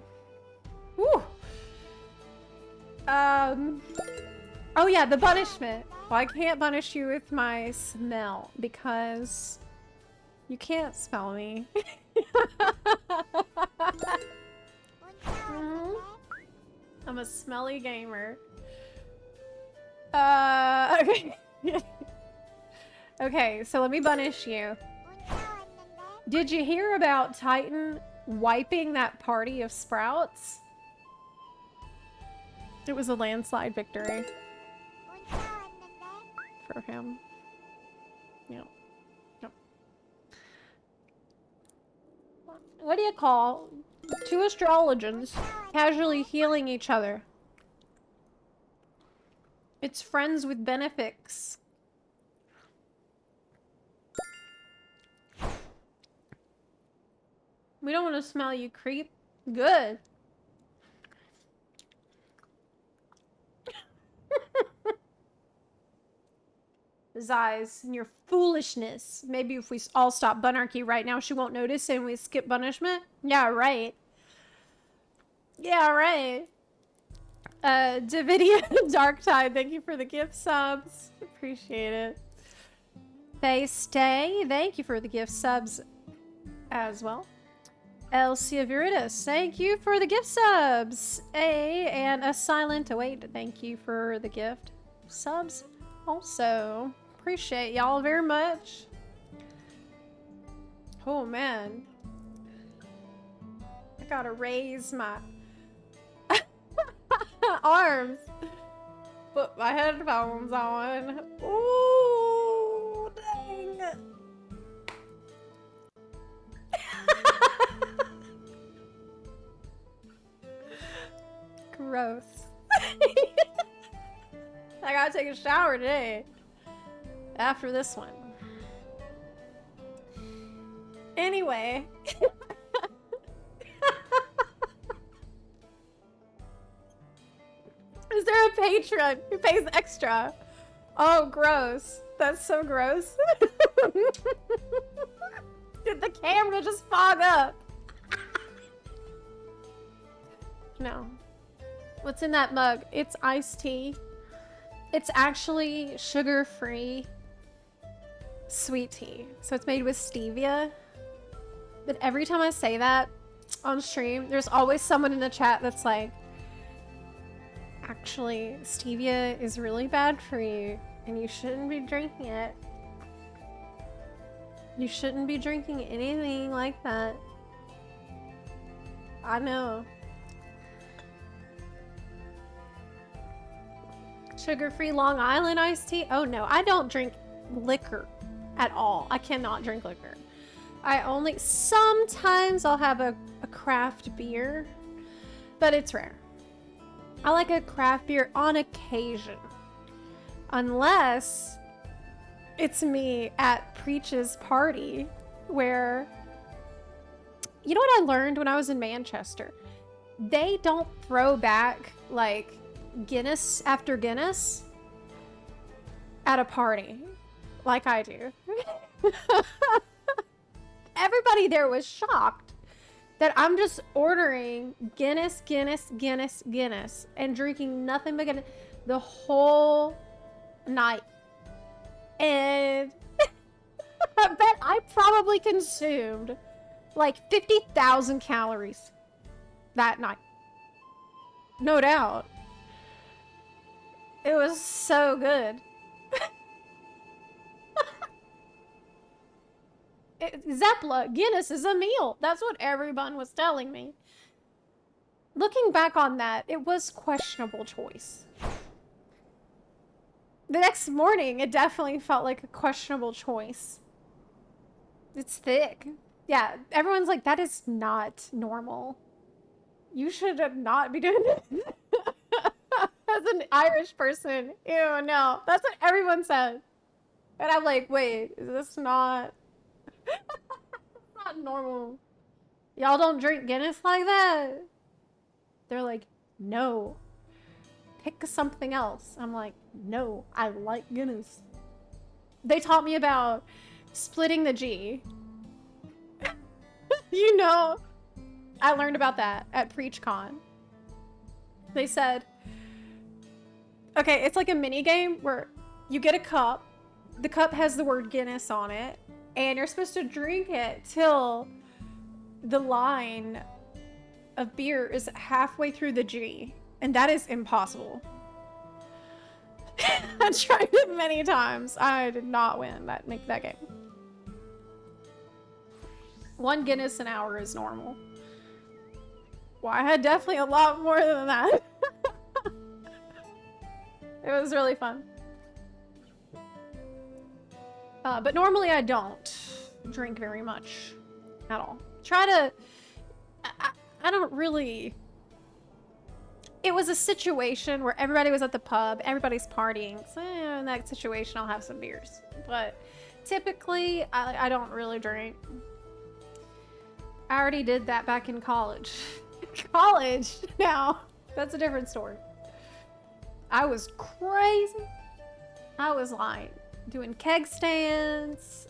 Woo. Oh yeah, the punishment. Well, I can't punish you with my smell because you can't smell me. I'm a smelly gamer. Okay. Okay, so let me punish you. Did you hear about Titan wiping that party of sprouts? It was a landslide victory for him. Yep. Yep. What do you call two astrologers casually healing each other? It's friends with benefits. We don't want to smell you, creep. Good. His eyes and your foolishness. Maybe if we all stop Bunarchy right now, she won't notice and we skip punishment. Yeah, right. Yeah, right. Davidia Darktide, thank you for the gift subs. Appreciate it. They stay. Thank you for the gift subs as well. Elsia Viritus, thank you for the gift subs. And a silent await, thank you for the gift subs. Also, appreciate y'all very much. Oh man. I gotta raise my arms. Put my headphones on. Ooh, dang. Gross. I gotta take a shower today. After this one. Anyway. Is there a patron who pays extra? Oh, gross. That's so gross. Did the camera just fog up? No. What's in that mug? It's iced tea. It's actually sugar-free sweet tea. So it's made with stevia. But every time I say that on stream, there's always someone in the chat that's like, actually, stevia is really bad for you, and you shouldn't be drinking it. You shouldn't be drinking anything like that. I know. Sugar-free Long Island iced tea? Oh no, I don't drink liquor at all. I cannot drink liquor. Sometimes I'll have a craft beer, but it's rare. I like a craft beer on occasion. Unless it's me at Preach's party where, you know what I learned when I was in Manchester? They don't throw back like Guinness after Guinness at a party like I do. Everybody there was shocked that I'm just ordering Guinness and drinking nothing but Guinness. the whole night. And I bet I probably consumed like 50,000 calories that night. No doubt. It was so good. Zepla, Guinness is a meal. That's what everyone was telling me. Looking back on that, it was questionable choice. The next morning, it definitely felt like a questionable choice. It's thick. Yeah, everyone's like, that is not normal. You should not be doing this. As an Irish person, ew, no. That's what everyone said. And I'm like, wait, is this not... not normal. Y'all don't drink Guinness like that? They're like, no. Pick something else. I'm like, no, I like Guinness. They taught me about splitting the G. You know, I learned about that at PreachCon. They said, okay, it's like a mini game where you get a cup. The cup has the word Guinness on it, and you're supposed to drink it till the line of beer is halfway through the G, and that is impossible. I tried it many times. I did not win that game. 1 Guinness an hour is normal. Well, I had definitely a lot more than that. It was really fun. But normally I don't drink very much at all. I don't really... It was a situation where everybody was at the pub, everybody's partying. So in that situation, I'll have some beers. But typically, I don't really drink. I already did that back in college. College? Now, that's a different story. I was crazy. I was like doing keg stands,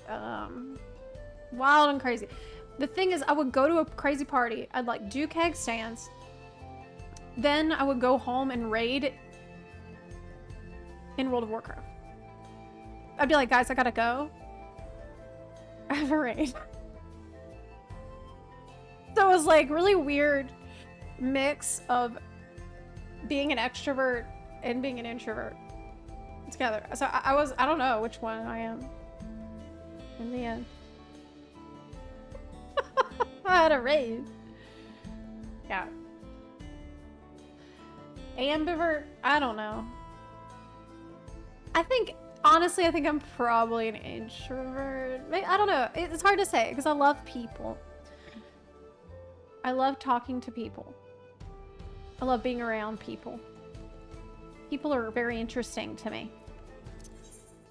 wild and crazy. The thing is, I would go to a crazy party. I'd like do keg stands. Then I would go home and raid in World of Warcraft. I'd be like, guys, I gotta go. I have a raid. So it was like really weird mix of being an extrovert and being an introvert together. So I don't know which one I am in the end. I had a raid. Yeah. Ambivert? I don't know. Honestly, I think I'm probably an introvert. I don't know. It's hard to say because I love people. I love talking to people. I love being around people. People are very interesting to me.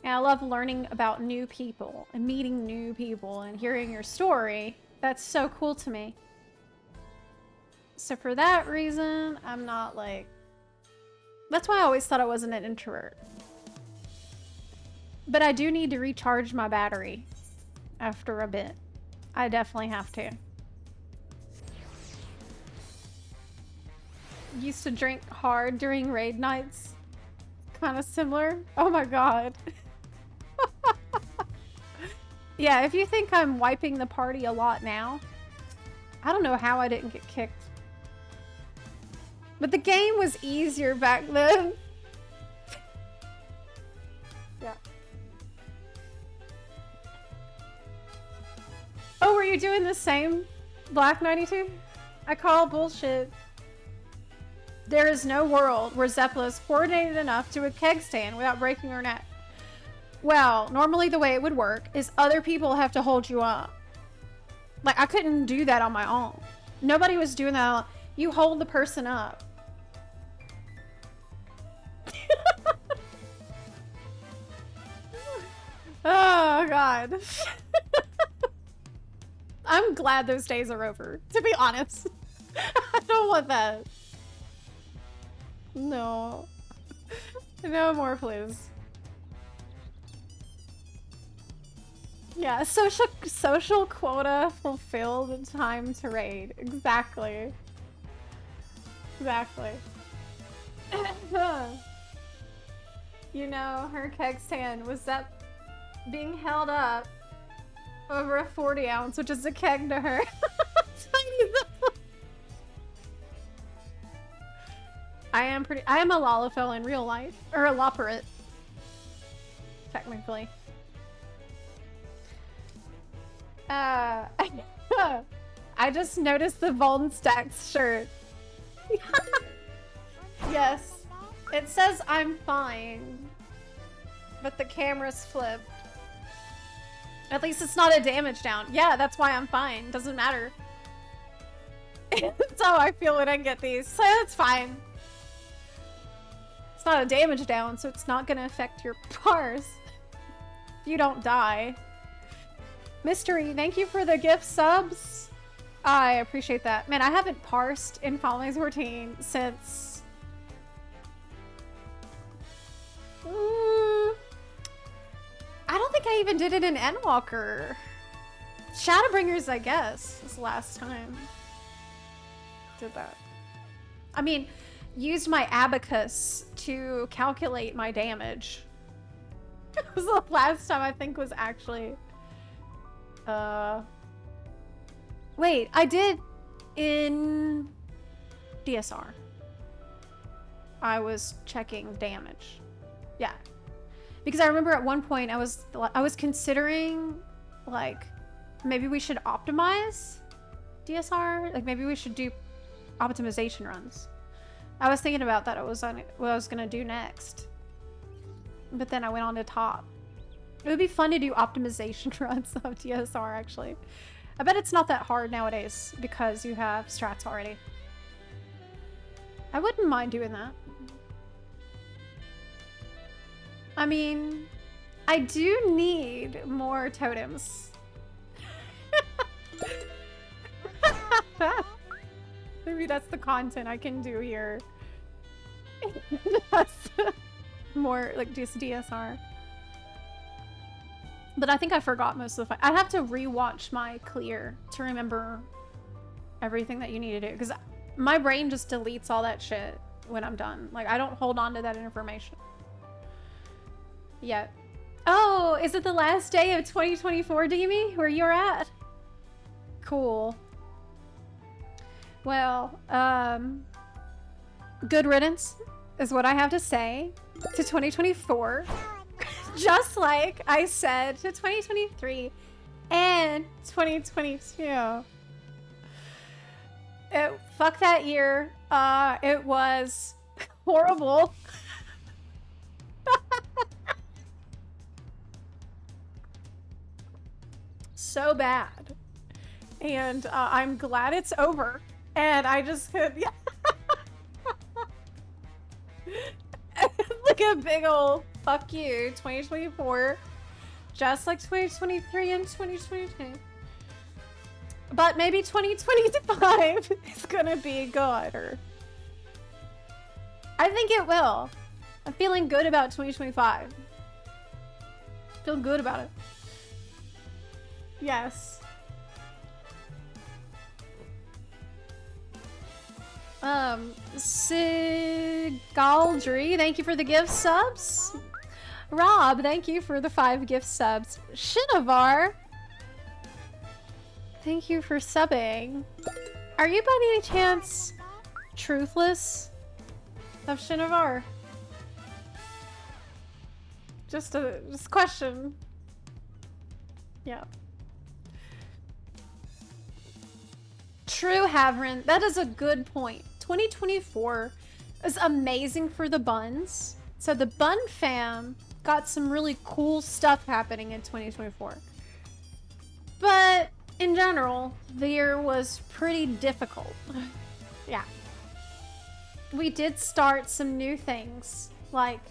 And I love learning about new people and meeting new people and hearing your story. That's so cool to me. So for that reason, I'm not like... That's why I always thought I wasn't an introvert. But I do need to recharge my battery after a bit. I definitely have to. Used to drink hard during raid nights. Kind of similar. Oh my god. Yeah, if you think I'm wiping the party a lot now, I don't know how I didn't get kicked. But the game was easier back then. Yeah. Oh, were you doing the same, Black 92? I call bullshit. There is no world where Zepla is coordinated enough to a keg stand without breaking her neck. Well, normally the way it would work is other people have to hold you up. Like, I couldn't do that on my own. Nobody was doing that. You hold the person up. Oh, God. I'm glad those days are over, to be honest. I don't want that. No. No more, please. Yeah, social quota fulfilled, time to raid. Exactly. Exactly. You know, her keg's hand was that being held up over a 40 ounce, which is a keg to her. Tiny though. I am a Lalafell in real life. Or a Loperate. Technically. I just noticed the Voldenstacks shirt. Yes. It says I'm fine. But the camera's flipped. At least it's not a damage down. Yeah, that's why I'm fine. Doesn't matter. That's how I feel when I get these. So it's fine. It's not a damage down, so it's not gonna affect your bars. If you don't die. Mystery, thank you for the gift subs. I appreciate that. Man, I haven't parsed in Final Fantasy 14 since... I don't think I even did it in Endwalker. Shadowbringers, I guess, was the last time did that. I mean, used my abacus to calculate my damage. It was the last time I think was actually... Wait, I did in DSR. I was checking damage. Yeah. Because I remember at one point I was considering, like, maybe we should optimize DSR. Like, maybe we should do optimization runs. I was thinking about that. It was on what I was gonna do next. But then I went on to top. It would be fun to do optimization runs of DSR, actually. I bet it's not that hard nowadays because you have strats already. I wouldn't mind doing that. I mean, I do need more totems. Maybe that's the content I can do here. More like just DSR. But I think I forgot most of the fight. I'd have to rewatch my clear to remember everything that you need to do. Because my brain just deletes all that shit when I'm done. Like, I don't hold on to that information yet. Oh, is it the last day of 2024, Demi? Where you're at? Cool. Well, good riddance is what I have to say to 2024. Just like I said to 2023 and 2022. Fuck that year. It was horrible. So bad. And I'm glad it's over. And I just could, yeah. Look at a big old fuck you, 2024. Just like 2023 and 2022. But maybe 2025 is gonna be good, or... I think it will. I'm feeling good about 2025. Feel good about it. Yes. Sigaldry, thank you for the gift subs. Rob, thank you for the 5 gift subs. Shinovar, thank you for subbing. Are you by any chance truthless of Shinovar? Just a question. Yeah. True, Havrin, that is a good point. 2024 is amazing for the buns. So the bun fam got some really cool stuff happening in 2024. But in general, the year was pretty difficult. Yeah. We did start some new things, like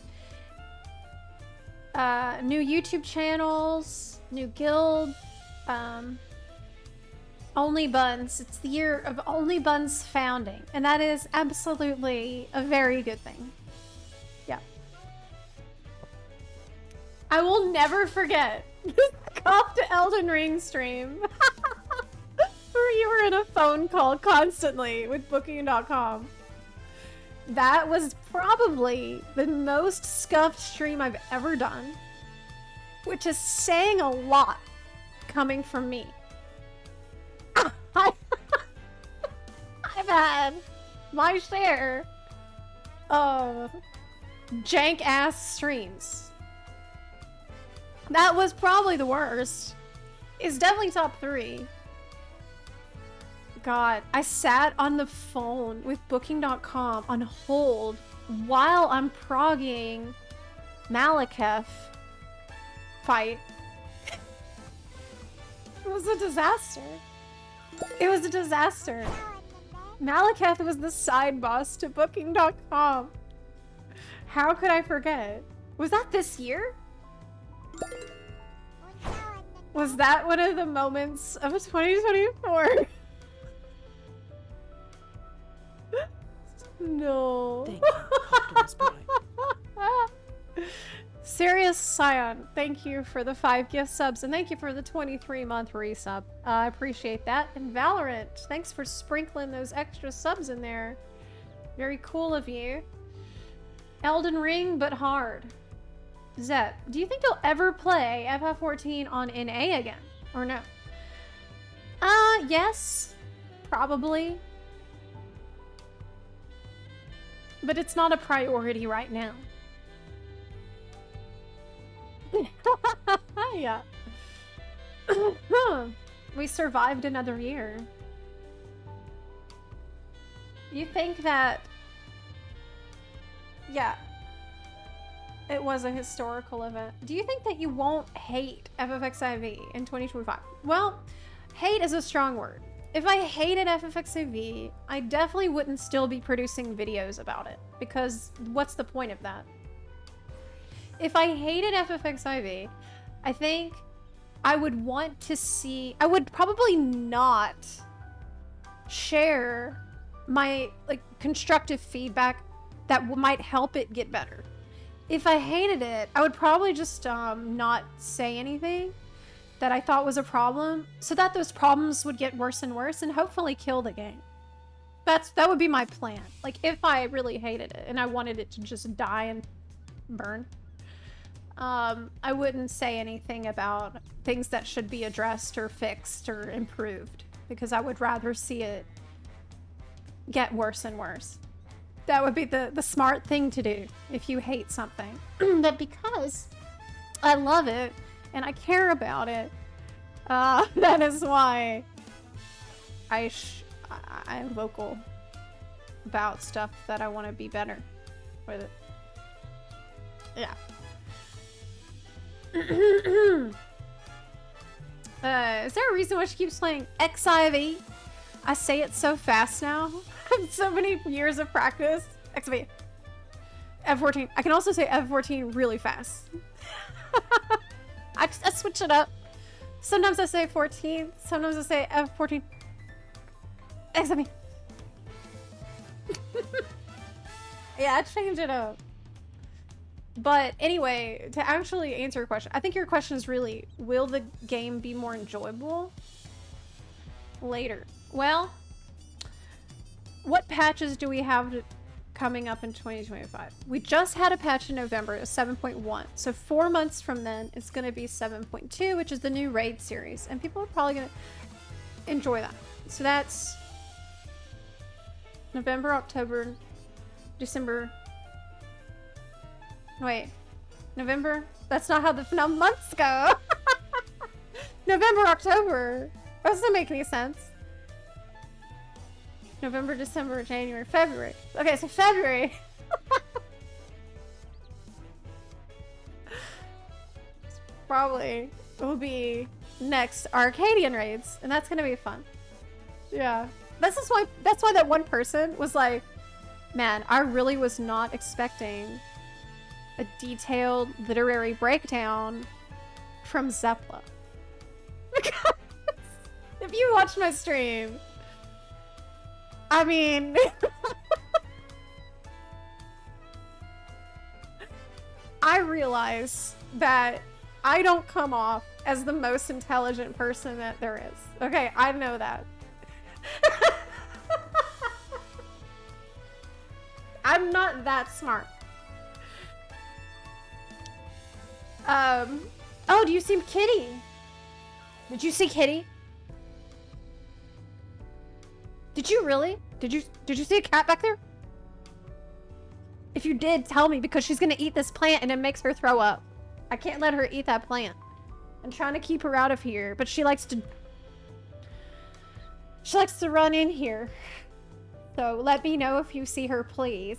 new YouTube channels, new guild, Only Buns. It's the year of Only Buns founding, and that is absolutely a very good thing. Yeah. I will never forget the Cop to Elden Ring stream where you were in a phone call constantly with Booking.com. That was probably the most scuffed stream I've ever done, which is saying a lot coming from me. I've had my share of jank ass streams. That was probably the worst. It's definitely top 3. God, I sat on the phone with Booking.com on hold while I'm progging Malekith fight. It was a disaster. It was a disaster. Malekith was the side boss to Booking.com. How could I forget? Was that this year? Was that one of the moments of 2024? No. Thank you, Optimus Prime. Serious Scion, thank you for the 5 gift subs, and thank you for the 23-month resub. I appreciate that. And Valorant, thanks for sprinkling those extra subs in there. Very cool of you. Elden Ring, but hard. Zep, do you think you'll ever play FF14 on NA again? Or no? Yes. Probably. But it's not a priority right now. Yeah. We survived another year. You think that... Yeah. It was a historical event. Do you think that you won't hate FFXIV in 2025? Well, hate is a strong word. If I hated FFXIV, I definitely wouldn't still be producing videos about it, because what's the point of that? If I hated FFXIV, I think I would want to see... I would probably not share my constructive feedback that might help it get better. If I hated it, I would probably just not say anything that I thought was a problem, so that those problems would get worse and worse and hopefully kill the game. That would be my plan. Like, if I really hated it and I wanted it to just die and burn, I wouldn't say anything about things that should be addressed or fixed or improved, because I would rather see it get worse and worse. That would be the smart thing to do if you hate something. That because I love it and I care about it, that is why I'm vocal about stuff that I want to be better with it. Yeah. Is there a reason why she keeps playing XIV? I say it so fast now. I have so many years of practice. XIV. F14. I can also say F14 really fast. I switch it up. Sometimes I say 14. Sometimes I say F14. XIV. Yeah, I change it up. But anyway, to actually answer your question, I think your question is really, will the game be more enjoyable later? Well, what patches do we have coming up in 2025? We just had a patch in November, 7.1. So 4 months from then, it's going to be 7.2, which is the new raid series. And people are probably going to enjoy that. So that's November, October, December. Wait, November? That's not how the months go. November, October. That doesn't make any sense. November, December, January, February. Okay, so February. Probably will be next Arcadian raids, and that's gonna be fun. Yeah, that's why that one person was like, man, I really was not expecting a detailed literary breakdown from Zepla. Because if you watch my stream, I mean, I realize that I don't come off as the most intelligent person that there is. Okay, I know I'm not that smart. Oh, do you see Kitty? Did you see Kitty? Did you really? Did you see a cat back there? If you did, tell me, because she's gonna eat this plant and it makes her throw up. I can't let her eat that plant. I'm trying to keep her out of here, but she likes to run in here. So let me know if you see her, please.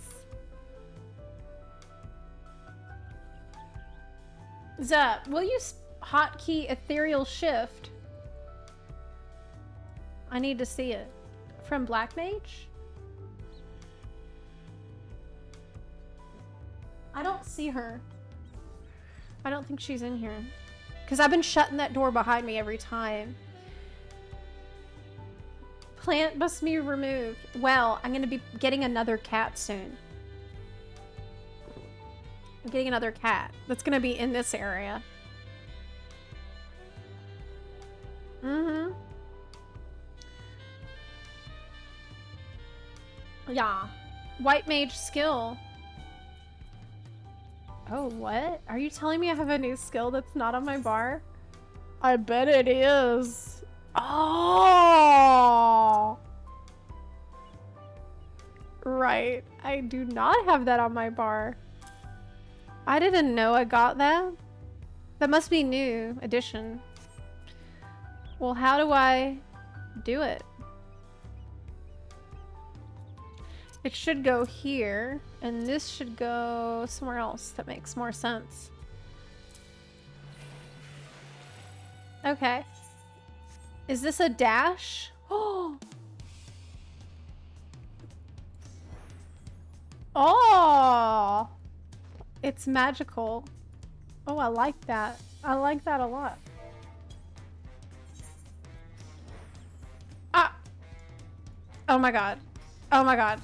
Zep, will you hotkey ethereal shift? I need to see it. From Black Mage? I don't see her. I don't think she's in here. Because I've been shutting that door behind me every time. Plant must be removed. Well, I'm going to be getting another cat soon. I'm getting another cat. That's going to be in this area. Mm-hmm. Yeah. White Mage skill. Oh, what? Are you telling me I have a new skill that's not on my bar? I bet it is. Oh! Right. I do not have that on my bar. I didn't know I got that. That must be new edition. Well, how do I do it? It should go here, and this should go somewhere else. That makes more sense. Okay. Is this a dash? Oh! Oh! It's magical. Oh, I like that. I like that a lot. Ah! Oh my god. Oh my god.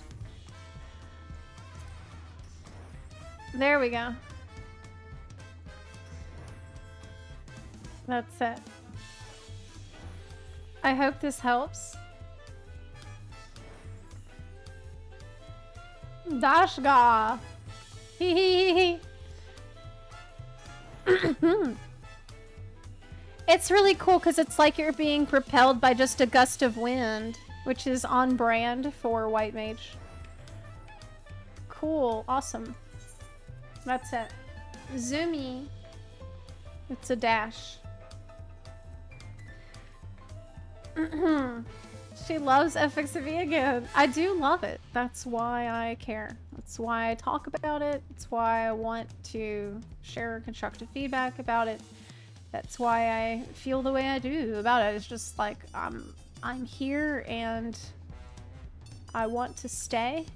There we go. That's it. I hope this helps. Dashga. Hee hee hee. It's really cool because it's like you're being propelled by just a gust of wind, which is on brand for White Mage. Cool. Awesome. That's it. Zoomy. It's a dash. She loves FXV again. I do love it. That's why I care. That's why I talk about it. That's why I want to share constructive feedback about it. That's why I feel the way I do about it. It's just like I'm here and I want to stay.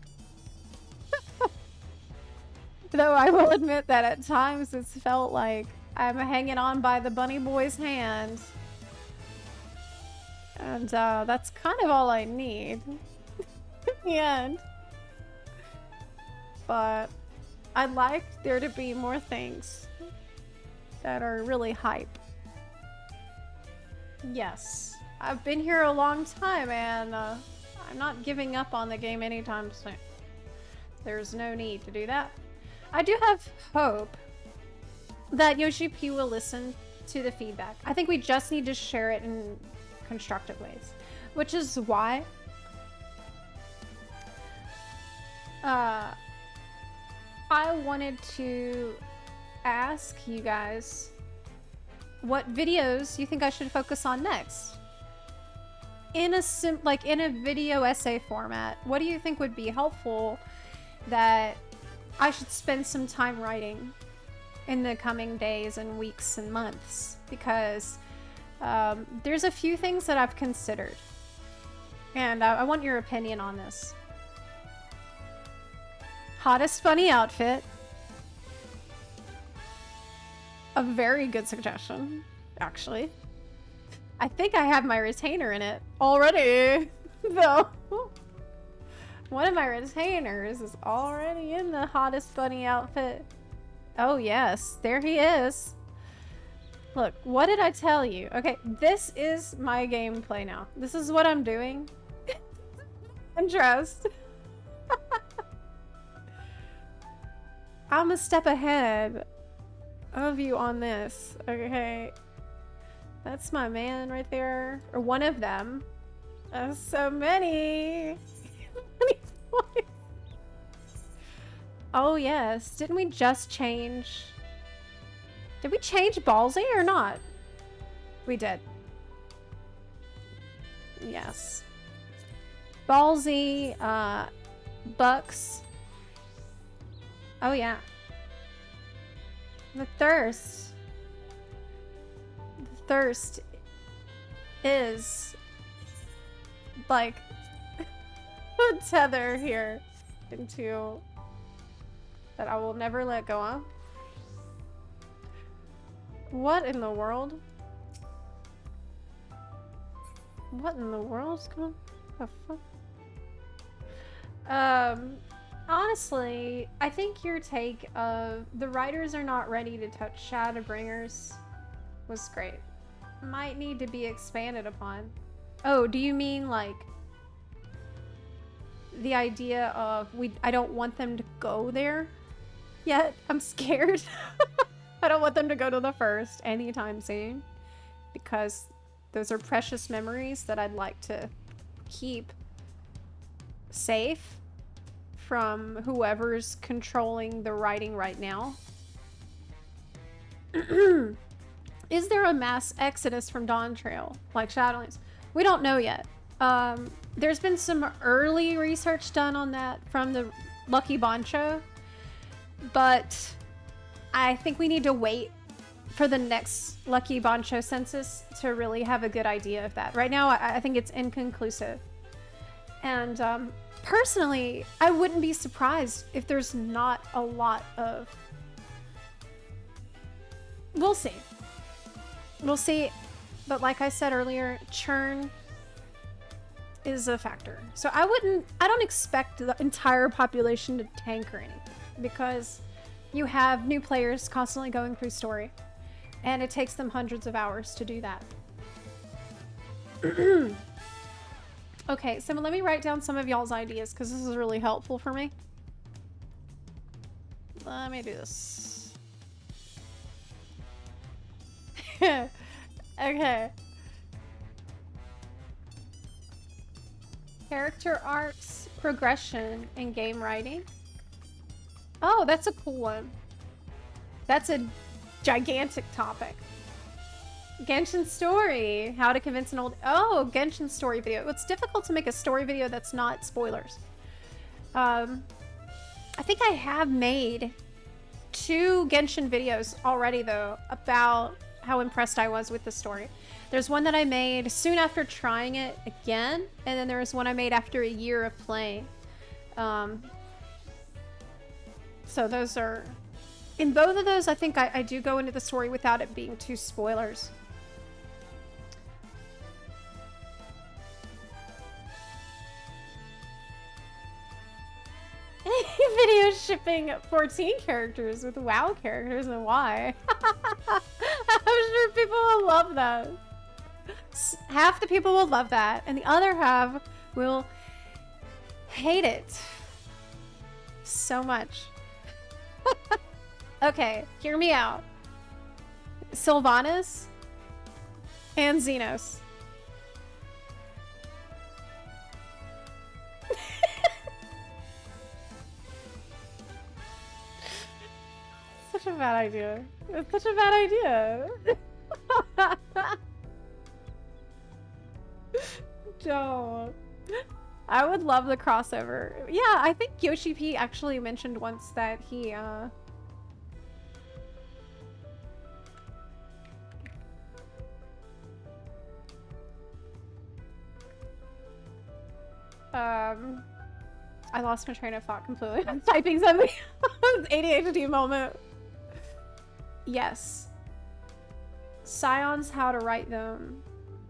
Though I will admit that at times it's felt like I'm hanging on by the bunny boy's hand. And that's kind of all I need in the end. But I'd like there to be more things that are really hype. Yes, I've been here a long time and I'm not giving up on the game anytime soon. There's no need to do that. I do have hope that Yoshi P will listen to the feedback. I think we just need to share it in constructive ways, which is why I wanted to ask you guys what videos you think I should focus on next. In a in a video essay format, what do you think would be helpful that I should spend some time writing in the coming days and weeks and months? Because there's a few things that I've considered, and I want your opinion on this. Hottest bunny outfit. A very good suggestion, actually. I think I have my retainer in it already, though. One of my retainers is already in the hottest bunny outfit. Oh yes, there he is. Look, what did I tell you? Okay, this is my gameplay now. This is what I'm doing. I'm dressed. I'm a step ahead of you on this, okay? That's my man right there, or one of them. So many. Many points. Oh yes, didn't we just change? Did we change Ballsy or not? We did. Yes. Ballsy, Bucks. Oh yeah. The thirst. The thirst is like a tether here into that I will never let go of. What in the world? What in the world's going on? The fuck? Honestly, I think your take of the writers are not ready to touch Shadowbringers was great. Might need to be expanded upon. Oh, do you mean like the idea of I don't want them to go there yet? I'm scared. I don't want them to go to the first anytime soon because those are precious memories that I'd like to keep safe from whoever's controlling the writing right now. Is there a mass exodus from Dawntrail like Shadowlands? We don't know yet. There's been some early research done on that from the Lucky Boncho, but I think we need to wait for the next Lucky Boncho census to really have a good idea of that. Right now, I think it's inconclusive. And personally, I wouldn't be surprised if there's not a lot of... We'll see. We'll see. But like I said earlier, churn is a factor. So I don't expect the entire population to tank or anything, because you have new players constantly going through story, and it takes them hundreds of hours to do that. Okay, so let me write down some of y'all's ideas, because this is really helpful for me. Let me do this. Okay. Character arcs, progression, and game writing. Oh, that's a cool one. That's a gigantic topic. Genshin story. How to convince an old... Oh, Genshin story video. It's difficult to make a story video that's not spoilers. I think I have made 2 Genshin videos already, though, about how impressed I was with the story. There's one that I made soon after trying it again, and then there was one I made after a year of playing. So those are... In both of those, I think I do go into the story without it being too spoilers. Video shipping 14 characters with WoW characters, and why? I'm sure people will love that. Half the people will love that, and the other half will hate it so much. Okay, hear me out. Sylvanas and Xenos. Such a bad idea. It's such a bad idea. Don't. I would love the crossover. Yeah, I think Yoshi P actually mentioned once that he I lost my train of thought completely. I'm typing something. ADHD moment. Yes. Scions, how to write them.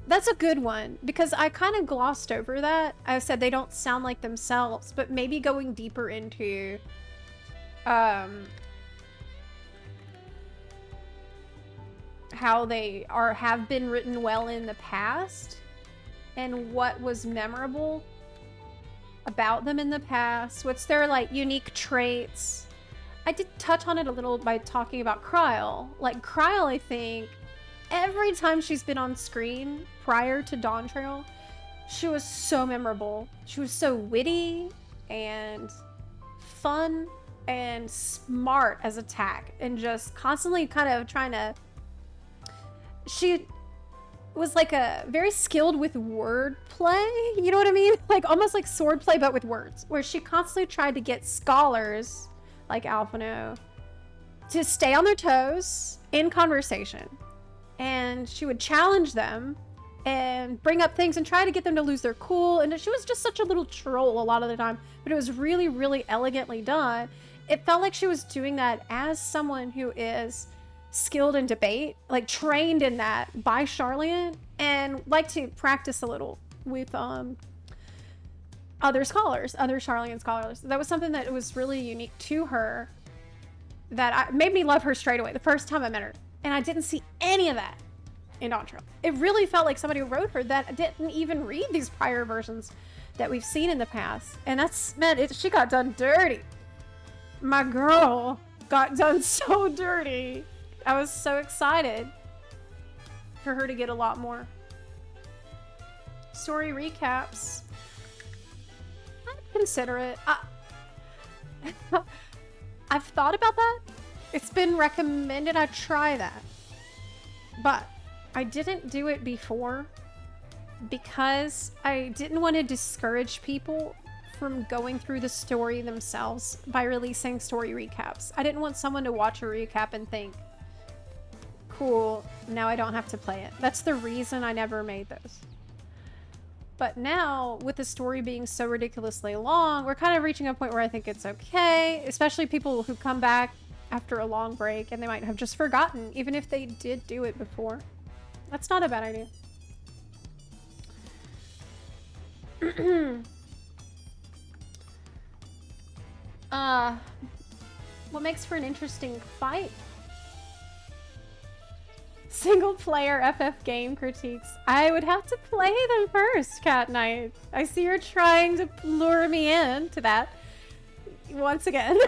That's a good one, because I kind of glossed over that. I said they don't sound like themselves, but maybe going deeper into how they have been written well in the past and what was memorable about them in the past. What's their like unique traits? I did touch on it a little by talking about Kryl. Like, Kryl, I think, every time she's been on screen prior to Dawntrail, she was so memorable. She was so witty and fun and smart as attack, and just constantly kind of trying to... She was like a very skilled with word play, you know what I mean? Like almost like sword play, but with words, where she constantly tried to get scholars like Alphino to stay on their toes in conversation. And she would challenge them and bring up things and try to get them to lose their cool. And she was just such a little troll a lot of the time, but it was really, really elegantly done. It felt like she was doing that as someone who is skilled in debate, like trained in that by Charlian, and like to practice a little with other scholars, other Charlian scholars. That was something that was really unique to her that made me love her straight away the first time I met her. And I didn't see any of that in Dawntrail. It really felt like somebody who wrote her that didn't even read these prior versions that we've seen in the past. And that's, man, she got done dirty. My girl got done so dirty. I was so excited for her to get a lot more. Story recaps. I'd consider it. I've thought about that. It's been recommended I try that. But I didn't do it before because I didn't want to discourage people from going through the story themselves by releasing story recaps. I didn't want someone to watch a recap and think, cool, now I don't have to play it. That's the reason I never made those. But now, with the story being so ridiculously long, we're kind of reaching a point where I think it's okay, especially people who come back after a long break and they might have just forgotten, even if they did do it before. That's not a bad idea. What makes for an interesting fight? Single player FF game critiques. I would have to play them first, Cat Knight. I see you're trying to lure me in to that once again.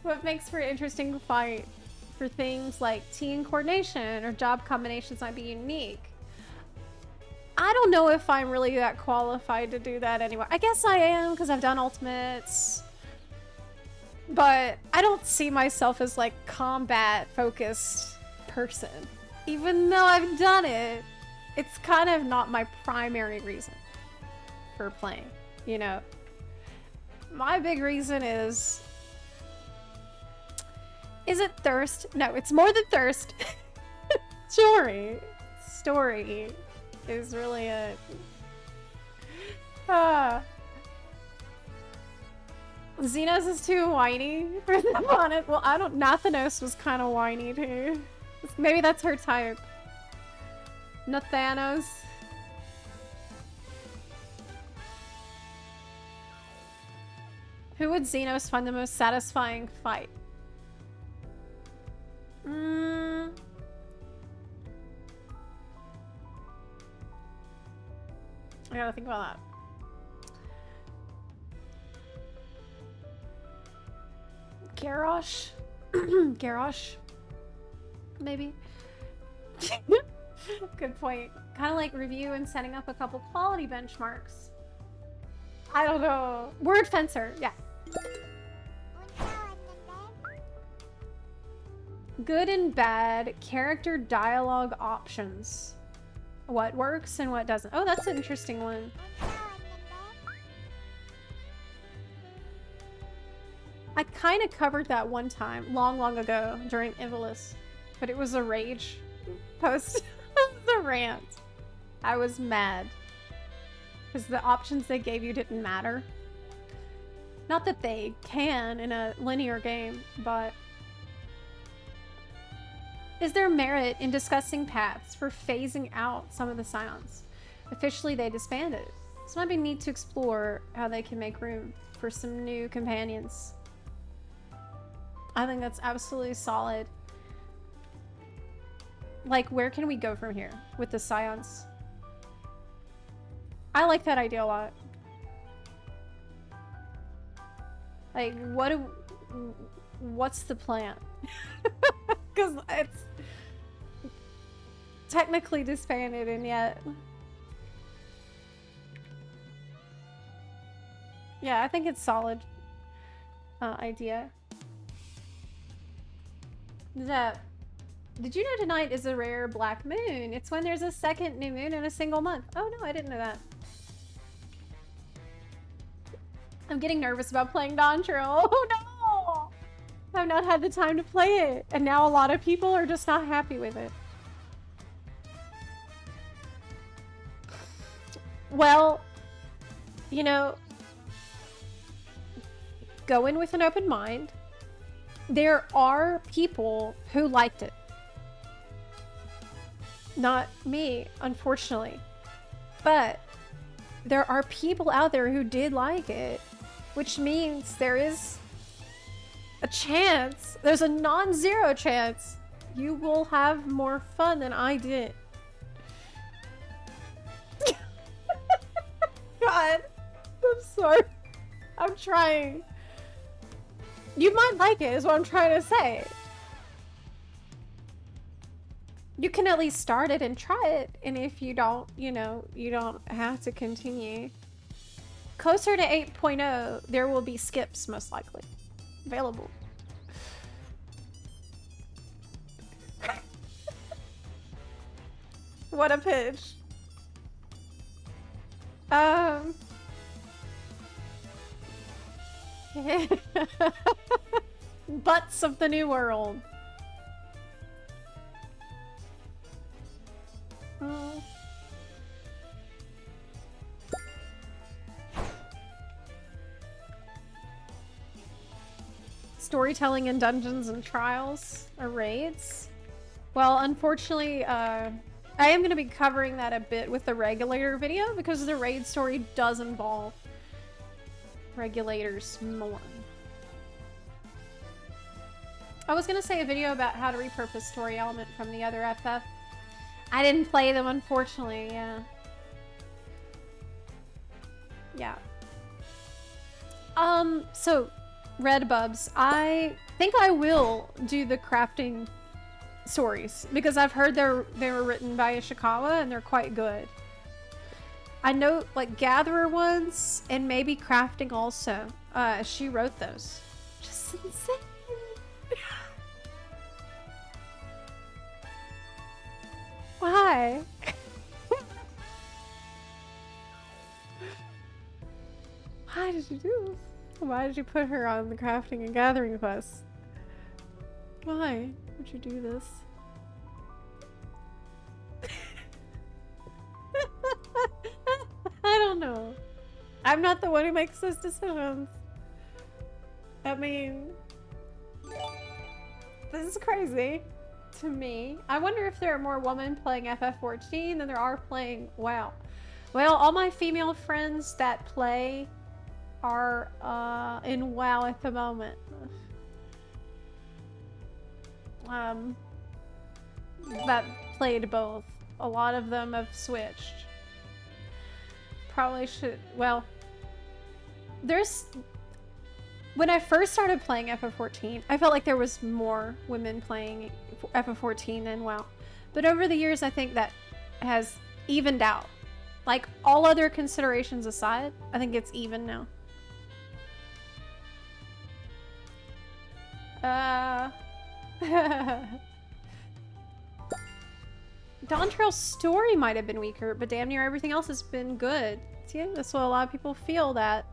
What makes for an interesting fight? For things like team coordination or job combinations might be unique. I don't know if I'm really that qualified to do that anyway. I guess I am because I've done ultimates. But I don't see myself as like combat focused person. Even though I've done it, it's kind of not my primary reason for playing, you know. My big reason is it thirst? No, it's more than thirst. Story is really it. Xenos is too whiny for them on it. Well, I don't. Nathanos was kind of whiny too. Maybe that's her type. Nathanos. Who would Xenos find the most satisfying fight? I gotta think about that. Garrosh? Garrosh? Maybe? Good point. Kind of like review and setting up a couple quality benchmarks. I don't know. Word fencer, yeah. Good and bad character dialogue options. What works and what doesn't. Oh, that's an interesting one. I kind of covered that one time, long ago, during Ivalice. But it was a rage post. The rant. I was mad. Because the options they gave you didn't matter. Not that they can in a linear game, but... Is there merit in discussing paths for phasing out some of the Scions? Officially, they disbanded. So it might be neat to explore how they can make room for some new companions. I think that's absolutely solid. Like, where can we go from here with the Scions? I like that idea a lot. Like, what's the plan? Because it's technically disbanded and yet... Yeah, I think it's solid idea. Zep, did you know tonight is a rare black moon? It's when there's a second new moon in a single month. Oh no, I didn't know that. I'm getting nervous about playing Dawntrail. Oh no! I've not had the time to play it, and now a lot of people are just not happy with it. Well, you know, go in with an open mind. There are people who liked it. Not me, unfortunately. But there are people out there who did like it, which means there is a chance, there's a non-zero chance you will have more fun than I did. God, I'm sorry. I'm trying. You might like it, is what I'm trying to say. You can at least start it and try it, and if you don't, you know, you don't have to continue. Closer to 8.0, there will be skips, most likely, available. What a pitch. Butts of the New World. Storytelling in dungeons and trials or raids. Well, unfortunately, I am going to be covering that a bit with the regulator video because the raid story does involve regulators more. I was going to say a video about how to repurpose story element from the other FF. I didn't play them, unfortunately, yeah. Yeah. So, Redbubs, I think I will do the crafting stories because I've heard they were written by Ishikawa and they're quite good. I know, like, Gatherer ones and maybe crafting also. She wrote those. Just insane. Why? Why did you do this? Why did you put her on the crafting and gathering quest? Why would you do this? I don't know. I'm not the one who makes those decisions. I mean, this is crazy to me. I wonder if there are more women playing FF14 than there are playing WoW. Well, all my female friends that play are in WoW at the moment. That played both. A lot of them have switched. Probably should, well, when I first started playing FF14, I felt like there was more women playing FF14 than WoW. But over the years, I think that has evened out. Like, all other considerations aside, I think it's even now. Dawntrail's story might have been weaker, but damn near everything else has been good. See, that's what a lot of people feel that.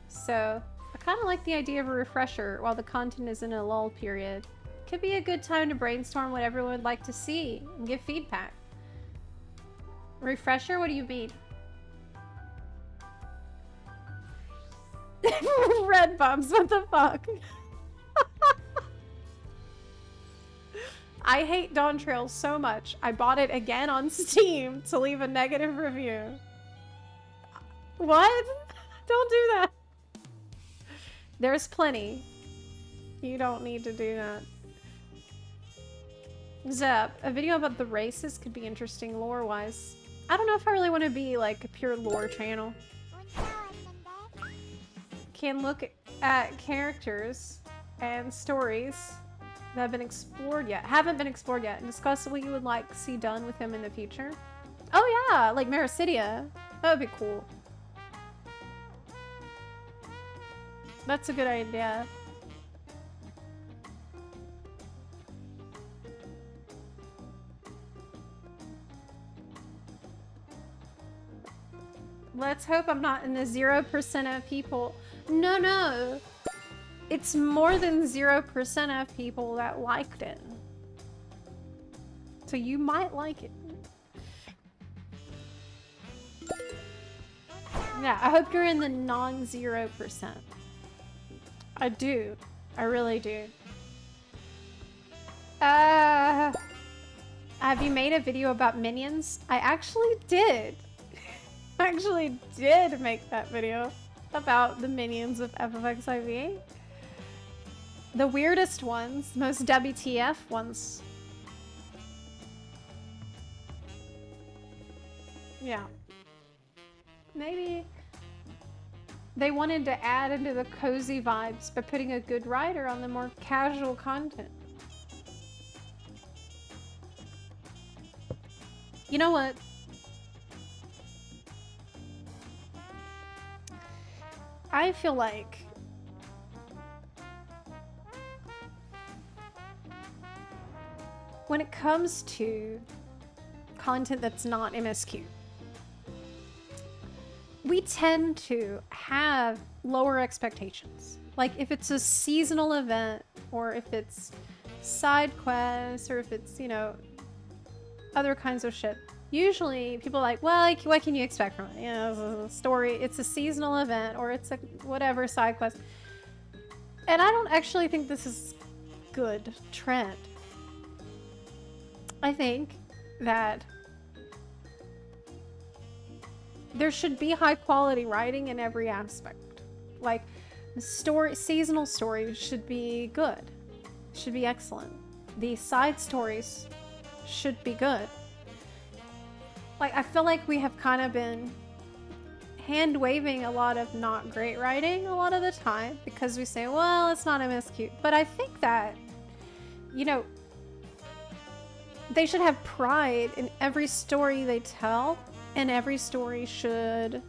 So, I kind of like the idea of a refresher while the content is in a lull period. Could be a good time to brainstorm what everyone would like to see and give feedback. Refresher? What do you mean? Red bumps, what the fuck? I hate Dawntrail so much, I bought it again on Steam to leave a negative review. What? Don't do that. There's plenty. You don't need to do that. Zep, a video about the races could be interesting lore-wise. I don't know if I really want to be like a pure lore channel. Can look at characters and stories that haven't been explored yet, and discuss what you would like to see done with him in the future. Oh yeah, like Mericidia. That would be cool. That's a good idea. Let's hope I'm not in the 0% of people. No. It's more than 0% of people that liked it. So you might like it. Yeah, I hope you're in the non-0%. I do. I really do. Have you made a video about minions? I actually did. I actually did make that video about the minions of FFXIV. The weirdest ones, most WTF ones. Yeah. Maybe they wanted to add into the cozy vibes by putting a good writer on the more casual content. You know what? I feel like when it comes to content that's not MSQ, we tend to have lower expectations. Like if it's a seasonal event, or if it's side quests, or if it's, you know, other kinds of shit. Usually people are like, well, like, what can you expect from it? You know, it's a story, it's a seasonal event, or it's a whatever side quest. And I don't actually think this is good trend. I think that there should be high quality writing in every aspect. Like the seasonal stories should be good, should be excellent. The side stories should be good. Like, I feel like we have kind of been hand-waving a lot of not great writing a lot of the time because we say, well, it's not MSQ. But I think that, you know, they should have pride in every story they tell, and every story should,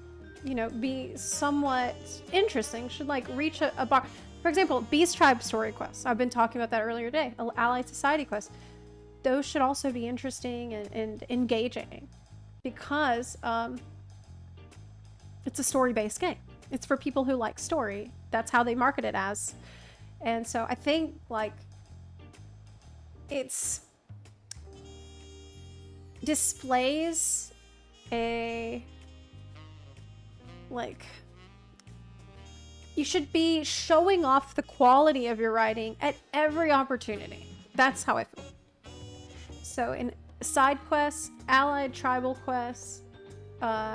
you know, be somewhat interesting, should like reach a bar. For example, Beast Tribe story quests. I've been talking about that earlier today. Allied Society quests. Those should also be interesting and engaging. Because it's a story-based game. It's for people who like story. That's how they market it as. And so I think, like, it's displays a, like, you should be showing off the quality of your writing at every opportunity. That's how I feel. So in side quests, allied tribal quests,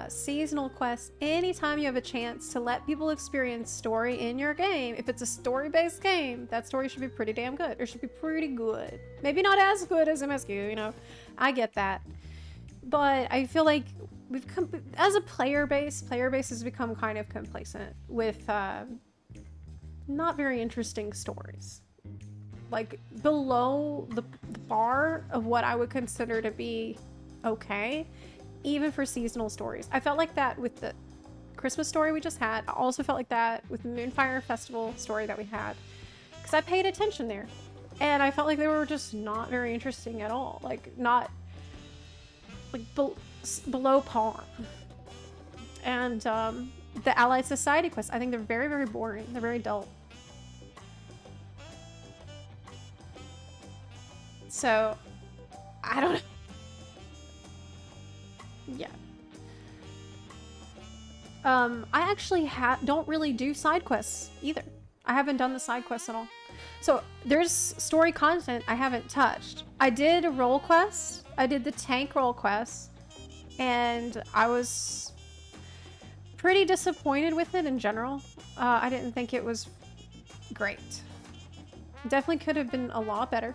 seasonal quests, anytime you have a chance to let people experience story in your game, if it's a story-based game, that story should be pretty damn good. It should be pretty good. Maybe not as good as MSQ, you know, I get that. But I feel like we've come, as a player base has become kind of complacent with not very interesting stories. Like below the bar of what I would consider to be okay, even for seasonal stories. I felt like that with the Christmas story we just had. I also felt like that with the Moonfire Festival story that we had, because I paid attention there, and I felt like they were just not very interesting at all. Like not like below par. And the Allied Society quests, I think they're very, very boring. They're very dull. So, I don't know. Yeah. I actually don't really do side quests either. I haven't done the side quests at all. So, there's story content I haven't touched. I did a role quest. I did the tank role quest. And I was pretty disappointed with it in general. I didn't think it was great. Definitely could have been a lot better.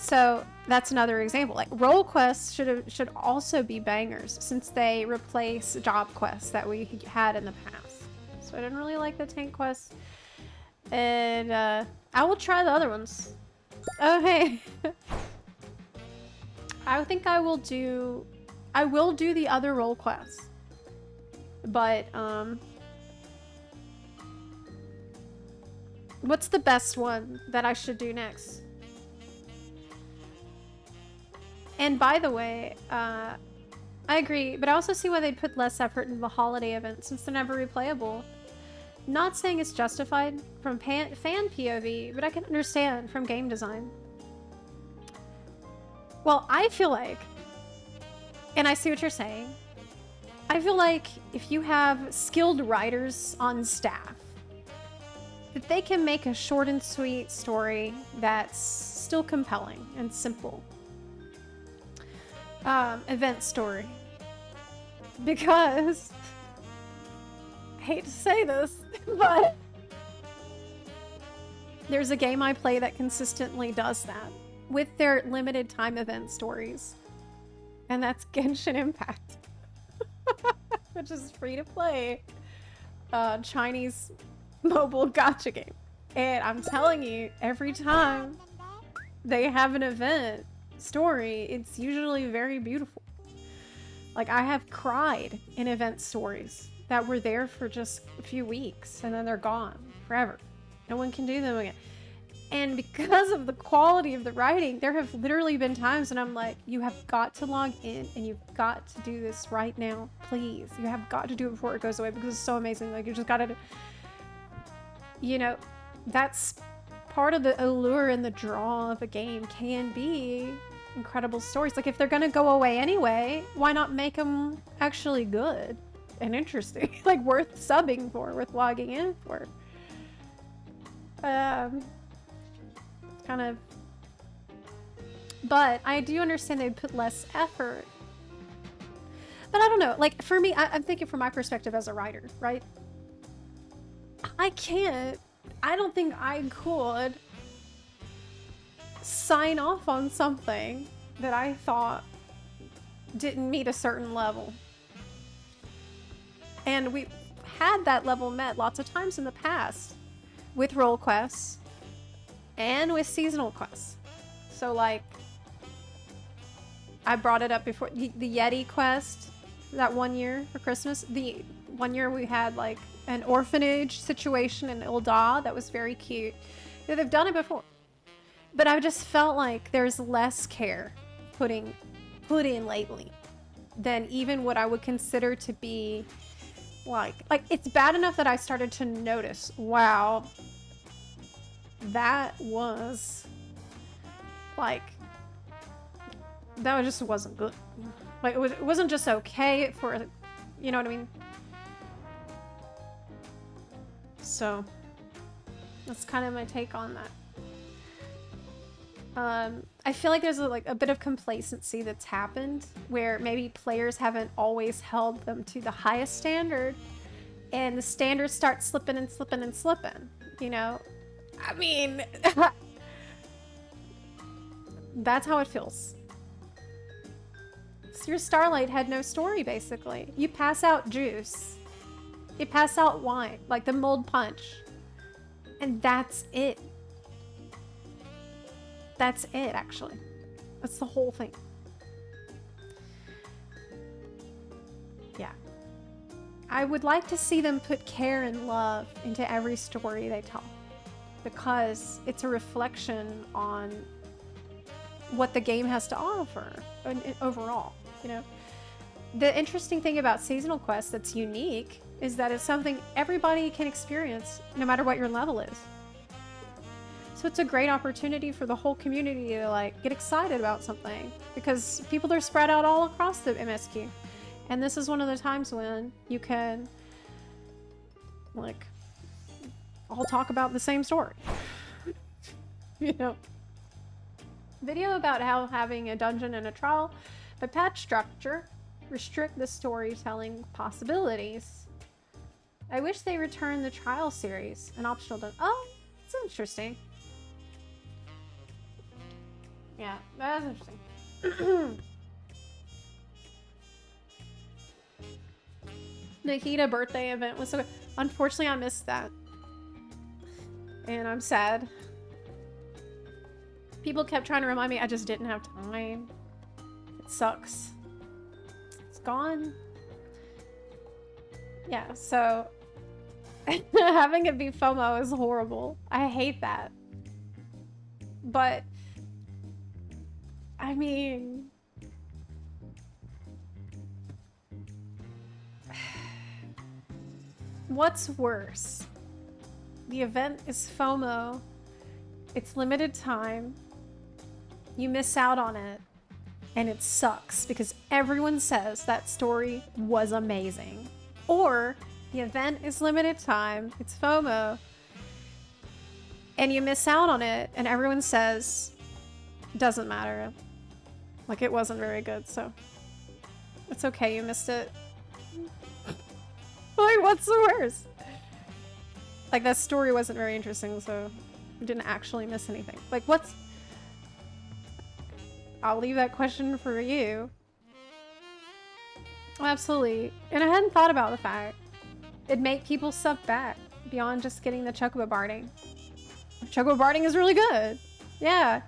So that's another example. Like role quests should also be bangers since they replace job quests that we had in the past. So I didn't really like the tank quests, and I will try the other ones. Oh hey, I think I will do the other role quests, but what's the best one that I should do next? And by the way, I agree, but I also see why they put less effort into the holiday events since they're never replayable. Not saying it's justified from fan POV, but I can understand from game design. Well, I feel like, and I see what you're saying, I feel like if you have skilled writers on staff, that they can make a short and sweet story that's still compelling and simple. Event story. Because, I hate to say this, but there's a game I play that consistently does that with their limited time event stories. And that's Genshin Impact. Which is free to play Chinese mobile gacha game. And I'm telling you, every time they have an event story, it's usually very beautiful. Like, I have cried in event stories that were there for just a few weeks and then they're gone forever. No one can do them again. And because of the quality of the writing, there have literally been times when I'm like, you have got to log in and you've got to do this right now, please. You have got to do it before it goes away because it's so amazing. Like, you just gotta, you know, that's part of the allure and the draw of a game can be incredible stories. Like, if they're gonna go away anyway, why not make them actually good and interesting? Like, worth subbing for, worth logging in for. Kind of, but I do understand they put less effort. But I don't know, like, for me, I'm thinking from my perspective as a writer, right? I don't think I could sign off on something that I thought didn't meet a certain level. And we had that level met lots of times in the past with role quests and with seasonal quests. So, like, I brought it up before, the Yeti quest that one year for Christmas. The one year we had like an orphanage situation in Ilda that was very cute. Yeah, they've done it before, but I just felt like there's less care put in lately than even what I would consider to be like it's bad enough that I started to notice, wow, that was like, that just wasn't good. Like, it wasn't just okay for, you know what I mean? So that's kind of my take on that. I feel like there's a bit of complacency that's happened where maybe players haven't always held them to the highest standard, and the standards start slipping and slipping and slipping, you know? I mean, that's how it feels. So your Starlight had no story, basically. You pass out juice. You pass out wine, like the mold punch. And that's it. That's it, actually. That's the whole thing. Yeah. I would like to see them put care and love into every story they tell, because it's a reflection on what the game has to offer overall, you know? The interesting thing about seasonal quests that's unique is that it's something everybody can experience no matter what your level is. So it's a great opportunity for the whole community to like get excited about something, because people are spread out all across the MSQ. And this is one of the times when you can like all talk about the same story. You know? Video about how having a dungeon and a trial by patch structure restrict the storytelling possibilities. I wish they returned the trial series, an optional dungeon. Oh, it's interesting. Yeah, that's interesting. Nikita birthday event was so good. Unfortunately, I missed that. And I'm sad. People kept trying to remind me, I just didn't have time. It sucks. It's gone. Yeah, so having it be FOMO is horrible. I hate that. But I mean, what's worse? The event is FOMO. It's limited time. You miss out on it. And it sucks because everyone says that story was amazing. Or the event is limited time. It's FOMO. And you miss out on it. And everyone says, doesn't matter. Like, it wasn't very good, so it's okay, you missed it. Like, what's the worst? Like, that story wasn't very interesting, so you didn't actually miss anything. Like, what's... I'll leave that question for you. Oh, absolutely. And I hadn't thought about the fact it'd make people sub back beyond just getting the chocobo barding. Chocobo barding is really good. Yeah.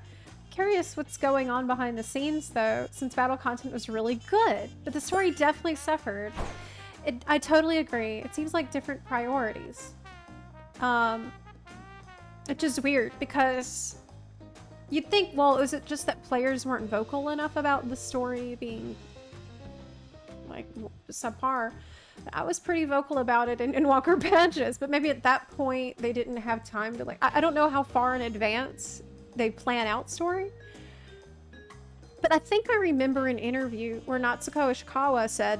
Curious what's going on behind the scenes though, since battle content was really good, but the story definitely suffered. I totally agree. It seems like different priorities. It's just weird because you'd think, well, is it just that players weren't vocal enough about the story being like subpar? I was pretty vocal about it in Walker Patches, but maybe at that point they didn't have time to like, I don't know how far in advance they plan out story. But I think I remember an interview where Natsuko Ishikawa said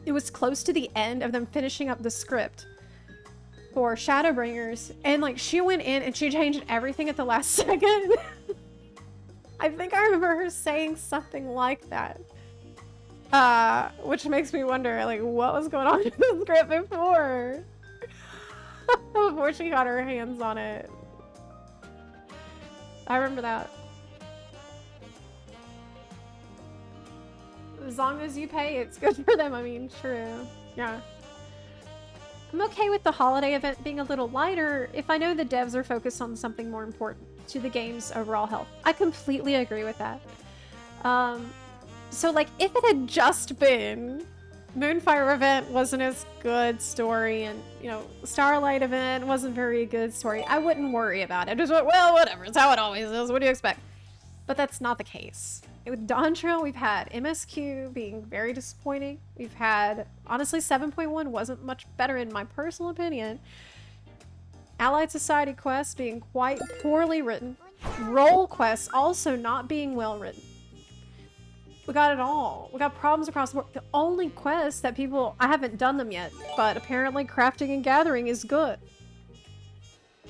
it was close to the end of them finishing up the script for Shadowbringers, and like she went in and she changed everything at the last second. I think I remember her saying something like that. Which makes me wonder, like, what was going on in the script before? Before she got her hands on it. I remember that. As long as you pay, it's good for them. I mean, true. Yeah. I'm okay with the holiday event being a little lighter if I know the devs are focused on something more important to the game's overall health. I completely agree with that. So, like, if it had just been Moonfire event wasn't as good story, and, you know, Starlight event wasn't very good story, I wouldn't worry about it. I just went, well, whatever, it's how it always is, what do you expect? But that's not the case. With Dawntrail, we've had MSQ being very disappointing. We've had, honestly, 7.1 wasn't much better in my personal opinion. Allied Society quests being quite poorly written. Role quests also not being well written. We got it all. We got problems across the board. The only quest that people... I haven't done them yet, but apparently crafting and gathering is good.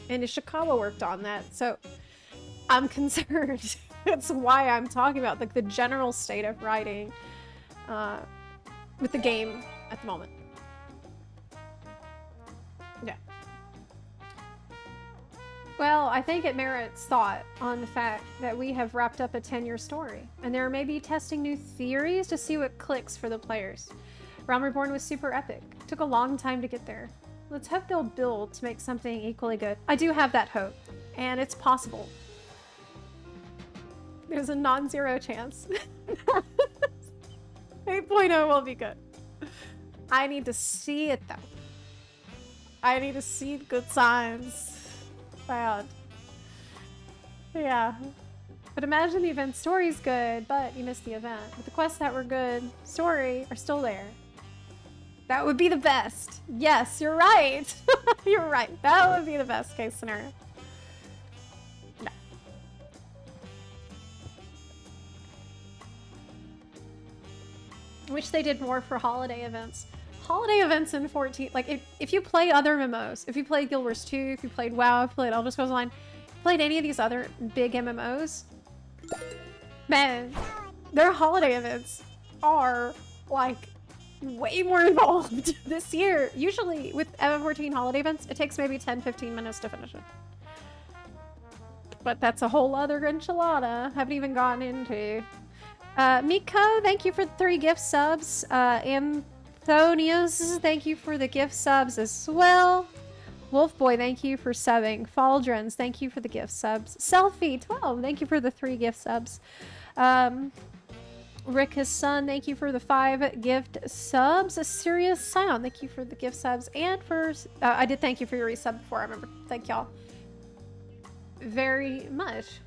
And Ishikawa worked on that, so I'm concerned. That's why I'm talking about like the general state of writing with the game at the moment. Yeah. Well, I think it merits thought on the fact that we have wrapped up a 10-year story, and they're maybe testing new theories to see what clicks for the players. Realm Reborn was super epic. Took a long time to get there. Let's hope they'll build to make something equally good. I do have that hope, and it's possible. There's a non-zero chance. 8.0 will be good. I need to see it though. I need to see good signs. Bad. Yeah. But imagine the event story's good, but you missed the event. But the quests that were good, story, are still there. That would be the best. Yes, you're right. You're right. That would be the best case scenario. No. Wish they did more for holiday events. Holiday events in 14, like if you play other MMOs, if you played Guild Wars 2, if you played WoW, if you played Elder Scrolls Online, played any of these other big MMOs, man, their holiday events are like way more involved this year. Usually with MMO14 holiday events, it takes maybe 10-15 minutes to finish it. But that's a whole other enchilada. Haven't even gotten into. Miko, thank you for the 3 gift subs. Anthonius, thank you for the gift subs as well. Wolfboy, thank you for subbing. Faldrons, thank you for the gift subs. Selfie12, thank you for the 3 gift subs. Ricka's son, thank you for the 5 gift subs. A Serious Sound, thank you for the gift subs. And for, I did thank you for your resub before, I remember. Thank y'all very much.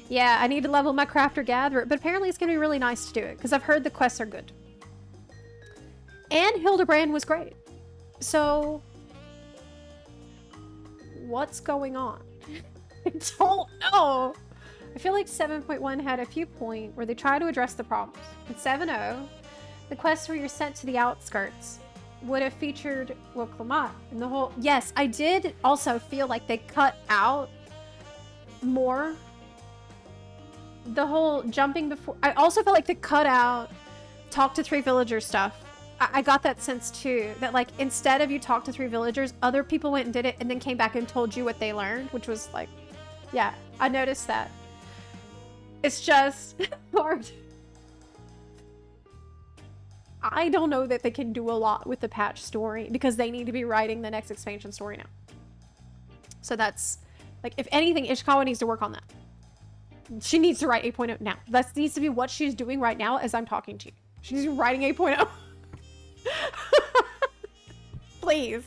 Yeah, I need to level my crafter gatherer, but apparently it's going to be really nice to do it because I've heard the quests are good. And Hildebrand was great. So, what's going on? I don't know. I feel like 7.1 had a few points where they try to address the problems. In 7.0, the quest where you're sent to the outskirts would have featured Woklamot and the whole... Yes, I did also feel like they cut out more the whole jumping before. I also felt like they cut out talk to 3 villagers stuff. I got that sense too, that like instead of you talk to 3 villagers, other people went and did it and then came back and told you what they learned, which was like, yeah, I noticed that. It's just hard. I don't know that they can do a lot with the patch story because they need to be writing the next expansion story now. So that's like, if anything, Ishikawa needs to work on that. She needs to write 8.0 now. That needs to be what she's doing right now as I'm talking to you. She's writing 8.0. Please.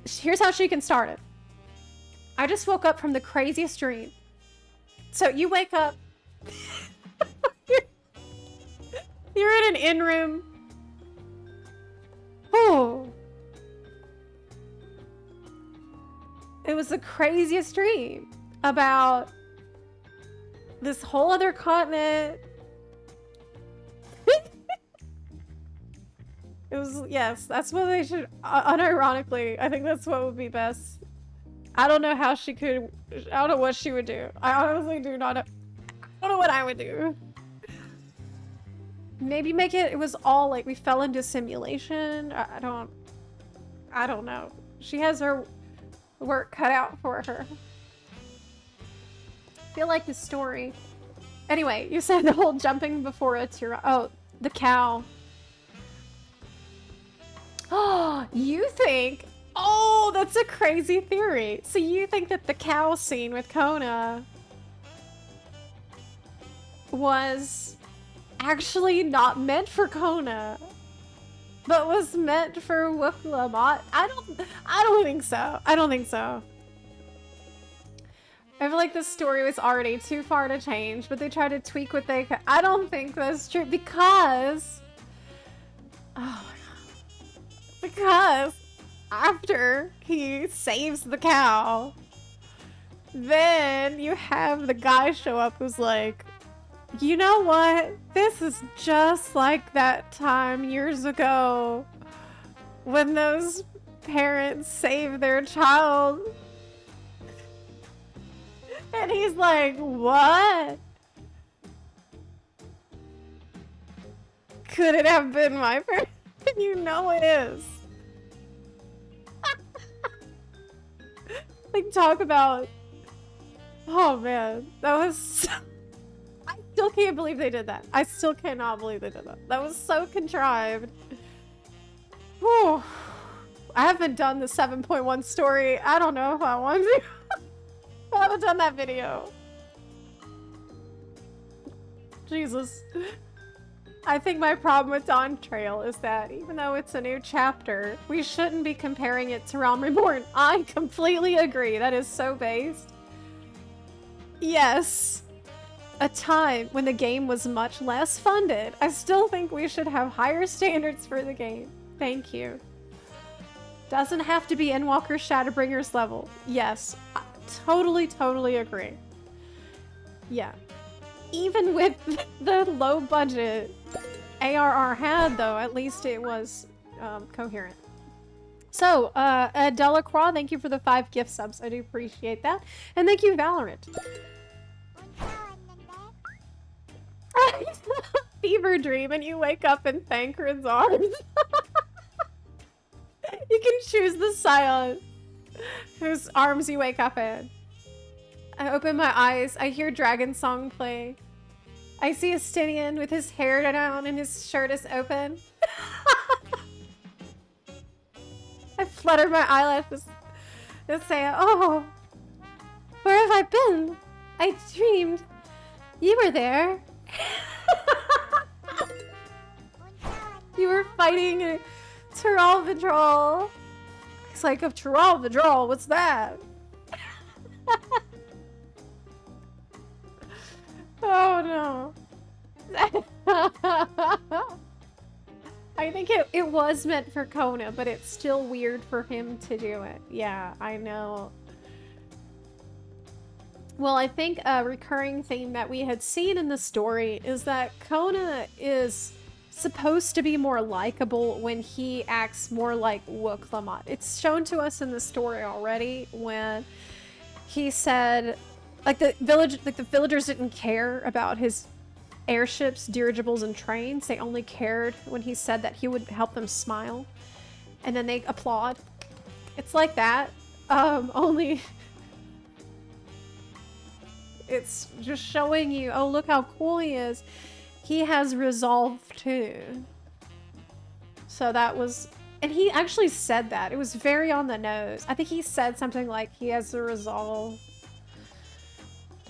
Here's how she can start it. I just woke up from the craziest dream. So you wake up. You're in an inn room. Oh. It was the craziest dream about this whole other continent. It was, yes, that's what they should, unironically, I think that's what would be best. I don't know how she could, I don't know what she would do. I honestly do not know. I don't know what I would do. Maybe make it was all like we fell into simulation. I don't know. She has her work cut out for her. I feel like the story. Anyway, you said the whole jumping before a Tira. Oh, the cow. Oh, you think? Oh, that's a crazy theory. So you think that the cow scene with Kona was actually not meant for Kona, but was meant for Woklamot? I don't think so. I don't think so. I feel like the story was already too far to change, but they tried to tweak what they could. I don't think that's true because... Oh my god. Because after he saves the cow, then you have the guy show up who's like, you know what? This is just like that time years ago when those parents saved their child. And he's like, what? Could it have been my parents? You know it is. Like, talk about... Oh, man. That was... So... I still can't believe they did that. I still cannot believe they did that. That was so contrived. Whew. I haven't done the 7.1 story. I don't know if I want to. I haven't done that video. Jesus. I think my problem with Dawntrail is that even though it's a new chapter, we shouldn't be comparing it to Realm Reborn. I completely agree. That is so based. Yes. A time when the game was much less funded. I still think we should have higher standards for the game. Thank you. Doesn't have to be Endwalker Shadowbringers level. Yes. I totally agree. Yeah. Even with the low budget ARR had, though, at least it was coherent. So, Delacroix, thank you for the 5 gift subs. I do appreciate that. And thank you, Valorant. Fever dream, and you wake up in Thancred's arms. You can choose the Scion whose arms you wake up in. I open my eyes. I hear Dragon Song play. I see a Stynian with his hair down and his shirt is open. I flutter my eyelashes and say, oh, where have I been? I dreamed you were there. You were fighting a Tyrol Vidrol. It's like, a Tyrol Vidrol, what's that? Oh no. I think it was meant for Kona, but it's still weird for him to do it. Yeah, I know. Well, I think a recurring theme that we had seen in the story is that Kona is supposed to be more likable when he acts more like Woklamat. It's shown to us in the story already when he said, like the villagers didn't care about his airships, dirigibles, and trains. They only cared when he said that he would help them smile, and then they applaud. It's like that, only it's just showing you, oh, look how cool he is. He has resolve too. So that was, and he actually said that. It was very on the nose. I think he said something like he has the resolve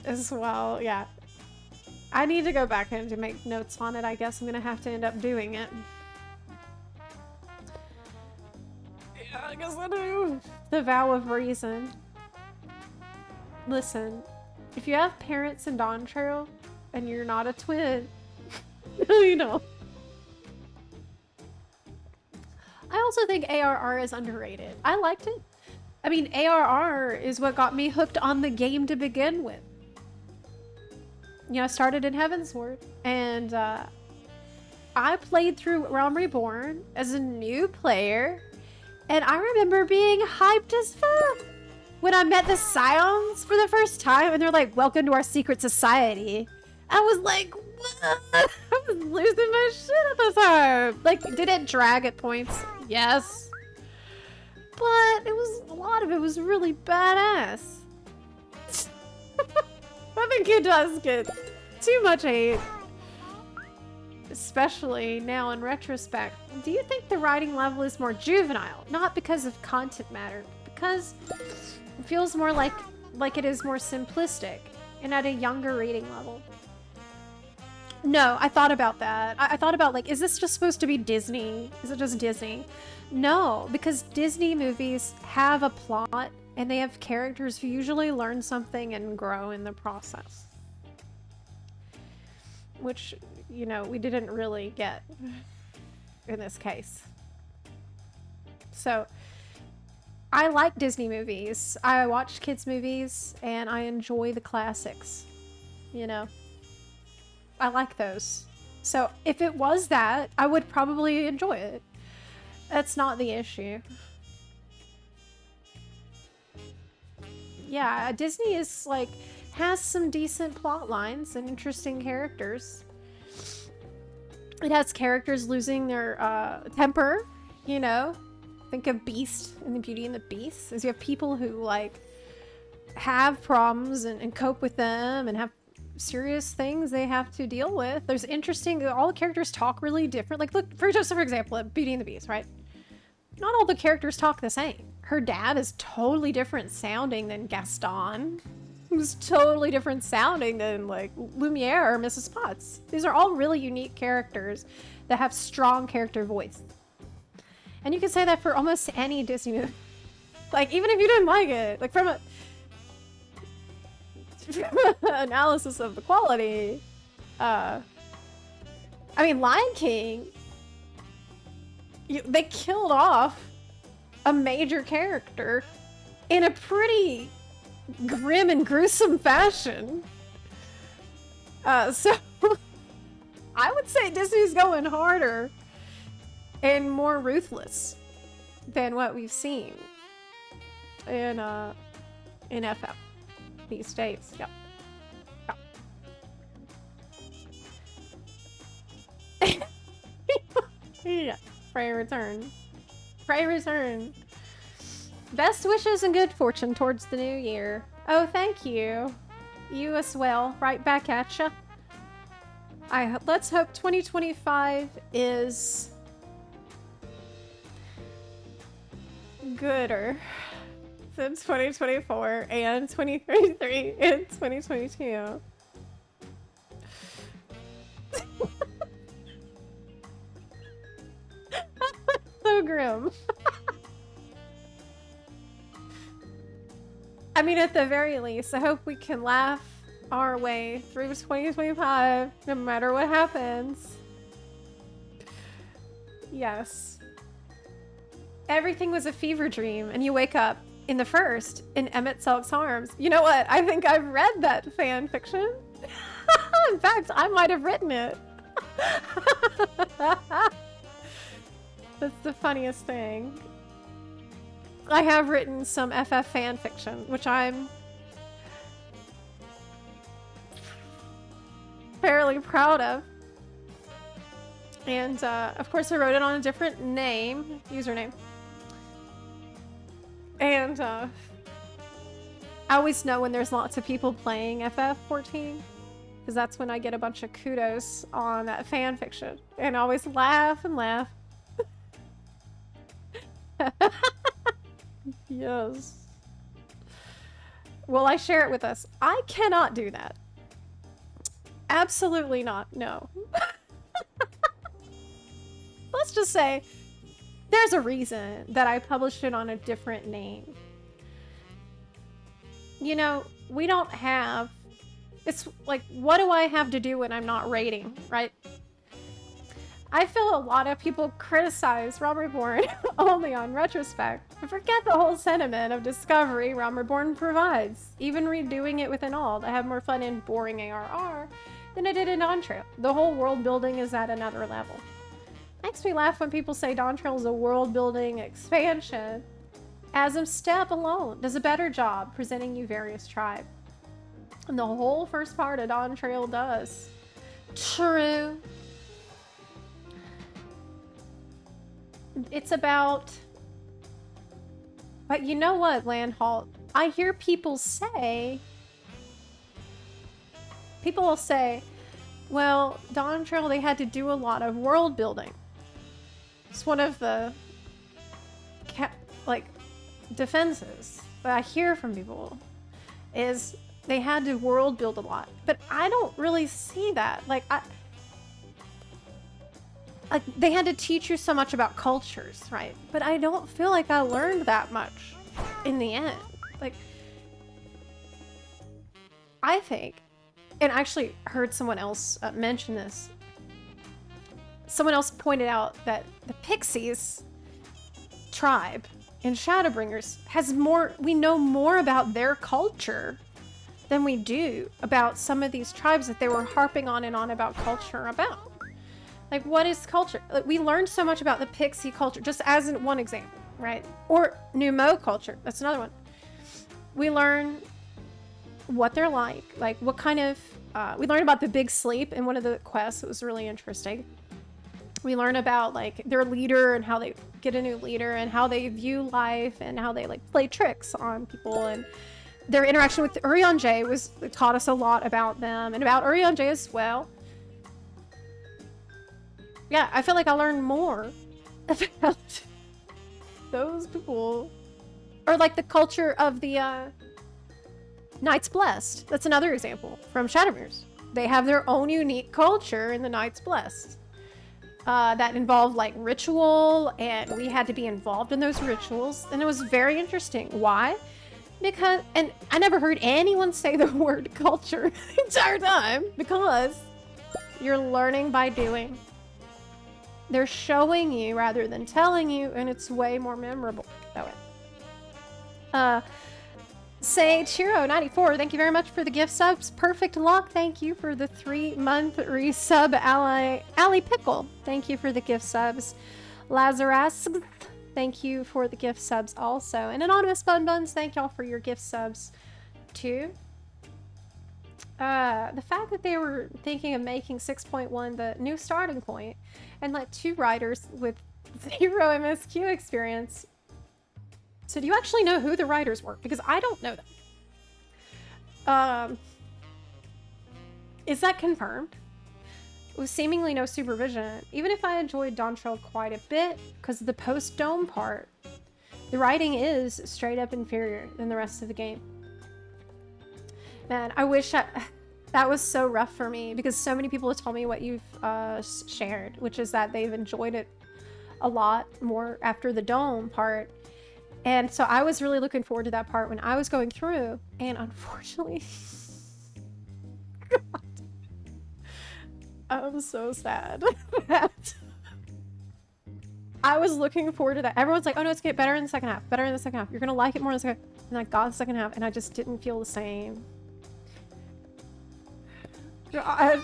as well. Yeah. I need to go back in to make notes on it. I guess I'm gonna have to end up doing it. Yeah, I guess I do. The vow of reason. Listen, if you have parents in Dawntrail and you're not a twin, no, you know. I also think ARR is underrated. I liked it. I mean, ARR is what got me hooked on the game to begin with. You know, I started in Heavensward, and I played through Realm Reborn as a new player, and I remember being hyped as fuck when I met the Scions for the first time, and they're like, welcome to our secret society. I was like, what? I was losing my shit at the time. Like, did it drag at points? Yes. But it was, a lot of it was really badass. I think it does get too much hate. Especially now in retrospect. Do you think the writing level is more juvenile? Not because of content matter, because it feels more like it is more simplistic and at a younger reading level. No, I thought about that. I thought about, like, is this just supposed to be Disney? Is it just Disney? No, because Disney movies have a plot and they have characters who usually learn something and grow in the process. Which, you know, we didn't really get in this case. So, I like Disney movies. I watch kids' movies and I enjoy the classics. You know? I like those. So, if it was that, I would probably enjoy it. That's not the issue. Yeah, Disney is like, has some decent plot lines and interesting characters. It has characters losing their temper, you know? Think of Beast and the Beauty and the Beast. As you have people who like have problems and cope with them and have serious things they have to deal with. There's interesting, all the characters talk really different. Like, look, for example, Beauty and the Beast, right? Not all the characters talk the same. Her dad is totally different sounding than Gaston. Who's totally different sounding than, like, Lumiere or Mrs. Potts. These are all really unique characters that have strong character voice. And you can say that for almost any Disney movie. Like, even if you didn't like it, like, from an analysis of the quality, I mean, Lion King, they killed off a major character in a pretty grim and gruesome fashion. So I would say Disney's going harder and more ruthless than what we've seen in FF these days. Yep. Yep. Yeah. Pray return. Pray return. Best wishes and good fortune towards the new year. Oh, thank you. You as well. Right back at ya. Let's hope 2025 is gooder than 2024 and 2033 and 2022. So grim. I mean, at the very least, I hope we can laugh our way through 2025, no matter what happens. Yes. Everything was a fever dream, and you wake up in the first in Emmett Selk's arms. You know what? I think I've read that fan fiction. In fact, I might have written it. That's the funniest thing. I have written some FF fan fiction, which I'm fairly proud of. And of course I wrote it on a different username. And I always know when there's lots of people playing FF14, because that's when I get a bunch of kudos on that fan fiction. And I always laugh and laugh. Yes. Will I share it with us? I cannot do that. Absolutely not. No. Let's just say there's a reason that I published it on a different name. You know, we don't have... It's like, what do I have to do when I'm not raiding, right? I feel a lot of people criticize Realm Reborn only on retrospect. I forget the whole sentiment of discovery Realm Reborn provides. Even redoing it with an alt, I have more fun in boring ARR than I did in Dawntrail. The whole world building is at another level. Makes me laugh when people say Dawntrail is a world building expansion. Asm Step alone does a better job presenting you various tribes. And the whole first part of Dawntrail does. True. It's about... But you know what, Landhalt? I hear people say... People will say, well, Dawntrail, they had to do a lot of world building. It's one of the... defenses that I hear from people is they had to world build a lot. But I don't really see that. Like, they had to teach you so much about cultures, right? But I don't feel like I learned that much in the end. Like, I think, and I actually heard someone else mention this. Someone else pointed out that the Pixies tribe in Shadowbringers has more, we know more about their culture than we do about some of these tribes that they were harping on and on about culture about. Like, what is culture? Like, we learned so much about the Pixie culture, just as in one example, right? Or Numo culture, that's another one. We learn what they're like what kind of, we learned about the Big Sleep in one of the quests. It was really interesting. We learn about, like, their leader and how they get a new leader and how they view life and how they, like, play tricks on people. And their interaction with Urion J taught us a lot about them and about Urion J as well. Yeah, I feel like I learned more about those people. Or, like, the culture of the Knights Blessed. That's another example from Shadowbringers. They have their own unique culture in the Knights Blessed. That involved, like, ritual, and we had to be involved in those rituals, and it was very interesting. Why? Because, and I never heard anyone say the word culture the entire time, because you're learning by doing. They're showing you rather than telling you, and it's way more memorable that way. Say Chiro94, thank you very much for the gift subs. Perfect Lock, thank you for the 3-month resub. Ally Pickle, thank you for the gift subs. Lazarus, thank you for the gift subs also. And Anonymous Bun Buns, thank y'all for your gift subs too. The fact that they were thinking of making 6.1 the new starting point and let 2 writers with 0 MSQ experience So do you actually know who the writers were? Because I don't know that. Is that confirmed? With seemingly no supervision, even if I enjoyed Dawntrail quite a bit, because of the post-dome part, the writing is straight up inferior than the rest of the game. Man, I wish that was so rough for me, because so many people have told me what you've shared, which is that they've enjoyed it a lot more after the dome part. And so I was really looking forward to that part when I was going through, and unfortunately, God, I'm so sad that I was looking forward to that. Everyone's like, oh no, it's get better in the second half, better in the second half. You're gonna like it more in the second half. And I got the second half and I just didn't feel the same. God,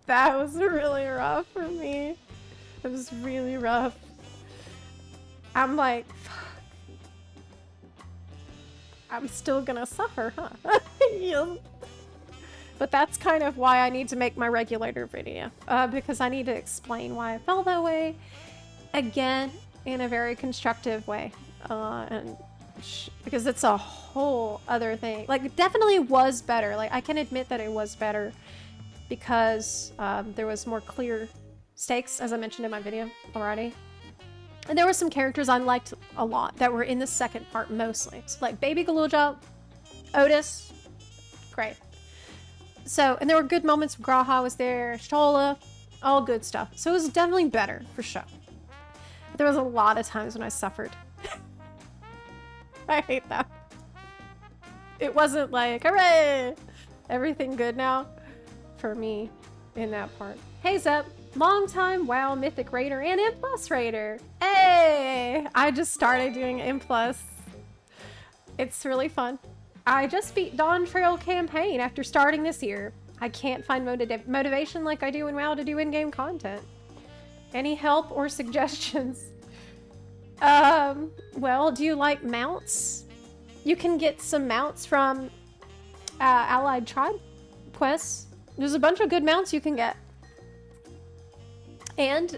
that was really rough for me. It was really rough. I'm like, fuck. I'm still gonna suffer, huh? Yeah. But that's kind of why I need to make my regulator video, because I need to explain why I felt that way, again, in a very constructive way, because it's a whole other thing. Like, it definitely was better. Like, I can admit that it was better because there was more clear stakes, as I mentioned in my video already. And there were some characters I liked a lot that were in the second part mostly. So, like, Baby Galuja, Otis, great. So, and there were good moments. Graha was there, Shola, all good stuff. So it was definitely better, for sure. But there was a lot of times when I suffered. I hate that. It wasn't like, hooray! Everything good now for me in that part. Hey Zep, long-time WoW Mythic Raider and M+ Raider. Hey! I just started doing M+. It's really fun. I just beat Dawntrail campaign after starting this year. I can't find motivation like I do in WoW to do in-game content. Any help or suggestions? Well, do you like mounts? You can get some mounts from Allied Tribe quests. There's a bunch of good mounts you can get. And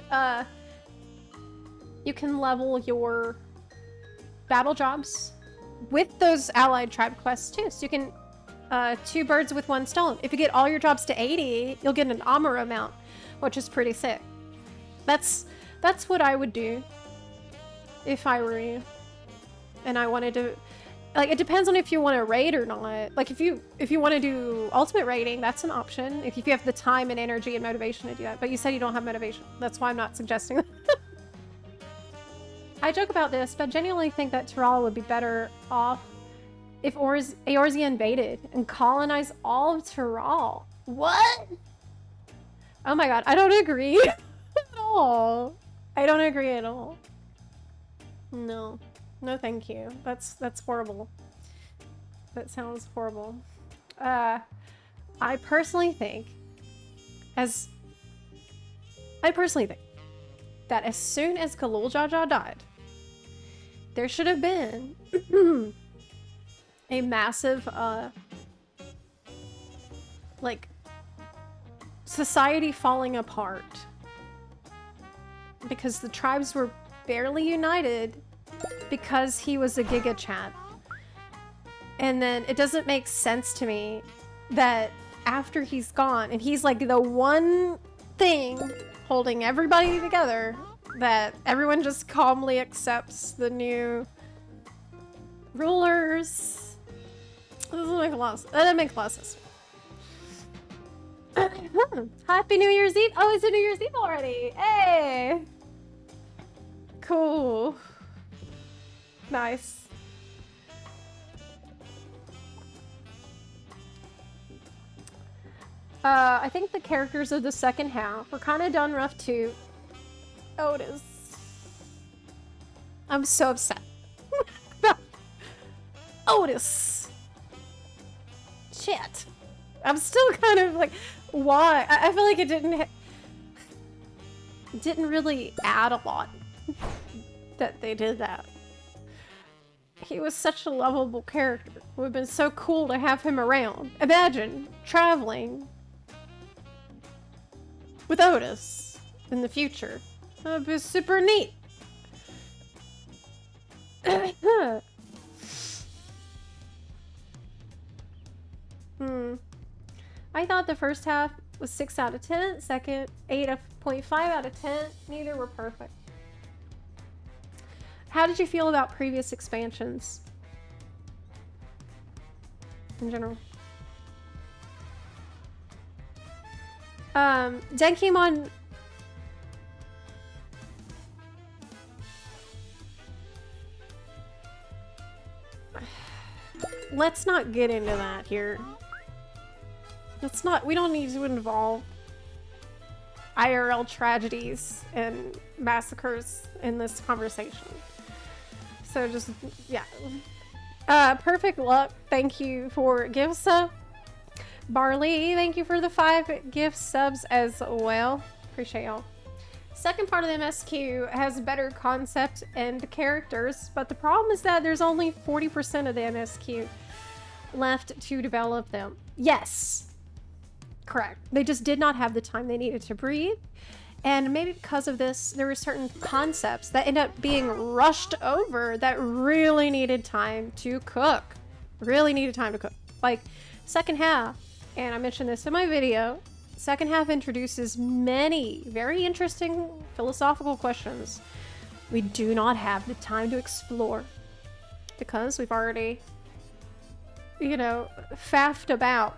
you can level your battle jobs with those Allied Tribe quests too. So you can two birds with one stone. If you get all your jobs to 80, you'll get an Amuro mount, which is pretty sick. That's what I would do if I were you. And I wanted to, like, it depends on if you want to raid or not. Like, if you want to do ultimate raiding, that's an option. If you have the time and energy and motivation to do that. But you said you don't have motivation. That's why I'm not suggesting that. I joke about this, but genuinely think that Tyrell would be better off if Eorzea invaded and colonized all of Tyrell. What? Oh my god, I don't agree at all. I don't agree at all. No. No thank you. That's horrible. That sounds horrible. I personally think that as soon as Galuljaja died, there should have been a massive, like, society falling apart. Because the tribes were barely united because he was a Giga Chat. And then it doesn't make sense to me that after he's gone, and he's like the one thing holding everybody together, that everyone just calmly accepts the new rulers. That doesn't make a lot of sense. That doesn't make a lot of sense. Happy New Year's Eve! Oh, it's a New Year's Eve already! Hey! Cool. Nice. I think the characters of the second half were kind of done rough too. Otis. I'm so upset. Otis. Shit. I'm still kind of like, why? I feel like it didn't really add a lot that they did that. He was such a lovable character. It would have been so cool to have him around. Imagine traveling with Otis in the future. That would be super neat. I thought the first half was 6 out of 10, second 8.5 out of 10. Neither were perfect. How did you feel about previous expansions? In general. Denkimon... Let's not get into that here. Let's not, we don't need to involve IRL tragedies and massacres in this conversation. So just, yeah. Perfect Luck, thank you for gift sub. Barley, thank you for the 5 gift subs as well. Appreciate y'all. Second part of the MSQ has better concept and characters, but the problem is that there's only 40% of the MSQ left to develop them. Yes, correct. They just did not have the time they needed to breathe. And maybe because of this, there were certain concepts that end up being rushed over that really needed time to cook. Really needed time to cook. Like, second half, and I mentioned this in my video, second half introduces many very interesting philosophical questions we do not have the time to explore because we've already, you know, faffed about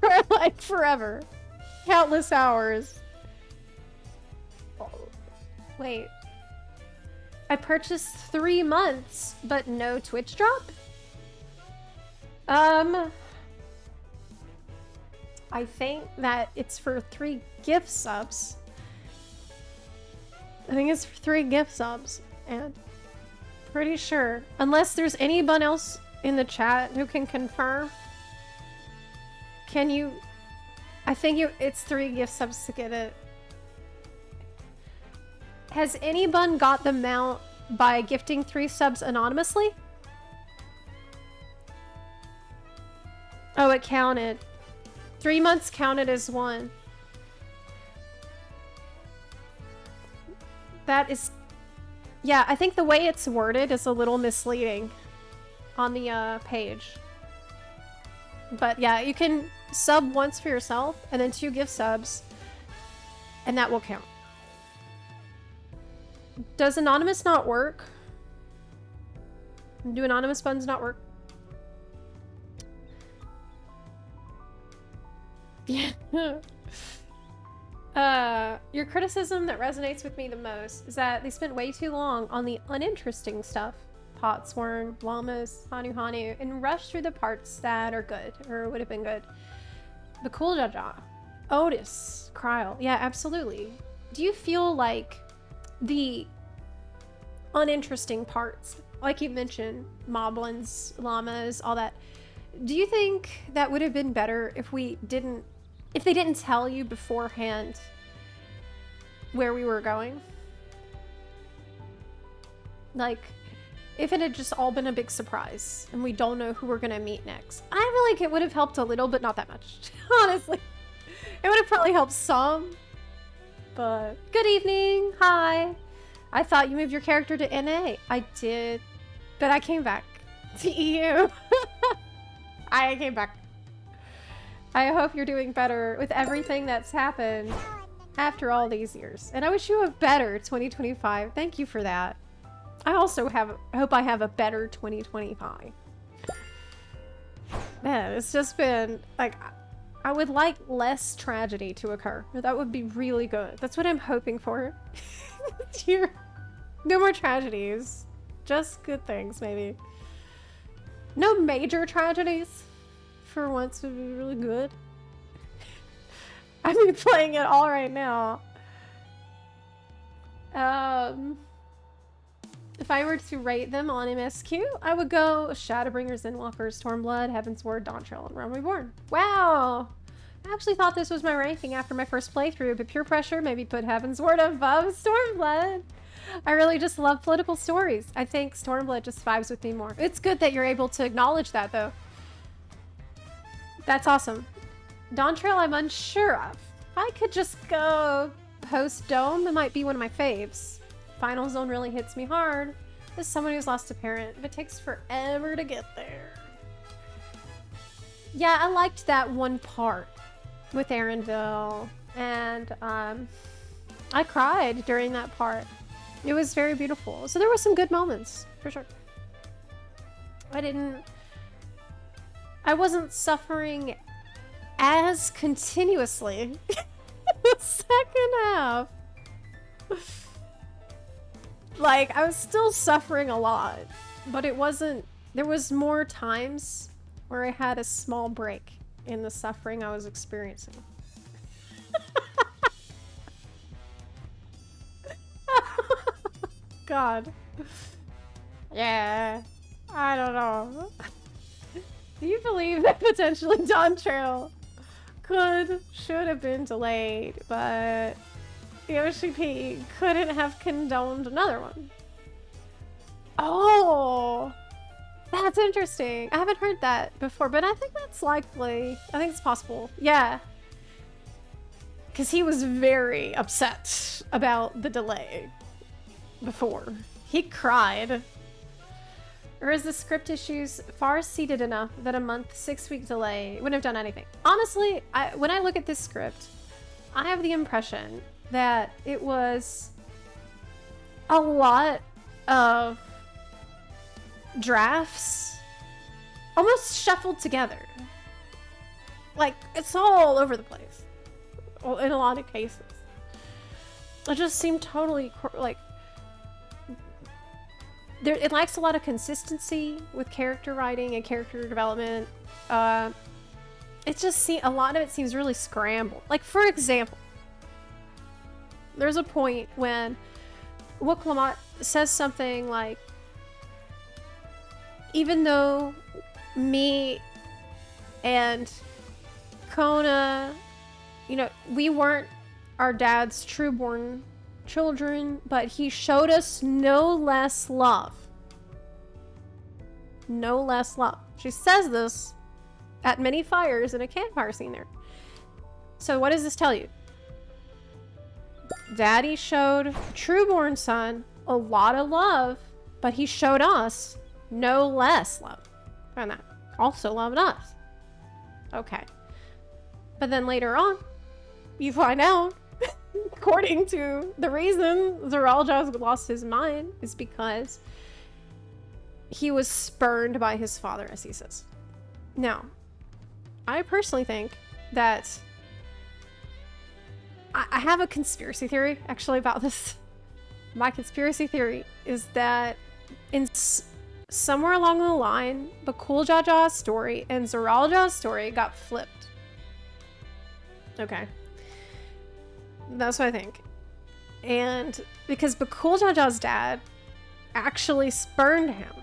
for like forever. Countless hours. Wait. I purchased 3 months, but no Twitch drop? I think that it's for 3 gift subs. I think it's for 3 gift subs, and pretty sure, unless there's anyone else in the chat who can confirm, can you, I think it's 3 gift subs to get it. Has anyone got the mount by gifting 3 subs anonymously? Oh, it counted. 3 months counted as 1. That is... Yeah, I think the way it's worded is a little misleading on the page. But yeah, you can sub once for yourself and then 2 gift subs, and that will count. Does Anonymous not work? Do Anonymous buttons not work? Yeah. Your criticism that resonates with me the most is that they spent way too long on the uninteresting stuff. Potsworn, llamas, Hanu, and rushed through the parts that are good, or would have been good. The Cool Jaja, Otis, Kryl. Yeah, absolutely. Do you feel like the uninteresting parts, like you mentioned, moblins, llamas, all that, do you think that would have been better if they didn't tell you beforehand where we were going? Like, if it had just all been a big surprise and we don't know who we're gonna meet next. I feel like it would have helped a little, but not that much. Honestly. It would have probably helped some. But good evening. Hi. I thought you moved your character to NA. I did. But I came back to EU. I came back. I hope you're doing better with everything that's happened after all these years. And I wish you a better 2025. Thank you for that. I also hope I have a better 2025. Man, it's just been, like, I would like less tragedy to occur. That would be really good. That's what I'm hoping for. No more tragedies. Just good things, maybe. No major tragedies. For once would be really good. I'm playing it all right now. If I were to rate them on MSQ, I would go Shadowbringers, Endwalker, Stormblood, Heaven's Word, Dawntrail, and Realm Reborn. Wow! I actually thought this was my ranking after my first playthrough, but peer pressure maybe put Heaven's Word above Stormblood. I really just love political stories. I think Stormblood just vibes with me more. It's good that you're able to acknowledge that, though. That's awesome. Dawntrail I'm unsure of. If I could just go post-Dome, it might be one of my faves. Final Zone really hits me hard. As someone who's lost a parent, but it takes forever to get there. Yeah, I liked that one part with Aaronville, and I cried during that part. It was very beautiful. So there were some good moments, for sure. I wasn't suffering as continuously the second half. Like, I was still suffering a lot, but it wasn't, there was more times where I had a small break in the suffering I was experiencing. God. Yeah. I don't know. Do you believe that potentially Dawntrail should have been delayed, but Yoshi P couldn't have condoned another one? Oh, that's interesting. I haven't heard that before, but I think that's likely. I think it's possible. Yeah. Because he was very upset about the delay before. He cried. Or is the script issues far-seated enough that a month, 6-week delay wouldn't have done anything? Honestly, when I look at this script, I have the impression that it was a lot of drafts almost shuffled together. Like, it's all over the place. Well, in a lot of cases. It just seemed totally, like, it lacks a lot of consistency with character writing and character development. It just a lot of it seems really scrambled. Like, for example, there's a point when Wooklamot says something like, even though me and Kona, you know, we weren't our dad's trueborn children, but he showed us no less love. No less love. She says this at many fires in a campfire scene there. So what does this tell you? Daddy showed trueborn son a lot of love, but he showed us no less love. And that also loved us. Okay. But then later on, you find out according to the reason Zeralja's lost his mind is because he was spurned by his father, as he says. Now, I personally think that I have a conspiracy theory, actually, about this. My conspiracy theory is that somewhere along the line, Bakul Jaja's story and Zeralja's story got flipped. Okay. That's what I think. And because Bakul Jaja's dad actually spurned him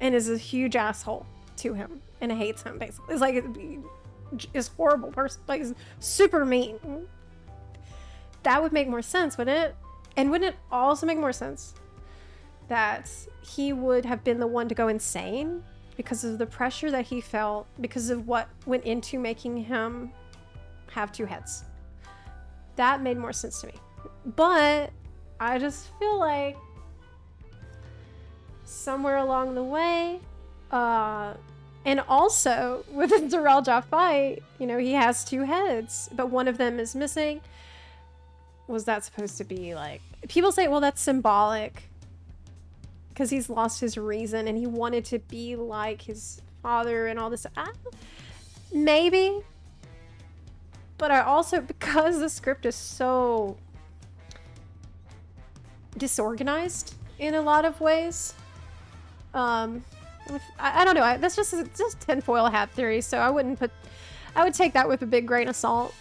and is a huge asshole to him and hates him, basically. It's like, is horrible person, like, is super mean. That would make more sense, wouldn't it? And wouldn't it also make more sense that he would have been the one to go insane because of the pressure that he felt, because of what went into making him have two heads? That made more sense to me. But I just feel like somewhere along the way, and also with the Zeralja fight, you know, he has two heads, but one of them is missing. Was that supposed to be like, people say, well, that's symbolic because he's lost his reason and he wanted to be like his father and all this. Maybe. But I also, because the script is so disorganized in a lot of ways, I don't know. That's just tinfoil hat theory, so I would take that with a big grain of salt.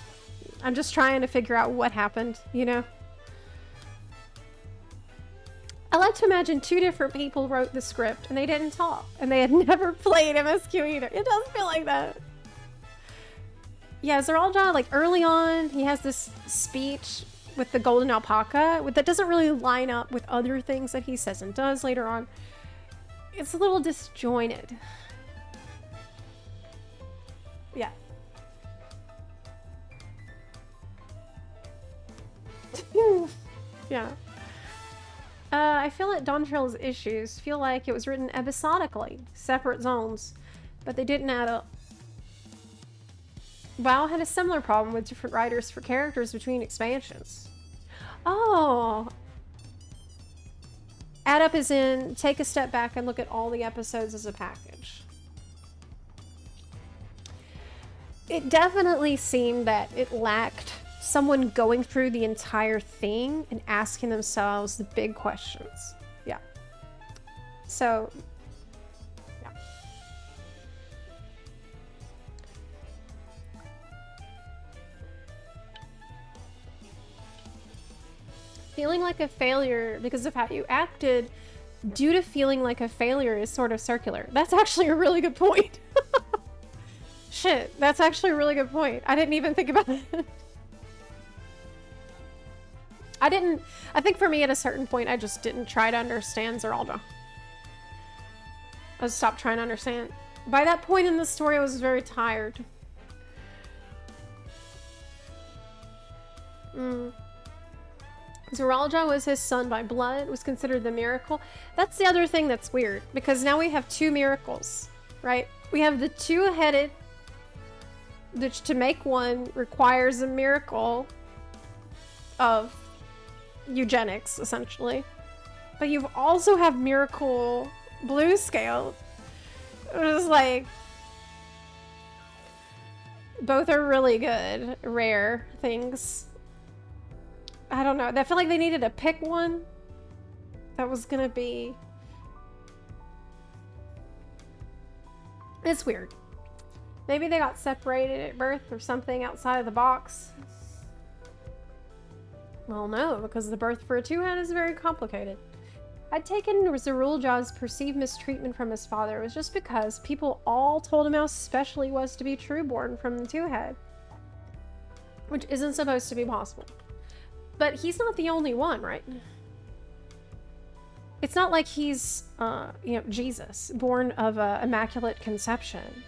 I'm just trying to figure out what happened, you know? I like to imagine two different people wrote the script and they didn't talk and they had never played MSQ either. It doesn't feel like that. Yeah, Zeralja, like, early on, he has this speech with the golden alpaca that doesn't really line up with other things that he says and does later on. It's a little disjointed. Yeah. Yeah. I feel like Dawntrail's issues feel like it was written episodically, separate zones. but they didn't add up. WoW had a similar problem with different writers for characters between expansions. Oh! Add up as in take a step back and look at all the episodes as a package. It definitely seemed that it lacked someone going through the entire thing and asking themselves the big questions. Yeah. So, yeah. Feeling like a failure because of how you acted due to feeling like a failure is sort of circular. That's actually a really good point. Shit, that's actually a really good point. I didn't even think about it. I think for me at a certain point, I just didn't try to understand Zeralda. I stopped trying to understand. By that point in the story, I was very tired. Zeralda was his son by blood, was considered the miracle. That's the other thing that's weird, because now we have two miracles, right? We have the two-headed, which to make one requires a miracle of eugenics, essentially. But you also have miracle blue scale. It was like, both are really good, rare things. I don't know. I feel like they needed to pick one that was gonna be... It's weird. Maybe they got separated at birth or something outside of the box. Well, no, because the birth for a two-head is very complicated. I'd taken Zerulja's perceived mistreatment from his father. It was just because people all told him how special he was to be trueborn from the two-head. Which isn't supposed to be possible. But he's not the only one, right? It's not like he's, Jesus, born of immaculate conception.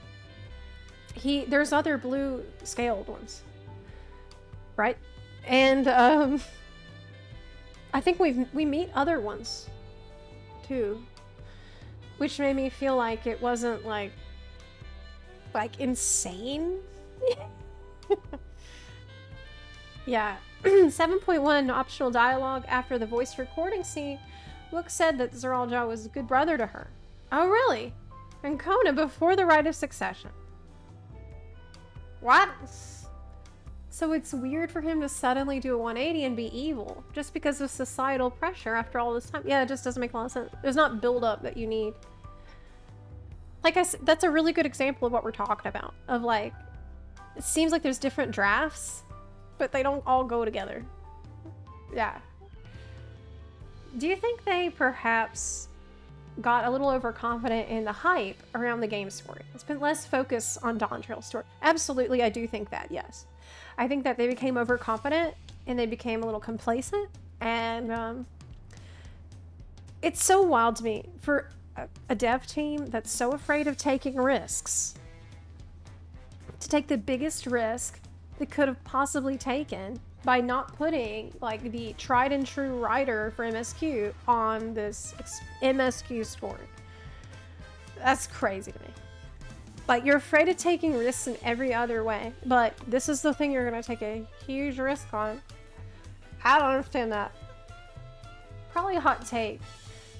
There's other blue-scaled ones, right? And I think we meet other ones too, which made me feel like it wasn't like insane. Yeah. 7.1 optional dialogue after the voice recording scene. Book said that Zeralda was a good brother to her. Oh, really? And Kona before the rite of succession. What? So it's weird for him to suddenly do a 180 and be evil just because of societal pressure after all this time. Yeah, it just doesn't make a lot of sense. There's not build-up that you need. Like I said, that's a really good example of what we're talking about. Of like, it seems like there's different drafts, but they don't all go together. Yeah. Do you think they perhaps got a little overconfident in the hype around the game story? It's been less focus on Dawntrail's story. Absolutely, I do think that, yes. I think that they became overconfident and they became a little complacent, and it's so wild to me for a dev team that's so afraid of taking risks to take the biggest risk they could have possibly taken by not putting like the tried and true writer for MSQ on this MSQ story. That's crazy to me. Like, you're afraid of taking risks in every other way, but this is the thing you're gonna take a huge risk on. I don't understand that. Probably a hot take,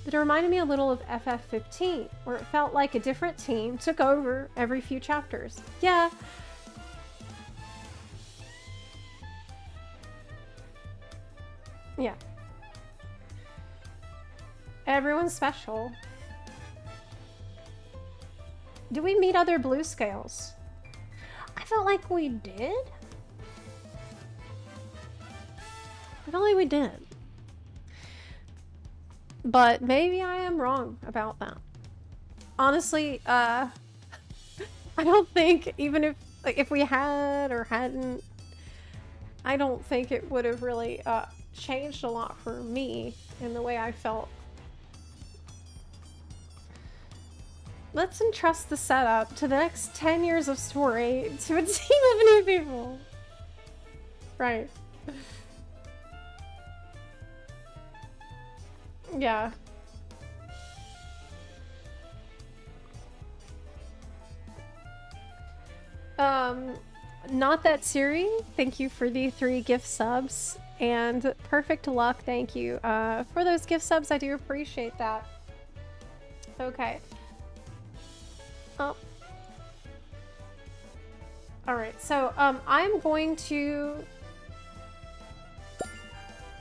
but it reminded me a little of FF15, where it felt like a different team took over every few chapters. Yeah. Yeah. Everyone's special. Do we meet other blue scales? I felt like we did. I felt like we did. But maybe I am wrong about that. Honestly, I don't think even if we had or hadn't, I don't think it would have really changed a lot for me in the way I felt. Let's entrust the setup to the next 10 years of story to a team of new people. Right. Yeah. Not That Siri, thank you for the 3 gift subs. And Perfect Luck, thank you for those gift subs. I do appreciate that. Okay. Oh. Alright, so I'm going to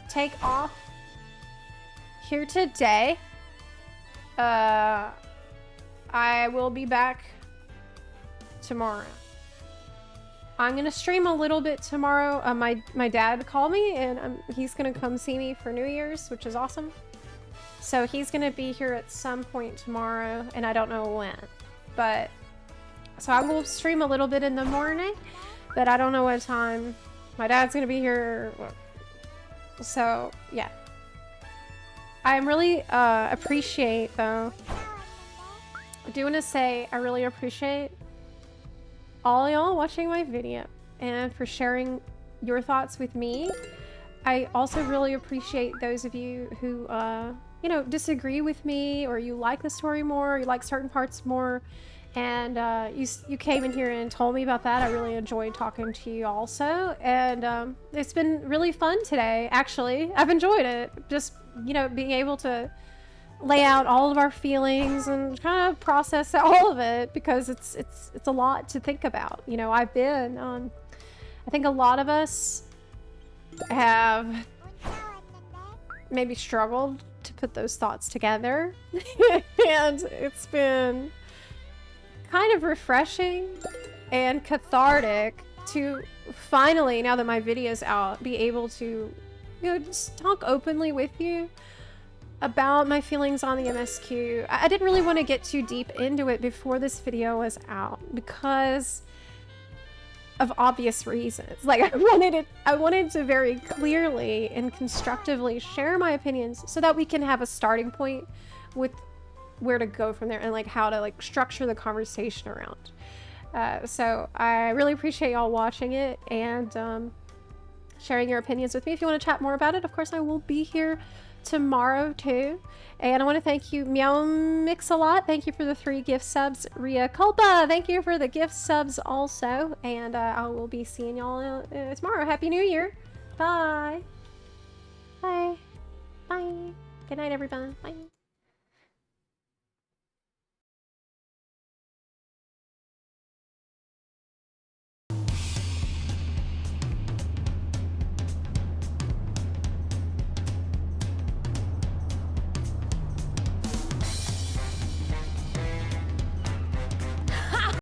take off here today. I will be back tomorrow. I'm gonna stream a little bit tomorrow. My dad called me and he's gonna come see me for New Year's, which is awesome. So he's gonna be here at some point tomorrow, and I don't know when. But so I will stream a little bit in the morning, but I don't know what time. My dad's gonna be here. So yeah, I really appreciate though. I do want to say I really appreciate all y'all watching my video and for sharing your thoughts with me. I also really appreciate those of you who, you know, disagree with me, or you like the story more, or you like certain parts more, and you came in here and told me about that. I really enjoyed talking to you also, and it's been really fun today, actually. I've enjoyed it. Just, you know, being able to lay out all of our feelings and kind of process all of it, because it's a lot to think about. You know, I've been I think a lot of us have maybe struggled to put those thoughts together and it's been kind of refreshing and cathartic to finally, now that my video's out, be able to, you know, just talk openly with you about my feelings on the MSQ. I didn't really want to get too deep into it before this video was out because of obvious reasons. Like, I wanted to very clearly and constructively share my opinions so that we can have a starting point with where to go from there and like how to like structure the conversation around. So I really appreciate y'all watching it and sharing your opinions with me. If you want to chat more about it, of course I will be here tomorrow too. And I want to thank you, Meow Mix a lot. Thank you for the 3 gift subs. Ria Culpa, thank you for the gift subs also. And I will be seeing y'all tomorrow. Happy New Year. Bye. Bye. Bye. Good night, everyone. Bye.